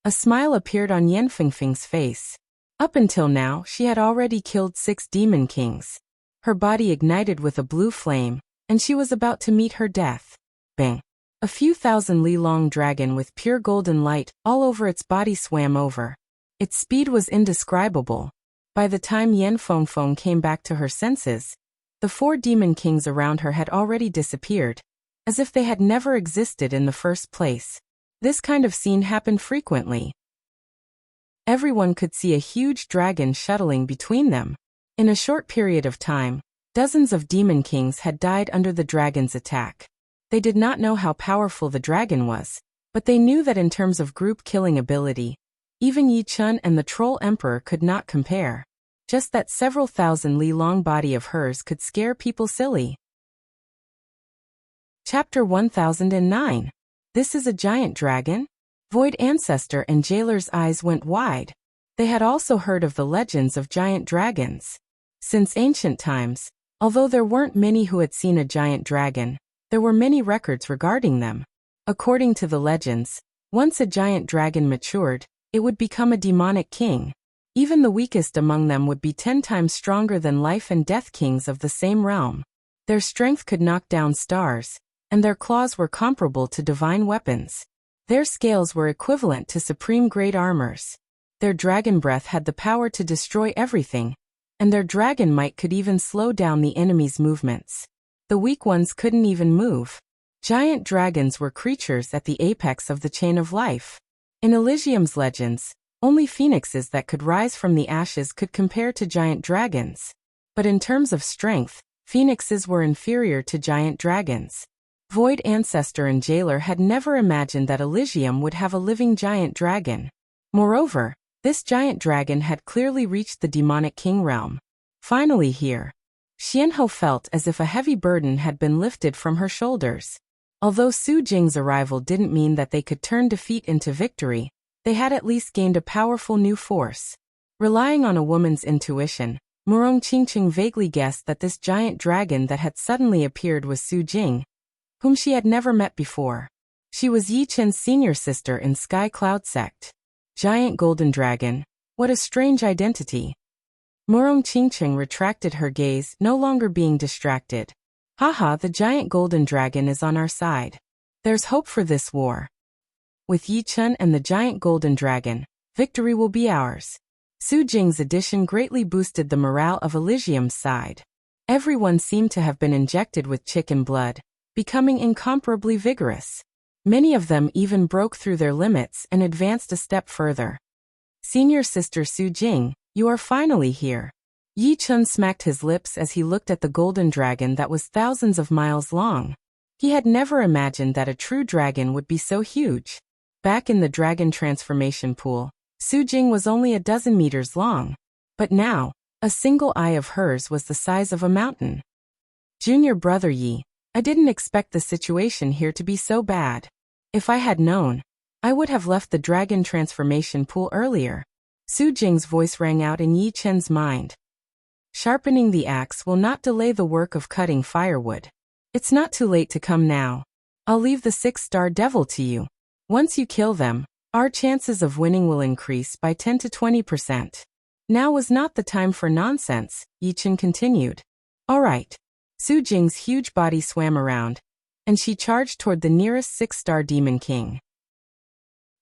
A smile appeared on Yan Fengfeng's face. Up until now, she had already killed 6 demon kings. Her body ignited with a blue flame, and she was about to meet her death. Bang! A few thousand li-long dragon with pure golden light all over its body swam over. Its speed was indescribable. By the time Yan Fengfeng came back to her senses, the 4 demon kings around her had already disappeared, as if they had never existed in the first place. This kind of scene happened frequently. Everyone could see a huge dragon shuttling between them. In a short period of time, dozens of demon kings had died under the dragon's attack. They did not know how powerful the dragon was, but they knew that in terms of group killing ability, even Yi Chun and the Troll Emperor could not compare. Just that several thousand li-long body of hers could scare people silly. Chapter 1009. This is a giant dragon? Void Ancestor and Jailer's eyes went wide. They had also heard of the legends of giant dragons. Since ancient times, although there weren't many who had seen a giant dragon, there were many records regarding them. According to the legends, once a giant dragon matured, it would become a demonic king. Even the weakest among them would be 10 times stronger than life and death kings of the same realm. Their strength could knock down stars, and their claws were comparable to divine weapons. Their scales were equivalent to supreme great armors. Their dragon breath had the power to destroy everything, and their dragon might could even slow down the enemy's movements. The weak ones couldn't even move. Giant dragons were creatures at the apex of the chain of life. In Elysium's legends, only phoenixes that could rise from the ashes could compare to giant dragons. But in terms of strength, phoenixes were inferior to giant dragons. Void Ancestor and Jailer had never imagined that Elysium would have a living giant dragon. Moreover, this giant dragon had clearly reached the demonic king realm. Finally here. Xianhou felt as if a heavy burden had been lifted from her shoulders. Although Su Jing's arrival didn't mean that they could turn defeat into victory, they had at least gained a powerful new force. Relying on a woman's intuition, Murong Qingqing vaguely guessed that this giant dragon that had suddenly appeared was Su Jing, whom she had never met before. She was Yi Chen's senior sister in Sky Cloud sect. Giant golden dragon. What a strange identity. Murong Qingqing retracted her gaze, no longer being distracted. Haha, the giant golden dragon is on our side. There's hope for this war. With Yi Chun and the giant golden dragon, victory will be ours. Su Jing's addition greatly boosted the morale of Elysium's side. Everyone seemed to have been injected with chicken blood, becoming incomparably vigorous. Many of them even broke through their limits and advanced a step further. Senior sister Su Jing, you are finally here. Yi Chun smacked his lips as he looked at the golden dragon that was thousands of miles long. He had never imagined that a true dragon would be so huge. Back in the dragon transformation pool, Su Jing was only a dozen meters long. But now, a single eye of hers was the size of a mountain. Junior brother Yi, I didn't expect the situation here to be so bad. If I had known, I would have left the dragon transformation pool earlier. Su Jing's voice rang out in Yi Chen's mind. Sharpening the axe will not delay the work of cutting firewood. It's not too late to come now. I'll leave the 6-star devil to you. Once you kill them, our chances of winning will increase by 10 to 20%. Now was not the time for nonsense, Yi Chen continued. All right. Su Jing's huge body swam around, and she charged toward the nearest 6-star demon king.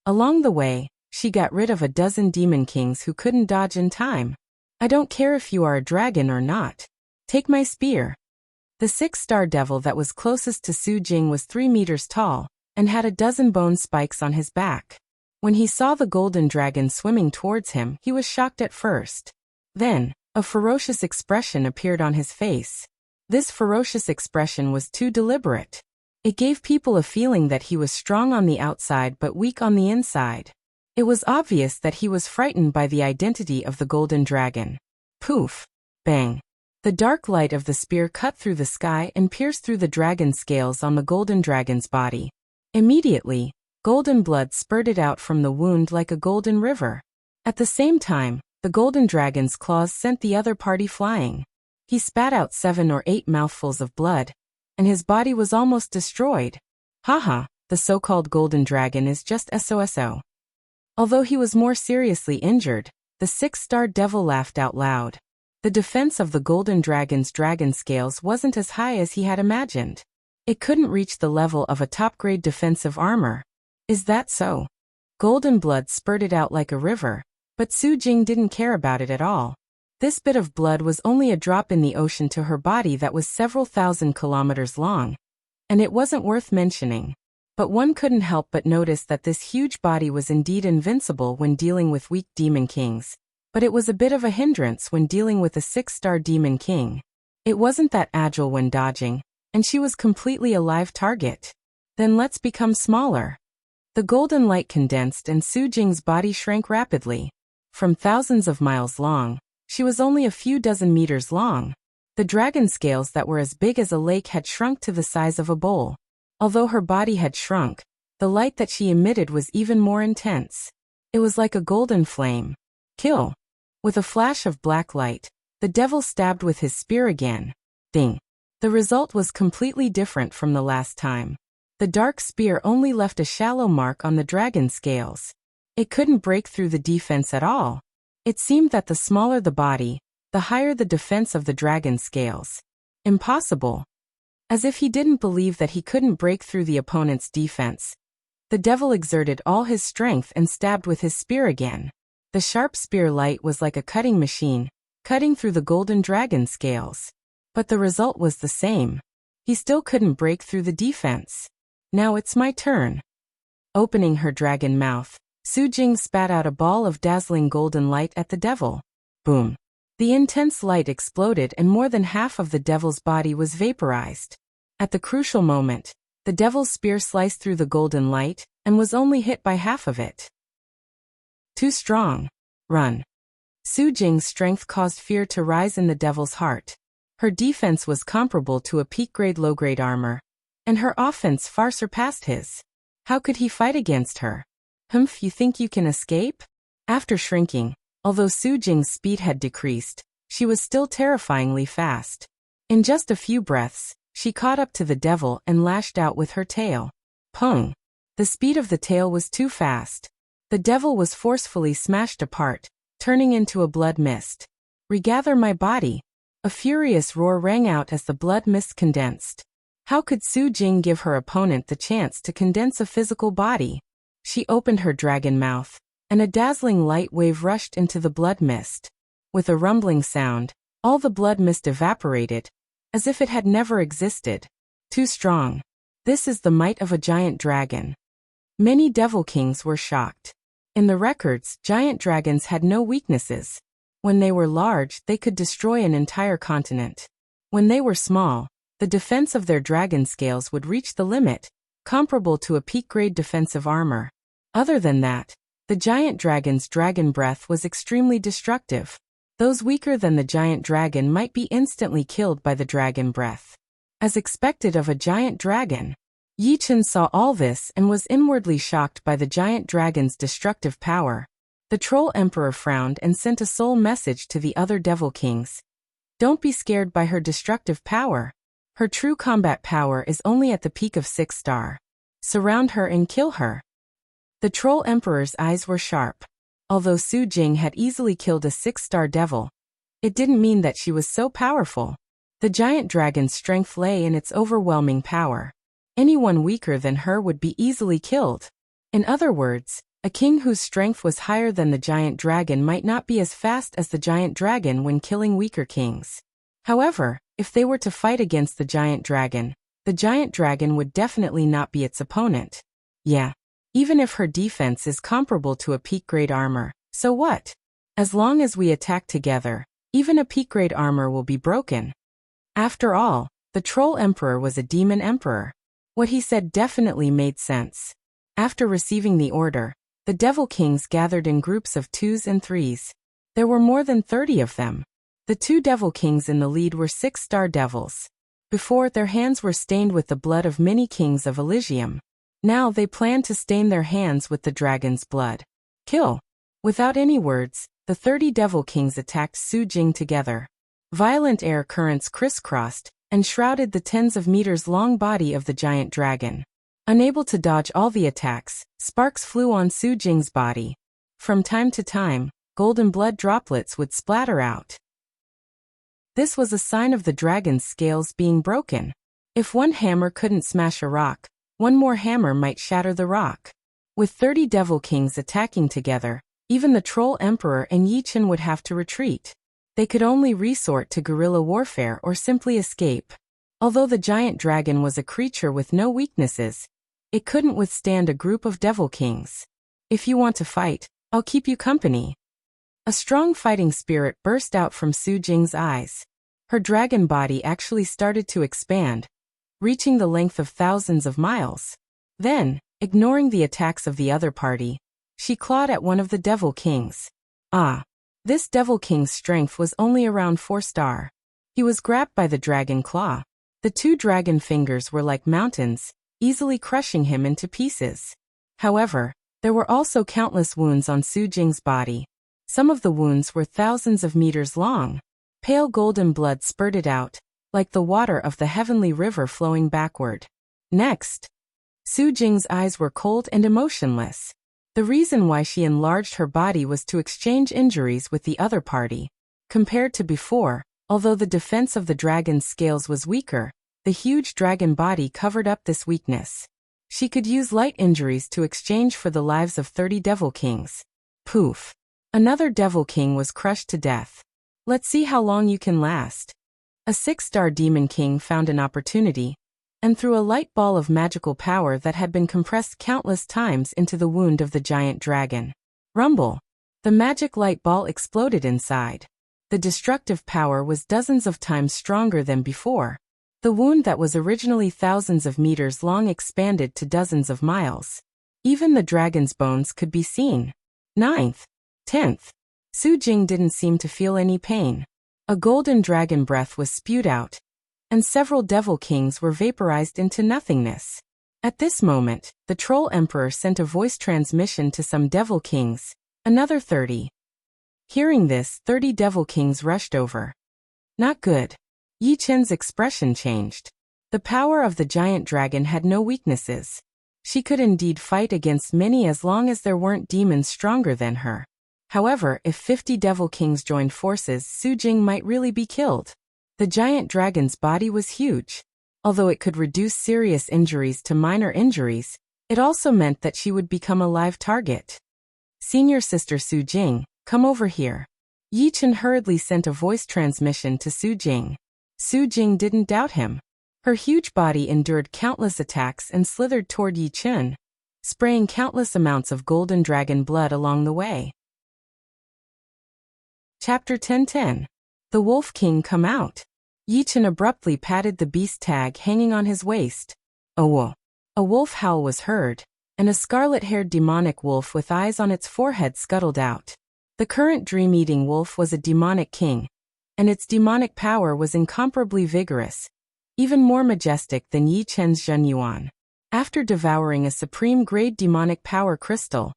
Along the way, she got rid of a dozen demon kings who couldn't dodge in time. I don't care if you are a dragon or not. Take my spear. The 6-star devil that was closest to Su Jing was 3 meters tall, and had a dozen bone spikes on his back. When he saw the golden dragon swimming towards him, he was shocked at first. Then, a ferocious expression appeared on his face. This ferocious expression was too deliberate. It gave people a feeling that he was strong on the outside but weak on the inside. It was obvious that he was frightened by the identity of the golden dragon. Poof! Bang! The dark light of the spear cut through the sky and pierced through the dragon scales on the golden dragon's body. Immediately, golden blood spurted out from the wound like a golden river. At the same time, the golden dragon's claws sent the other party flying. He spat out 7 or 8 mouthfuls of blood, and his body was almost destroyed. Haha, the so-called golden dragon is just SOSO. Although he was more seriously injured, the 6-star devil laughed out loud. The defense of the golden dragon's dragon scales wasn't as high as he had imagined. It couldn't reach the level of a top-grade defensive armor. Is that so? Golden blood spurted out like a river, but Su Jing didn't care about it at all. This bit of blood was only a drop in the ocean to her body that was several thousand kilometers long, and it wasn't worth mentioning. But one couldn't help but notice that this huge body was indeed invincible when dealing with weak demon kings, but it was a bit of a hindrance when dealing with a 6-star demon king. It wasn't that agile when dodging, and she was completely a live target. Then let's become smaller. The golden light condensed and Su Jing's body shrank rapidly. From thousands of miles long, she was only a few dozen meters long. The dragon scales that were as big as a lake had shrunk to the size of a bowl. Although her body had shrunk, the light that she emitted was even more intense. It was like a golden flame. Kill! With a flash of black light, the devil stabbed with his spear again. Ding! The result was completely different from the last time. The dark spear only left a shallow mark on the dragon scales. It couldn't break through the defense at all. It seemed that the smaller the body, the higher the defense of the dragon scales. Impossible. As if he didn't believe that he couldn't break through the opponent's defense, the devil exerted all his strength and stabbed with his spear again. The sharp spear light was like a cutting machine, cutting through the golden dragon scales. But the result was the same. He still couldn't break through the defense. Now it's my turn. Opening her dragon mouth, Su Jing spat out a ball of dazzling golden light at the devil. Boom. The intense light exploded and more than half of the devil's body was vaporized. At the crucial moment, the devil's spear sliced through the golden light and was only hit by half of it. Too strong. Run. Su Jing's strength caused fear to rise in the devil's heart. Her defense was comparable to a peak-grade low-grade armor, and her offense far surpassed his. How could he fight against her? Humph, you think you can escape? After shrinking, although Su Jing's speed had decreased, she was still terrifyingly fast. In just a few breaths, she caught up to the devil and lashed out with her tail. Pung! The speed of the tail was too fast. The devil was forcefully smashed apart, turning into a blood mist. Regather my body! A furious roar rang out as the blood mist condensed. How could Su Jing give her opponent the chance to condense a physical body? She opened her dragon mouth, and a dazzling light wave rushed into the blood mist. With a rumbling sound, all the blood mist evaporated, as if it had never existed. Too strong. This is the might of a giant dragon. Many devil kings were shocked. In the records, giant dragons had no weaknesses. When they were large, they could destroy an entire continent. When they were small, the defense of their dragon scales would reach the limit, comparable to a peak-grade defensive armor. Other than that, the giant dragon's dragon breath was extremely destructive. Those weaker than the giant dragon might be instantly killed by the dragon breath. As expected of a giant dragon, Yi Chen saw all this and was inwardly shocked by the giant dragon's destructive power. The troll emperor frowned and sent a soul message to the other devil kings. Don't be scared by her destructive power. Her true combat power is only at the peak of 6-star. Surround her and kill her. The troll emperor's eyes were sharp. Although Su Jing had easily killed a 6-star devil, it didn't mean that she was so powerful. The giant dragon's strength lay in its overwhelming power. Anyone weaker than her would be easily killed. In other words, a king whose strength was higher than the giant dragon might not be as fast as the giant dragon when killing weaker kings. However, if they were to fight against the giant dragon would definitely not be its opponent. Yeah. Even if her defense is comparable to a peak-grade armor, so what? As long as we attack together, even a peak-grade armor will be broken. After all, the Troll Emperor was a demon emperor. What he said definitely made sense. After receiving the order, the Devil Kings gathered in groups of 2s and 3s. There were more than 30 of them. The 2 Devil Kings in the lead were 6-star devils. Before, their hands were stained with the blood of many kings of Elysium. Now they planned to stain their hands with the dragon's blood. Kill. Without any words, the 30 Devil Kings attacked Su Jing together. Violent air currents crisscrossed and shrouded the tens of meters long body of the giant dragon. Unable to dodge all the attacks, sparks flew on Su Jing's body. From time to time, golden blood droplets would splatter out. This was a sign of the dragon's scales being broken. If one hammer couldn't smash a rock, one more hammer might shatter the rock. With 30 Devil Kings attacking together, even the Troll Emperor and Yi Chen would have to retreat. They could only resort to guerrilla warfare or simply escape. Although the giant dragon was a creature with no weaknesses, it couldn't withstand a group of Devil Kings. If you want to fight, I'll keep you company. A strong fighting spirit burst out from Su Jing's eyes. Her dragon body actually started to expand, reaching the length of thousands of miles. Then, ignoring the attacks of the other party, she clawed at one of the Devil Kings. This Devil King's strength was only around 4-star. He was grabbed by the dragon claw. The 2 dragon fingers were like mountains, easily crushing him into pieces. However, there were also countless wounds on Su Jing's body. Some of the wounds were thousands of meters long. Pale golden blood spurted out, like the water of the heavenly river flowing backward. Next, Su Jing's eyes were cold and emotionless. The reason why she enlarged her body was to exchange injuries with the other party. Compared to before, although the defense of the dragon's scales was weaker, the huge dragon body covered up this weakness. She could use light injuries to exchange for the lives of 30 Devil Kings. Poof. Another Devil King was crushed to death. Let's see how long you can last. A 6-star Demon King found an opportunity, and threw a light ball of magical power that had been compressed countless times into the wound of the giant dragon. Rumble! The magic light ball exploded inside. The destructive power was dozens of times stronger than before. The wound that was originally thousands of meters long expanded to dozens of miles. Even the dragon's bones could be seen. 9th. 10th. Su Jing didn't seem to feel any pain. A golden dragon breath was spewed out, and several Devil Kings were vaporized into nothingness. At this moment, the Troll Emperor sent a voice transmission to some Devil Kings, another 30. Hearing this, 30 Devil Kings rushed over. Not good. Yi Chen's expression changed. The power of the giant dragon had no weaknesses. She could indeed fight against many as long as there weren't demons stronger than her. However, if 50 Devil Kings joined forces, Su Jing might really be killed. The giant dragon's body was huge. Although it could reduce serious injuries to minor injuries, it also meant that she would become a live target. Senior Sister Su Jing, come over here. Yi Chen hurriedly sent a voice transmission to Su Jing. Su Jing didn't doubt him. Her huge body endured countless attacks and slithered toward Yi Chen, spraying countless amounts of golden dragon blood along the way. Chapter 1010. The Wolf King Come Out. Yi Chen abruptly patted the beast tag hanging on his waist. A wolf howl was heard, and a scarlet-haired demonic wolf with eyes on its forehead scuttled out. The current dream-eating wolf was a demonic king, and its demonic power was incomparably vigorous, even more majestic than Yi Chen's Zhen Yuan. After devouring a supreme-grade demonic power crystal,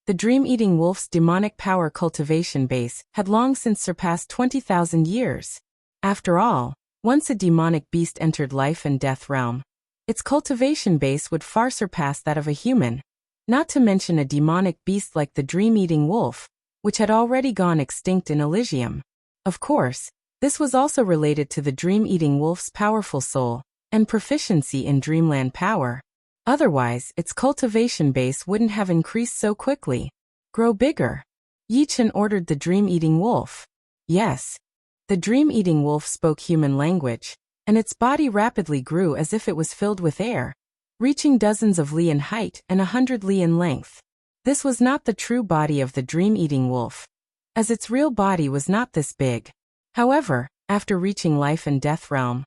the dream-eating wolf's demonic power cultivation base had long since surpassed 20,000 years. After all, once a demonic beast entered life and death realm, its cultivation base would far surpass that of a human, not to mention a demonic beast like the dream-eating wolf, which had already gone extinct in Elysium. Of course, this was also related to the dream-eating wolf's powerful soul, and proficiency in dreamland power. Otherwise, its cultivation base wouldn't have increased so quickly. Grow bigger. Yi Chen ordered the dream-eating wolf. Yes. The dream-eating wolf spoke human language, and its body rapidly grew as if it was filled with air, reaching dozens of li in height and 100 li in length. This was not the true body of the dream-eating wolf, as its real body was not this big. However, after reaching life and death realm,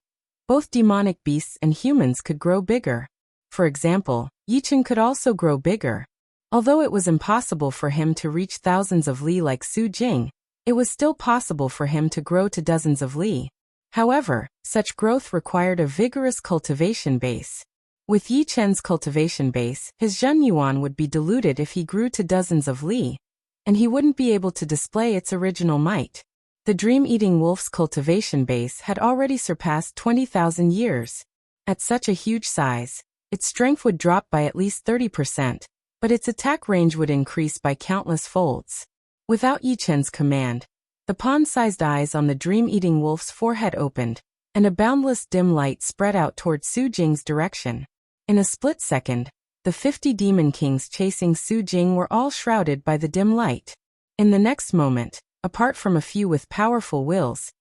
both demonic beasts and humans could grow bigger. For example, Yi Chen could also grow bigger. Although it was impossible for him to reach thousands of li like Su Jing, it was still possible for him to grow to dozens of li. However, such growth required a vigorous cultivation base. With Yi Chen's cultivation base, his Zhenyuan would be diluted if he grew to dozens of li, and he wouldn't be able to display its original might. The dream-eating wolf's cultivation base had already surpassed 20,000 years. At such a huge size, its strength would drop by at least 30%, but its attack range would increase by countless folds. Without Yi Chen's command, the pond-sized eyes on the dream-eating wolf's forehead opened, and a boundless dim light spread out toward Su Jing's direction. In a split second, the 50 demon kings chasing Su Jing were all shrouded by the dim light. In the next moment, apart from a few with powerful wills,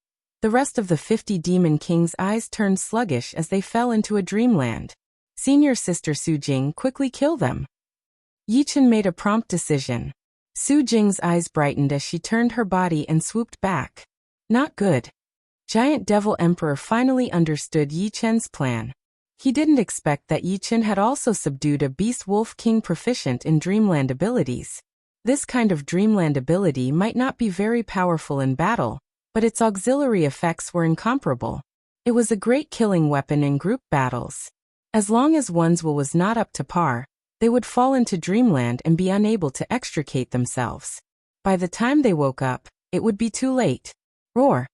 the rest of the 50 demon kings' eyes turned sluggish as they fell into a dreamland. Senior sister Su Jing, quickly kill them. Yi Chen made a prompt decision. Su Jing's eyes brightened as she turned her body and swooped back. Not good. Giant Devil Emperor finally understood Yi Chen's plan. He didn't expect that Yi Chen had also subdued a Beast Wolf King proficient in Dreamland abilities. This kind of Dreamland ability might not be very powerful in battle, but its auxiliary effects were incomparable. It was a great killing weapon in group battles. As long as one's will was not up to par, they would fall into Dreamland and be unable to extricate themselves. By the time they woke up, it would be too late. Roar!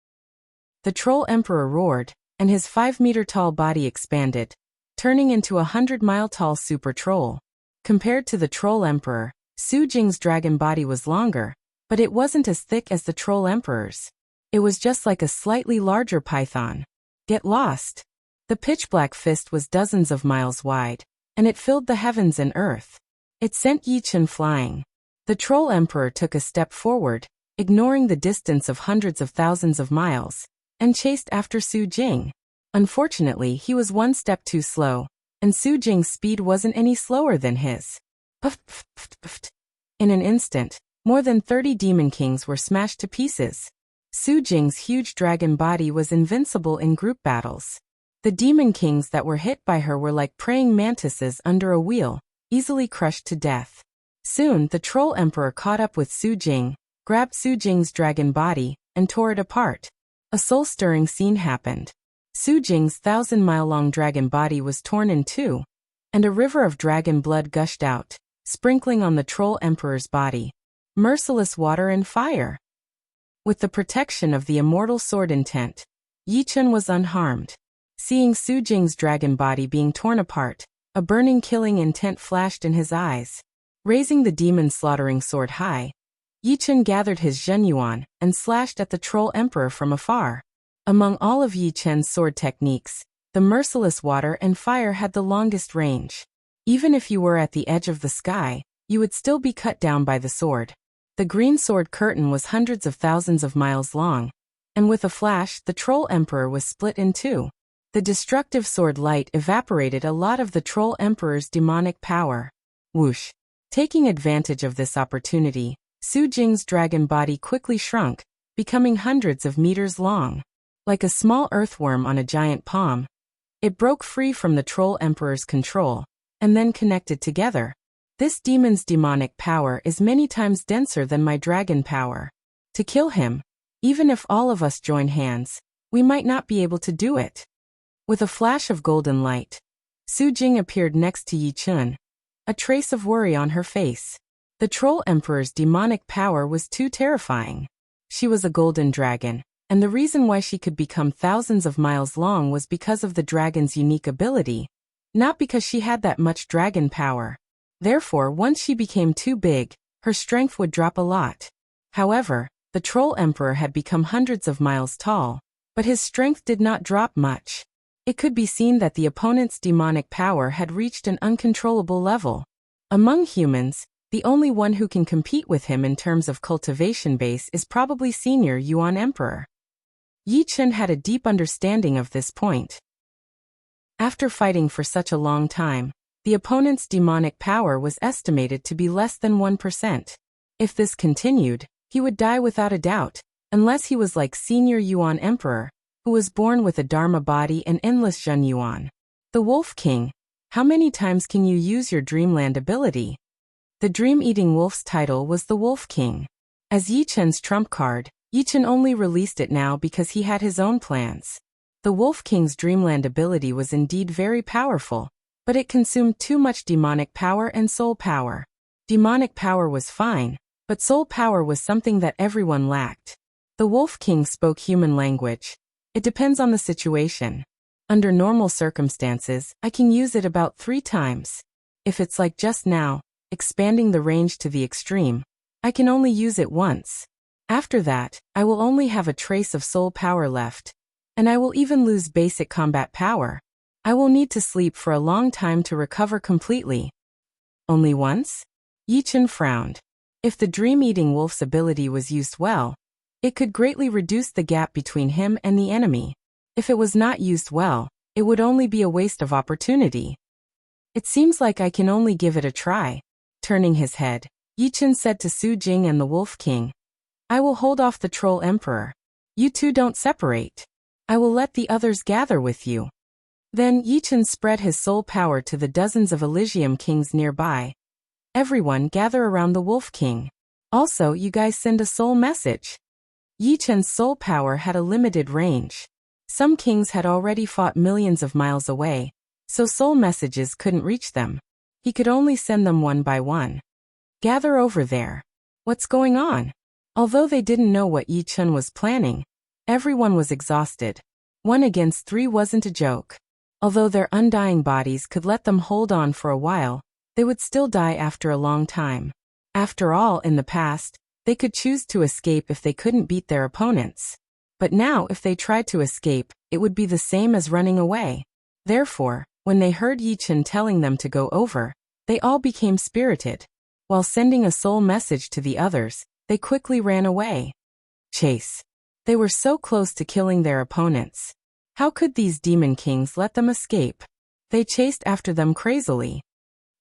The Troll Emperor roared, and his 5-meter-tall body expanded, turning into a 100-mile-tall super troll. Compared to the Troll Emperor, Su Jing's dragon body was longer, but it wasn't as thick as the Troll Emperor's. It was just like a slightly larger python. Get lost! The pitch-black fist was dozens of miles wide, and it filled the heavens and earth. It sent Yi Chen flying. The Troll Emperor took a step forward, ignoring the distance of hundreds of thousands of miles, and chased after Su Jing. Unfortunately, he was one step too slow, and Su Jing's speed wasn't any slower than his. Puff, puff, puff, puff. In an instant, more than 30 demon kings were smashed to pieces. Su Jing's huge dragon body was invincible in group battles. The demon kings that were hit by her were like praying mantises under a wheel, easily crushed to death. Soon, the Troll Emperor caught up with Su Jing, grabbed Su Jing's dragon body, and tore it apart. A soul-stirring scene happened. Su Jing's 1,000-mile-long dragon body was torn in two, and a river of dragon blood gushed out, sprinkling on the Troll Emperor's body. Merciless water and fire. With the protection of the immortal sword intent, Yi Chen was unharmed. Seeing Su Jing's dragon body being torn apart, a burning killing intent flashed in his eyes. Raising the demon-slaughtering sword high, Yi Chen gathered his Zhenyuan and slashed at the Troll Emperor from afar. Among all of Yi Chen's sword techniques, the merciless water and fire had the longest range. Even if you were at the edge of the sky, you would still be cut down by the sword. The green sword curtain was hundreds of thousands of miles long, and with a flash, the Troll Emperor was split in two. The destructive sword light evaporated a lot of the Troll Emperor's demonic power. Whoosh! Taking advantage of this opportunity, Su Jing's dragon body quickly shrunk, becoming hundreds of meters long. Like a small earthworm on a giant palm, it broke free from the Troll Emperor's control, and then connected together. This demon's demonic power is many times denser than my dragon power. To kill him, even if all of us join hands, we might not be able to do it. With a flash of golden light, Su Jing appeared next to Yi Chen, a trace of worry on her face. The Troll Emperor's demonic power was too terrifying. She was a golden dragon, and the reason why she could become thousands of miles long was because of the dragon's unique ability, not because she had that much dragon power. Therefore, once she became too big, her strength would drop a lot. However, the Troll Emperor had become hundreds of miles tall, but his strength did not drop much. It could be seen that the opponent's demonic power had reached an uncontrollable level. Among humans, the only one who can compete with him in terms of cultivation base is probably Senior Yuan Emperor. Yi Chen had a deep understanding of this point. After fighting for such a long time, the opponent's demonic power was estimated to be less than 1%. If this continued, he would die without a doubt, unless he was like Senior Yuan Emperor, who was born with a Dharma body and endless Zhen Yuan. The Wolf King. How many times can you use your Dreamland ability? The Dream-Eating Wolf's title was the Wolf King. As Yi Chen's trump card, Yi Chen only released it now because he had his own plans. The Wolf King's Dreamland ability was indeed very powerful, but it consumed too much demonic power and soul power. Demonic power was fine, but soul power was something that everyone lacked. The Wolf King spoke human language. It depends on the situation. Under normal circumstances, I can use it about 3 times. If it's like just now, expanding the range to the extreme, I can only use it once. After that, I will only have a trace of soul power left, and I will even lose basic combat power. I will need to sleep for a long time to recover completely. Only once? Yi Chen frowned. If the Dream-Eating Wolf's ability was used well, it could greatly reduce the gap between him and the enemy. If it was not used well, it would only be a waste of opportunity. It seems like I can only give it a try. Turning his head, Yi Chen said to Su Jing and the Wolf King, I will hold off the Troll Emperor. You two don't separate. I will let the others gather with you. Then Yi Chen spread his soul power to the dozens of Elysium Kings nearby. Everyone gather around the Wolf King. Also, you guys send a soul message. Yi Chen's soul power had a limited range. Some kings had already fought millions of miles away, so soul messages couldn't reach them. He could only send them one by one. Gather over there. What's going on? Although they didn't know what Yi Chen was planning, everyone was exhausted. 1 against 3 wasn't a joke. Although their undying bodies could let them hold on for a while, they would still die after a long time. After all, in the past, they could choose to escape if they couldn't beat their opponents. But now if they tried to escape, it would be the same as running away. Therefore, when they heard Yi Chen telling them to go over, they all became spirited. While sending a soul message to the others, they quickly ran away. Chase. They were so close to killing their opponents. How could these demon kings let them escape? They chased after them crazily.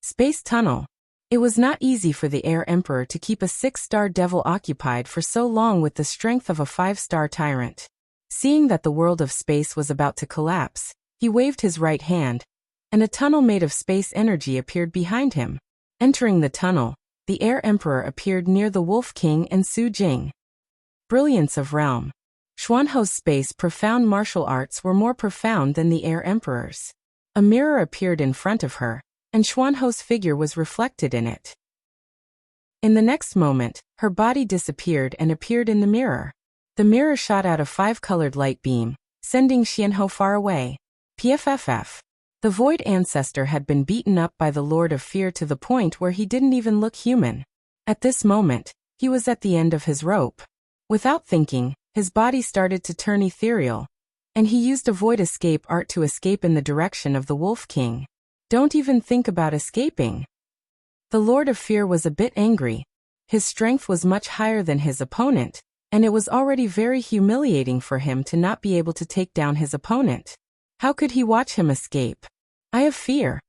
Space tunnel. It was not easy for the Air Emperor to keep a 6-star devil occupied for so long with the strength of a 5-star tyrant. Seeing that the world of space was about to collapse, he waved his right hand, and a tunnel made of space energy appeared behind him. Entering the tunnel, the Air Emperor appeared near the Wolf King and Su Jing. Brilliance of realm. Xuanho's space profound martial arts were more profound than the Air Emperor's. A mirror appeared in front of her, and Xuanho's figure was reflected in it. In the next moment, her body disappeared and appeared in the mirror. The mirror shot out a 5-colored light beam, sending Xuanho far away. PFFF. The Void Ancestor had been beaten up by the Lord of Fear to the point where he didn't even look human. At this moment, he was at the end of his rope. Without thinking, his body started to turn ethereal, and he used a void escape art to escape in the direction of the Wolf King. Don't even think about escaping. The Lord of Fear was a bit angry. His strength was much higher than his opponent, and it was already very humiliating for him to not be able to take down his opponent. How could he watch him escape? I have fear.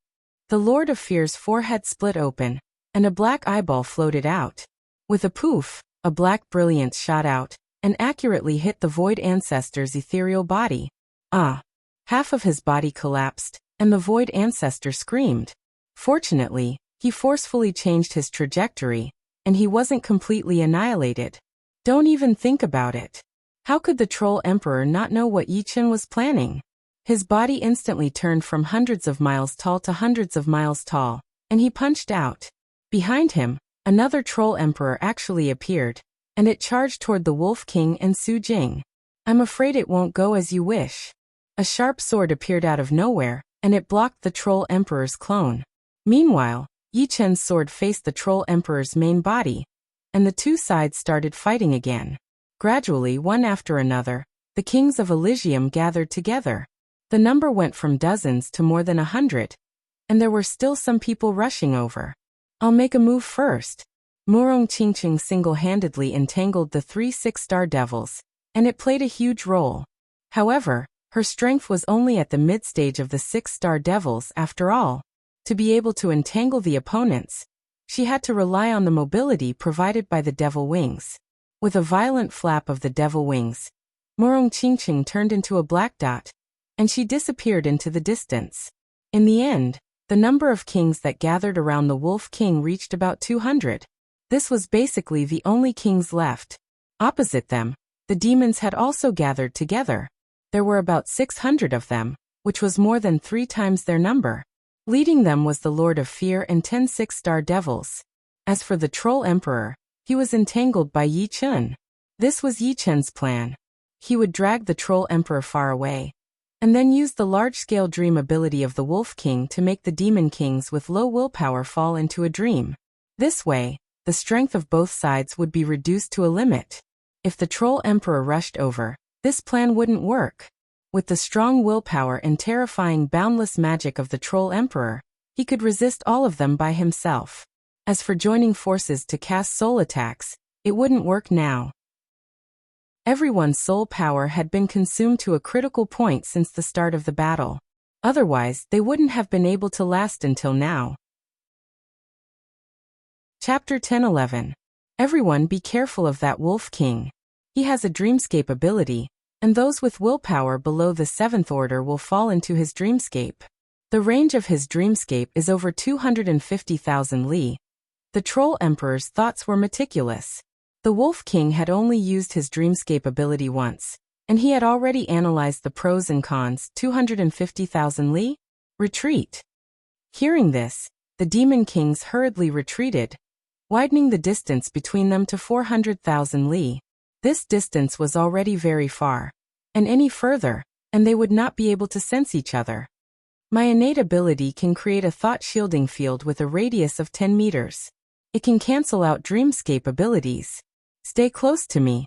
The Lord of Fear's forehead split open, and a black eyeball floated out. With a poof, a black brilliance shot out, and accurately hit the Void Ancestor's ethereal body. Half of his body collapsed, and the Void Ancestor screamed. Fortunately, he forcefully changed his trajectory, and he wasn't completely annihilated. Don't even think about it. How could the Troll Emperor not know what Yi Chen was planning? His body instantly turned from hundreds of miles tall to hundreds of miles tall, and he punched out. Behind him, another Troll Emperor actually appeared, and it charged toward the Wolf King and Su Jing. I'm afraid it won't go as you wish. A sharp sword appeared out of nowhere, and it blocked the Troll Emperor's clone. Meanwhile, Yi Chen's sword faced the Troll Emperor's main body, and the two sides started fighting again. Gradually, one after another, the kings of Elysium gathered together. The number went from dozens to more than 100, and there were still some people rushing over. I'll make a move first. Murong Qingqing single-handedly entangled the 3 6-star devils, and it played a huge role. However, her strength was only at the mid-stage of the 6-star devils after all. To be able to entangle the opponents, she had to rely on the mobility provided by the devil wings. With a violent flap of the devil wings, Murong Qingqing turned into a black dot, and she disappeared into the distance. In the end, the number of kings that gathered around the Wolf King reached about 200. This was basically the only kings left. Opposite them, the demons had also gathered together. There were about 600 of them, which was more than 3 times their number. Leading them was the Lord of Fear and 10 6-star devils. As for the Troll Emperor, he was entangled by Yi Chen. This was Yi Chen's plan. He would drag the Troll Emperor far away, and then use the large-scale dream ability of the Wolf King to make the demon kings with low willpower fall into a dream. This way, the strength of both sides would be reduced to a limit. If the Troll Emperor rushed over, this plan wouldn't work. With the strong willpower and terrifying boundless magic of the Troll Emperor, he could resist all of them by himself. As for joining forces to cast soul attacks, it wouldn't work now. Everyone's soul power had been consumed to a critical point since the start of the battle. Otherwise, they wouldn't have been able to last until now. Chapter 10-11. Everyone be careful of that Wolf King. He has a dreamscape ability, and those with willpower below the 7th order will fall into his dreamscape. The range of his dreamscape is over 250,000 li. The Troll Emperor's thoughts were meticulous. The Wolf King had only used his dreamscape ability once, and he had already analyzed the pros and cons. 250,000 li? Retreat. Hearing this, the demon kings hurriedly retreated, widening the distance between them to 400,000 li. This distance was already very far, and any further, and they would not be able to sense each other. My innate ability can create a thought shielding field with a radius of 10 meters. It can cancel out dreamscape abilities. Stay close to me.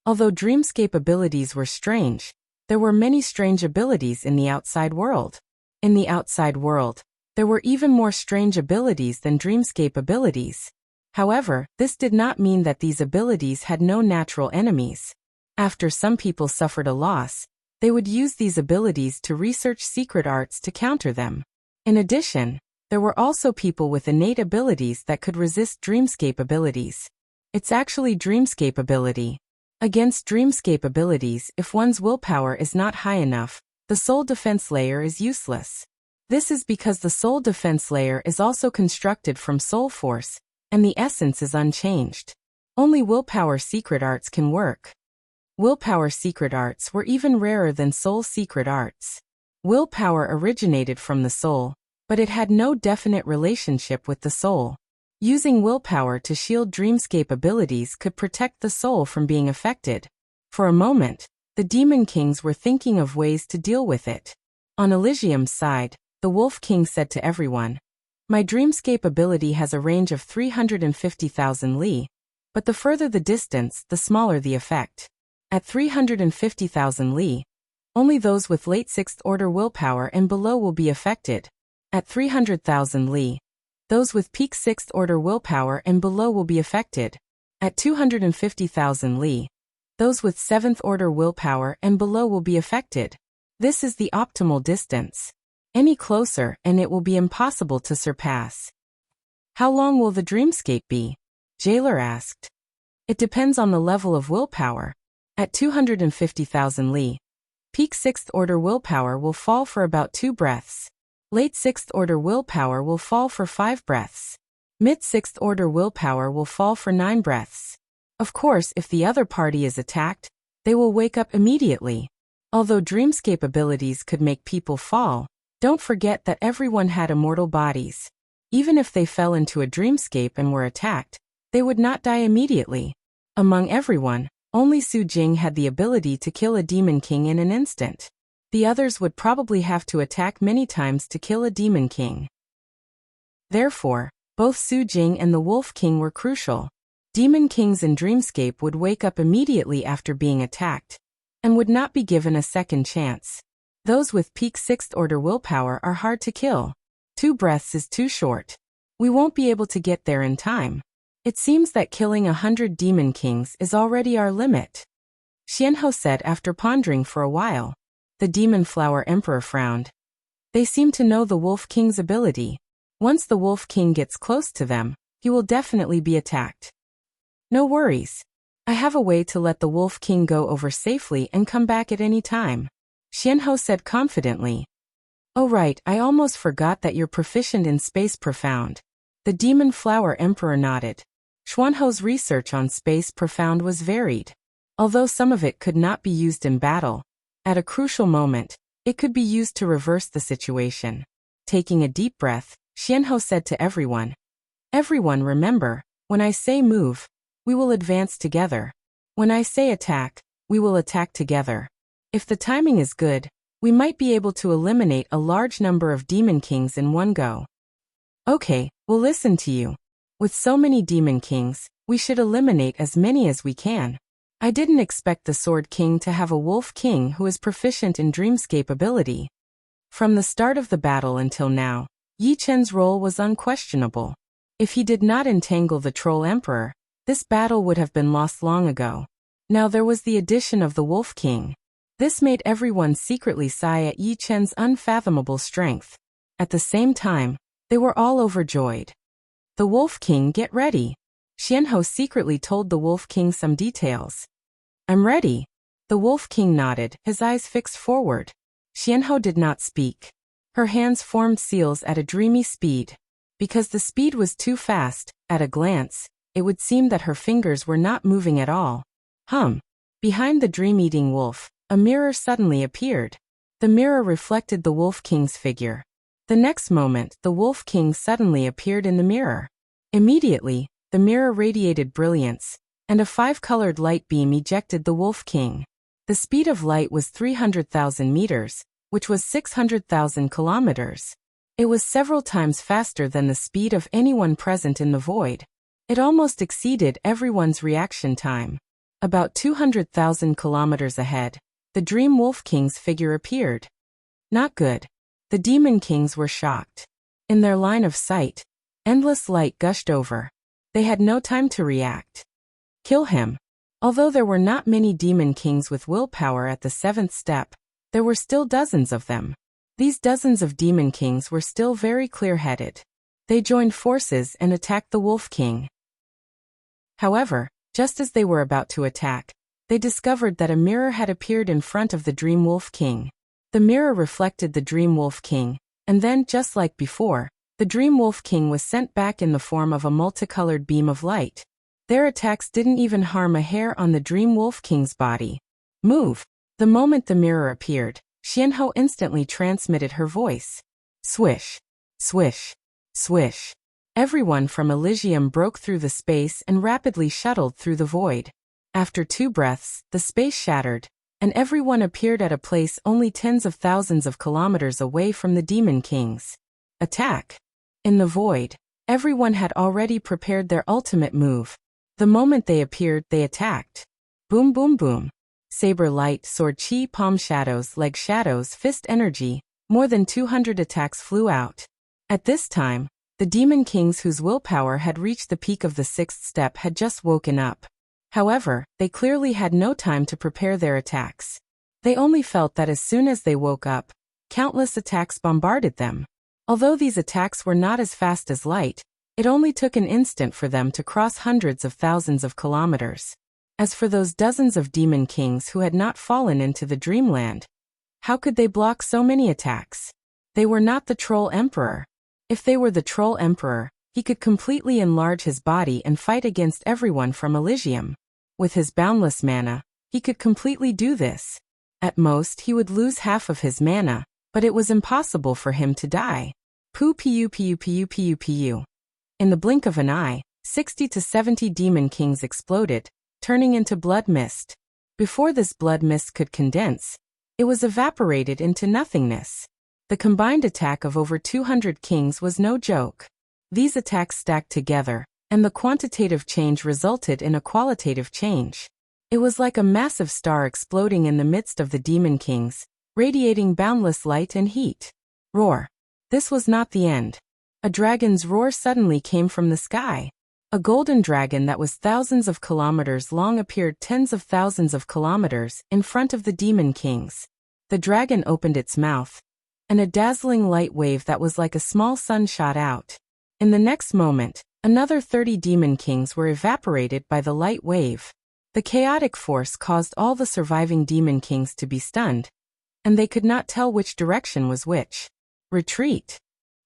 Although dreamscape abilities were strange, there were many strange abilities in the outside world. In the outside world, there were even more strange abilities than dreamscape abilities. However, this did not mean that these abilities had no natural enemies. After some people suffered a loss, they would use these abilities to research secret arts to counter them. In addition, there were also people with innate abilities that could resist dreamscape abilities. It's actually dreamscape ability. Against dreamscape abilities, if one's willpower is not high enough, the soul defense layer is useless. This is because the soul defense layer is also constructed from soul force, and the essence is unchanged. Only willpower secret arts can work. Willpower secret arts were even rarer than soul secret arts. Willpower originated from the soul, but it had no definite relationship with the soul. Using willpower to shield dreamscape abilities could protect the soul from being affected. For a moment, the demon kings were thinking of ways to deal with it. On Elysium's side, the Wolf King said to everyone, "My dreamscape ability has a range of 350,000 li, but the further the distance, the smaller the effect. At 350,000 li, only those with late 6th order willpower and below will be affected. At 300,000 li, those with peak 6th order willpower and below will be affected. At 250,000 li, those with 7th order willpower and below will be affected. This is the optimal distance. Any closer and it will be impossible to surpass." "How long will the dreamscape be?" Jailer asked. "It depends on the level of willpower. At 250,000 li, peak 6th order willpower will fall for about 2 breaths. Late 6th order willpower will fall for 5 breaths. Mid 6th order willpower will fall for 9 breaths. Of course, if the other party is attacked, they will wake up immediately. Although dreamscape abilities could make people fall, don't forget that everyone had immortal bodies. Even if they fell into a dreamscape and were attacked, they would not die immediately. Among everyone, only Su Jing had the ability to kill a demon king in an instant. The others would probably have to attack many times to kill a demon king. Therefore, both Su Jing and the Wolf King were crucial. Demon kings in dreamscape would wake up immediately after being attacked, and would not be given a second chance. Those with peak 6th order willpower are hard to kill. 2 breaths is too short. We won't be able to get there in time. It seems that killing 100 demon kings is already our limit, Xianhou said after pondering for a while. The Demon Flower Emperor frowned. They seem to know the Wolf King's ability. Once the Wolf King gets close to them, he will definitely be attacked. No worries. I have a way to let the Wolf King go over safely and come back at any time, Xianhou said confidently. Oh right, I almost forgot that you're proficient in Space Profound. The Demon Flower Emperor nodded. Xuanhou's research on Space Profound was varied. Although some of it could not be used in battle, at a crucial moment, it could be used to reverse the situation. Taking a deep breath, Xianhou said to everyone. Everyone remember, when I say move, we will advance together. When I say attack, we will attack together. If the timing is good, we might be able to eliminate a large number of demon kings in one go. Okay, we'll listen to you. With so many demon kings, we should eliminate as many as we can. I didn't expect the Sword King to have a Wolf King who is proficient in dreamscape ability. From the start of the battle until now, Yi Chen's role was unquestionable. If he did not entangle the Troll Emperor, this battle would have been lost long ago. Now there was the addition of the Wolf King. This made everyone secretly sigh at Yi Chen's unfathomable strength. At the same time, they were all overjoyed. The Wolf King, get ready. Xianhou secretly told the Wolf King some details. I'm ready. The Wolf King nodded, his eyes fixed forward. Xianhou did not speak. Her hands formed seals at a dreamy speed. Because the speed was too fast, at a glance, it would seem that her fingers were not moving at all. Behind the dream-eating wolf, a mirror suddenly appeared. The mirror reflected the Wolf King's figure. The next moment, the Wolf King suddenly appeared in the mirror. Immediately, the mirror radiated brilliance, and a 5-colored light beam ejected the Wolf King. The speed of light was 300,000 meters, which was 600,000 kilometers. It was several times faster than the speed of anyone present in the void. It almost exceeded everyone's reaction time. About 200,000 kilometers ahead, the Dream Wolf King's figure appeared. Not good. The Demon Kings were shocked. In their line of sight, endless light gushed over. They had no time to react. Kill him. Although there were not many Demon Kings with willpower at the 7th step, there were still dozens of them. These dozens of Demon Kings were still very clear-headed. They joined forces and attacked the Wolf King. However, just as they were about to attack, they discovered that a mirror had appeared in front of the Dream Wolf King. The mirror reflected the Dream Wolf King, and then, just like before, the Dream Wolf King was sent back in the form of a multicolored beam of light. Their attacks didn't even harm a hair on the Dream Wolf King's body. Move! The moment the mirror appeared, Xianhou instantly transmitted her voice. Swish! Swish! Swish! Everyone from Elysium broke through the space and rapidly shuttled through the void. After 2 breaths, the space shattered, and everyone appeared at a place only tens of thousands of kilometers away from the Demon Kings. Attack! In the void, everyone had already prepared their ultimate move. The moment they appeared, they attacked. Boom boom boom. Saber light, sword chi, palm shadows, leg shadows, fist energy, more than 200 attacks flew out. At this time, the Demon Kings whose willpower had reached the peak of the 6th step had just woken up. However, they clearly had no time to prepare their attacks. They only felt that as soon as they woke up, countless attacks bombarded them. Although these attacks were not as fast as light, it only took an instant for them to cross hundreds of thousands of kilometers. As for those dozens of Demon Kings who had not fallen into the dreamland, how could they block so many attacks? They were not the Troll Emperor. If they were the Troll Emperor, he could completely enlarge his body and fight against everyone from Elysium. With his boundless mana, he could completely do this. At most, he would lose half of his mana, but it was impossible for him to die. Pu pu pu pu pu pu. In the blink of an eye, 60 to 70 Demon Kings exploded, turning into blood mist. Before this blood mist could condense, it was evaporated into nothingness. The combined attack of over 200 kings was no joke. These attacks stacked together, and the quantitative change resulted in a qualitative change. It was like a massive star exploding in the midst of the Demon Kings, radiating boundless light and heat. Roar. This was not the end. A dragon's roar suddenly came from the sky. A golden dragon that was thousands of kilometers long appeared tens of thousands of kilometers in front of the demon kings. The dragon opened its mouth, and a dazzling light wave that was like a small sun shot out. In the next moment, another 30 demon kings were evaporated by the light wave. The chaotic force caused all the surviving demon kings to be stunned, and they could not tell which direction was which. Retreat.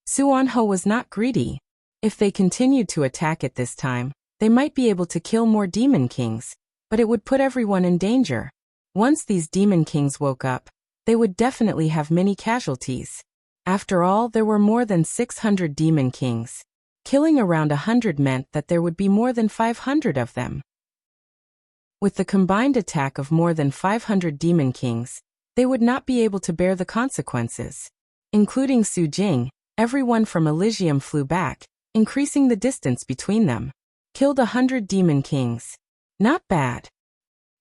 Suanho was not greedy. If they continued to attack at this time, they might be able to kill more demon kings, but it would put everyone in danger. Once these demon kings woke up, they would definitely have many casualties. After all, there were more than 600 demon kings. Killing around 100 meant that there would be more than 500 of them. With the combined attack of more than 500 demon kings, they would not be able to bear the consequences. Including Su Jing, everyone from Elysium flew back, increasing the distance between them. Killed 100 demon kings. Not bad.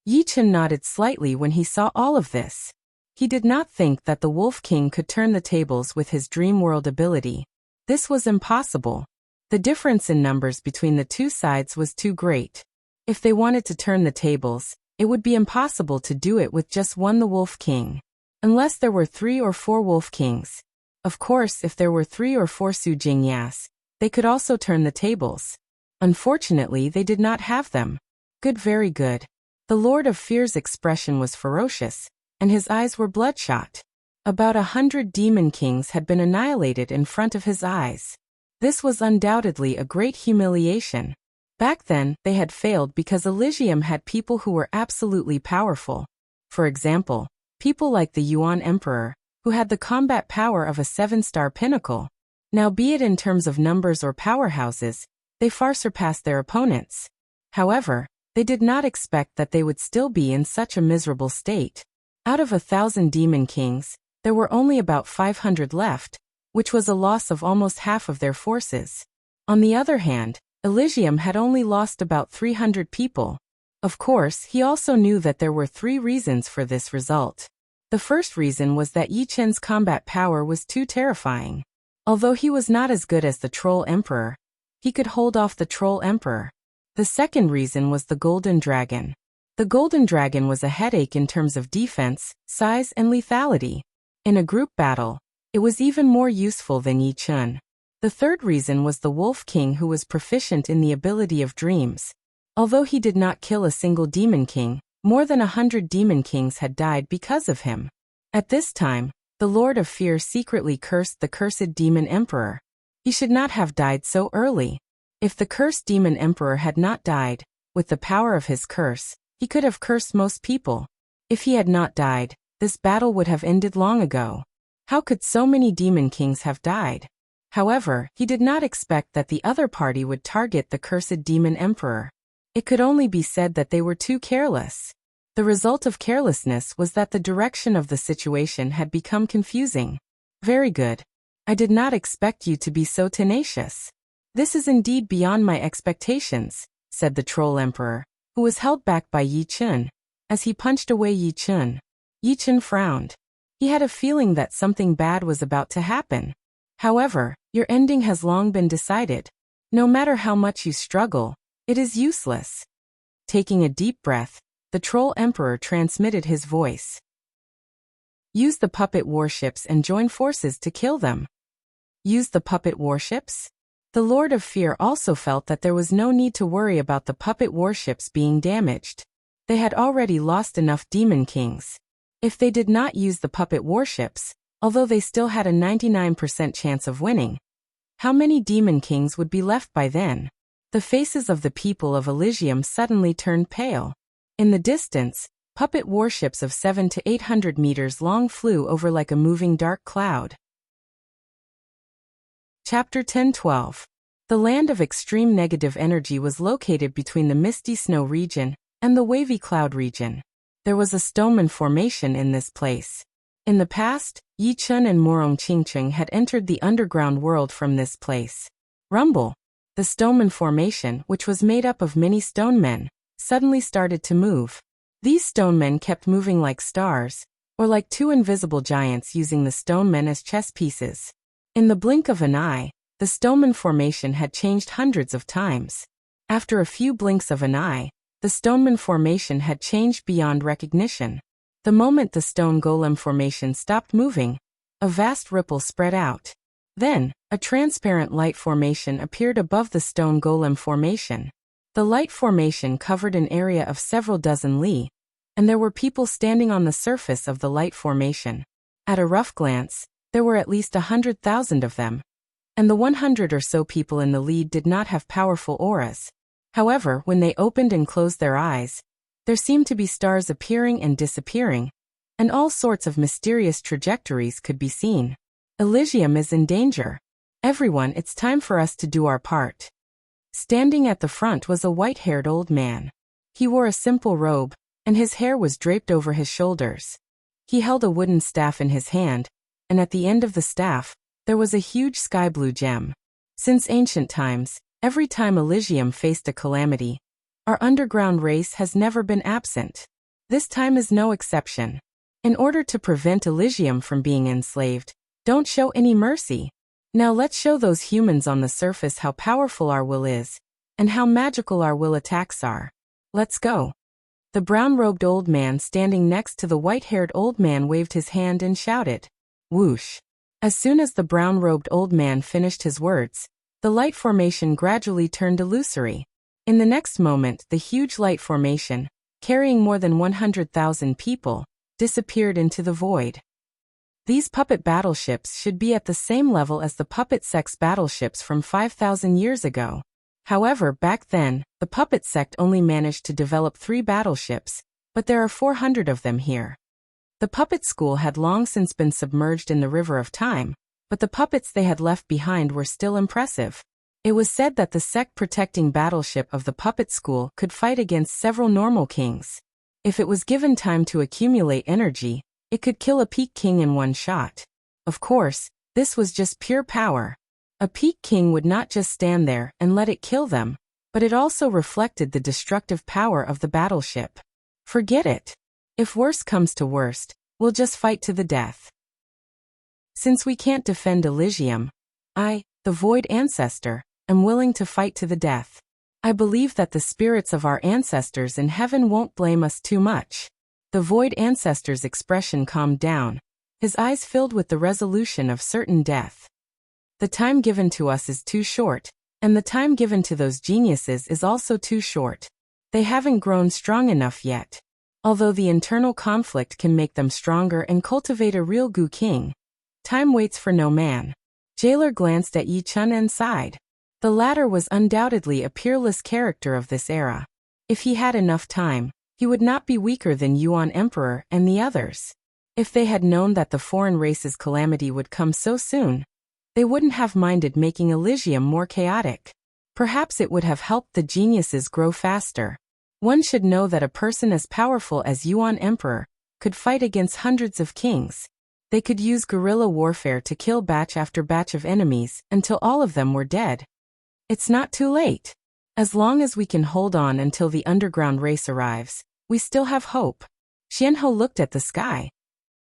Yi Chen nodded slightly when he saw all of this. He did not think that the Wolf King could turn the tables with his dream world ability. This was impossible. The difference in numbers between the two sides was too great. If they wanted to turn the tables, it would be impossible to do it with just one the Wolf King. Unless there were 3 or 4 Wolf Kings. Of course, if there were 3 or 4 Su Jingyas, they could also turn the tables. Unfortunately, they did not have them. Good, very good. The Lord of Fear's expression was ferocious, and his eyes were bloodshot. About 100 demon kings had been annihilated in front of his eyes. This was undoubtedly a great humiliation. Back then, they had failed because Elysium had people who were absolutely powerful. For example, people like the Yuan Emperor, who had the combat power of a 7-star pinnacle. Now, be it in terms of numbers or powerhouses, they far surpassed their opponents. However, they did not expect that they would still be in such a miserable state. Out of 1,000 demon kings, there were only about 500 left, which was a loss of almost half of their forces. On the other hand, Elysium had only lost about 300 people. Of course, he also knew that there were 3 reasons for this result. The first reason was that Yi Chen's combat power was too terrifying. Although he was not as good as the Troll Emperor, he could hold off the Troll Emperor. The second reason was the Golden Dragon. The Golden Dragon was a headache in terms of defense, size, and lethality. In a group battle, it was even more useful than Yi Chen. The third reason was the Wolf King, who was proficient in the ability of dreams. Although he did not kill a single demon king, more than 100 demon kings had died because of him. At this time, the Lord of Fear secretly cursed the cursed demon emperor. He should not have died so early. If the cursed demon emperor had not died, with the power of his curse, he could have cursed most people. If he had not died, this battle would have ended long ago. How could so many demon kings have died? However, he did not expect that the other party would target the cursed demon emperor. It could only be said that they were too careless. The result of carelessness was that the direction of the situation had become confusing. Very good. I did not expect you to be so tenacious. This is indeed beyond my expectations, said the Troll Emperor, who was held back by Yi Chen. As he punched away Yi Chen frowned. He had a feeling that something bad was about to happen. However, your ending has long been decided. No matter how much you struggle, it is useless. Taking a deep breath, the Troll Emperor transmitted his voice. Use the puppet warships and join forces to kill them. Use the puppet warships? The Lord of Fear also felt that there was no need to worry about the puppet warships being damaged. They had already lost enough demon kings. If they did not use the puppet warships, although they still had a 99% chance of winning, how many demon kings would be left by then? The faces of the people of Elysium suddenly turned pale. In the distance, puppet warships of 700 to 800 meters long flew over like a moving dark cloud. Chapter 10-12. The land of extreme negative energy was located between the misty snow region and the wavy cloud region. There was a stoneman formation in this place. In the past, Yi Chen and Morong Qingcheng had entered the underground world from this place. Rumble. The stoneman formation, which was made up of many stone men, suddenly started to move. These stone men kept moving like stars, or like two invisible giants using the stone men as chess pieces. In the blink of an eye, the stoneman formation had changed hundreds of times. After a few blinks of an eye, the stoneman formation had changed beyond recognition. The moment the stone golem formation stopped moving, a vast ripple spread out. Then, a transparent light formation appeared above the stone golem formation. The light formation covered an area of several dozen li, and there were people standing on the surface of the light formation. At a rough glance, there were at least 100,000 of them. And the 100 or so people in the lead did not have powerful auras. However, when they opened and closed their eyes, there seemed to be stars appearing and disappearing, and all sorts of mysterious trajectories could be seen. Elysium is in danger. Everyone, it's time for us to do our part. Standing at the front was a white-haired old man. He wore a simple robe, and his hair was draped over his shoulders. He held a wooden staff in his hand, and at the end of the staff, there was a huge sky-blue gem. Since ancient times, every time Elysium faced a calamity, our underground race has never been absent. This time is no exception. In order to prevent Elysium from being enslaved, don't show any mercy. Now let's show those humans on the surface how powerful our will is, and how magical our will attacks are. Let's go. The brown-robed old man standing next to the white-haired old man waved his hand and shouted. Whoosh. As soon as the brown-robed old man finished his words, the light formation gradually turned illusory. In the next moment, the huge light formation, carrying more than 100,000 people, disappeared into the void. These puppet battleships should be at the same level as the puppet sex battleships from 5,000 years ago. However, back then, the puppet sect only managed to develop 3 battleships, but there are 400 of them here. The puppet school had long since been submerged in the river of time, but the puppets they had left behind were still impressive. It was said that the sect-protecting battleship of the puppet school could fight against several normal kings. If it was given time to accumulate energy, it could kill a peak king in one shot. Of course, this was just pure power. A peak king would not just stand there and let it kill them, but it also reflected the destructive power of the battleship. Forget it. If worst comes to worst, we'll just fight to the death. Since we can't defend Elysium, I, the Void Ancestor, am willing to fight to the death. I believe that the spirits of our ancestors in heaven won't blame us too much. The Void Ancestor's expression calmed down, his eyes filled with the resolution of certain death. The time given to us is too short, and the time given to those geniuses is also too short. They haven't grown strong enough yet. Although the internal conflict can make them stronger and cultivate a real Gu King, time waits for no man. Jailer glanced at Yi Chun and sighed. The latter was undoubtedly a peerless character of this era. If he had enough time, he would not be weaker than Yuan Emperor and the others. If they had known that the foreign race's calamity would come so soon, they wouldn't have minded making Elysium more chaotic. Perhaps it would have helped the geniuses grow faster. One should know that a person as powerful as Yuan Emperor could fight against hundreds of kings. They could use guerrilla warfare to kill batch after batch of enemies until all of them were dead. It's not too late. As long as we can hold on until the underground race arrives, we still have hope. Xianhou looked at the sky.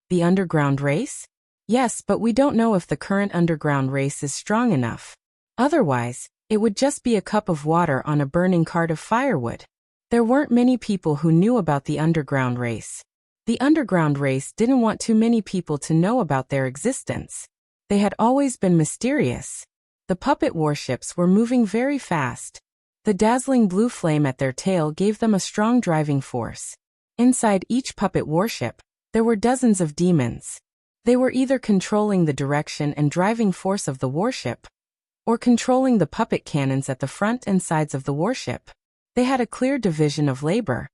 The underground race? Yes, but we don't know if the current underground race is strong enough. Otherwise, it would just be a cup of water on a burning cart of firewood. There weren't many people who knew about the underground race. The underground race didn't want too many people to know about their existence. They had always been mysterious. The puppet warships were moving very fast. The dazzling blue flame at their tail gave them a strong driving force. Inside each puppet warship, there were dozens of demons. They were either controlling the direction and driving force of the warship, or controlling the puppet cannons at the front and sides of the warship. They had a clear division of labor.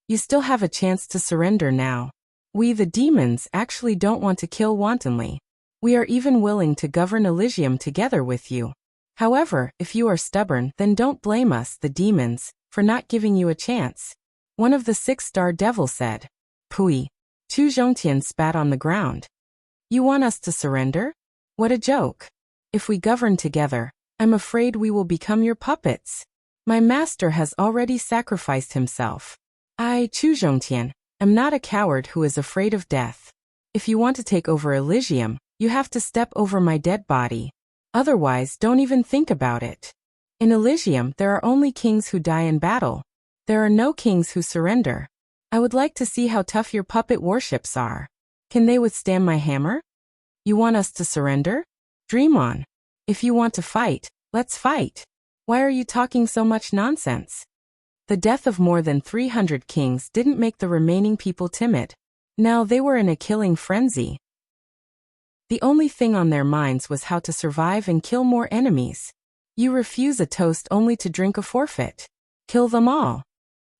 You still have a chance to surrender now. We, the demons, actually don't want to kill wantonly. We are even willing to govern Elysium together with you. However, if you are stubborn, then don't blame us, the demons, for not giving you a chance. One of the 6-star devils said. Pui. Chu Zhongtian spat on the ground. You want us to surrender? What a joke. If we govern together, I'm afraid we will become your puppets. My master has already sacrificed himself. I, Chu Zhongtian, am not a coward who is afraid of death. If you want to take over Elysium, you have to step over my dead body. Otherwise, don't even think about it. In Elysium, there are only kings who die in battle. There are no kings who surrender. I would like to see how tough your puppet warships are. Can they withstand my hammer? You want us to surrender? Dream on. If you want to fight, let's fight. Why are you talking so much nonsense? The death of more than 300 kings didn't make the remaining people timid. Now they were in a killing frenzy. The only thing on their minds was how to survive and kill more enemies. You refuse a toast only to drink a forfeit. Kill them all.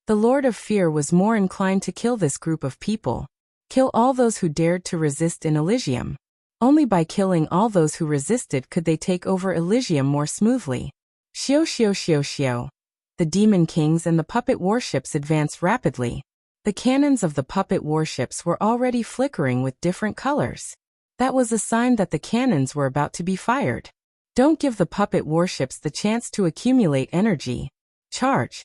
The Lord of Fear was more inclined to kill this group of people. Kill all those who dared to resist in Elysium. Only by killing all those who resisted could they take over Elysium more smoothly. Shio shio shio shio. The demon kings and the puppet warships advanced rapidly. The cannons of the puppet warships were already flickering with different colors. That was a sign that the cannons were about to be fired. Don't give the puppet warships the chance to accumulate energy. Charge.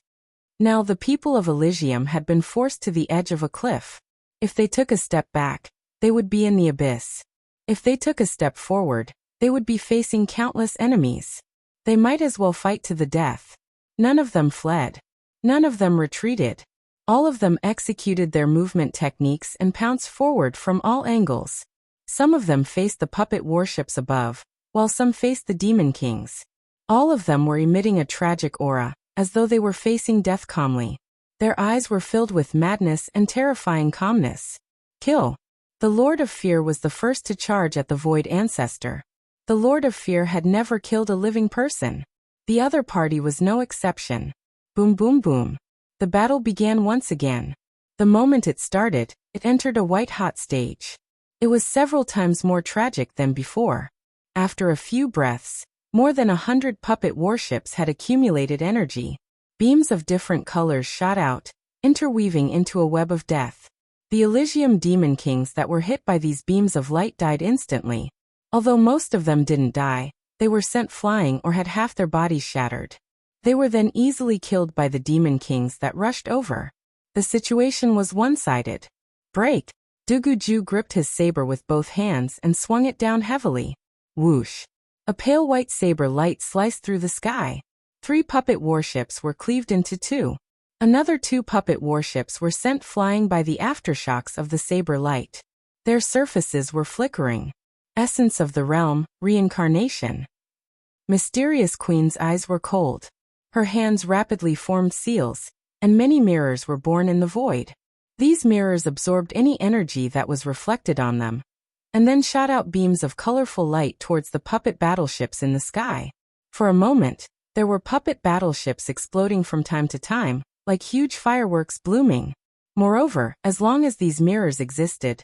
Now the people of Elysium had been forced to the edge of a cliff. If they took a step back, they would be in the abyss. If they took a step forward, they would be facing countless enemies. They might as well fight to the death. None of them fled. None of them retreated. All of them executed their movement techniques and pounced forward from all angles. Some of them faced the puppet warships above, while some faced the demon kings. All of them were emitting a tragic aura, as though they were facing death calmly. Their eyes were filled with madness and terrifying calmness. Kill. The Lord of Fear was the first to charge at the Void Ancestor. The Lord of Fear had never killed a living person. The other party was no exception. Boom boom boom. The battle began once again. The moment it started, it entered a white-hot stage. It was several times more tragic than before. After a few breaths, more than 100 puppet warships had accumulated energy. Beams of different colors shot out, interweaving into a web of death. The Elysium demon kings that were hit by these beams of light died instantly. Although most of them didn't die, they were sent flying or had half their bodies shattered. They were then easily killed by the demon kings that rushed over. The situation was one-sided. Break! Duguju gripped his saber with both hands and swung it down heavily. Whoosh! A pale white saber light sliced through the sky. 3 puppet warships were cleaved into 2. Another 2 puppet warships were sent flying by the aftershocks of the saber light. Their surfaces were flickering. Essence of the realm, reincarnation. Mysterious Queen's eyes were cold. Her hands rapidly formed seals, and many mirrors were born in the void. These mirrors absorbed any energy that was reflected on them, and then shot out beams of colorful light towards the puppet battleships in the sky. For a moment, there were puppet battleships exploding from time to time, like huge fireworks blooming. Moreover, as long as these mirrors existed,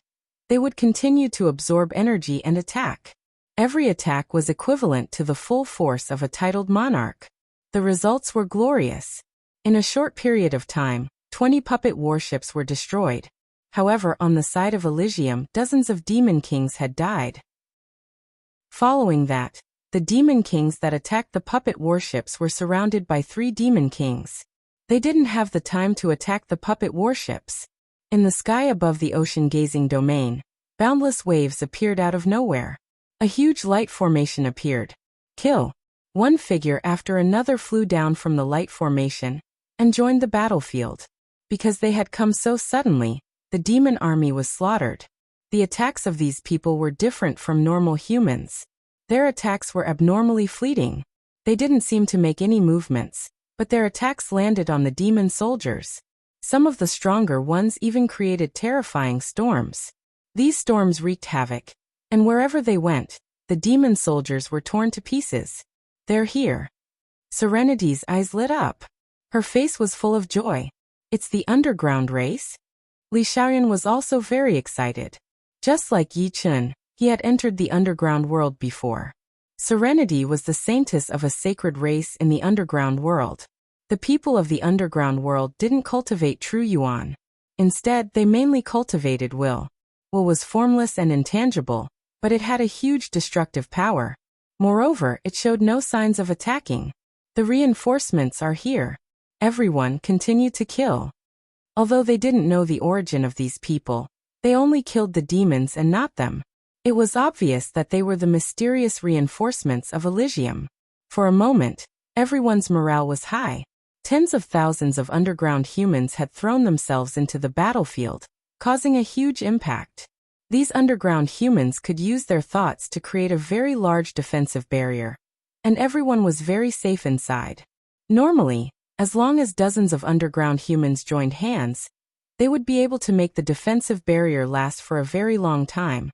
they would continue to absorb energy and attack. Every attack was equivalent to the full force of a titled monarch. The results were glorious. In a short period of time, 20 puppet warships were destroyed. However, on the side of Elysium, dozens of demon kings had died. Following that, the demon kings that attacked the puppet warships were surrounded by 3 demon kings. They didn't have the time to attack the puppet warships. In the sky above the ocean-gazing domain, boundless waves appeared out of nowhere. A huge light formation appeared. Kill. One figure after another flew down from the light formation and joined the battlefield. Because they had come so suddenly, the demon army was slaughtered. The attacks of these people were different from normal humans. Their attacks were abnormally fleeting. They didn't seem to make any movements, but their attacks landed on the demon soldiers. Some of the stronger ones even created terrifying storms. These storms wreaked havoc, and wherever they went, the demon soldiers were torn to pieces. They're here. Serenity's eyes lit up. Her face was full of joy. It's the underground race? Li Xiaoyan was also very excited. Just like Yi Chun, he had entered the underground world before. Serenity was the saintess of a sacred race in the underground world. The people of the underground world didn't cultivate true yuan. Instead, they mainly cultivated will. Will was formless and intangible, but it had a huge destructive power. Moreover, it showed no signs of attacking. The reinforcements are here. Everyone continued to kill. Although they didn't know the origin of these people, They only killed the demons and not them. It was obvious that they were the mysterious reinforcements of Elysium. For a moment, everyone's morale was high. Tens of thousands of underground humans had thrown themselves into the battlefield, causing a huge impact. These underground humans could use their thoughts to create a very large defensive barrier, and everyone was very safe inside. Normally, as long as dozens of underground humans joined hands, they would be able to make the defensive barrier last for a very long time.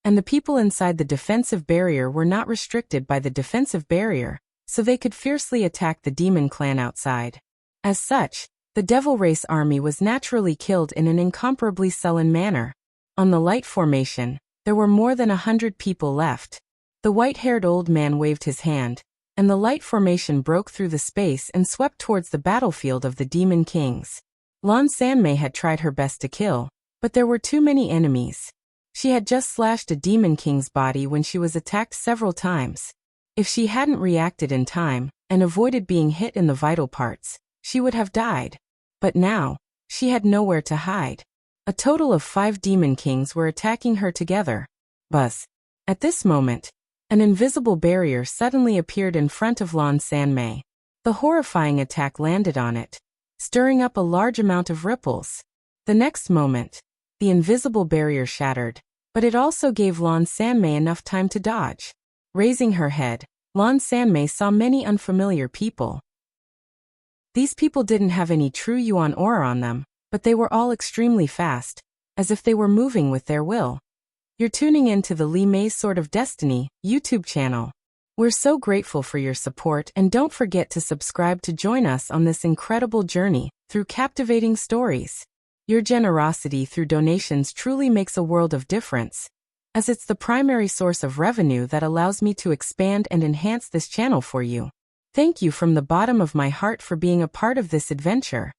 And the people inside the defensive barrier were not restricted by the defensive barrier, so they could fiercely attack the demon clan outside. As such, the Devil Race army was naturally killed in an incomparably sullen manner. On the light formation, there were more than 100 people left. The white-haired old man waved his hand, and the light formation broke through the space and swept towards the battlefield of the Demon Kings. Lan Sanmei had tried her best to kill, but there were too many enemies. She had just slashed a Demon King's body when she was attacked several times. If she hadn't reacted in time, and avoided being hit in the vital parts, she would have died. But now, she had nowhere to hide. A total of 5 Demon Kings were attacking her together. Buzz. At this moment, an invisible barrier suddenly appeared in front of Lan Sanmei. The horrifying attack landed on it, stirring up a large amount of ripples. The next moment, the invisible barrier shattered, but it also gave Lan Sanmei enough time to dodge. Raising her head, Lan Sanmei saw many unfamiliar people. These people didn't have any true Yuan aura on them, but they were all extremely fast, as if they were moving with their will. You're tuning in to the Li Mei's Sword of Destiny YouTube channel. We're so grateful for your support, and don't forget to subscribe to join us on this incredible journey through captivating stories. Your generosity through donations truly makes a world of difference, as it's the primary source of revenue that allows me to expand and enhance this channel for you. Thank you from the bottom of my heart for being a part of this adventure.